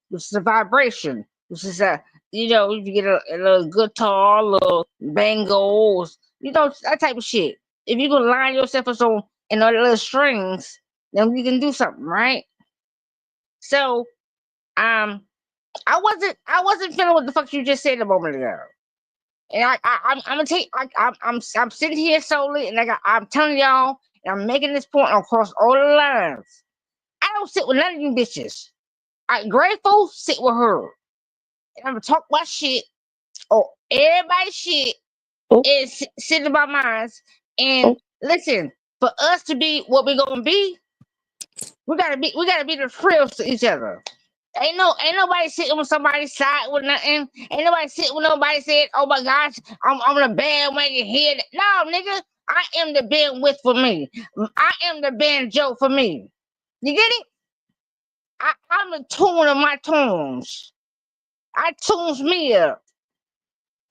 which is a vibration, which is you get a little guitar, a little bangles, that type of shit. If you can line yourself up on in all the little strings, then you can do something, right? So, um, I wasn't feeling what the fuck you just said a moment ago. And I'm gonna take I'm sitting here solely, and I'm telling y'all, and I'm making this point across all the lines. I don't sit with none of you bitches. Grateful sit with her, and I'm gonna talk my shit or everybody's shit and sit in my minds. And listen, for us to be what we're gonna be, we gotta be the frills to each other. Ain't nobody sitting with somebody's side with nothing. Ain't nobody sitting with nobody saying, "Oh my gosh, I'm the bandwagon here." No, nigga, I am the bandwidth for me. I am the banjo for me. You get it? I'm the tune of my tunes. I tunes me up.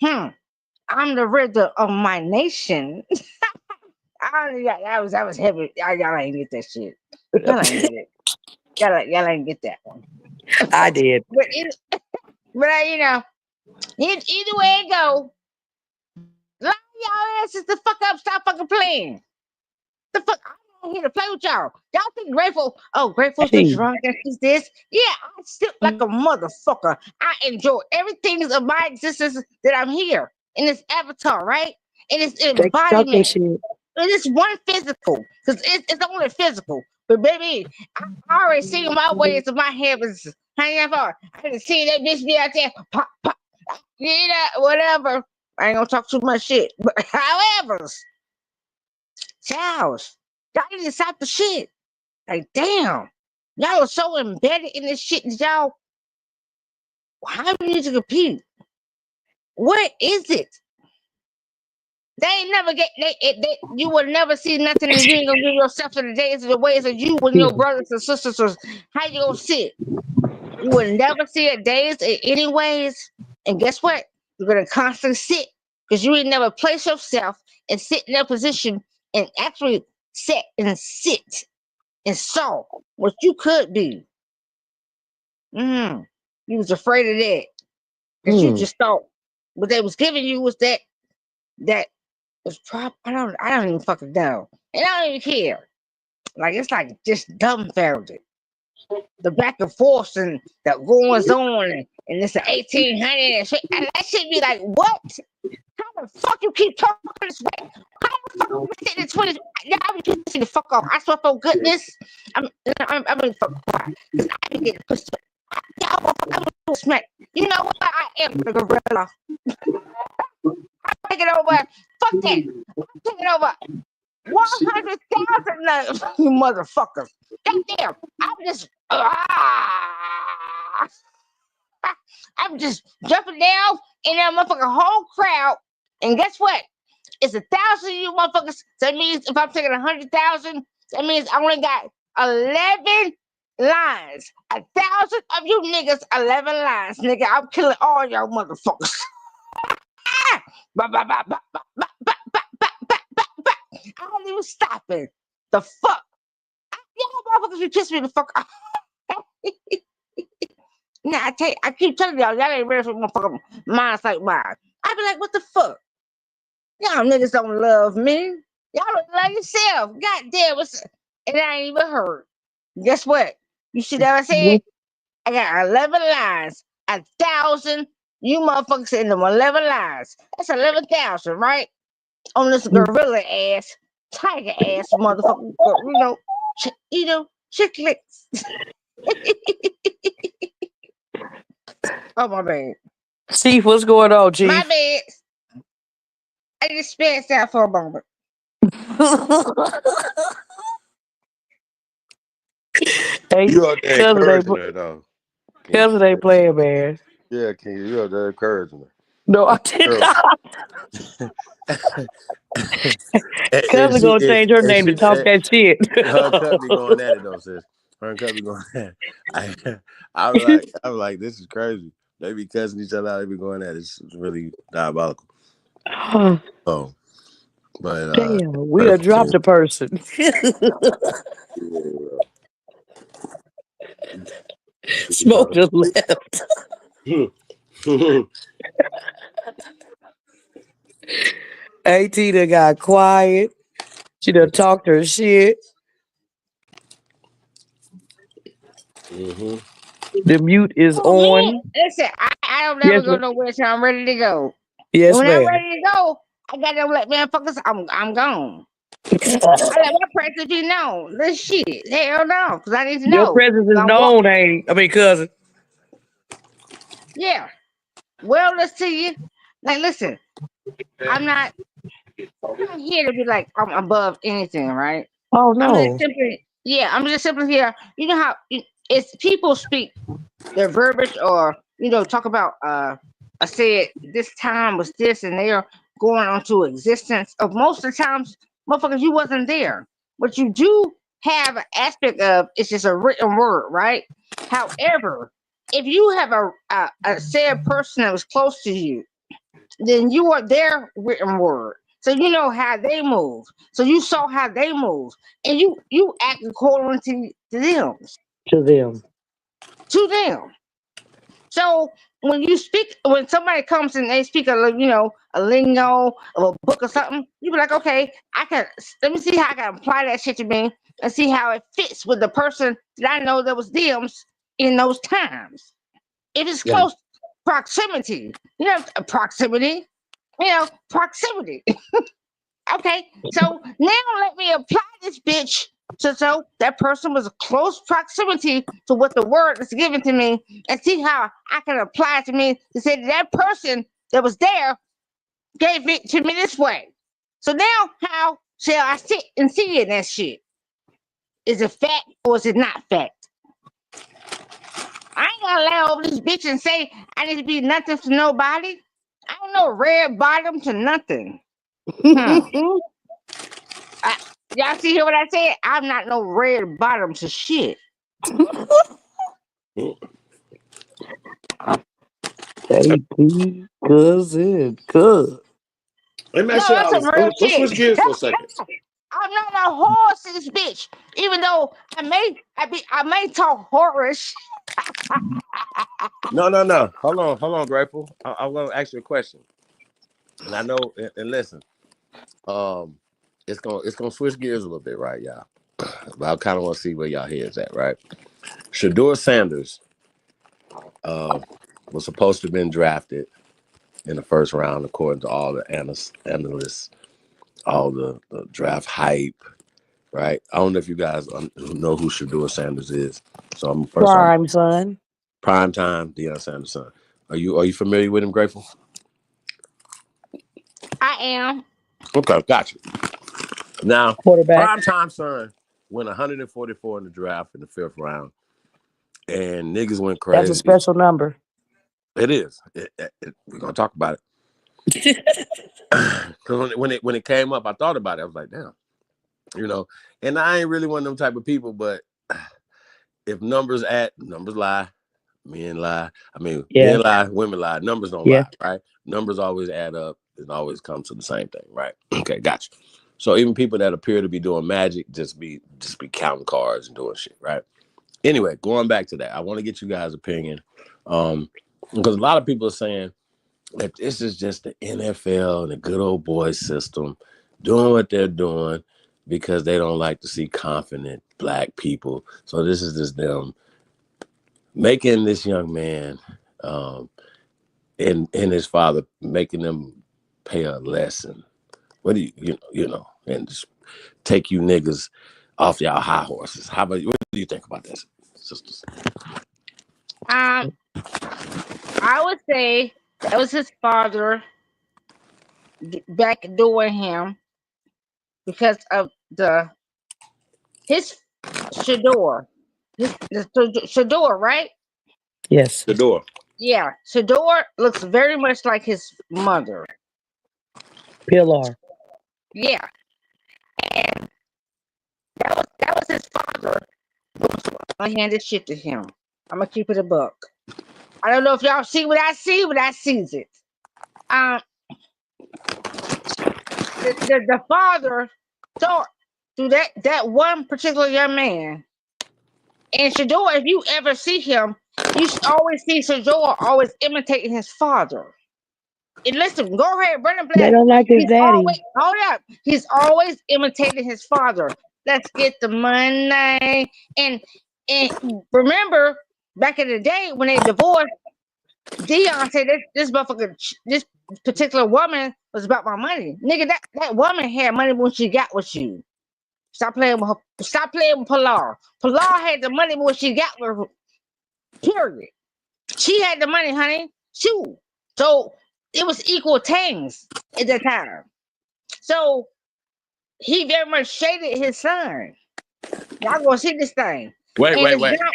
I'm the rhythm of my nation. That was heavy. Y'all ain't get that shit. Y'all ain't get it. Y'all ain't get that one. I did. But either way it go, line y'all asses the fuck up. Stop fucking playing. The fuck, I'm not here to play with y'all. Y'all think Grateful? Oh, Grateful's the Hey. drunk and she's this. Yeah, I sip like a motherfucker. I enjoy everything of my existence that I'm here in this avatar, right? In this They talking embodiment. shit. It is one physical, because it's only physical. But baby, I already seen my ways of my heavens. Hang up. I done seen that bitch be out there, pop, pop, whatever. I ain't gonna talk too much shit. But however, Charles, y'all need to stop the shit. Like, damn. Y'all are so embedded in this shit that y'all, how do you need to compete? What is it? They ain't never you will never see nothing, and you ain't gonna give yourself to the days of the ways of you when your brothers and sisters was how you gonna sit. You will never see a days anyways. And guess what? You're gonna constantly sit because you ain't never place yourself and sit in that position and actually sit and saw what you could be. You was afraid of that. Because you just thought what they was giving you was that was I don't even fucking know. And I don't even care. Like it's like just dumbfounded. The back and forth and the goings on and it's an 1800 and shit. And that shit be like, what? How the fuck you keep talking this way? How the fuck you sitting in 20? Yeah, I be pissing the fuck off. I swear for goodness. I'm really fuck quiet. Because I be getting pissed off. I'm gonna smack. You know what? I am the gorilla. I'm taking over. Fuck that. I'm taking over 100,000 you motherfuckers. Goddamn. I'm just jumping down in that motherfucking whole crowd. And guess what? It's 1,000 of you motherfuckers. So that means if I'm taking 100,000, that means I only got 11 lines. 1,000 of you niggas, 11 lines. Nigga, I'm killing all y'all motherfuckers. I don't even stop it. The fuck? Y'all motherfuckers be pissing me the fuck off. Nah, I keep telling y'all ain't ready for motherfucking minds like mine. I be like, what the fuck? Y'all niggas don't love me. Y'all don't love yourself. God damn, and I ain't even heard. Guess what? You see that I said? I got 11 lines. 1,000 you motherfuckers in them 11 lines. That's 11,000, right? On this gorilla ass, tiger ass motherfucker, chicklets. Oh my bad. Chief, what's going on, Chief? My bad. I just spazzed out for a moment. Hey, You out there cousin encouraging her though. ain't playing, man. Yeah, King, you out there encouraging her. No, I did Girl. not. and Cousin she gonna change her and name she to talk that shit. her and Cut be going at it though, sis. Her and Cut be going at it. I was like, this is crazy. They be cussing each other out. They be going at it. It's really diabolical. Oh, but Damn, we have dropped a person. Smoke just left. AT done got quiet. She done talked her shit. Mm-hmm. The mute is on. Listen, I don't never Yes, go ma'am. nowhere till I'm ready to go. Yes, When I'm ma'am. ready to go, I gotta let motherfuckers. I'm gone. I let my presence be known. This shit, hell no, because I need to Your know. presence is I'm known, ain't it? I mean, cousin. Yeah. Well, let's see you. Like, listen, I'm not here to be like I'm above anything, right? Oh I'm just no. simply, yeah, I'm just simply here. You know how it's people speak their verbiage or talk about I said this time was this and they're going on to existence of most of the times motherfuckers you wasn't there. What you do have an aspect of it's just a written word, right? However, if you have a said person that was close to you, then you are their written word. So you know how they move. So you saw how they move. And you act according to them. To them. To them. So when somebody comes and they speak a lingo of a book or something, you be like, okay, let me see how I can apply that shit to me and see how it fits with the person that I know that was them in those times. If it's Yeah. close proximity, proximity. Proximity. Okay, so now let me apply this bitch so that person was a close proximity to what the word is given to me and see how I can apply it to me to say that person that was there gave it to me this way. So now how shall I sit and see it that shit? Is it fact or is it not fact? I ain't gonna lay over this bitch and say I need to be nothing to nobody. I don't know red bottom to nothing. Y'all see here what I said? I'm not no red bottom to shit. AT cousin, cuz. Let me No, ask you, that's some Alice. real Let's shit. switch gears for a second. I'm not a horse in this bitch. Even though I may talk horrorish. No. Hold on, Grateful. I'm gonna ask you a question. And I know, and listen, it's gonna switch gears a little bit, right, y'all? But I kind of want to see where y'all heads at, right? Shador Sanders was supposed to have been drafted in the first round, according to all the analysts, all the draft hype, right? I don't know if you guys know who Shador Sanders is. So I'm Prime son. Prime time, Deion Sanders' son. Are you familiar with him, Grateful? I am. Okay, gotcha. Now, Quarterback. Prime time son went 144 in the draft in the 5th round, and niggas went crazy. That's a special number. It is. We're gonna talk about it. Because when it came up, I thought about it. I was like, damn, And I ain't really one of them type of people, but if numbers lie, men lie. I mean, men lie, women lie. Numbers don't lie, right? Numbers always add up. It always comes to the same thing, right? Okay, gotcha. So even people that appear to be doing magic just be counting cards and doing shit, right? Anyway, going back to that, I want to get you guys' opinion, because a lot of people are saying that this is just the NFL and the good old boy system doing what they're doing because they don't like to see confident black people. So this is just them making this young man and his father, making them pay a lesson. What do and just take you niggas off y'all high horses. What do you think about this, sisters? I would say that was his father backdooring him because of his Shador. Shador, right? Yes. Shador. Yeah, Shador looks very much like his mother. Pilar. Yeah, and that was his father. I handed shit to him. I'm gonna keep it a buck. I don't know if y'all see what I see, but I sees it. Um, the father thought through that one particular young man. And Shador, if you ever see him, you always see Shador always imitating his father. And listen, go ahead, Brendan They Black. don't like his He's always daddy. hold up. He's always imitating his father. Let's get the money. And remember back in the day when they divorced, Dion said this motherfucker, this particular woman was about my money. Nigga, that woman had money when she got with you. Stop playing with her. Stop playing with Pilar. Pilar had the money when she got with her. Period. She had the money, honey. Shoot. So it was equal things at that time. So he very much shaded his son. Y'all gonna see this thing. Wait, And wait, it's wait. not,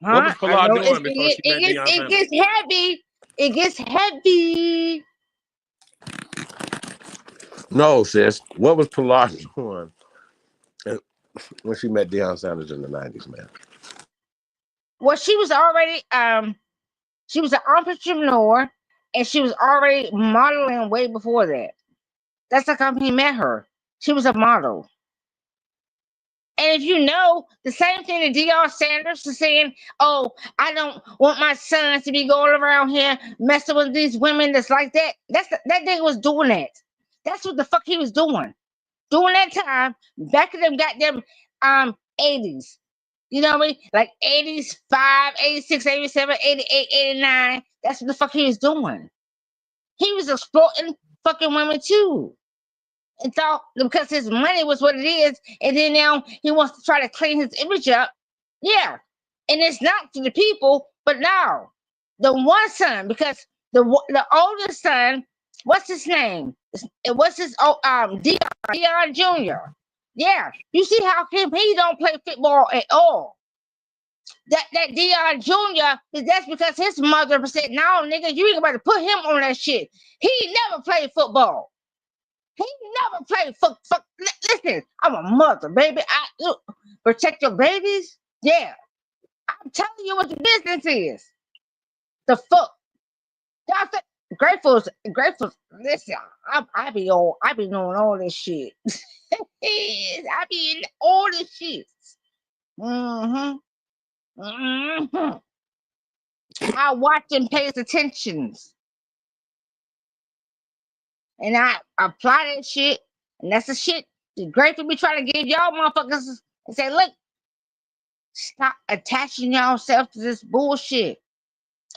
What was huh? I Pilar know doing before she met Deion it Sanders? gets heavy. It gets heavy. No, sis. What was Pilar doing when she met Deion Sanders in the 90s, man? Well, she was already she was an entrepreneur and she was already modeling way before that. That's like how he met her. She was a model. And if you know, the same thing that Deion Sanders is saying, oh, I don't want my sons to be going around here messing with these women that's like that. That nigga was doing that. That's what the fuck he was doing. During that time, back in them goddamn 80s. You know what I mean? Like 85, 86, 87, 88, 89. That's what the fuck he was doing. He was exploiting fucking women too. And thought because his money was what it is, and then now he wants to try to clean his image up. Yeah, and it's not to the people, but now the one son, because the oldest son, what's his name? What's his Dion Jr. Yeah, you see how he don't play football at all. That Dion Jr. That's because his mother said, "No, nigga, you ain't about to put him on that shit." He never played football. He never played fuck. Listen, I'm a mother, baby. Look, protect your babies. Yeah, I'm telling you what the business is. The fuck, y'all think grateful. Listen, I be knowing all this shit. I be in all this shit. Mm-hmm. Mm-hmm. I watch and pays attentions, and I apply that shit, and that's the shit. The grateful be trying to give y'all motherfuckers and say, look. Stop attaching yourself to this bullshit.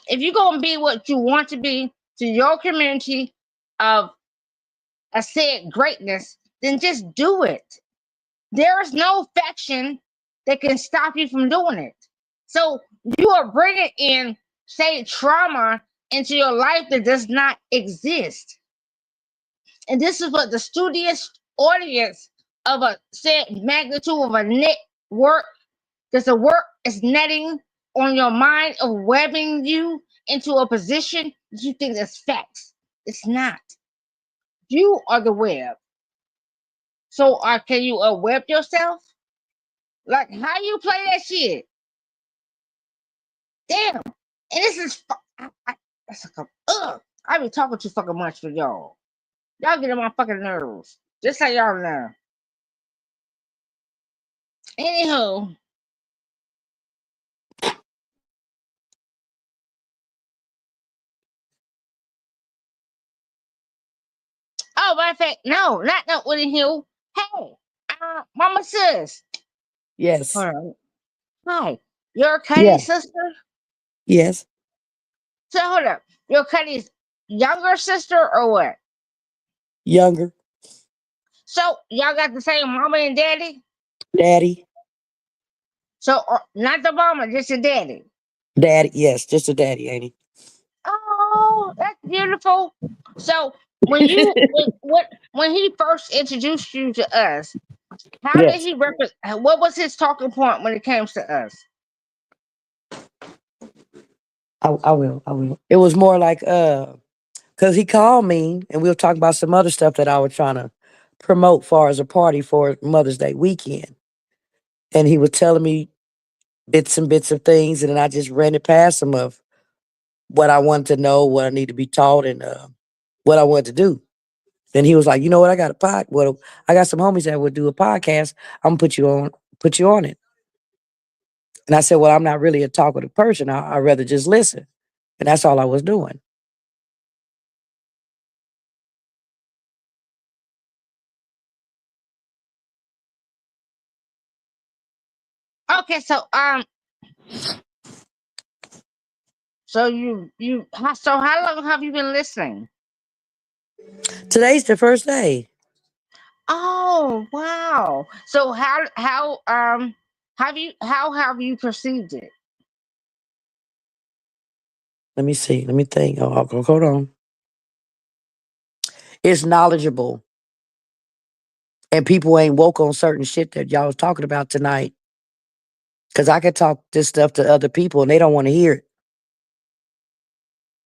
If you're gonna be what you want to be to your community of a said greatness, then just do it. There is no faction that can stop you from doing it. So you are bringing in, say, trauma into your life that does not exist. And this is what the studious audience of a said magnitude of a network. Does the work is netting on your mind of webbing you into a position that you think is facts? It's not. You are the web. So can you web yourself? Like how you play that shit? Damn. And this is that's like I be talking too fucking much for y'all. Y'all get on my fucking nerves. Just so y'all know. Anywho, oh, matter of fact, no, not no Woody Hill. Hey, Mama Sis. Yes. Hold on. Hi, you're Yeah. Cuddy's sister? Yes. So hold up. You're Cuddy's younger sister or what? Younger. So y'all got the same mama and daddy? Daddy. So not the mama, just the daddy. Daddy. Yes, just a daddy, ain't he? Oh, that's beautiful. So when when he first introduced you to us, how did Yes. he represent? What was his talking point when it came to us? I will. I will. It was more like because he called me and we were talking about some other stuff that I was trying to promote for as a party for Mother's Day weekend. And he was telling me bits and bits of things, and then I just ran it past him of what I wanted to know, what I need to be taught, and what I wanted to do. Then he was like, "You know what? I got a pod. Well, I got some homies that would do a podcast. I'm gonna put you on it." And I said, "Well, I'm not really a talkative person. I'd rather just listen." And that's all I was doing. Okay, so so how long have you been listening? Today's the first day. Oh wow! So how have you perceived it? Let me see. Let me think. Oh, hold on. It's knowledgeable, and people ain't woke on certain shit that y'all was talking about tonight. Because I could talk this stuff to other people, and they don't want to hear it.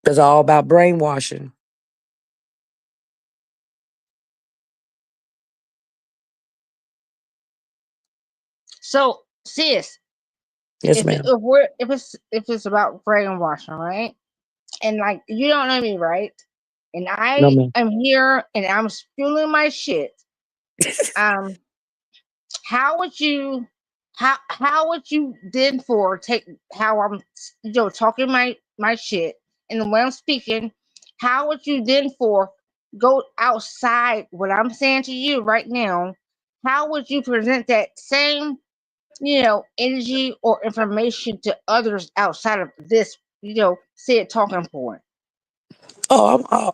It's all about brainwashing. So, sis, Yes, ma'am. if it's about brainwashing, right? And like you don't know me, right? And No, I ma'am. am here and I'm spewing my shit. How would you how would you then for take how I'm talking my shit and the way I'm speaking, how would you then for go outside what I'm saying to you right now? How would you present that same energy or information to others outside of this, said talking point? Oh,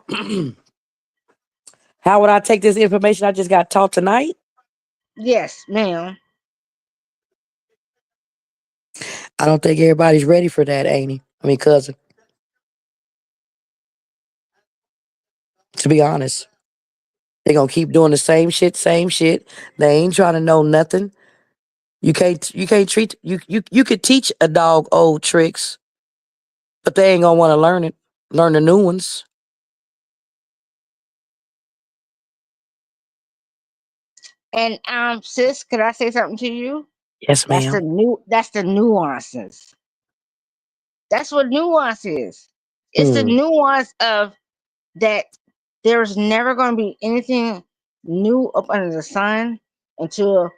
how would I take this information I just got taught tonight? Yes, ma'am. I don't think everybody's ready for that, ain't he? I mean, cousin. To be honest, they gonna keep doing the same shit, same shit. They ain't trying to know nothing. You can't treat you could teach a dog old tricks, but they ain't gonna want to learn the new ones. And sis, could I say something to you? Yes, ma'am. That's the nuances. That's what nuance is. It's the Hmm. nuance of that there's never going to be anything new up under the sun until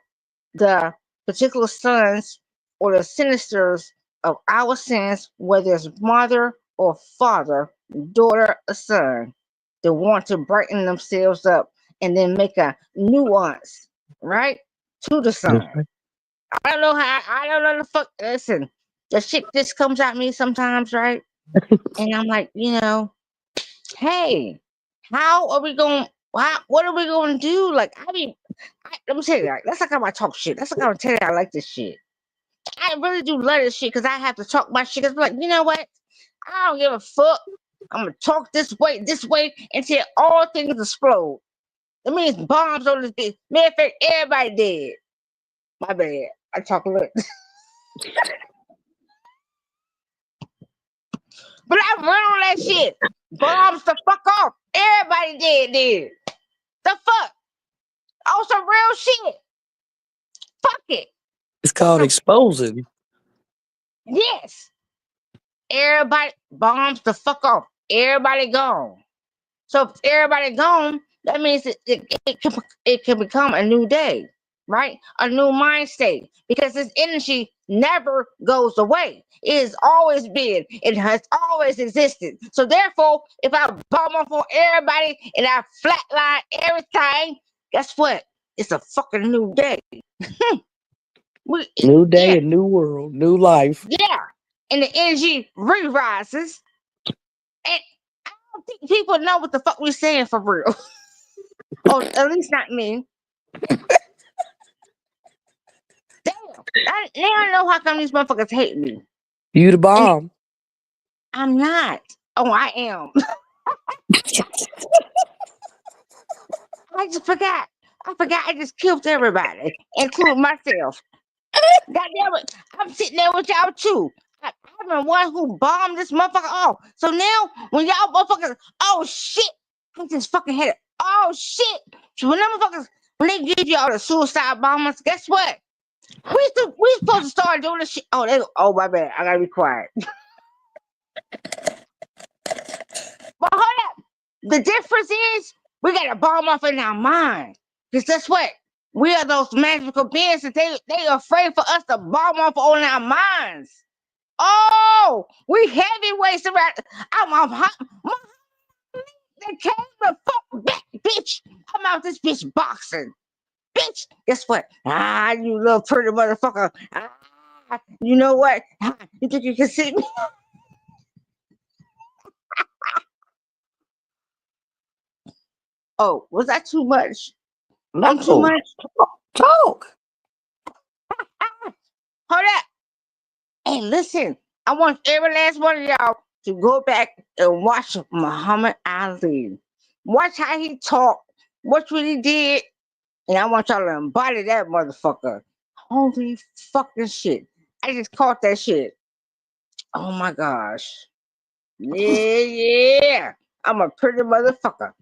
the particular sons or the sinisters of our sins, whether it's mother or father, daughter or son, they want to brighten themselves up and then make a nuance, right, to the Yes, sun. ma'am. I don't know how. I don't know the fuck. Listen, the shit just comes at me sometimes, right? And I'm like, hey, how are we going? What are we going to do? Like, I mean, let me tell you, like, that's like how I talk shit. That's like how I tell you I like this shit. I really do love this shit because I have to talk my shit. Cause I'm like, you know what? I don't give a fuck. I'm gonna talk this way, until all things explode. That means bombs on this bitch. Matter of fact, everybody dead. My bad. I talk a lot. But I run on that shit. Bombs the fuck off. Everybody dead. The fuck? On some real shit. Fuck it. It's That's called some exposing. yes. Everybody bombs the fuck off. Everybody gone. So if everybody gone, that means it can become a new day, right? A new mind state because this energy never goes away. It has always been. It has always existed. So therefore, if I bomb off on everybody and I flatline everything, guess what? It's a fucking new day. New day, Yeah, a new world, new life. yeah. And the energy re-rises. And I don't think people know what the fuck we're saying for real. Or at least not me. Damn. Now I know how come these motherfuckers hate me. You the And bomb. I'm not. Oh, I am. I just forgot. I forgot I just killed everybody, including myself. God damn it. I'm sitting there with y'all too. I I'm the one who bombed this motherfucker off. So now, when y'all motherfuckers, oh shit, I just fucking hit it. Oh shit. So when them motherfuckers, when they give you all the suicide bombers, guess what? We supposed to start doing this shit. Oh my bad. I gotta be quiet. But hold up. The difference is we got to bomb off in our mind. Because guess what? We are those magical beings that they are afraid for us to bomb off on our minds. Oh, we heavyweights around. I'm hot. They came the fuck back, bitch. I'm out this bitch boxing. Bitch, guess what? You little pretty motherfucker. You know what? You think you can see me? Oh, was that too much? I'm too No. much. Talk. Hold up. Hey, listen. I want every last one of y'all to go back and watch Muhammad Ali. Watch how he talked. Watch what he did. And I want y'all to embody that motherfucker. Holy fucking shit. I just caught that shit. Oh my gosh. Yeah. I'm a pretty motherfucker.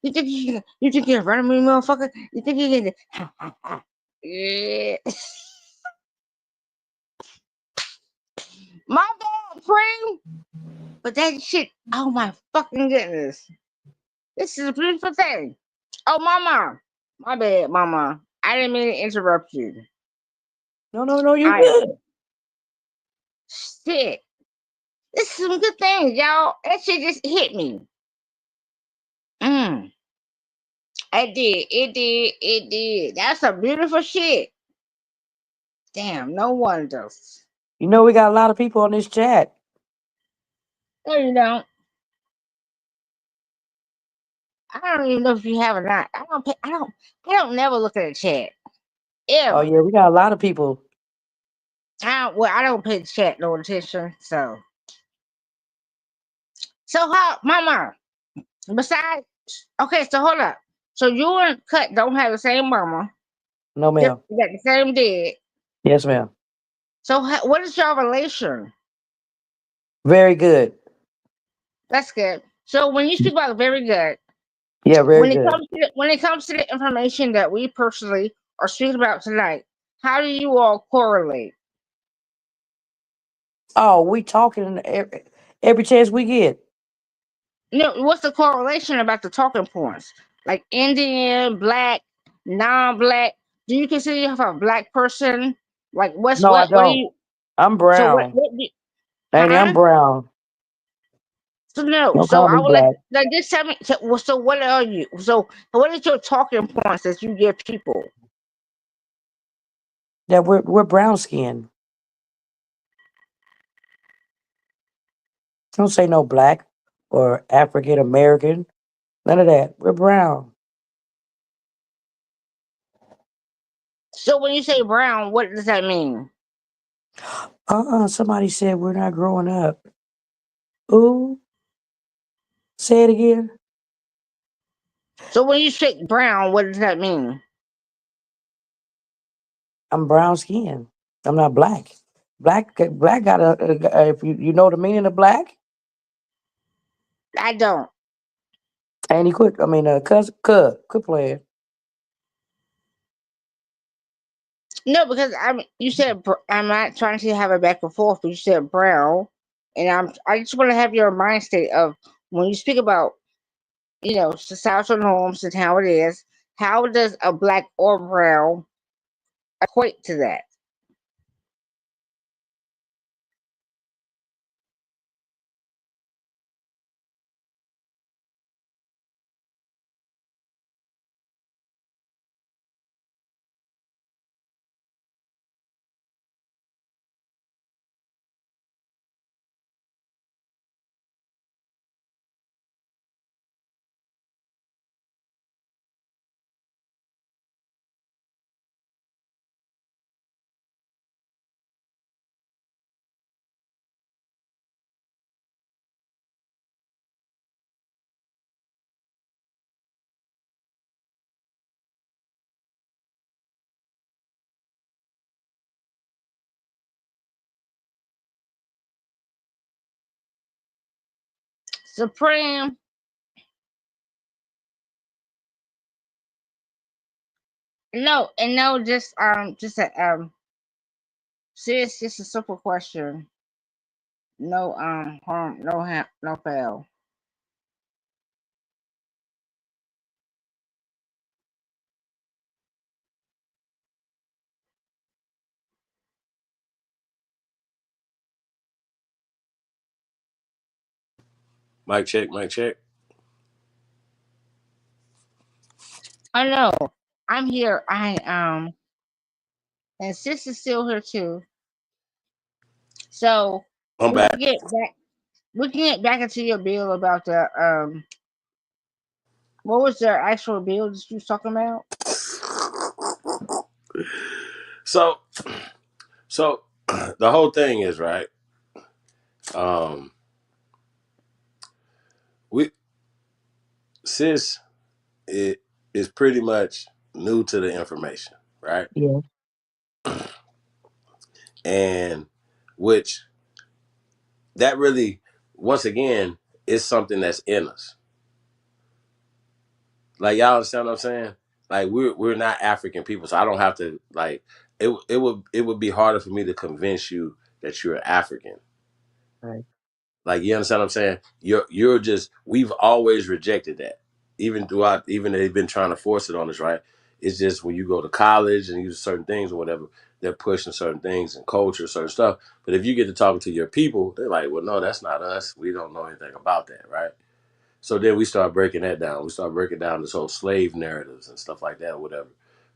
You think you're running me, motherfucker? You think you can? Yeah. My bad, Preem. But that shit, oh my fucking goodness. This is a beautiful thing. Oh, mama. My bad, mama. I didn't mean to interrupt you. No, you I good. shit. This is some good things, y'all. That shit just hit me. Mm. It did. That's some beautiful shit. Damn, no wonder. You know we got a lot of people on this chat. No, you don't. I don't even know if you have or not. I don't never look at the chat. Oh Ever. yeah, we got a lot of people. I don't pay the chat no attention, so how mama, besides okay, so hold up. So you and Cut don't have the same mama. No, Just ma'am. you got the same dad. Yes, ma'am. So what is your relation? Very good. That's good. So when you speak about very good, Yeah, very when it good. comes to when it comes to the information that we personally are speaking about tonight, how do you all correlate? Oh, we talking every chance we get. What's the correlation about the talking points? Like Indian, black, non-black. Do you consider yourself a black person? Like No, I what do don't. you? I'm So brown. what do you, Ain't I'm huh? brown. So no. Don't So call I me would like black. just tell me. So what are you? So what is your talking points that you give people? That we're brown skinned. Don't say no black or African American. None of that. We're brown. So when you say brown, what does that mean? Somebody said we're not growing up. Ooh, say it again. So when you say brown, what does that mean? I'm brown skinned. I'm not black. Black got if you know the meaning of black, I don't. and he quit. I mean, quit playing. No, because you said I'm not trying to have a back and forth, but you said brown, and I just want to have your mind state of when you speak about societal norms and how it is. How does a black or brown equate to that? Supreme. No, and no, just a sis, just a simple question. No harm, no foul. Mic check, mic check. I know. I'm here. And sis is still here too. So I'm we can back. get back. We can get back into your bill about the What was the actual bill that you was talking about? So the whole thing is right. We sis it is pretty much new to the information, right? Yeah. And which that really, once again, is something that's in us. Like y'all understand what I'm saying? Like we're not African people, so I don't have to like it would be harder for me to convince you that you're African. Right. Like you understand what I'm saying? You're just we've always rejected that. Even throughout even they've been trying to force it on us, right? It's just when you go to college and use certain things or whatever, they're pushing certain things and culture, certain stuff. But if you get to talking to your people, they're like, well, no, that's not us. We don't know anything about that, right? So then we start breaking that down. We start breaking down this whole slave narratives and stuff like that, or whatever,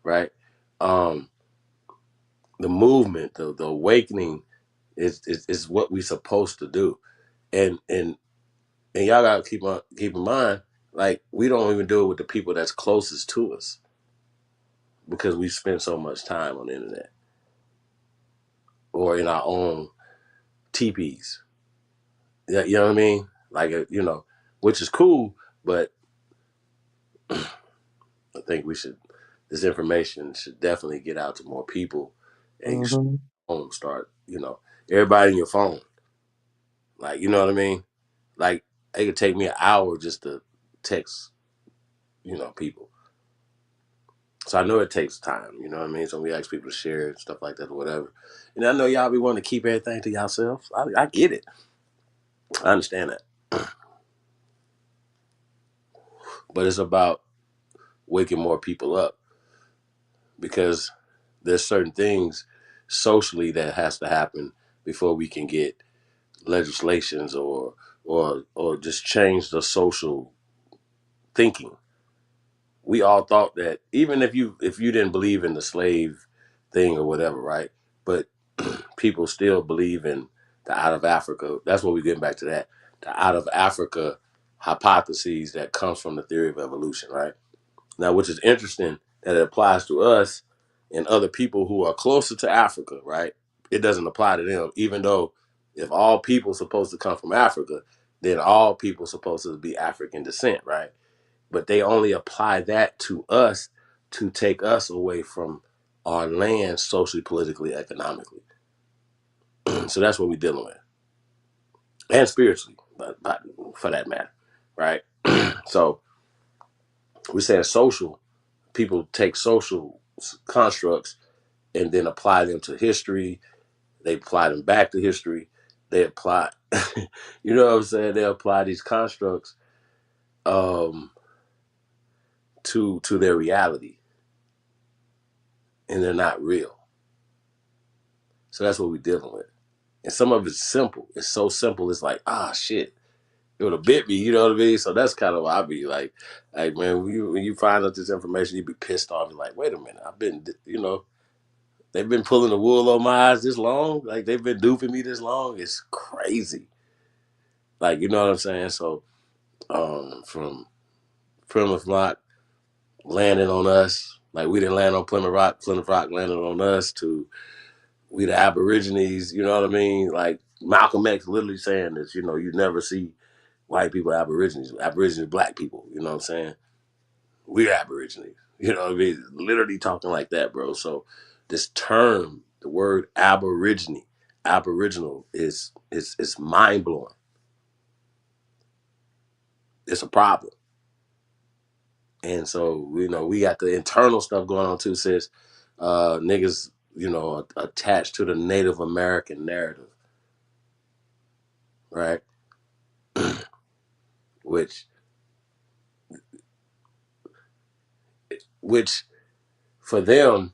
right? Um, the movement, the awakening is what we're supposed to do. And y'all gotta keep in mind, like we don't even do it with the people that's closest to us because we spend so much time on the internet or in our own teepees. Yeah, you know what I mean? Like which is cool, but I think this information should definitely get out to more people, and you should Mm-hmm. start, everybody in your phone, like you know what I mean? Like it could take me an hour just to text, people. So I know it takes time, you know what I mean? So we ask people to share and stuff like that or whatever. And I know y'all be wanting to keep everything to yourselves. I get it. I understand that. But it's about waking more people up because there's certain things socially that has to happen before we can get legislations or just change the social thinking. We all thought that even if you didn't believe in the slave thing or whatever, right? But people still believe in the out of Africa. That's what we're getting back to that. The out of Africa hypotheses that comes from the theory of evolution, right? Now, which is interesting that it applies to us and other people who are closer to Africa, right? It doesn't apply to them, even though if all people supposed to come from Africa, then all people supposed to be African descent, right? But they only apply that to us to take us away from our land socially, politically, economically. So that's what we're dealing with. And spiritually, but for that matter, right? So we're saying social, people take social constructs and then apply them to history. They apply them back to history. They apply, you know what I'm saying? They apply these constructs um, to their reality, and they're not real. So that's what we're dealing with. And some of it's simple. It's so simple. It's like, shit, it would have bit me. You know what I mean? So that's kind of why I be like man, when you find out this information, you be pissed off. You're like, wait a minute, I've been, they've been pulling the wool on my eyes this long. Like they've been duping me this long. It's crazy. Like you know what I'm saying? So from Plymouth Rock landing on us, like we didn't land on Plymouth Rock. Plymouth Rock landed on us. To we the Aborigines. You know what I mean? Like Malcolm X literally saying this. You never see white people Aborigines. Aborigines black people. You know what I'm saying? We're Aborigines. You know what I mean? Literally talking like that, bro. So this term, the word Aboriginal is mind blowing. it's a problem. And so, you know, we got the internal stuff going on too, sis. Niggas, you know, attached to the Native American narrative, right? which for them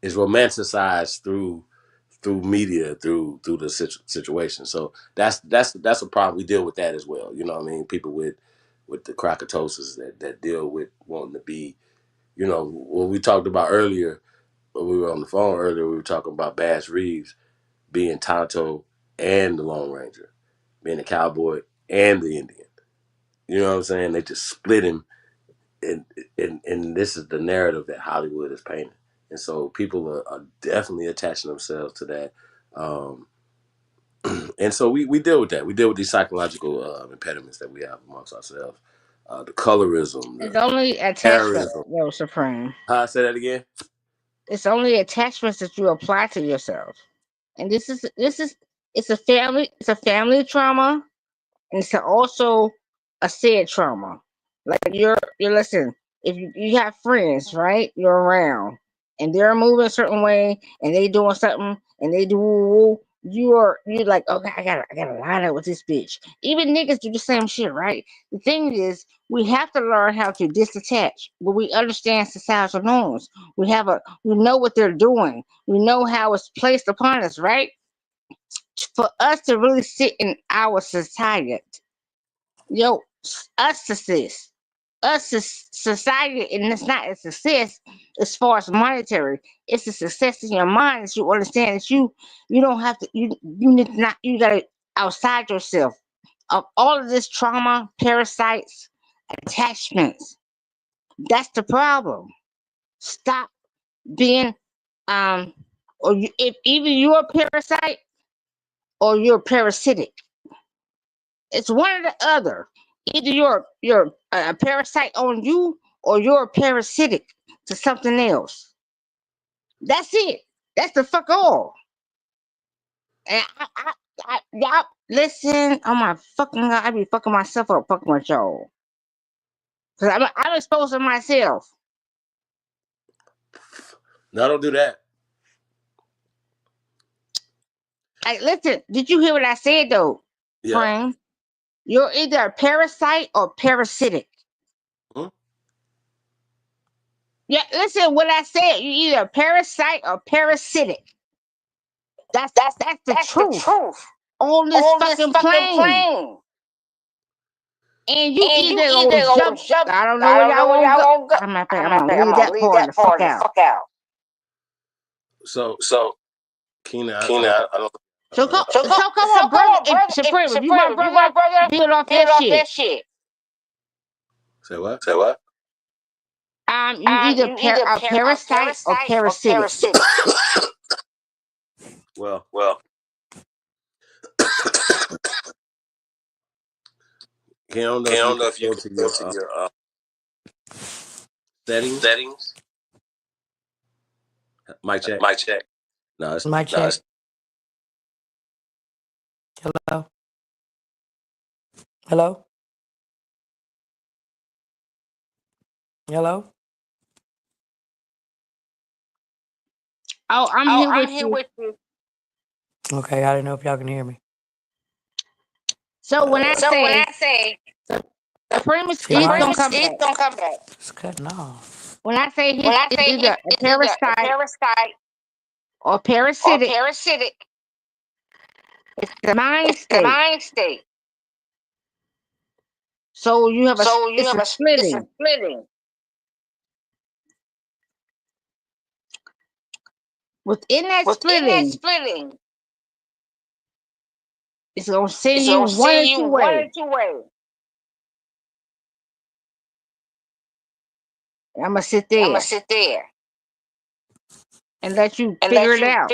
is romanticized through media, through the situation. So that's a problem. We deal with that as well. You know what I mean? People with the crackatosis that deal with wanting to be, you know, what we talked about earlier, when we were on the phone earlier, we were talking about Bass Reeves being Tonto and the Lone Ranger, being a cowboy and the Indian. You know what I'm saying? They just split him, and this is the narrative that Hollywood is painting. And so people are definitely attaching themselves to that. And so we deal with that. We deal with these psychological impediments that we have amongst ourselves. The colorism, It's the only attachment, terrorism. yo, Supreme. Say that again? It's only attachments that you apply to yourself. And it's a family trauma, and it's also a said trauma. Like you're listen, if you have friends, right? You're around and they're moving a certain way and they doing something and they do woo woo, you're like, okay, I gotta line up with this bitch. Even niggas do the same shit, right? The thing is, we have to learn how to disattach, but we understand societal norms. We know what they're doing. We know how it's placed upon us, right? For us to really sit in our society, yo, us success, society, and it's not a success as far as monetary. It's a success in your mind that you understand that you don't have to you need not you gotta outside yourself of all of this trauma, parasites, attachments. That's the problem. Stop being or if either you're a parasite or you're parasitic. It's one or the other. Either you're a parasite on you or you're parasitic to something else. That's it. That's the fuck all. And y'all listen. Oh my fucking god! I be fucking myself up fucking with y'all. Cause I'm exposing myself. No, don't do that. Like, listen. Did you hear what I said though, Yeah. friend? You're either a parasite or parasitic. Hmm? Yeah, listen. What I said. You either a parasite or parasitic. That's the truth on this fucking plane. And you either gonna jump. I don't know where y'all gonna go. I'm gonna leave that part the fuck out. So, Keena, I don't. So come on, brother. Supreme, if you my brother, build off that shit. say what? You either a parasite or parasitic. Well, I don't know if you could go to your settings. Mic check. No, it's Mic check. Hello. Hello. Hello. Oh, I'm here with you. Okay, I didn't know if y'all can hear me. So when I say the premise is gonna come back. It's cutting off. When I say it's either a parasite or parasitic, it's the mind state. So you have it's a splitting. Within that splitting, it's gonna send you one or two ways. I'm gonna sit there and let you figure it out.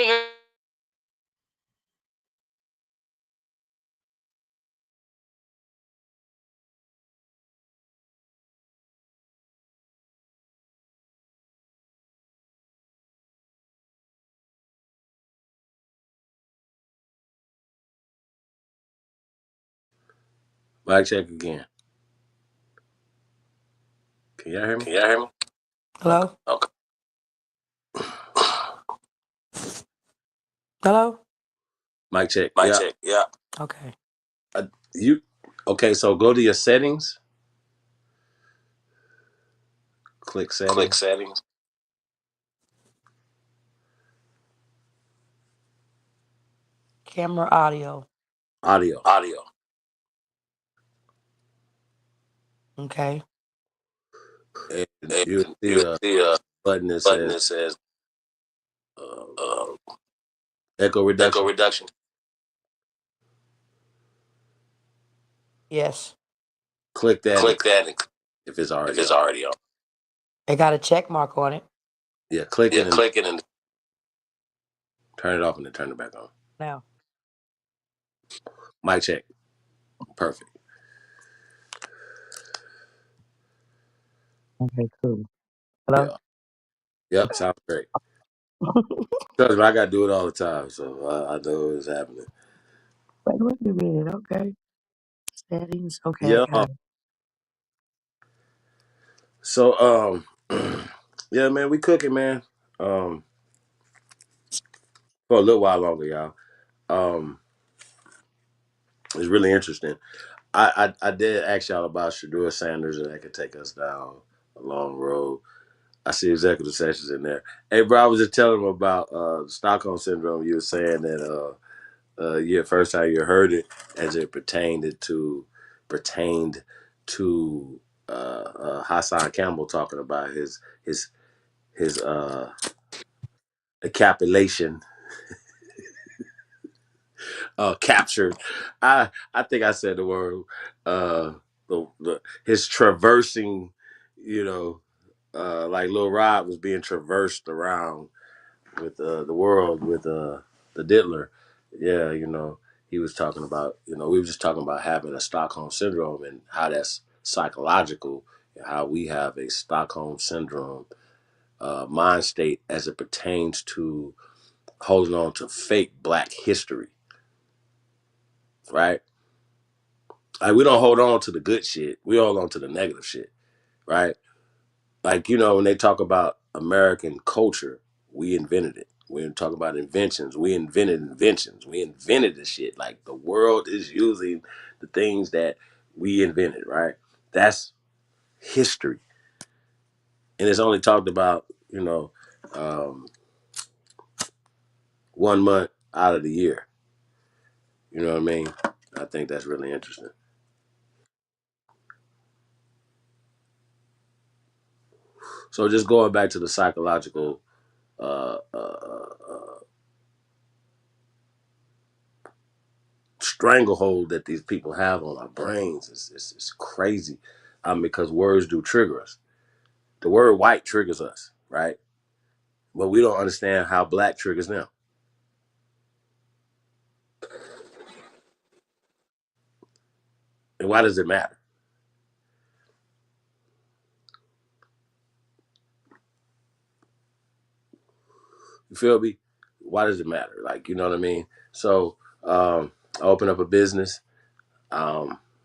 Mic check again. Can y'all hear me? Hello? Okay. Hello? Mic check. Mic Yeah. check. Yeah. Okay. Okay, so go to your settings. Click Click settings. settings. Camera audio. Audio. Audio. Okay. And And you'll see you'll a see a button that button says that says uh, uh, echo echo reduction. reduction. Yes. Click that and Click that and if it's if already it's on. already on. It got a check mark on it. Yeah, click Yeah, it and click it and turn it off and then turn it back on. now. Mic check. Perfect. Okay, cool. Hello? Yeah. Yep, sounds great. Trust me, I gotta do it all the time, so I know what's happening. Wait a minute. Okay. Settings. Okay, I Yeah. got it. So yeah, man, we cooking, man. For a little while longer, y'all. It's really interesting. I did ask y'all about Shadua Sanders and that could take us down a long road. I see executive sessions in there. Hey, bro, I was just telling them about Stockholm syndrome. You were saying that yeah, first time you heard it as it pertained to Hassan Campbell talking about his encapsulation captured. I think I said the word his traversing, you know, like Lil Rod was being traversed around with the world with the diddler. Yeah, you know, he was talking about, you know, we were just talking about having a Stockholm syndrome and how that's psychological and how we have a Stockholm syndrome mind state as it pertains to holding on to fake black history, right? Like we don't hold on to the good shit. We hold on to the negative shit, right? Like, you know, when they talk about American culture, we invented it. When we talk about inventions, we invented inventions. We invented the shit. Like the world is using the things that we invented, right? That's history. And it's only talked about, you know, 1 month out of the year. You know what I mean? I think that's really interesting. So just going back to the psychological stranglehold that these people have on our brains is crazy. Because words do trigger us. The word white triggers us, right? But we don't understand how black triggers them. And why does it matter? You feel me? Why does it matter? Like, you know what I mean? So I open up a business.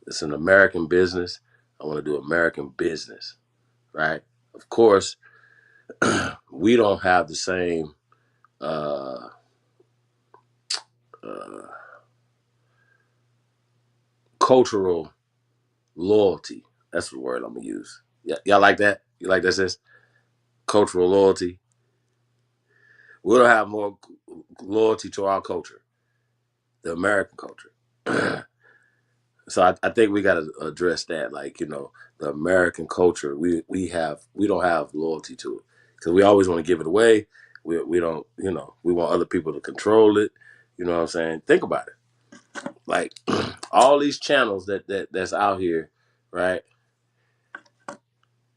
It's an American business. I want to do American business, right? Of course, we don't have the same uh, uh, cultural loyalty. That's the word I'm gonna use. Yeah, y'all like that? You like that, sis? Cultural loyalty. We don't have more loyalty to our culture, the American culture. So I think we got to address that. Like, you know, the American culture, we don't have loyalty to it because we always want to give it away. We don't, you know, we want other people to control it. You know what I'm saying? Think about it. Like all these channels that's out here, right?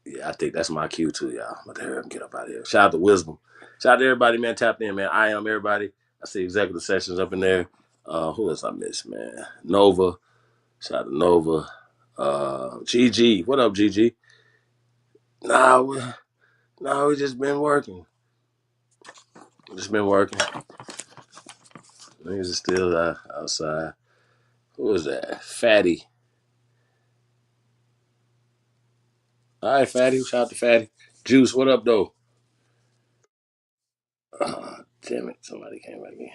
Yeah, I think that's my cue too, y'all. I'm gonna hurry up and get up out of here. Shout out to Wisdom. Shout out to everybody, man. Tapped in, man. I am everybody. I see executive sessions up in there. Who else I miss, man? Nova. Shout out to Nova. GG. What up, GG? We just been working. Just been working. Niggas is still outside. Who was that? Fatty. All right, Fatty. Shout out to Fatty. Juice, what up, though? Damn it. Somebody came back in.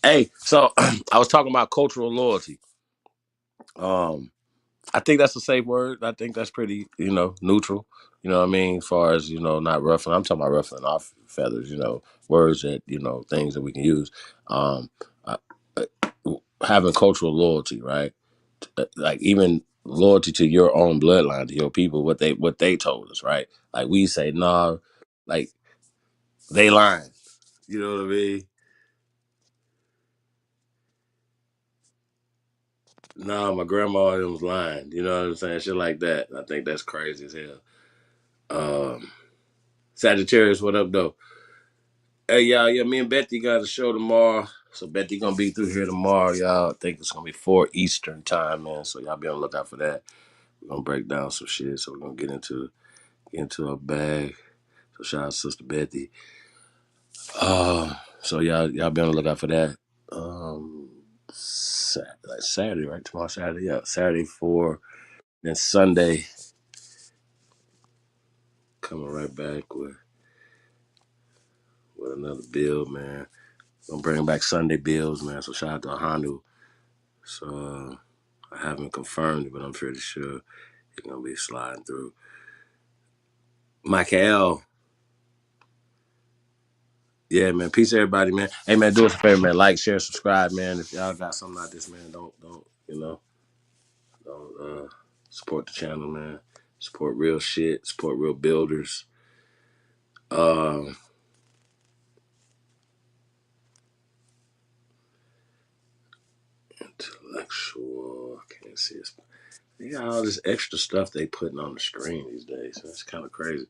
Hey, so I was talking about cultural loyalty. I think that's a safe word. I think that's pretty, neutral. You know what I mean? As far as, not ruffling. I'm talking about ruffling off feathers, words that, things that we can use. Um, uh, uh, Having cultural loyalty, right? Like even loyalty to your own bloodline, to your people, what they told us, right? Like we say, nah, like they lying. You know what I mean? Nah, my grandma was lying. You know what I'm saying? Shit like that. I think that's crazy as hell. Sagittarius, what up, though? Hey, y'all, yeah, me and Betty got a show tomorrow. So Betty gonna be through here tomorrow, y'all. I think it's gonna be 4 Eastern time, man. So y'all be on the lookout for that. We're gonna break down some shit. So we're gonna get into a bag. So shout out to Sister Betty. So y'all be on the lookout for that. Like Saturday, right? Tomorrow Saturday, yeah. Saturday 4, then Sunday. Coming right back with another build, man. Gonna bring back Sunday builds, man. So shout out to Ahanu. So I haven't confirmed it, but I'm pretty sure he's gonna be sliding through. Michael. Yeah, man. Peace, everybody, man. Hey, man, do us a favor, man. Like, share, subscribe, man. If y'all got something like this, man, don't support the channel, man. Support real shit. Support real builders. Intellectual. I can't see it. They got all this extra stuff they putting on the screen these days. That's kind of crazy.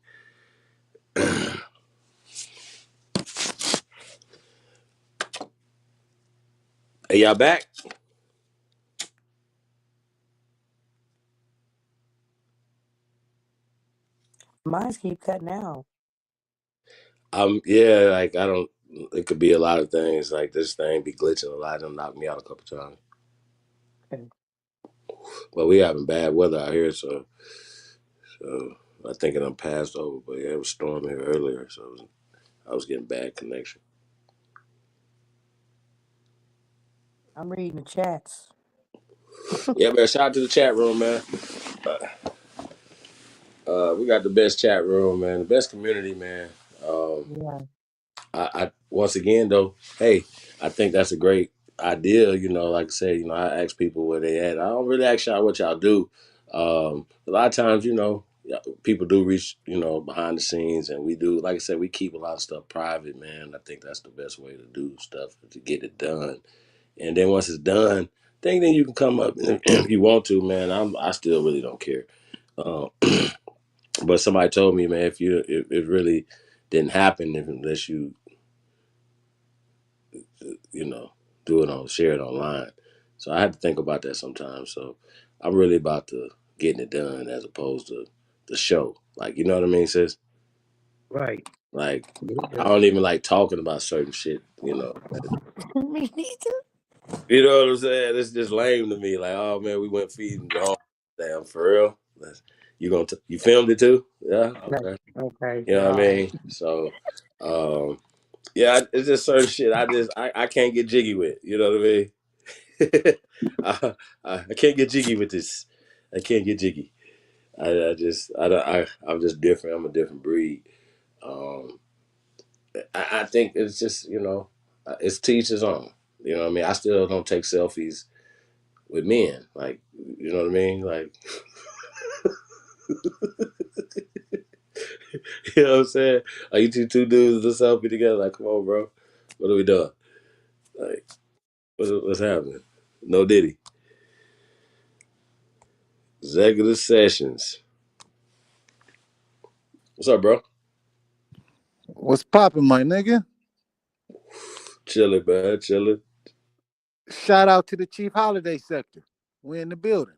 Hey, y'all back? Mine keep cutting out. Yeah, like I don't. It could be a lot of things. Like this thing be glitching a lot. Them knocked me out a couple times. Okay. But we having bad weather out here, so I think it done passed over. But yeah, it was storming here earlier, so I was getting bad connection. I'm reading the chats. Yeah, man. Shout out to the chat room, man. We got the best chat room, man. The best community, man. Yeah. I once again though, hey, I think that's a great idea. Like I said, I ask people where they at. I don't really ask y'all what y'all do. A lot of times, people do reach, behind the scenes, and we do. Like I said, we keep a lot of stuff private, man. I think that's the best way to do stuff to get it done. And then once it's done, then you can come up if you want to, man. I still really don't care. But somebody told me, man, if it really didn't happen unless you do it share it online. So I have to think about that sometimes. So I'm really about to getting it done as opposed to the show. Like, you know what I mean, sis? Right. Like, I don't even like talking about certain shit, Me neither. You know what I'm saying? It's just lame to me. Like, oh man, we went feeding. Oh, damn, for real? You filmed it too? Yeah, okay. Okay. You know what I All right. mean? So, yeah, it's just certain shit. I can't get jiggy with. You know what I mean? I can't get jiggy with this. I can't get jiggy. I'm just different. I'm a different breed. Um, I think it's just it's to each his own. You know what I mean? I still don't take selfies with men. Like, you know what I mean? Like, you know what I'm saying? Are you two dudes in a selfie together? Like, come on, bro. What are we doing? Like, what's happening? No Diddy. Executive sessions. What's up, bro? What's poppin', my nigga? Chilling, man. Chilling. Shout out to the Chief Holiday sector. We in the building.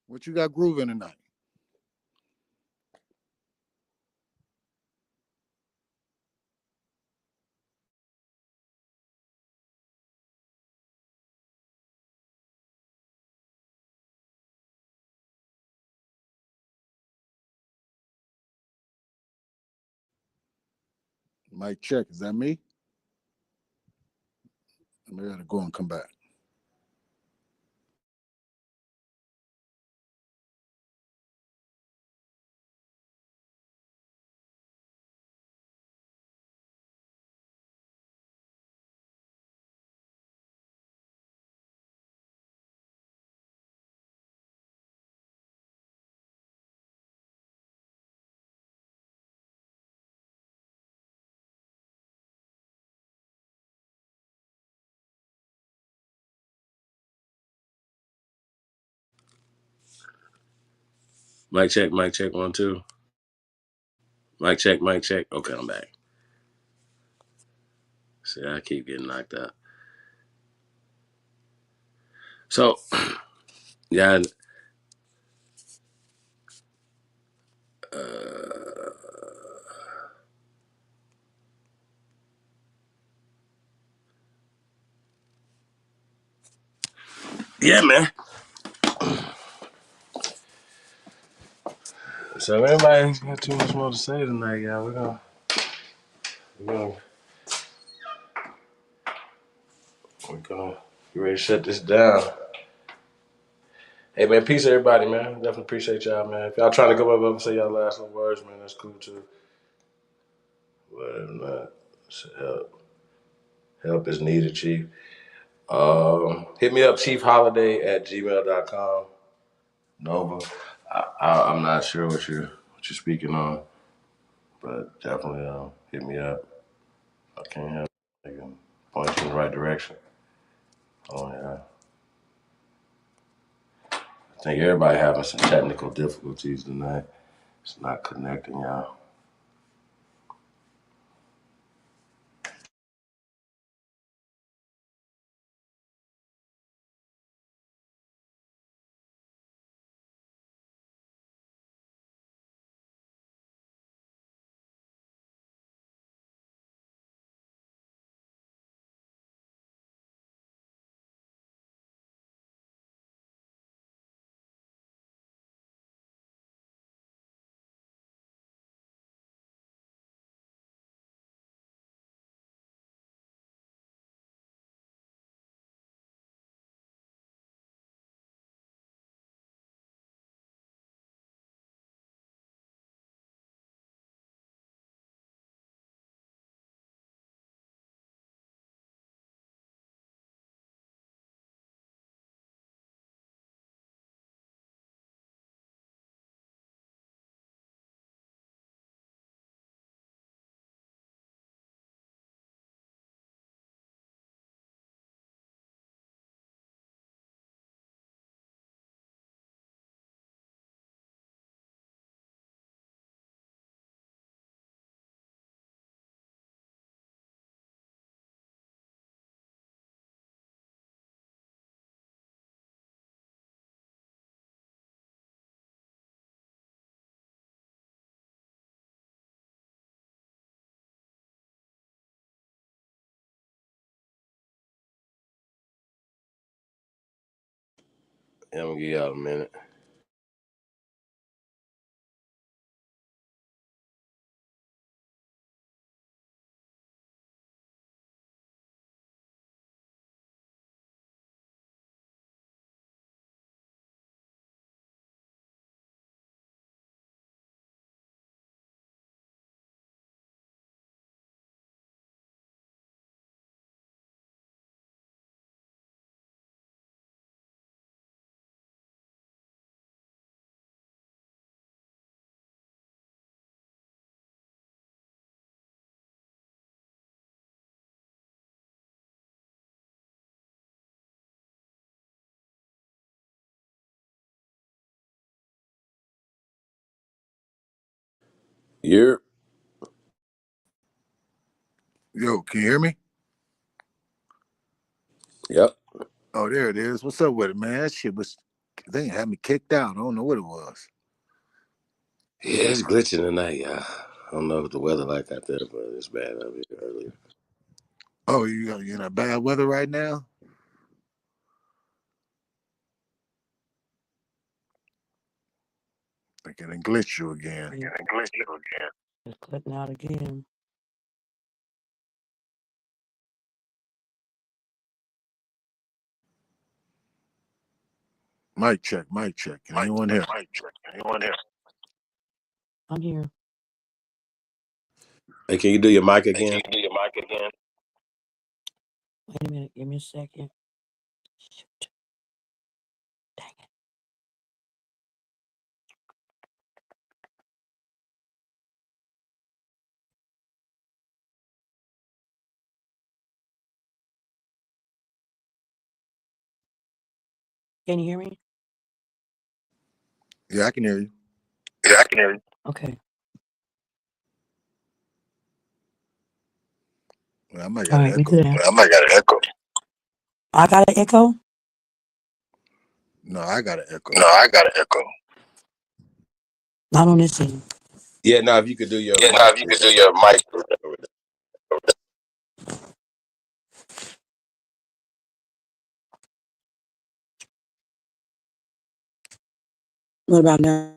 What you got grooving tonight? Mic check. Is that me? I gotta go and come back. Mic check, 1, 2. Mic check. Okay, I'm back. See, I keep getting knocked out. So, yeah. Yeah, man. So if anybody got too much more to say tonight, y'all, we're gonna get ready to shut this down. Hey man, peace everybody, man. Definitely appreciate y'all, man. If y'all trying to go up and say y'all last little words, man, that's cool too. But if not, help is needed, Chief. Hit me up, chiefholiday@gmail.com. Nova. I'm not sure what you're speaking on, but definitely hit me up. I can't help. I can point you in the right direction. Oh yeah. I think everybody having some technical difficulties tonight. It's not connecting, y'all. Yeah, I'm gonna give y'all a minute. You're. Yo, can you hear me? Yep. Oh, there it is. What's up with it, man? That shit was, they had me kicked out. I don't know what it was. Yeah, it's glitching tonight, y'all. I don't know what the weather like out there, but it's bad out here earlier. Oh, you in a bad weather right now? I think it glitch you again. It's cutting out again. Mic check, mic check. Can anyone hear? Anyone here? I'm here. Hey, can you do your mic Hey, can again? you do your mic again? Wait a minute. Give me a second. Shoot. Dang it. Can you hear me? Yeah, I can hear you. Yeah, I can hear you. Okay. Well, I might All got an right. We echo. good. I might got an echo. I got an echo. No, I got an echo. No, I got an echo. Not on this end. Yeah, now if you could do your Yeah, now mic. if you could do your mic. What about now?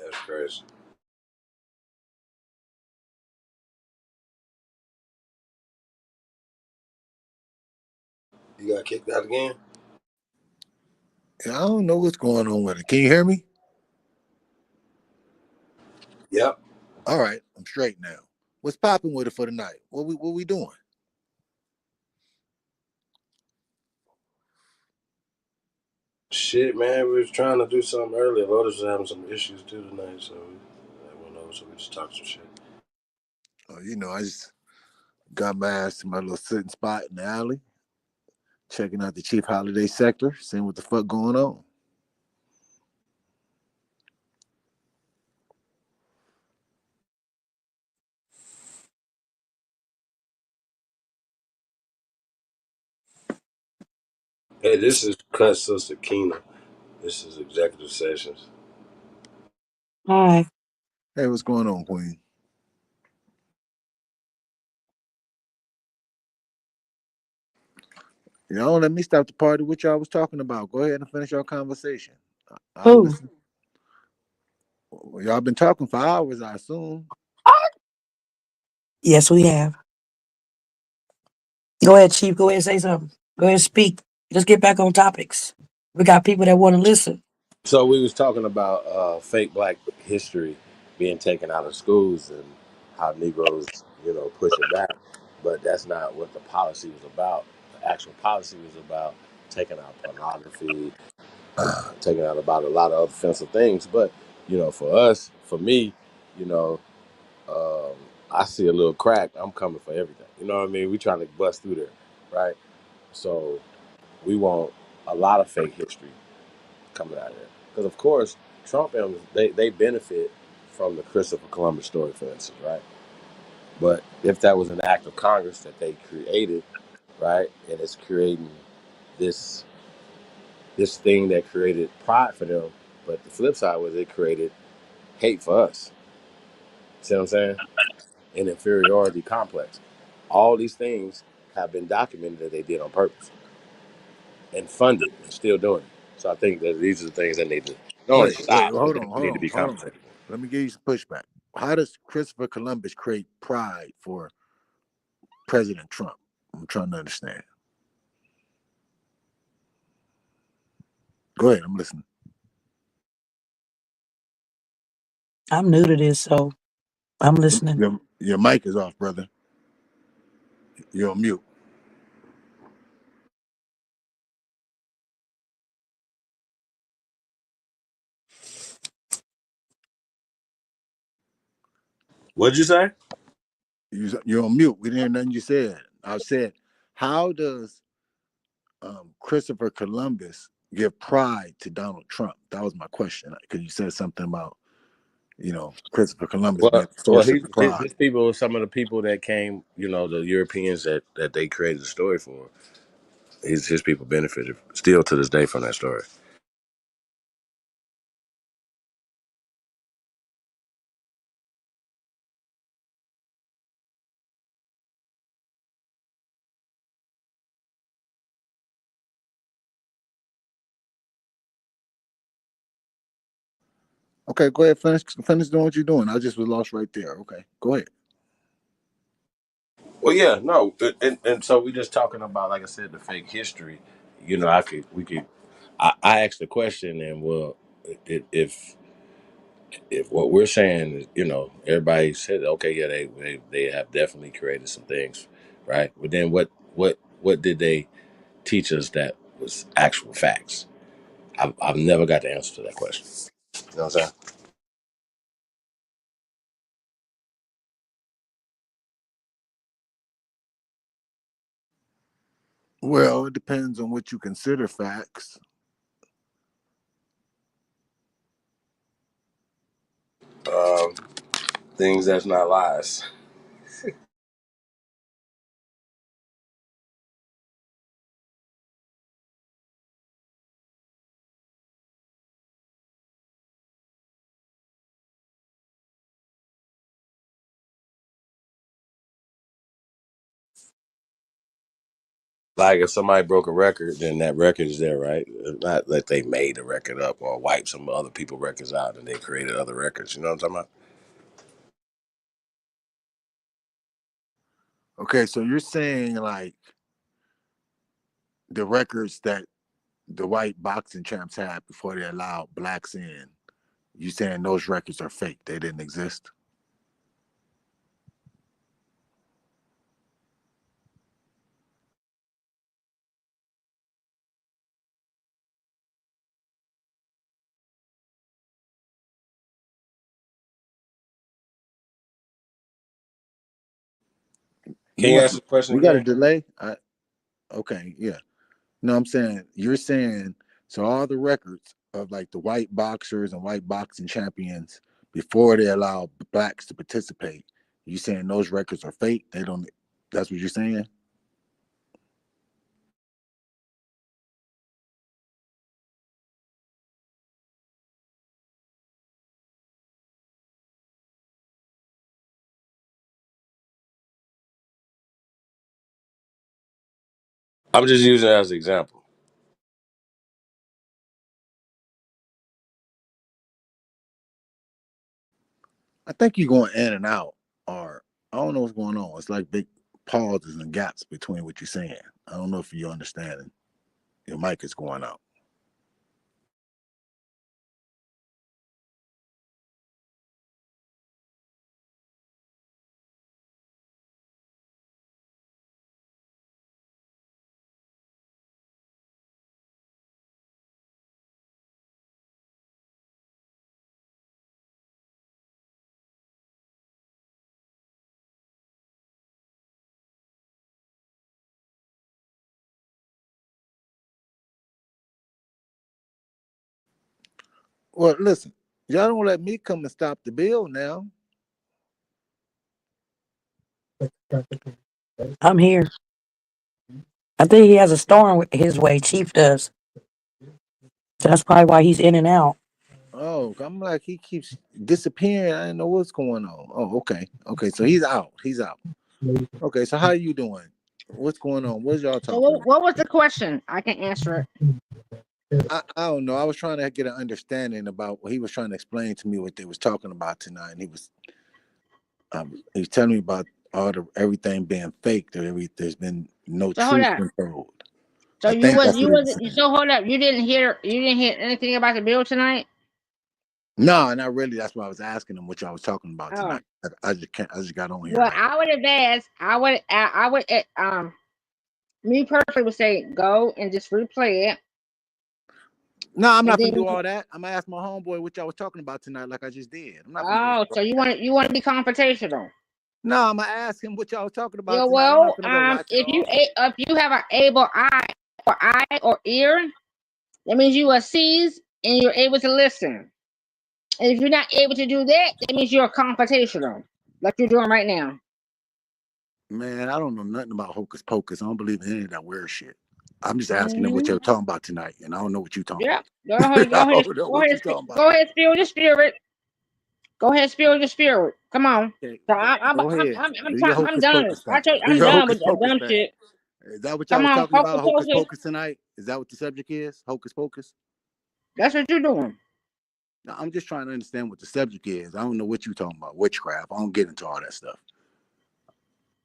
That's crazy. You got kicked out again? Yeah, I don't know what's going on with it. Can you hear me? Yep. All right, I'm straight now. What's popping with it for the night? What we doing? Shit, man, we was trying to do something earlier. Lotus was having some issues too tonight, so I went over, so we just talked some shit. Oh, I just got my ass to my little sitting spot in the alley, checking out the Chief Holiday sector, seeing what the fuck going on. Hey, this is Cut Sister Keena. This is Executive Sessions. Hi. Hey, what's going on, Queen? Y'all let me stop the party. What y'all was talking about? Go ahead and finish your conversation. I'll Who? listen. Well, y'all been talking for hours, I assume. Yes, we have. Go ahead, Chief. Go ahead and say something. Go ahead and speak. Let's get back on topics. We got people that want to listen. So we was talking about fake Black history being taken out of schools and how Negroes, push it back. But that's not what the policy was about. The actual policy was about taking out pornography, taking out about a lot of other offensive things. But for us, for me, you know, um, I see a little crack. I'm coming for everything. You know what I mean? We trying to bust through there, right? So we want a lot of fake history coming out of there. Because of course, Trump and they benefit from the Christopher Columbus story, for instance, right? But if that was an act of Congress that they created, right, and it's creating this thing that created pride for them, but the flip side was it created hate for us. See what I'm saying? An inferiority complex. All these things have been documented that they did on purpose and funded and still doing it. So I think that these are the things that need to not only Wait, stop, but hold they on, need to be hold on. compensated. Let me give you some pushback. How does Christopher Columbus create pride for President Trump? I'm trying to understand. Go ahead, I'm listening. I'm new to this, so I'm listening. Your mic is off, brother. You're on mute. What'd you say? You're on mute. We didn't hear nothing you said. I said, how does Christopher Columbus give pride to Donald Trump? That was my question. Because you said something about, Christopher Columbus being a Well, source of pride. his people, some of the people that came, the Europeans that they created the story for. His people benefited still to this day from that story. Okay, go ahead. Finish doing what you're doing. I just was lost right there. Okay, go ahead. Well, yeah, no, and so we just talking about, like I said, the fake history. You know, I asked the question, and well, if what we're saying is, you know, everybody said, okay, yeah, they have definitely created some things, right? But then what did they teach us that was actual facts? I've never got the answer to that question. You know what I'm saying? Well, it depends on what you consider facts. Um, Things that's not lies. Like if somebody broke a record, then that record is there, right? Not that they made a record up or wiped some other people's records out and they created other records. You know what I'm talking about? Okay, so you're saying like the records that the white boxing champs had before they allowed blacks in. You saying those records are fake? They didn't exist? Can you ask the question You got a again? delay? Okay, yeah. No, I'm saying you're saying so all the records of like the white boxers and white boxing champions before they allow blacks to participate, you saying those records are fake? They don't. That's what you're saying? I'm just using it as an example. I think you're going in and out, or I don't know what's going on. It's like big pauses and gaps between what you're saying. I don't know if you're understanding. Your mic is going out. Well, listen, y'all don't let me come and stop the bill now. I'm here. I think he has a storm his way. Chief does. So that's probably why he's in and out. Oh, I'm like he keeps disappearing. I didn't know what's going on. Oh, okay, okay. So he's out. He's out. Okay, so how you doing? What's going on? What's y'all So talking what was the question? I can answer it. I don't know. I was trying to get an understanding about what he was trying to explain to me what they was talking about tonight, and he was telling me about everything being fake. There's been no So hold truth up. been told. So I think that's you what he was was saying. so hold up. You didn't hear anything about the bill tonight? No, not really. That's why I was asking him what y'all was talking about Oh. tonight. I just can't. I just got on here. Well, Like, I would advise. I would. Me personally would say go and just replay it. no, I'm And not then gonna do all that. I'm gonna ask my homeboy what y'all was talking about tonight, like I just did. I'm not gonna do oh, all so that. you want to be confrontational? No, I'm gonna ask him what y'all was talking Yeah. about tonight. I'm Well, not gonna go watch it all. if you have an able eye or ear, that means you are sees and you're able to listen. And if you're not able to do that, that means you're confrontational, like you're doing right now. Man, I don't know nothing about hocus pocus. I don't believe in any of that weird shit. I'm just asking him what Mm-hmm. you're talking about tonight, and I don't know what you're talking Yeah. about. I don't know what you're talking about. Go ahead, spill your spirit. Go ahead, spill your spirit. Come on. Okay, So go ahead. Do your I'm hocus done. pocus I thing. told you Do I'm your done hocus with that pocus dumb thing. shit. Is that what y'all Come was on, talking about? Hocus focus. pocus tonight? Is that what the subject is? Hocus pocus? That's what you're doing. Now, I'm just trying to understand what the subject is. I don't know what you're talking about, witchcraft. I don't get into all that stuff.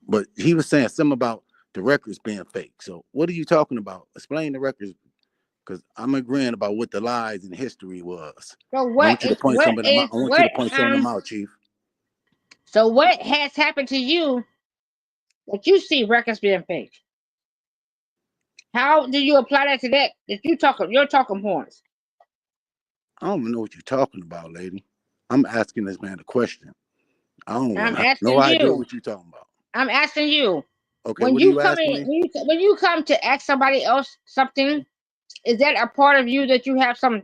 But he was saying something about the records being fake. So what are you talking about? Explain the records, because I'm agreeing about what the lies in history was. So I want you to point some of them out. I want you to point some of them out, Chief. So what has happened to you that you see records being fake? How do you apply that to that your talking points? I don't even know what you're talking about, lady. I'm asking this man a question. I don't I'm have asking no idea you. what you're talking about. I'm asking you. Okay, When what are you you come asking in, me? when you come to ask somebody else something, is that a part of you that you have some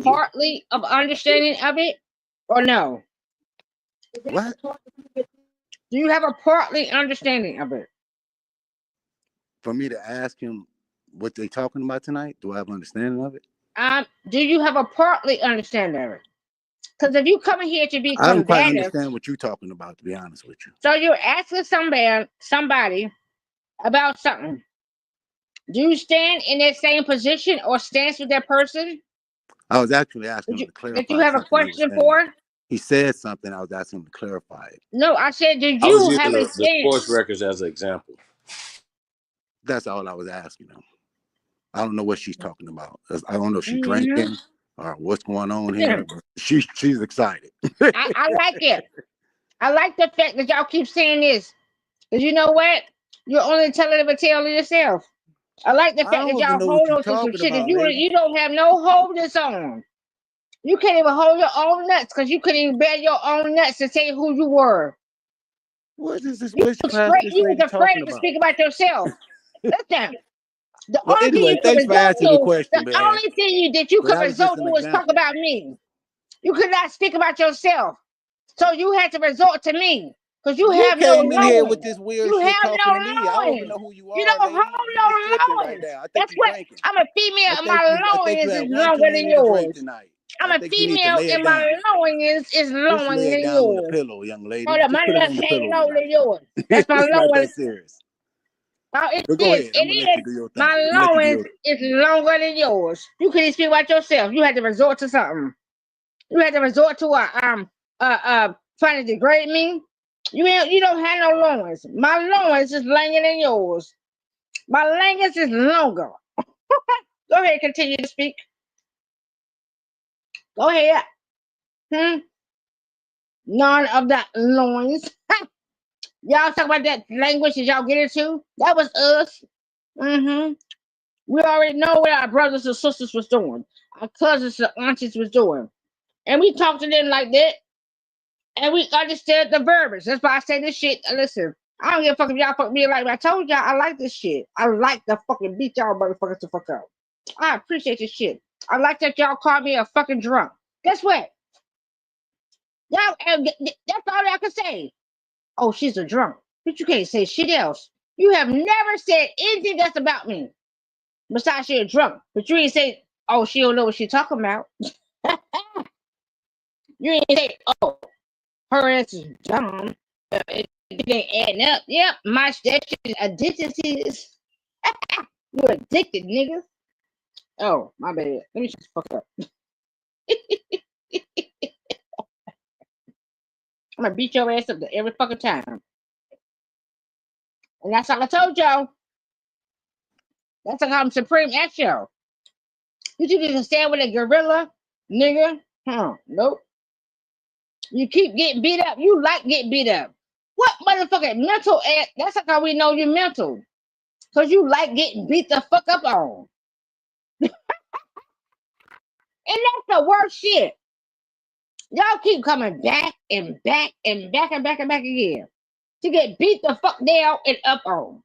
partly of understanding of it, or no? What? Do you have a partly understanding of it? For me to ask him what they talking about tonight, do I have understanding of it? Do you have a partly understanding of it? Because if you come in here to be I don't quite combative, understand what you're talking about, to be honest with you. so you're asking somebody about something. Do you stand in that same position or stance with that person I was actually asking him to clarify that you have a something he was question saying. for? He said something. I was asking him to clarify it. No, I said, do I was you using have a the sports stance? records as an example. That's all I was asking him. I don't know what she's talking about. I don't know if she's Mhm. drinking or what's going on Yeah. here. But she's excited. I like it. I like the fact that y'all keep saying this. Because you know what? You're only telling a tale of yourself. I like the I fact that don't even y'all know what hold you're on to some talking shit that about, lady. you don't have no holders on. You can't even hold your own nuts because you couldn't even bear your own nuts to say who you were. What is this You witchcraft this was lady afraid talking to about? speak about yourself. Listen, the Well, only thing anyway, you could thanks for resort answering the to, question, the man. only thing that you But could that was just resort an to was talk example. about me. You could not speak about yourself. So you had to resort to me. Because you You have no came in here with loins. this weird You shit have talking no to me. I don't even loins. know who you You are, don't lady. hold You just tripping no right loins. now. I think That's you what drinking. I'm a female and my I think you loins had is one too longer than many to drink yours. tonight. I'm I a think you need to female lay it and my down. loins is Just longer lay it than down on the yours. pillow, young lady. Hold up, Just my put it nuts on the hang pillow lower tonight. than yours. That's my It's not that loins. serious. Oh, it But go is. ahead. I'm gonna It let you is. do your thing. My I'm gonna let you do loins your is longer than yours. You couldn't speak about yourself. You had to resort to something. You had to resort to trying to degrade me. You don't have no loins. My loins is longer than yours. My loins is longer. Go ahead, continue to speak. Go ahead. None of that loins. Y'all talk about that language that y'all get into. That was us. We already know what our brothers and sisters was doing. Our cousins and aunties was doing. And we talked to them like that. And we understood the verbiage. That's why I say this shit. Listen, I don't give a fuck if y'all fuck me like I told y'all I like this shit. I like to fucking beat y'all motherfuckers the fuck up. I appreciate this shit. I like that y'all call me a fucking drunk. Guess what? Y'all, that's all I can say. Oh, she's a drunk. But you can't say shit else. You have never said anything that's about me. Besides she a drunk. But you ain't say, oh, she don't know what she talking about. You ain't say, oh, her ass is dumb. It ain't adding up. Yep, my that shit is addicted to this. You addicted, nigga. Oh, my bad. Let me just fuck up. I'm gonna beat your ass up every fucking time. And that's all I told y'all. That's like I'm supreme at y'all. You think you can stand with a gorilla, nigga? Nope. You keep getting beat up. You like getting beat up. What motherfucking mental ass? That's how we know you're mental. Cause you like getting beat the fuck up on. And that's the worst shit. Y'all keep coming back and back and back and back and back again. To get beat the fuck down and up on.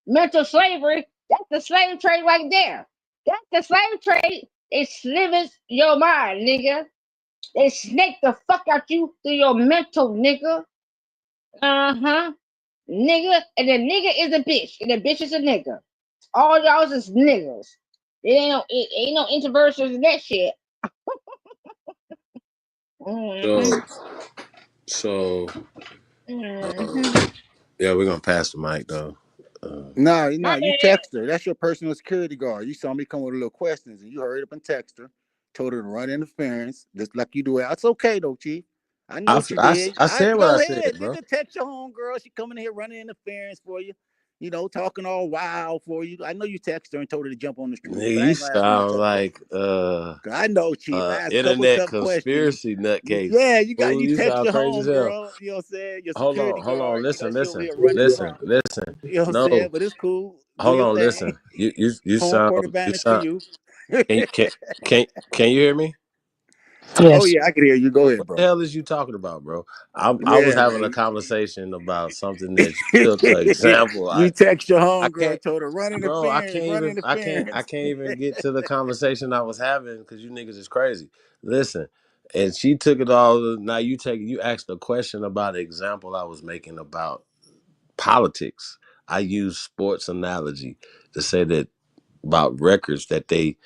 Mental slavery, that's the slave trade right there. That's the slave trade. It slivers your mind, nigga. They snake the fuck out you through your mental, nigga. Nigga, and the nigga is a bitch, and the bitch is a nigga. All y'all is niggas. It ain't no introversions in that shit. So Mhm. yeah, we're gonna pass the mic though. No, My you bad. text her. That's your personal security guard. You saw me come with a little questions, and you hurried up and text her, told her to run interference, just like you do. It's okay though, Chief. I know what you did. I said what Go I said, ahead, bro. nigga. Text your homegirl. She coming in here running interference for you. Talking all wild for you. I know you text her and told her to jump on the street, Nigga, but I you ain't gonna ask no sound tough like questions. I know, Chief. I asked a couple internet tough questions. conspiracy nutcase. Yeah, Fool, you you text sound your crazy as hell. homegirl. You know what I'm saying? Your Hold security on, guard. listen, She over listen, here running the front. listen. You know what I'm saying? No, But it's cool. Do hold your on, thing. listen. You Home sound court advantage for you. can can you hear me? Oh Yes. yeah, I can hear you. Go ahead, What the bro. hell is you talking about, bro? I was Yeah, having a man. conversation about something that you took an example. You text your I homegirl, can't, told her run bro. interference, run I interference. can't even get to the conversation I was having because you niggas is crazy. Listen, and she took it all. Now you asked a question about an example I was making about politics. I use sports analogy to say that about records that they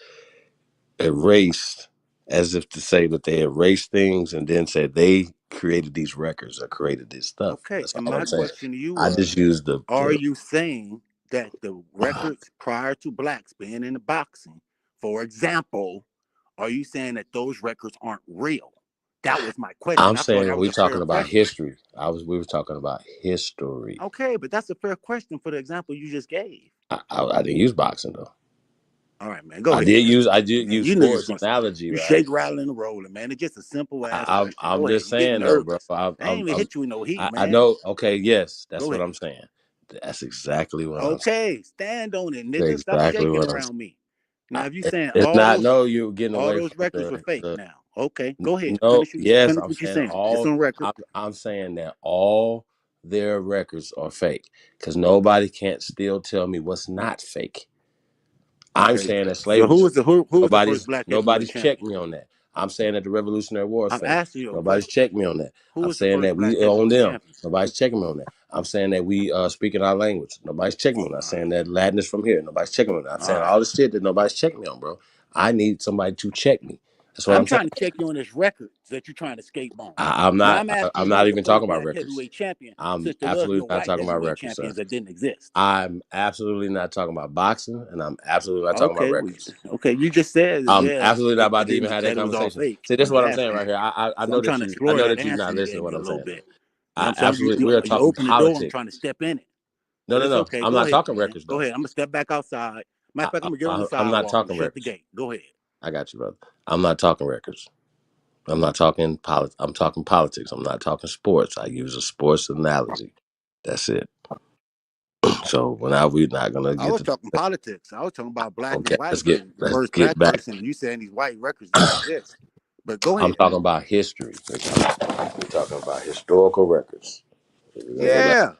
erased, as if to say that they erased things and then said they created these records or created this stuff. Okay, That's and all my I'm saying. question to you I was, just used are the you saying that the records prior to blacks being in the boxing, for example, are you saying that those records aren't real? That was my question. I'm I thought saying that was we a fair talking about question. history. We were talking about history. Okay, but that's a fair question for the example you just gave. I didn't use boxing though. All right, man. Go ahead, man. I did Man, use you niggas sports gonna analogy, you right? shake, rattling, and rolling, man. It's just a simple ass question. I'm Go ahead. just You getting saying though, bro. nervous. I ain't even hit you with no heat, I man. know. Okay, yes, that's Go what ahead. I'm saying. That's exactly what I'm saying. Okay, stand on it, nigga. That's Stop exactly shaking what I'm around me. Now, if you saying. saying It's not. No, you're getting all away those from records were fake, the now, okay, go ahead. no. Yes, Finish I'm what you're saying saying. It's all. on record. I'm saying that all their records are fake because nobody can't still tell me what's not fake. I'm Okay, saying that so slavery is fake. who was the first black heavyweight Nobody's checked champion? me on that. I'm saying that the Revolutionary War is I'm fake. asking you a Nobody's question. checked me on that. Who I'm was the saying first that black we own heavyweight them. champion? Nobody's checking me on that. I'm saying that we speaking our language. Nobody's checking me on that. I'm saying that Latin is from here. Nobody's checking me on that. I'm All saying right. all the shit that nobody's checking me on, bro. I need somebody to check me. That's what I'm I'm saying. trying to check you on this record that you're trying to skate on. I'm Now not. I'm asking I'm you who not was the even talking first about black records. heavyweight champion, I'm since there was absolutely no not white talking about heavyweight records, sir. champions that didn't exist. I'm absolutely not talking about boxing, and I'm absolutely not talking about Okay, records. okay. You just said I'm yeah, absolutely not about but to then even you have that said it was all conversation. fake. See, this I'm is what I'm asking saying you. right here. I So know I'm trying that to I explore know that that you're answer not you listening to gave what me a I'm little saying. bit. You know what I I'm saying? absolutely we are You talking open the door. I'm politics. trying to step in it, No, but no, it's no. okay. I'm Go not ahead, talking man. records Go though. ahead. I'm gonna step back outside. Matter of fact, I'm gonna get on the I'm not sidewalk and talking shut the records. gate. Go ahead. I got you, brother. I'm not talking records. I'm not talking I'm talking politics. I'm not talking sports. I use a sports analogy. That's it. So we're not gonna I get was to talking politics. I was talking about black and okay. white. The Let's first get black back. person. You saying these white records didn't exist, but go I'm ahead. talking about history. We're talking about historical records. We're gonna go back. Yeah,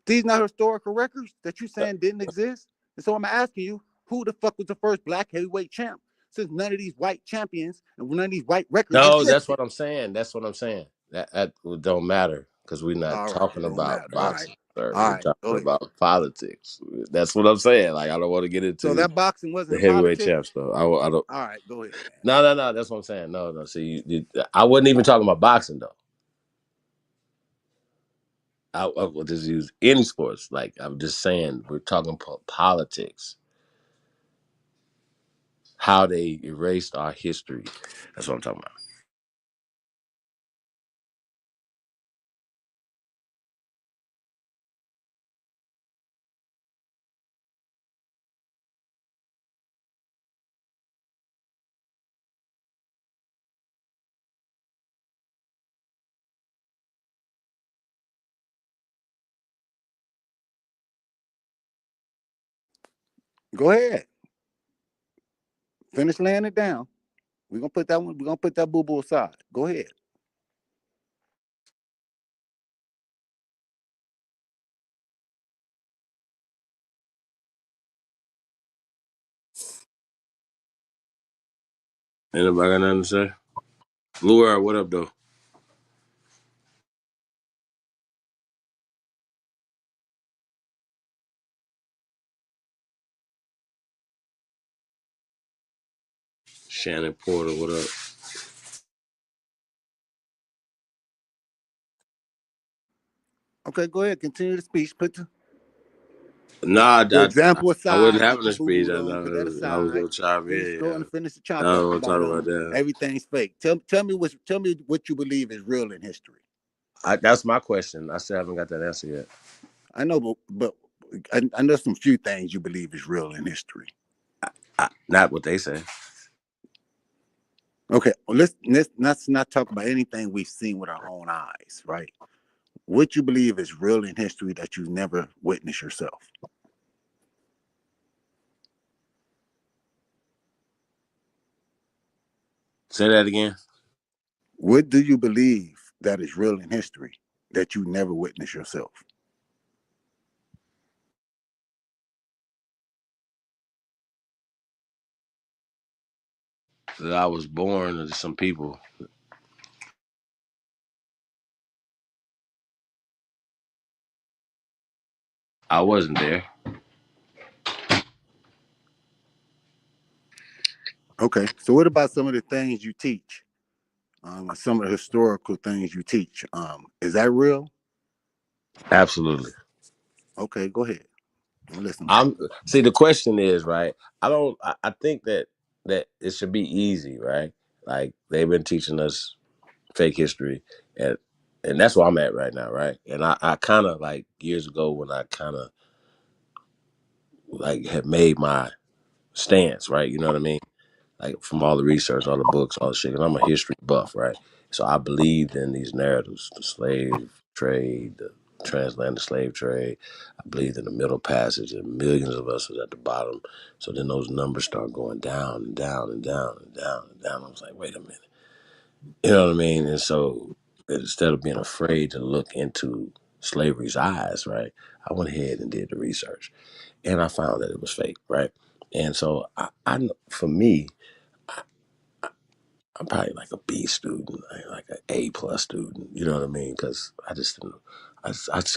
these not historical records that you saying didn't exist. And so I'm asking you, who the fuck was the first black heavyweight champ? Since none of these white champions and none of these white records No, that's existed. what I'm saying. That's what I'm saying. That don't matter because we're not All right, it talking don't about matter. All right, boxing, sir. all We're right, go talking ahead. about politics. That's what I'm saying. Like I don't want to get So into that boxing the wasn't heavyweight politics. champs though. I don't. All right, go ahead, man. No. That's what I'm saying. No. See, I wasn't even talking about boxing though. I would just use any sports. Like I'm just saying, we're talking politics. How they erased our history. That's what I'm talking about. Go ahead. Finish laying it down. We're gonna put that one. We're gonna put that boo boo aside. Go ahead. Anybody got nothing to say? Lure, what up though? Shannon Porter, what up? Okay, go ahead. Continue the speech. Nah, The example I wasn't aside, having put a your speech. food on, put that I was aside. gonna chime Finish in. go and finish the I chop don't up want to talk about about that. everything's fake. Tell me what you believe is real in history. That's my question. I still haven't got that answer yet. I know, but I know some few things you believe is real in history. Not what they say. Okay, well, let's not talk about anything we've seen with our own eyes, right? What you believe is real in history that you've never witnessed yourself. Say that again. What do you believe that is real in history that you never witnessed yourself? That I was born to some people. I wasn't there. Okay, so what about some of the things you teach? Some of the historical things you teach. Is that real? Absolutely. Okay, go ahead. I'm listening. See, the question is, right? I think that it should be easy, right? Like they've been teaching us fake history, and that's where I'm at right now, right? And I kind of like years ago when I kind of like had made my stance, right? You know what I mean? Like from all the research, all the books, all the shit. And I'm a history buff, right? So I believed in these narratives, the slave trade, the transatlantic slave trade. I believed in the Middle Passage, and millions of us was at the bottom. So then those numbers start going down and down and down and down and down. I was like, wait a minute. You know what I mean? And so instead of being afraid to look into slavery's eyes, right, I went ahead and did the research. And I found that it was fake, right? And so for me, I'm probably like a B student, like an A+ student. You know what I mean? Because I just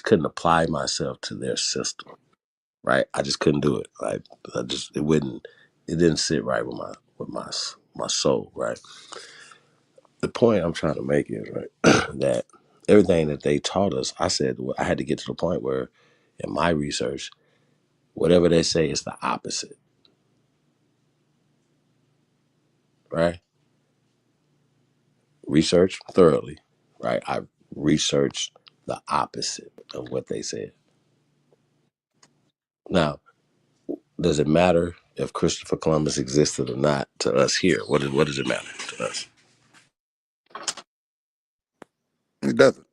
couldn't apply myself to their system, right? I just couldn't do it. Like it didn't sit right with my soul, right? The point I'm trying to make is right that everything that they taught us, I said I had to get to the point where, in my research, whatever they say is the opposite, right? Research thoroughly, right? I researched the opposite of what they said. Now, does it matter if Christopher Columbus existed or not to us here? What does it matter to us? It doesn't.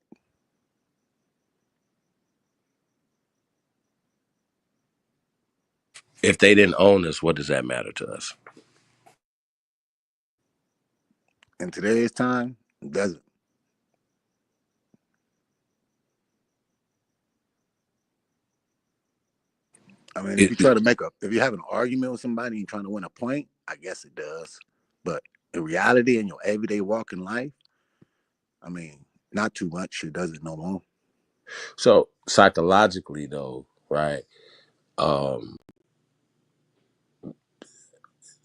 If they didn't own us, what does that matter to us? In today's time, it doesn't. I mean, if you have an argument with somebody and you're trying to win a point, I guess it does. But in reality, in your everyday walk in life, I mean, not too much. It doesn't no more. So psychologically, though, right?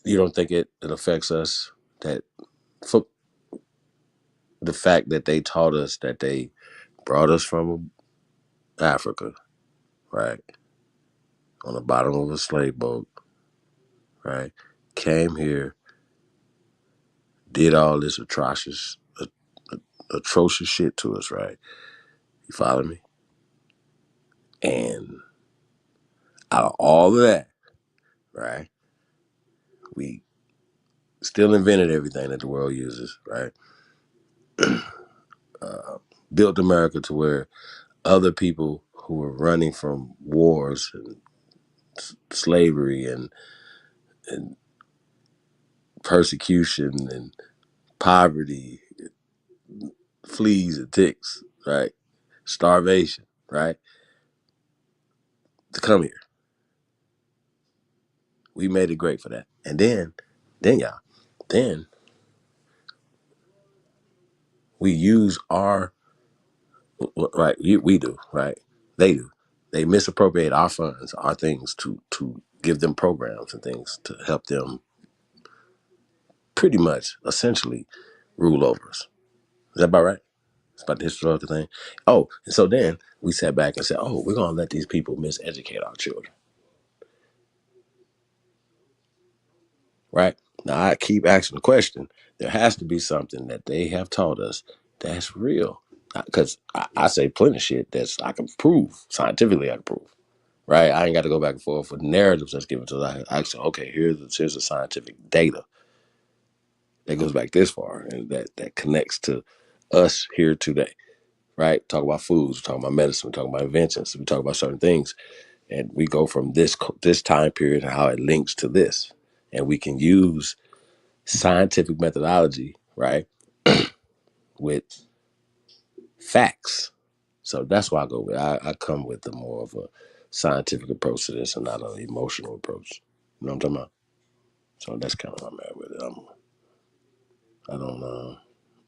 You don't think it affects us that for the fact that they taught us that they brought us from Africa, right, on the bottom of a slave boat, right, came here, did all this atrocious shit to us, right? You follow me? And out of all of that, right, we still invented everything that the world uses, right? Built America to where other people who were running from wars and slavery and persecution and poverty, fleas and ticks, right? Starvation, right? To come here. We made it great for that. And then we use our, right, we do, right? They do. They misappropriate our funds, our things to give them programs and things to help them pretty much, essentially, rule over us. Is that about right? It's about the historical thing. Oh, and so then we sat back and said, oh, we're going to let these people miseducate our children. right? Now I keep asking the question. There has to be something that they have taught us that's real. Because I say plenty of shit that's I can prove scientifically. I can prove, right? I ain't got to go back and forth with narratives that's given to us. I say, okay, here's the scientific data that goes back this far and that connects to us here today, right? Talk about foods, we talk about medicine, we talk about inventions, we talk about certain things, and we go from this time period and how it links to this, and we can use scientific methodology, right, with facts. So that's why I go with I come with the more of a scientific approach to this and not an emotional approach. You know what I'm talking about? So that's kind of where I'm at with it. I don't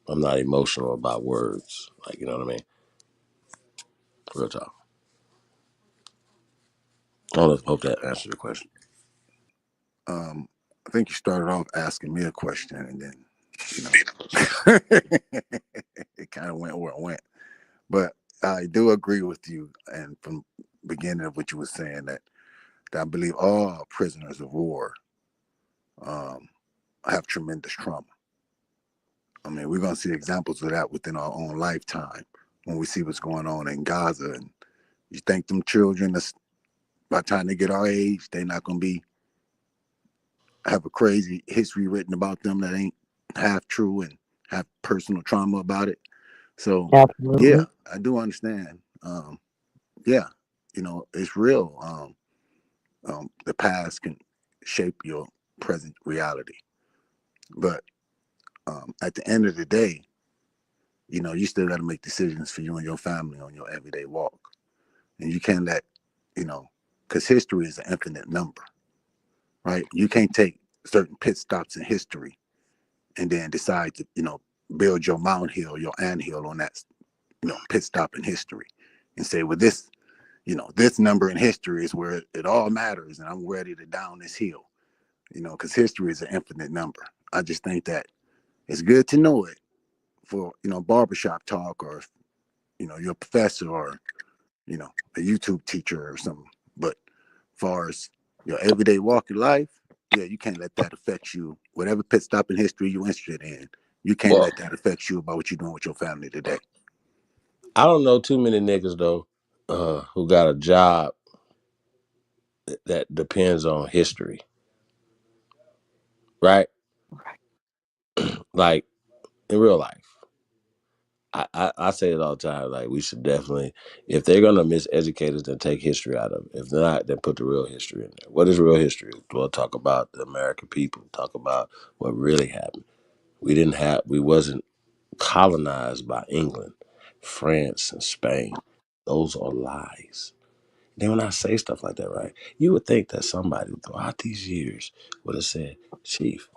I'm not emotional about words. Like, you know what I mean? Real talk. I hope that answered the question. I think you started off asking me a question, and then it kind of went where it went. But I do agree with you, and from beginning of what you were saying that I believe all prisoners of war have tremendous trauma. I mean, we're gonna see examples of that within our own lifetime when we see what's going on in Gaza. And you think them children, by the time they get our age, they're not gonna have a crazy history written about them that ain't half true and have personal trauma about it. So Absolutely. yeah, I do understand. Yeah, it's real. The past can shape your present reality, but at the end of the day, you still got to make decisions for you and your family on your everyday walk, and you can't let, because history is an infinite number, right? You can't take certain pit stops in history and then decide to, build your mountain hill, your anthill on that, pit stop in history, and say, well, this number in history is where it all matters, and I'm ready to down this hill, because history is an infinite number. I just think that it's good to know it for, barbershop talk, or, your professor, or, a YouTube teacher or something. But far as your everyday walk of life, yeah, you can't let that affect you. Whatever pit stop in history you're interested in, you can't let that affect you about what you're doing with your family today. I don't know too many niggas though who got a job that depends on history, right? Like in real life, I say it all the time. Like we should definitely, if they're gonna miseducate us, then take history out of it. If not, then put the real history in there. What is real history? We'll talk about the American people. Talk about what really happened. We wasn't colonized by England, France, and Spain. Those are lies. Then when I say stuff like that, right, you would think that somebody throughout these years would have said, Chief,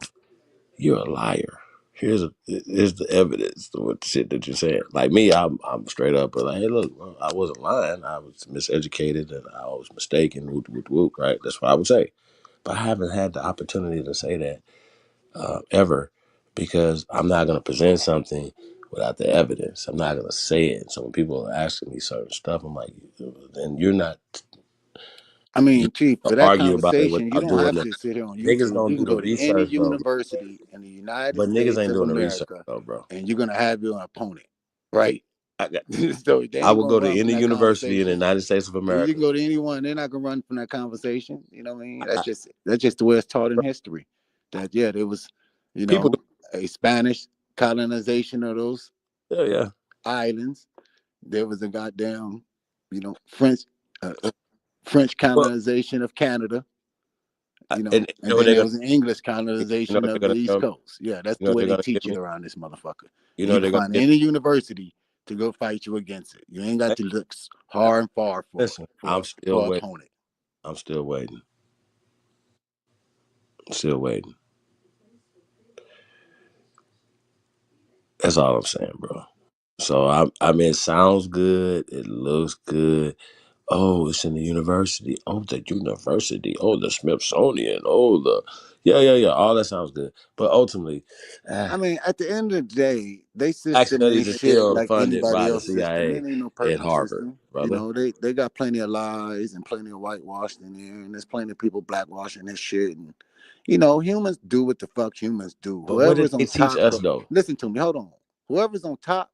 you're a liar. Here's the evidence to what the shit that you're saying. Like me, I'm straight up, but like, hey, look, well, I wasn't lying. I was miseducated and I was mistaken. Whoop, whoop, whoop, right? That's what I would say. But I haven't had the opportunity to say that ever, because I'm not going to present something without the evidence. I'm not going to say it. So when people are asking me certain stuff, I'm like, then you're not. I mean, Chief, for that Argue about it conversation, you without don't doing have that. to sit here on Niggas YouTube. don't You do can the go to any research though. university in the United But niggas States ain't of doing the research America, though, bro. and you're gonna have your opponent, right? I So they ain't would gonna go to run from any that university in the conversation. United States of You America. can go to anyone; they're not gonna run from that conversation. You know what I mean? That's just the way it's taught in history. That there was, People, a Spanish colonization of those yeah. islands. There was a goddamn, French Well, colonization of Canada. and And you know what then they're there gonna, was an English you know colonization what they're of the gonna East tell me? Coast. Yeah, that's You know the what way they're they gonna teach give it me? around this motherfucker. You And know you what can they're gonna find give any university to go fight you against it. You ain't got me? to look hard and far for Listen, I'm still for waiting. opponent. I'm still waiting. Still waiting. That's all I'm saying, bro. So I mean, it sounds good. It looks good. Oh, it's in the university. Oh, the university. Oh, the Smithsonian. Oh, yeah. All that sounds good. But ultimately, I mean, at the end of the day, they black system studies ain't is shit still like funded anybody by the else's system. CIA It ain't no at perfect Harvard, system. brother. They got plenty of lies and plenty of whitewashed in there, and there's plenty of people blackwashing this shit. And You know, humans do what the fuck humans do. But what Whoever's did they on teach top us of, though? listen to me, hold on. Whoever's on top,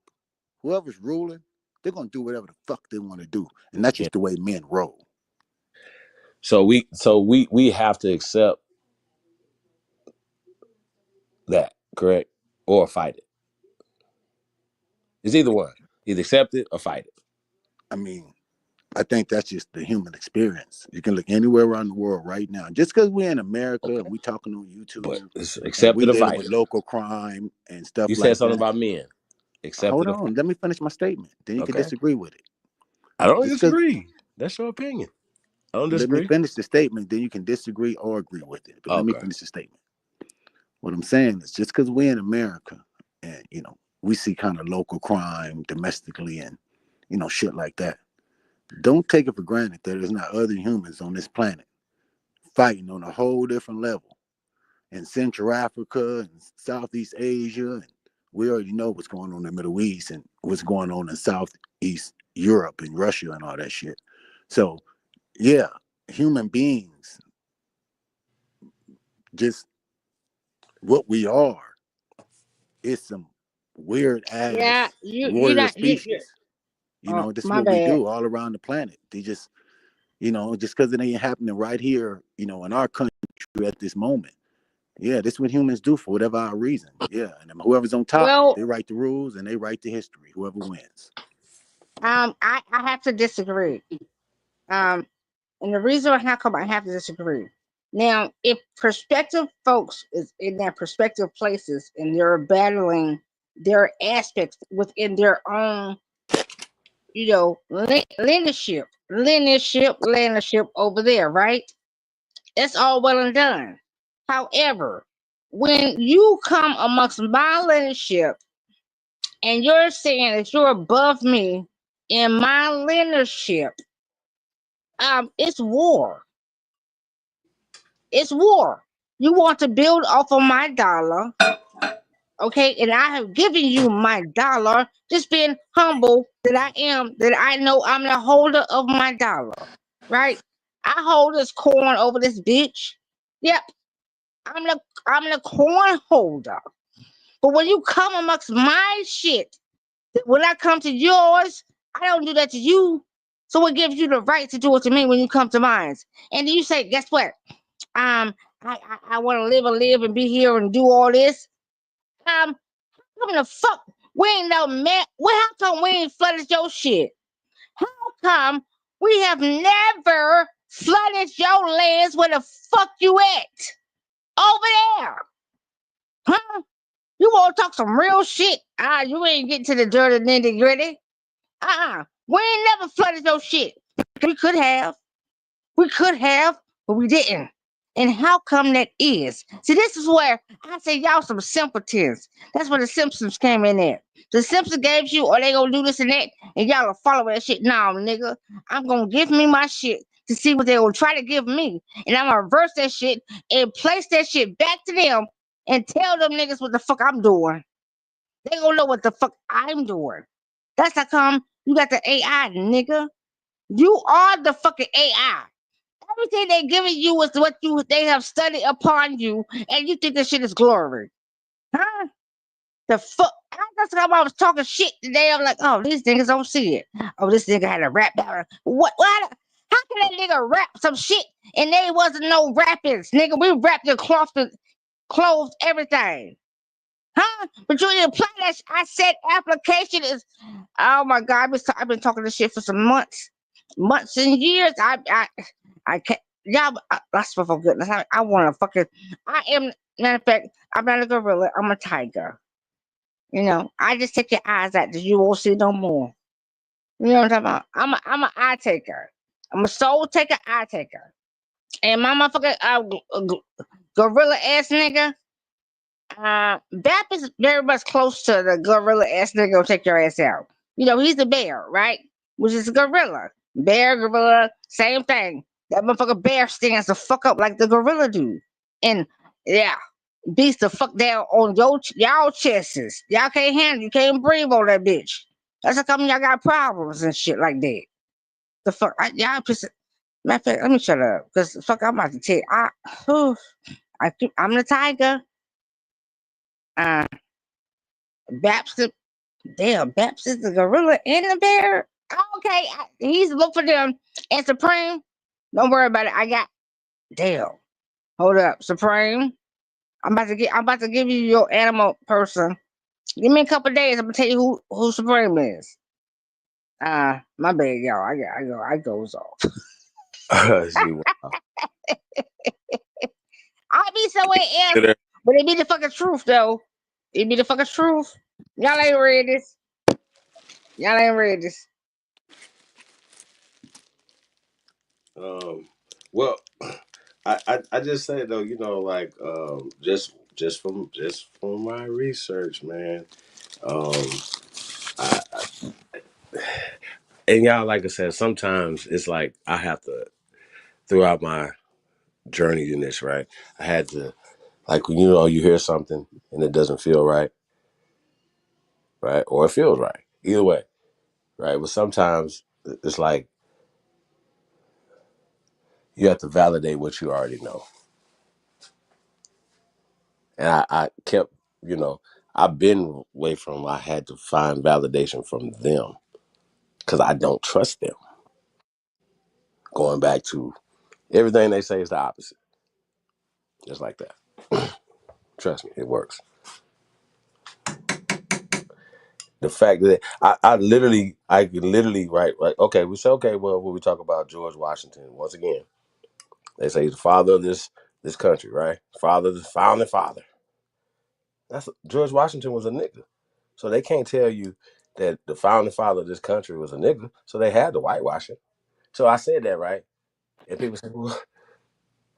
whoever's ruling, they're gonna do whatever the fuck they want to do. And that's just the way men roll. So we have to accept that, correct? Or fight it. It's either one. Either accept it or fight it. I mean, I think that's just the human experience. You can look anywhere around the world right now. Just because we're in America and we talking on YouTube and accept we it or dealing fight with it. local crime and stuff You said like something that. about men. Accept Hold it or on, fight let me finish my statement. Then you can Okay. disagree with it. I don't Just 'cause- disagree. That's your opinion. I don't Let me disagree. finish the statement, then you can disagree or agree with it. But let me Okay. finish the statement. What I'm saying is just because we're in America and, you know, we see kind of local crime domestically and, you know, shit like that. Don't take it for granted that there's not other humans on this planet fighting on a whole different level in Central Africa and Southeast Asia. And we already know what's going on in the Middle East and what's going on in Southeast Europe and Russia and all that shit. So, yeah, human beings, just what we are, is some weird Yeah, ass you warrior not you. species. You know, this is My what we bad. do all around the planet. They just, you know, just because it ain't happening right here, you know, in our country at this moment. Yeah, this is what humans do for whatever our reason. Yeah, and then whoever's on top, Well, they write the rules and they write the history. Whoever wins. I have to disagree. And the reason how come I have to disagree. Now, if prospective folks is in their prospective places and they're battling their aspects within their own, you know, leadership over there, right? That's all well and done. However, when you come amongst my leadership and you're saying that you're above me in my leadership, it's war. It's war. You want to build off of my dollar, okay? And I have given you my dollar, just being humble that I am, that I know I'm the holder of my dollar, right? I hold this coin over this bitch. Yep, I'm the coin holder. But when you come amongst my shit, when I come to yours, I don't do that to you. So what gives you the right to do it to me when you come to mine? And you say, guess what? I want to live and be here and do all this. How come the fuck we ain't no man? Well, how come we ain't flooded your shit? How come we have never flooded your lands where the fuck you at? Over there. Huh? You want to talk some real shit? You ain't getting to the dirty nitty gritty. We ain't never flooded your shit. We could have. We could have, but we didn't. And how come that is? See, this is where I say y'all some simpletons. That's where the Simpsons came in there. The Simpsons gave you, or they gonna do this and that, and y'all will follow that shit. Nah, nigga, I'm gonna give me my shit to see what they gonna try to give me, and I'm gonna reverse that shit and place that shit back to them and tell them niggas what the fuck I'm doing. They gonna know what the fuck I'm doing. That's how come you got the AI, nigga. You are the fucking AI. Everything they giving you is what they have studied upon you, and you think this shit is glory, huh? The fuck. That's how I was talking shit today. I'm like, oh, these niggas don't see it. Oh, this nigga had a rap battle. What? How can that nigga rap some shit and they wasn't no rappers, nigga? We rapped the clothes, everything, huh? But you didn't apply that. I said application is. Oh my god, I've been talking this shit for some months and years. I can't. Yeah, that's for goodness. I want to fucking. I am. Matter of fact, I'm not a gorilla. I'm a tiger. You know, I just take your eyes out that you won't see no more. You know what I'm talking about? I'm an eye taker. I'm a soul taker, eye taker. And my motherfucker, gorilla ass nigga. Bap is very much close to the gorilla ass nigga gonna take your ass out. You know, he's the bear, right? Which is a gorilla. Bear, gorilla, same thing. That motherfucker bear stands the fuck up like the gorilla do. And yeah, beats the fuck down on y'all chests. Y'all can't handle, you can't breathe on that bitch. That's how come y'all got problems and shit like that. The fuck, y'all piss. Matter of fact, let me shut up. Because fuck, I'm about to tell you. I'm the tiger. Baps Baps is the gorilla and the bear. Okay, he's look for them. And Supreme, don't worry about it. I got damn. Hold up, Supreme. I'm about to give you your animal person. Give me a couple days. I'm gonna tell you who Supreme is. My bad, y'all. I goes off. See, wow. I be somewhere else, but it be the fucking truth though. It be the fucking truth. Y'all ain't read this. Y'all ain't read this. Well, I just say though, you know, like just from my research, man. I, and y'all, like I said, sometimes it's like I have to throughout my journey in this, right? I had to like when you hear something and it doesn't feel right, right, or it feels right, either way, right. But sometimes it's like you have to validate what you already know. And I kept, you know, I've been away from. I had to find validation from them because I don't trust them. Going back to everything they say is the opposite, just like that. Trust me, it works. The fact that I could literally write like, okay, we say, okay, well, when we talk about George Washington, once again, they say he's the father of this country, right? Father, the founding father. George Washington was a nigga, so they can't tell you that the founding father of this country was a nigga. So they had to whitewash it. So I said that, right? And people say, well,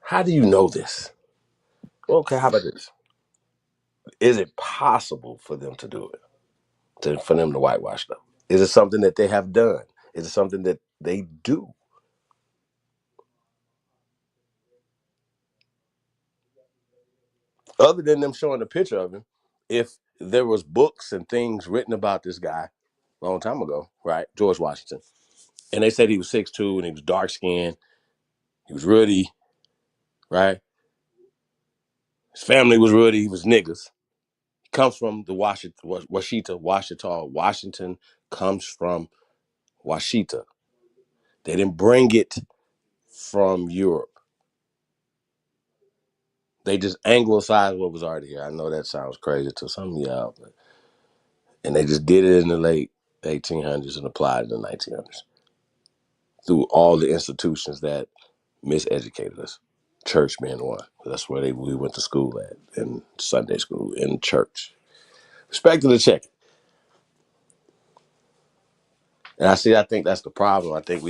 how do you know this? Okay, how about this? Is it possible for them to do it? For them to whitewash them? Is it something that they have done? Is it something that they do? Other than them showing a picture of him, if there was books and things written about this guy a long time ago, right? George Washington. And they said he was 6'2" and he was dark skinned. He was ruddy, right? His family was ruddy. He was niggas. He comes from the Washita. Washington comes from Washita. They didn't bring it from Europe. They just anglicized what was already here. I know that sounds crazy to some of y'all, and they just did it in the late 1800s and applied it in the 1900s through all the institutions that miseducated us. Church being one. That's where we went to school at, in Sunday school, in church. Respect to the check. And I think that's the problem. I think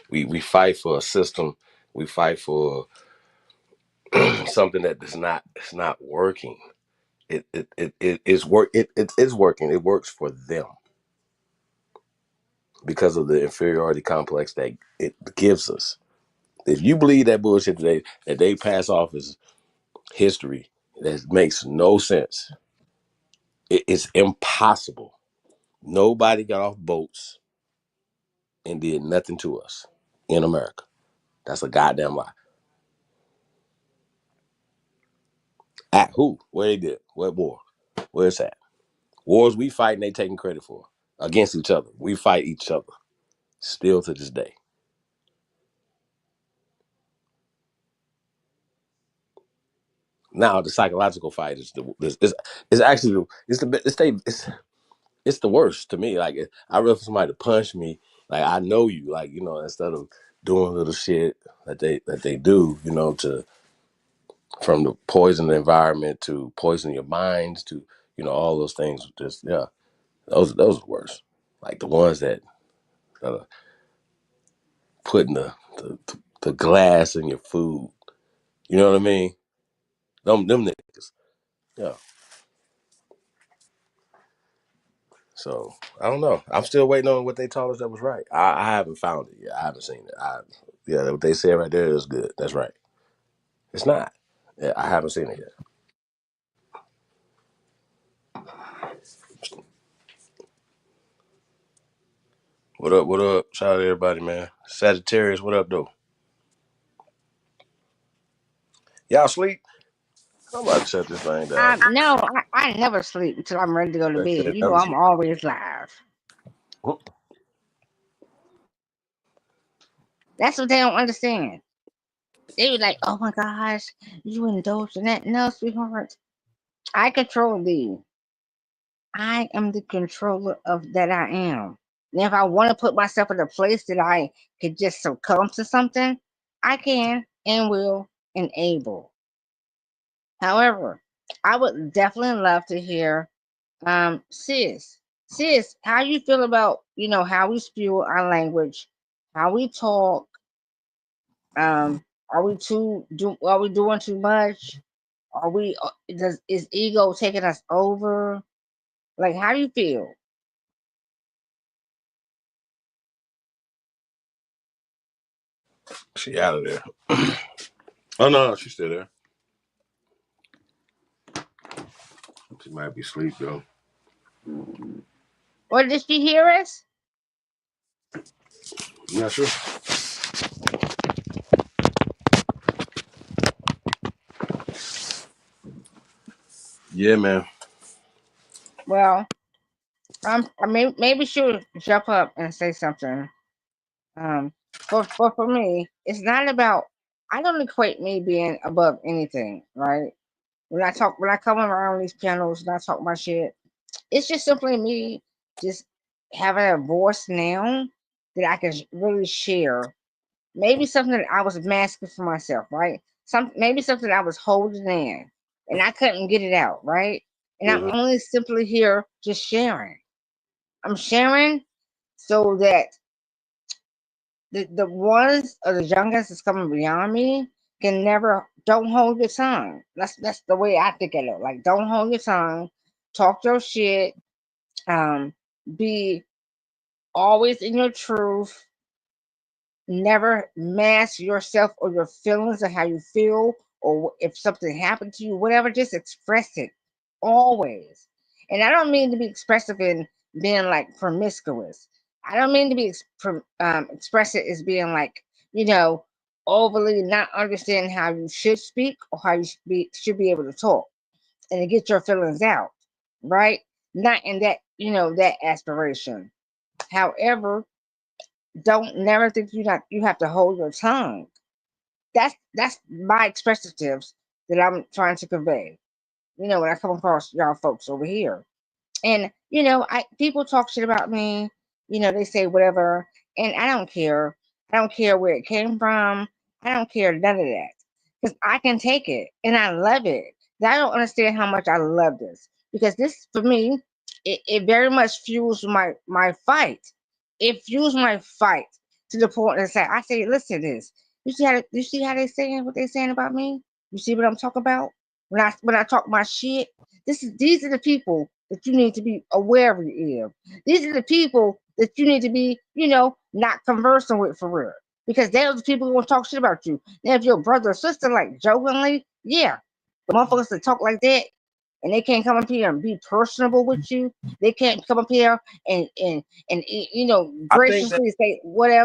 we fight for a system. We fight for something that it's not working. It is working. It works for them because of the inferiority complex that it gives us. If you believe that bullshit today that they pass off as history, that makes no sense. It's impossible. Nobody got off boats and did nothing to us in America. That's a goddamn lie. At who? Where they did? What war? Where it's at? Wars we fight and they taking credit for against each other. We fight each other still to this day. Now the psychological fight is actually it's the worst to me. Like I rather for somebody to punch me, like I know you, like instead of doing little shit that they do, to from the poison the environment to poison your minds to all those things. Just those are worse. Like the ones that are putting the glass in your food. You know what I mean? Them niggas. Yeah. So I don't know. I'm still waiting on what they told us that was right. I haven't found it yet. I haven't seen it. Yeah, what they said right there is good. That's right. It's not. Yeah, I haven't seen it yet. What up? What up? Shout out to everybody, man. Sagittarius, what up, though? Y'all sleep? I'm about to shut this thing down. No, I never sleep until I'm ready to go to They bed. said You know, never I'm sleep. always live. That's what they don't understand. They be like, "Oh my gosh, you indulge in that?" No, sweetheart, I control thee. I am the controller of that I am. And if I want to put myself in a place that I could just succumb to something, I can and will and able. However, I would definitely love to hear, sis, how you feel about how we spew our language, how we talk. Are we Are we doing too much? Are we? Is ego taking us over? Like, how do you feel? She out of there. Oh no, she's still there. She might be asleep though. Or did she hear us? I'm not sure. Yeah, man. Well, maybe she'll jump up and say something. For me, it's not about. I don't equate me being above anything, right? When I come around these channels and I talk my shit, it's just simply me just having a voice now that I can really share. Maybe something that I was masking for myself, right? Maybe something I was holding in and I couldn't get it out, right? And I'm Mhm. only simply here just sharing. I'm sharing so that the ones or the youngest that's coming beyond me can never don't hold your tongue. That's the way I think of it. Like, don't hold your tongue, talk your shit, um, be always in your truth, never mask yourself or your feelings or how you feel, or if something happened to you, whatever, just express it always. And I don't mean to be expressive in being like promiscuous. I don't mean to be expressive as being like, you know, overly not understanding how you should speak or how you should be able to talk and to get your feelings out, right? Not in that, that aspiration. However, don't never think you have to hold your tongue. That's my expressives that I'm trying to convey. When I come across y'all folks over here. And I people talk shit about me. They say whatever, and I don't care. I don't care where it came from. I don't care none of that because I can take it and I love it. I don't understand how much I love this because this for me, it very much fuels my fight. It fuels my fight to the point that I say, listen to this. You see how they saying what they saying about me? You see what I'm talking about when I talk my shit? These are the people that you need to be aware of. These are the people that you need to be, not conversing with for real. Because they're the people who want to talk shit about you. Now, if your brother or sister, like jokingly, yeah, the motherfuckers that talk like that, and they can't come up here and be personable with you. They can't come up here and I think that graciously say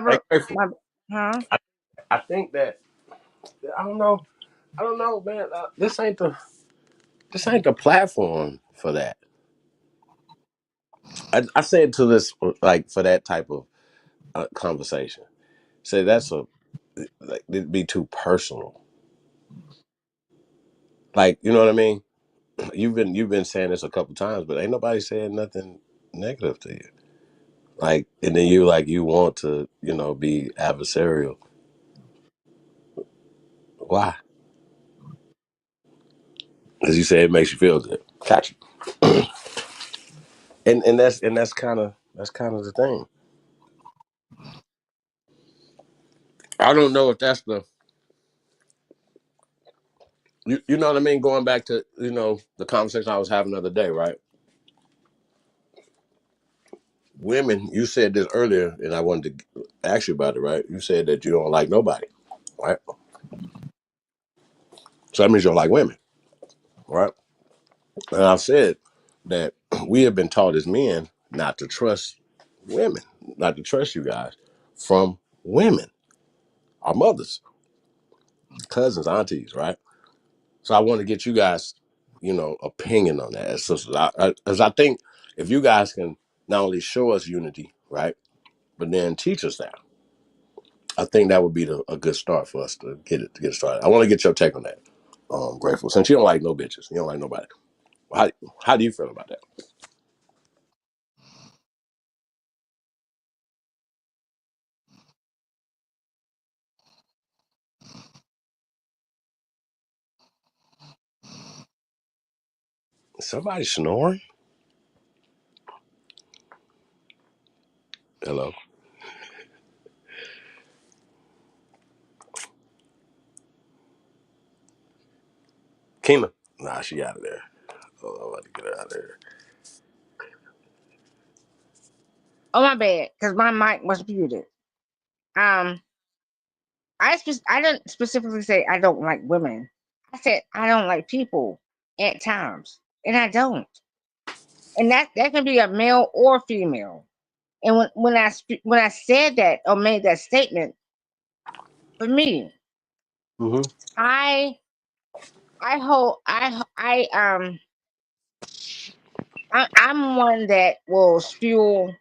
hey, whatever. grateful. Huh? I think that I don't know. I don't know, man. This ain't the platform for that. I said to this like for that type of conversation. Say that's a like it'd be too personal. Like you know what I mean? You've been saying this a couple times, but ain't nobody saying nothing negative to you. Like and then you want to be adversarial. Why? As you say, it makes you feel good. Gotcha. And that's kind of the thing. I don't know if that's you know what I mean. Going back to the conversation I was having the other day, right? Women, you said this earlier, and I wanted to ask you about it, right? You said that you don't like nobody, right? So that means you don't like women, right? And I've said that we have been taught as men not to trust women, not to trust you guys from women, our mothers, cousins, aunties, right? So I want to get you guys, opinion on that as sisters. As I think if you guys can not only show us unity, right, but then teach us that, I think that would be a good start for us to get it started. I want to get your take on that. Grateful, since you don't like no bitches, you don't like nobody. How do you feel about that? Somebody snoring? Hello, Kima. Nah, she out of there. Oh, I'm about to get her out of there. Oh my bad, because my mic was muted. Um, I didn't specifically say I don't like women. I said I don't like people at times, and I don't. And that can be a male or female. And when I said that or made that statement, for me, Mm-hmm. I hope I'm one that will spew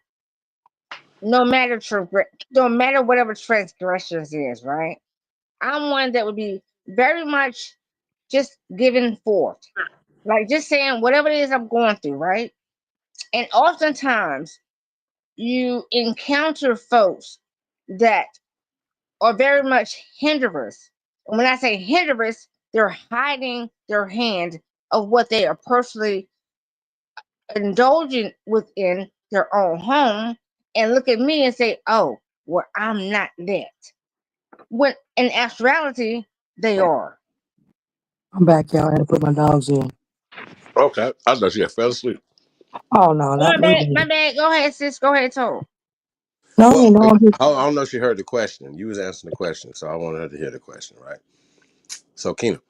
no matter whatever transgressions is, right? I'm one that would be very much just giving forth, like just saying whatever it is I'm going through, right? And oftentimes you encounter folks that are very much hinderers. And when I say hinderers, they're hiding their hand of what they are personally indulging within their own home and look at me and say, oh, well, I'm not that. When in actuality, they are. I'm back, y'all. I had to put my dogs in. Okay, I thought you had fell asleep. Oh no, My not me. bad, my bad. Go ahead, sis. Go ahead, Toe. No, Well, no, I'm just, I don't know if she heard the question. You was answering the question, so I wanted her to hear the question, right? So, Kina,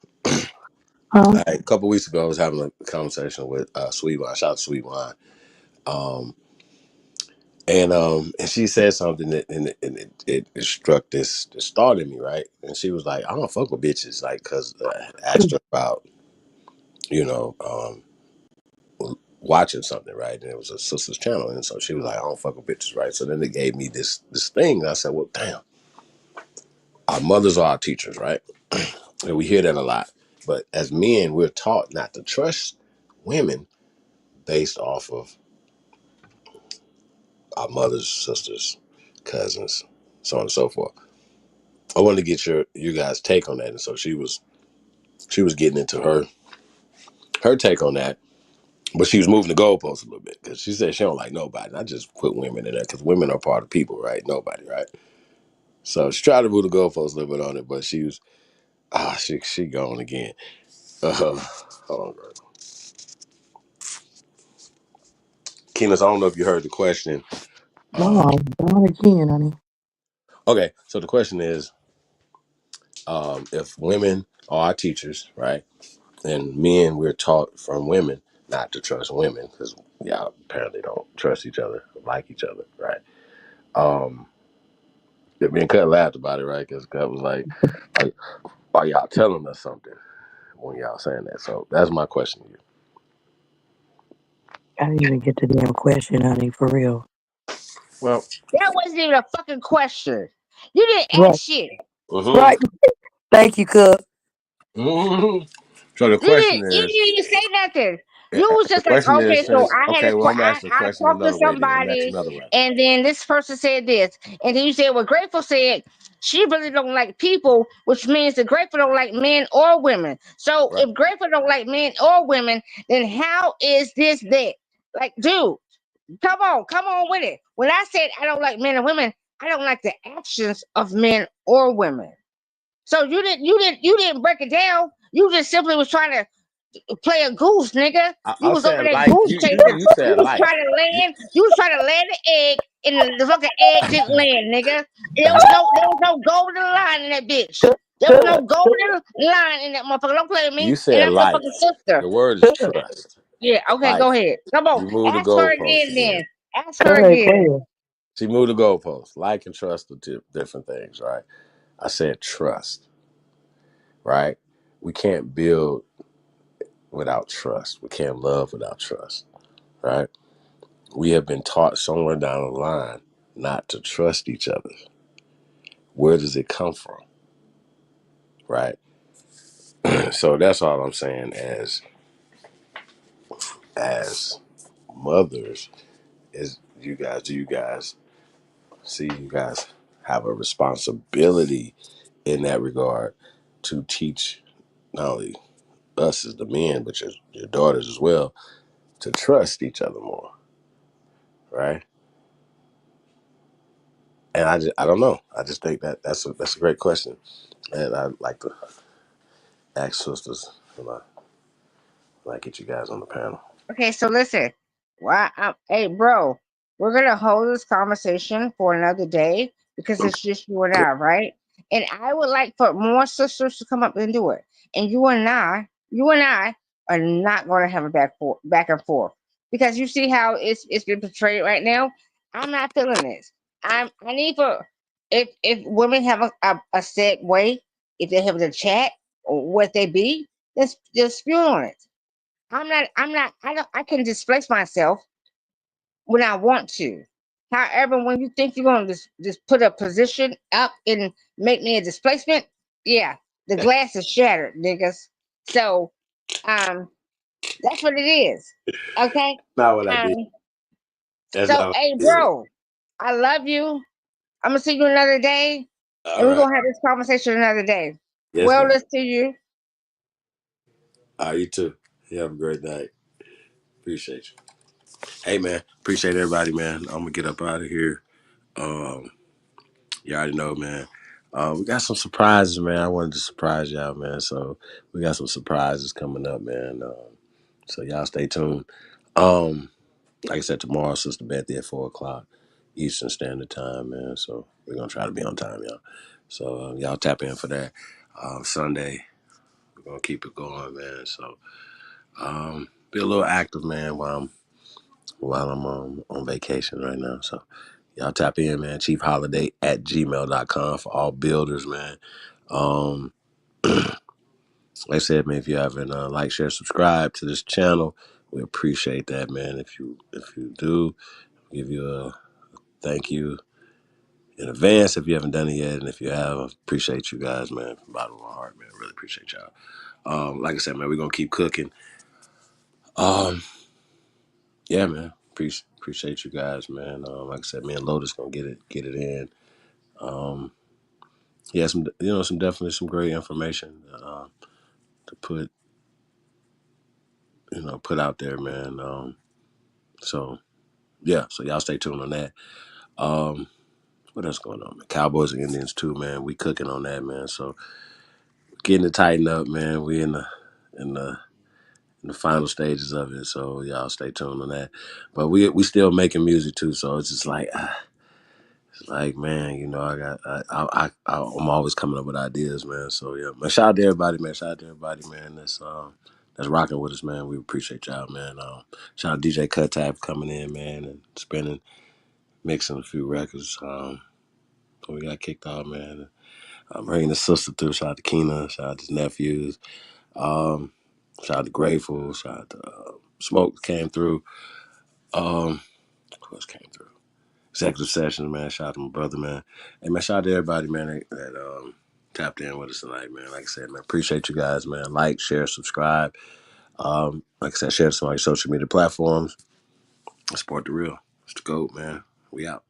a couple weeks ago, I was having a conversation with Sweet Wine. Shout out to Sweet Wine. And she said something it struck this thought in me, right? And she was like, "I don't fuck with bitches," like, cause I asked her about, you know, watching something, right? And it was a sister's channel, and so she was like, "I don't fuck with bitches," right? So then it gave me this thing. And I said, "Well, damn, our mothers are our teachers, right?" And we hear that a lot. But as men, we're taught not to trust women based off of our mothers, sisters, cousins, so on and so forth. I wanted to get you guys' take on that, and so she was getting into her take on that, but she was moving the goalposts a little bit because she said she don't like nobody. And I just put women in there because women are part of people, right? Nobody, right? So she tried to move the goalposts a little bit on it, but she was she gone again. Hold on, girl. Keenan, I don't know if you heard the question. no, I'm down again, honey. Okay, so the question is, if women are our teachers, right, and men we're taught from women not to trust women because y'all apparently don't trust each other, like each other, right? Me and Cut laughed about it, right? Because Cut was like, are y'all telling us something when y'all saying that? So that's my question to you. I didn't even get the damn question, honey, for real. Well, That wasn't even a fucking question. You didn't Right, ask shit. right. Thank you, cuz. So the question You is, didn't even say nothing. You was the just like, question is, okay, so since, I had okay, well, I'm asking the I question talked to another way then. I'm asking somebody, another way. and then this person said this, and then you said, well, Grateful said she really don't like people, which means that Grateful don't like men or women. So Right. if Grateful don't like men or women, then how is this that? Like, dude, come on with it. When I said I don't like men and women, I don't like the actions of men or women. So you didn't break it down. You just simply was trying to play a goose, nigga. You I was over said there like, goose chasing. you You said was like. trying to land. You was trying to land the egg, and the fucking egg didn't land, nigga. There was no golden line in that bitch. There was no golden line in that motherfucker. Don't play with me. You And said that's your like. fucking sister. The word is trust. Yeah. Okay. Like, Go ahead. Come on. you move the Ask her goalposts again. again. Then ask her Go ahead, again. player. She moved the goalposts. Like and trust are different things, right? I said trust, right? we can't build without trust. We can't love without trust, right? We have been taught somewhere down the line not to trust each other. Where does it come from, right? So that's all I'm saying. As mothers, is you guys see you guys have a responsibility in that regard to teach not only us as the men, but your daughters as well, to trust each other more, right? And I don't know. I just think that's a great question, and I'd like to ask sisters when I get you guys on the panel. Okay, so listen. Hey, bro, we're gonna hold this conversation for another day because Okay. it's just you and I, right? And I would like for more sisters to come up and do it. And you and I are not going to have a back and forth because you see how it's been portrayed right now. I'm not feeling this. I need for if women have a set way, if they have the chat or what they be, let's just spew on it. I can displace myself when I want to. However, when you think you're gonna just put a position up and make me a displacement, yeah, the glass is shattered, niggas. So um that's what it is. Okay? Not what I did. Um That's so not what hey I did. bro, I love you. I'm gonna see you another day All and we're right. gonna have this conversation another day. Yes, Well, ma'am. let's see you. You too. You have a great night. Appreciate you. Hey, man. Appreciate everybody, man. I'm gonna get up out of here. Um, you already know, man. We got some surprises, man. I wanted to surprise y'all, man. So we got some surprises coming up, man. So y'all stay tuned. Like I said, tomorrow, Sister Betty at 4:00 Eastern Standard Time, man. So we're gonna try to be on time, y'all. So y'all tap in for that. Sunday, we're gonna keep it going, man. So be a little active, man, while I'm on vacation right now. So y'all tap in, man. chiefholiday@gmail.com for all builders, man. Um, like I said, man, if you haven't like, share, subscribe to this channel, we appreciate that, man. If you do, give you a thank you in advance if you haven't done it yet, and if you have, I appreciate you guys, man, from the bottom of my heart, man. Really appreciate y'all. Like I said, man, we're gonna keep cooking. Yeah, man. Appreciate you guys, man. Like I said, me and Lotus gonna get it in. Um, yeah, definitely some great information to put out there, man. So yeah, so y'all stay tuned on that. What else going on, man? Cowboys and Indians too, man. We cooking on that, man. So getting it tightened up, man. We in the final stages of it. So y'all stay tuned on that. But we still making music too. So it's just like. It's like, man, I'm always coming up with ideas, man. So yeah, man, shout out to everybody, man. Shout out to everybody, man. That's rocking with us, man. We appreciate y'all, man. Shout out DJ Cut Tab coming in, man, and mixing a few records. So we got kicked off, man. I'm bringing the sister through. Shout out to Keena. Shout out to his nephews. Shout out to Grateful. Shout out to Smoke came through. Who else came through? Executive Sessions, man. Shout out to my brother, man. Hey, man, shout out to everybody, man, that tapped in with us tonight, man. Like I said, man, appreciate you guys, man. Like, share, subscribe. Like I said, share some of your social media platforms. Support the real. It's the GOAT, man. We out.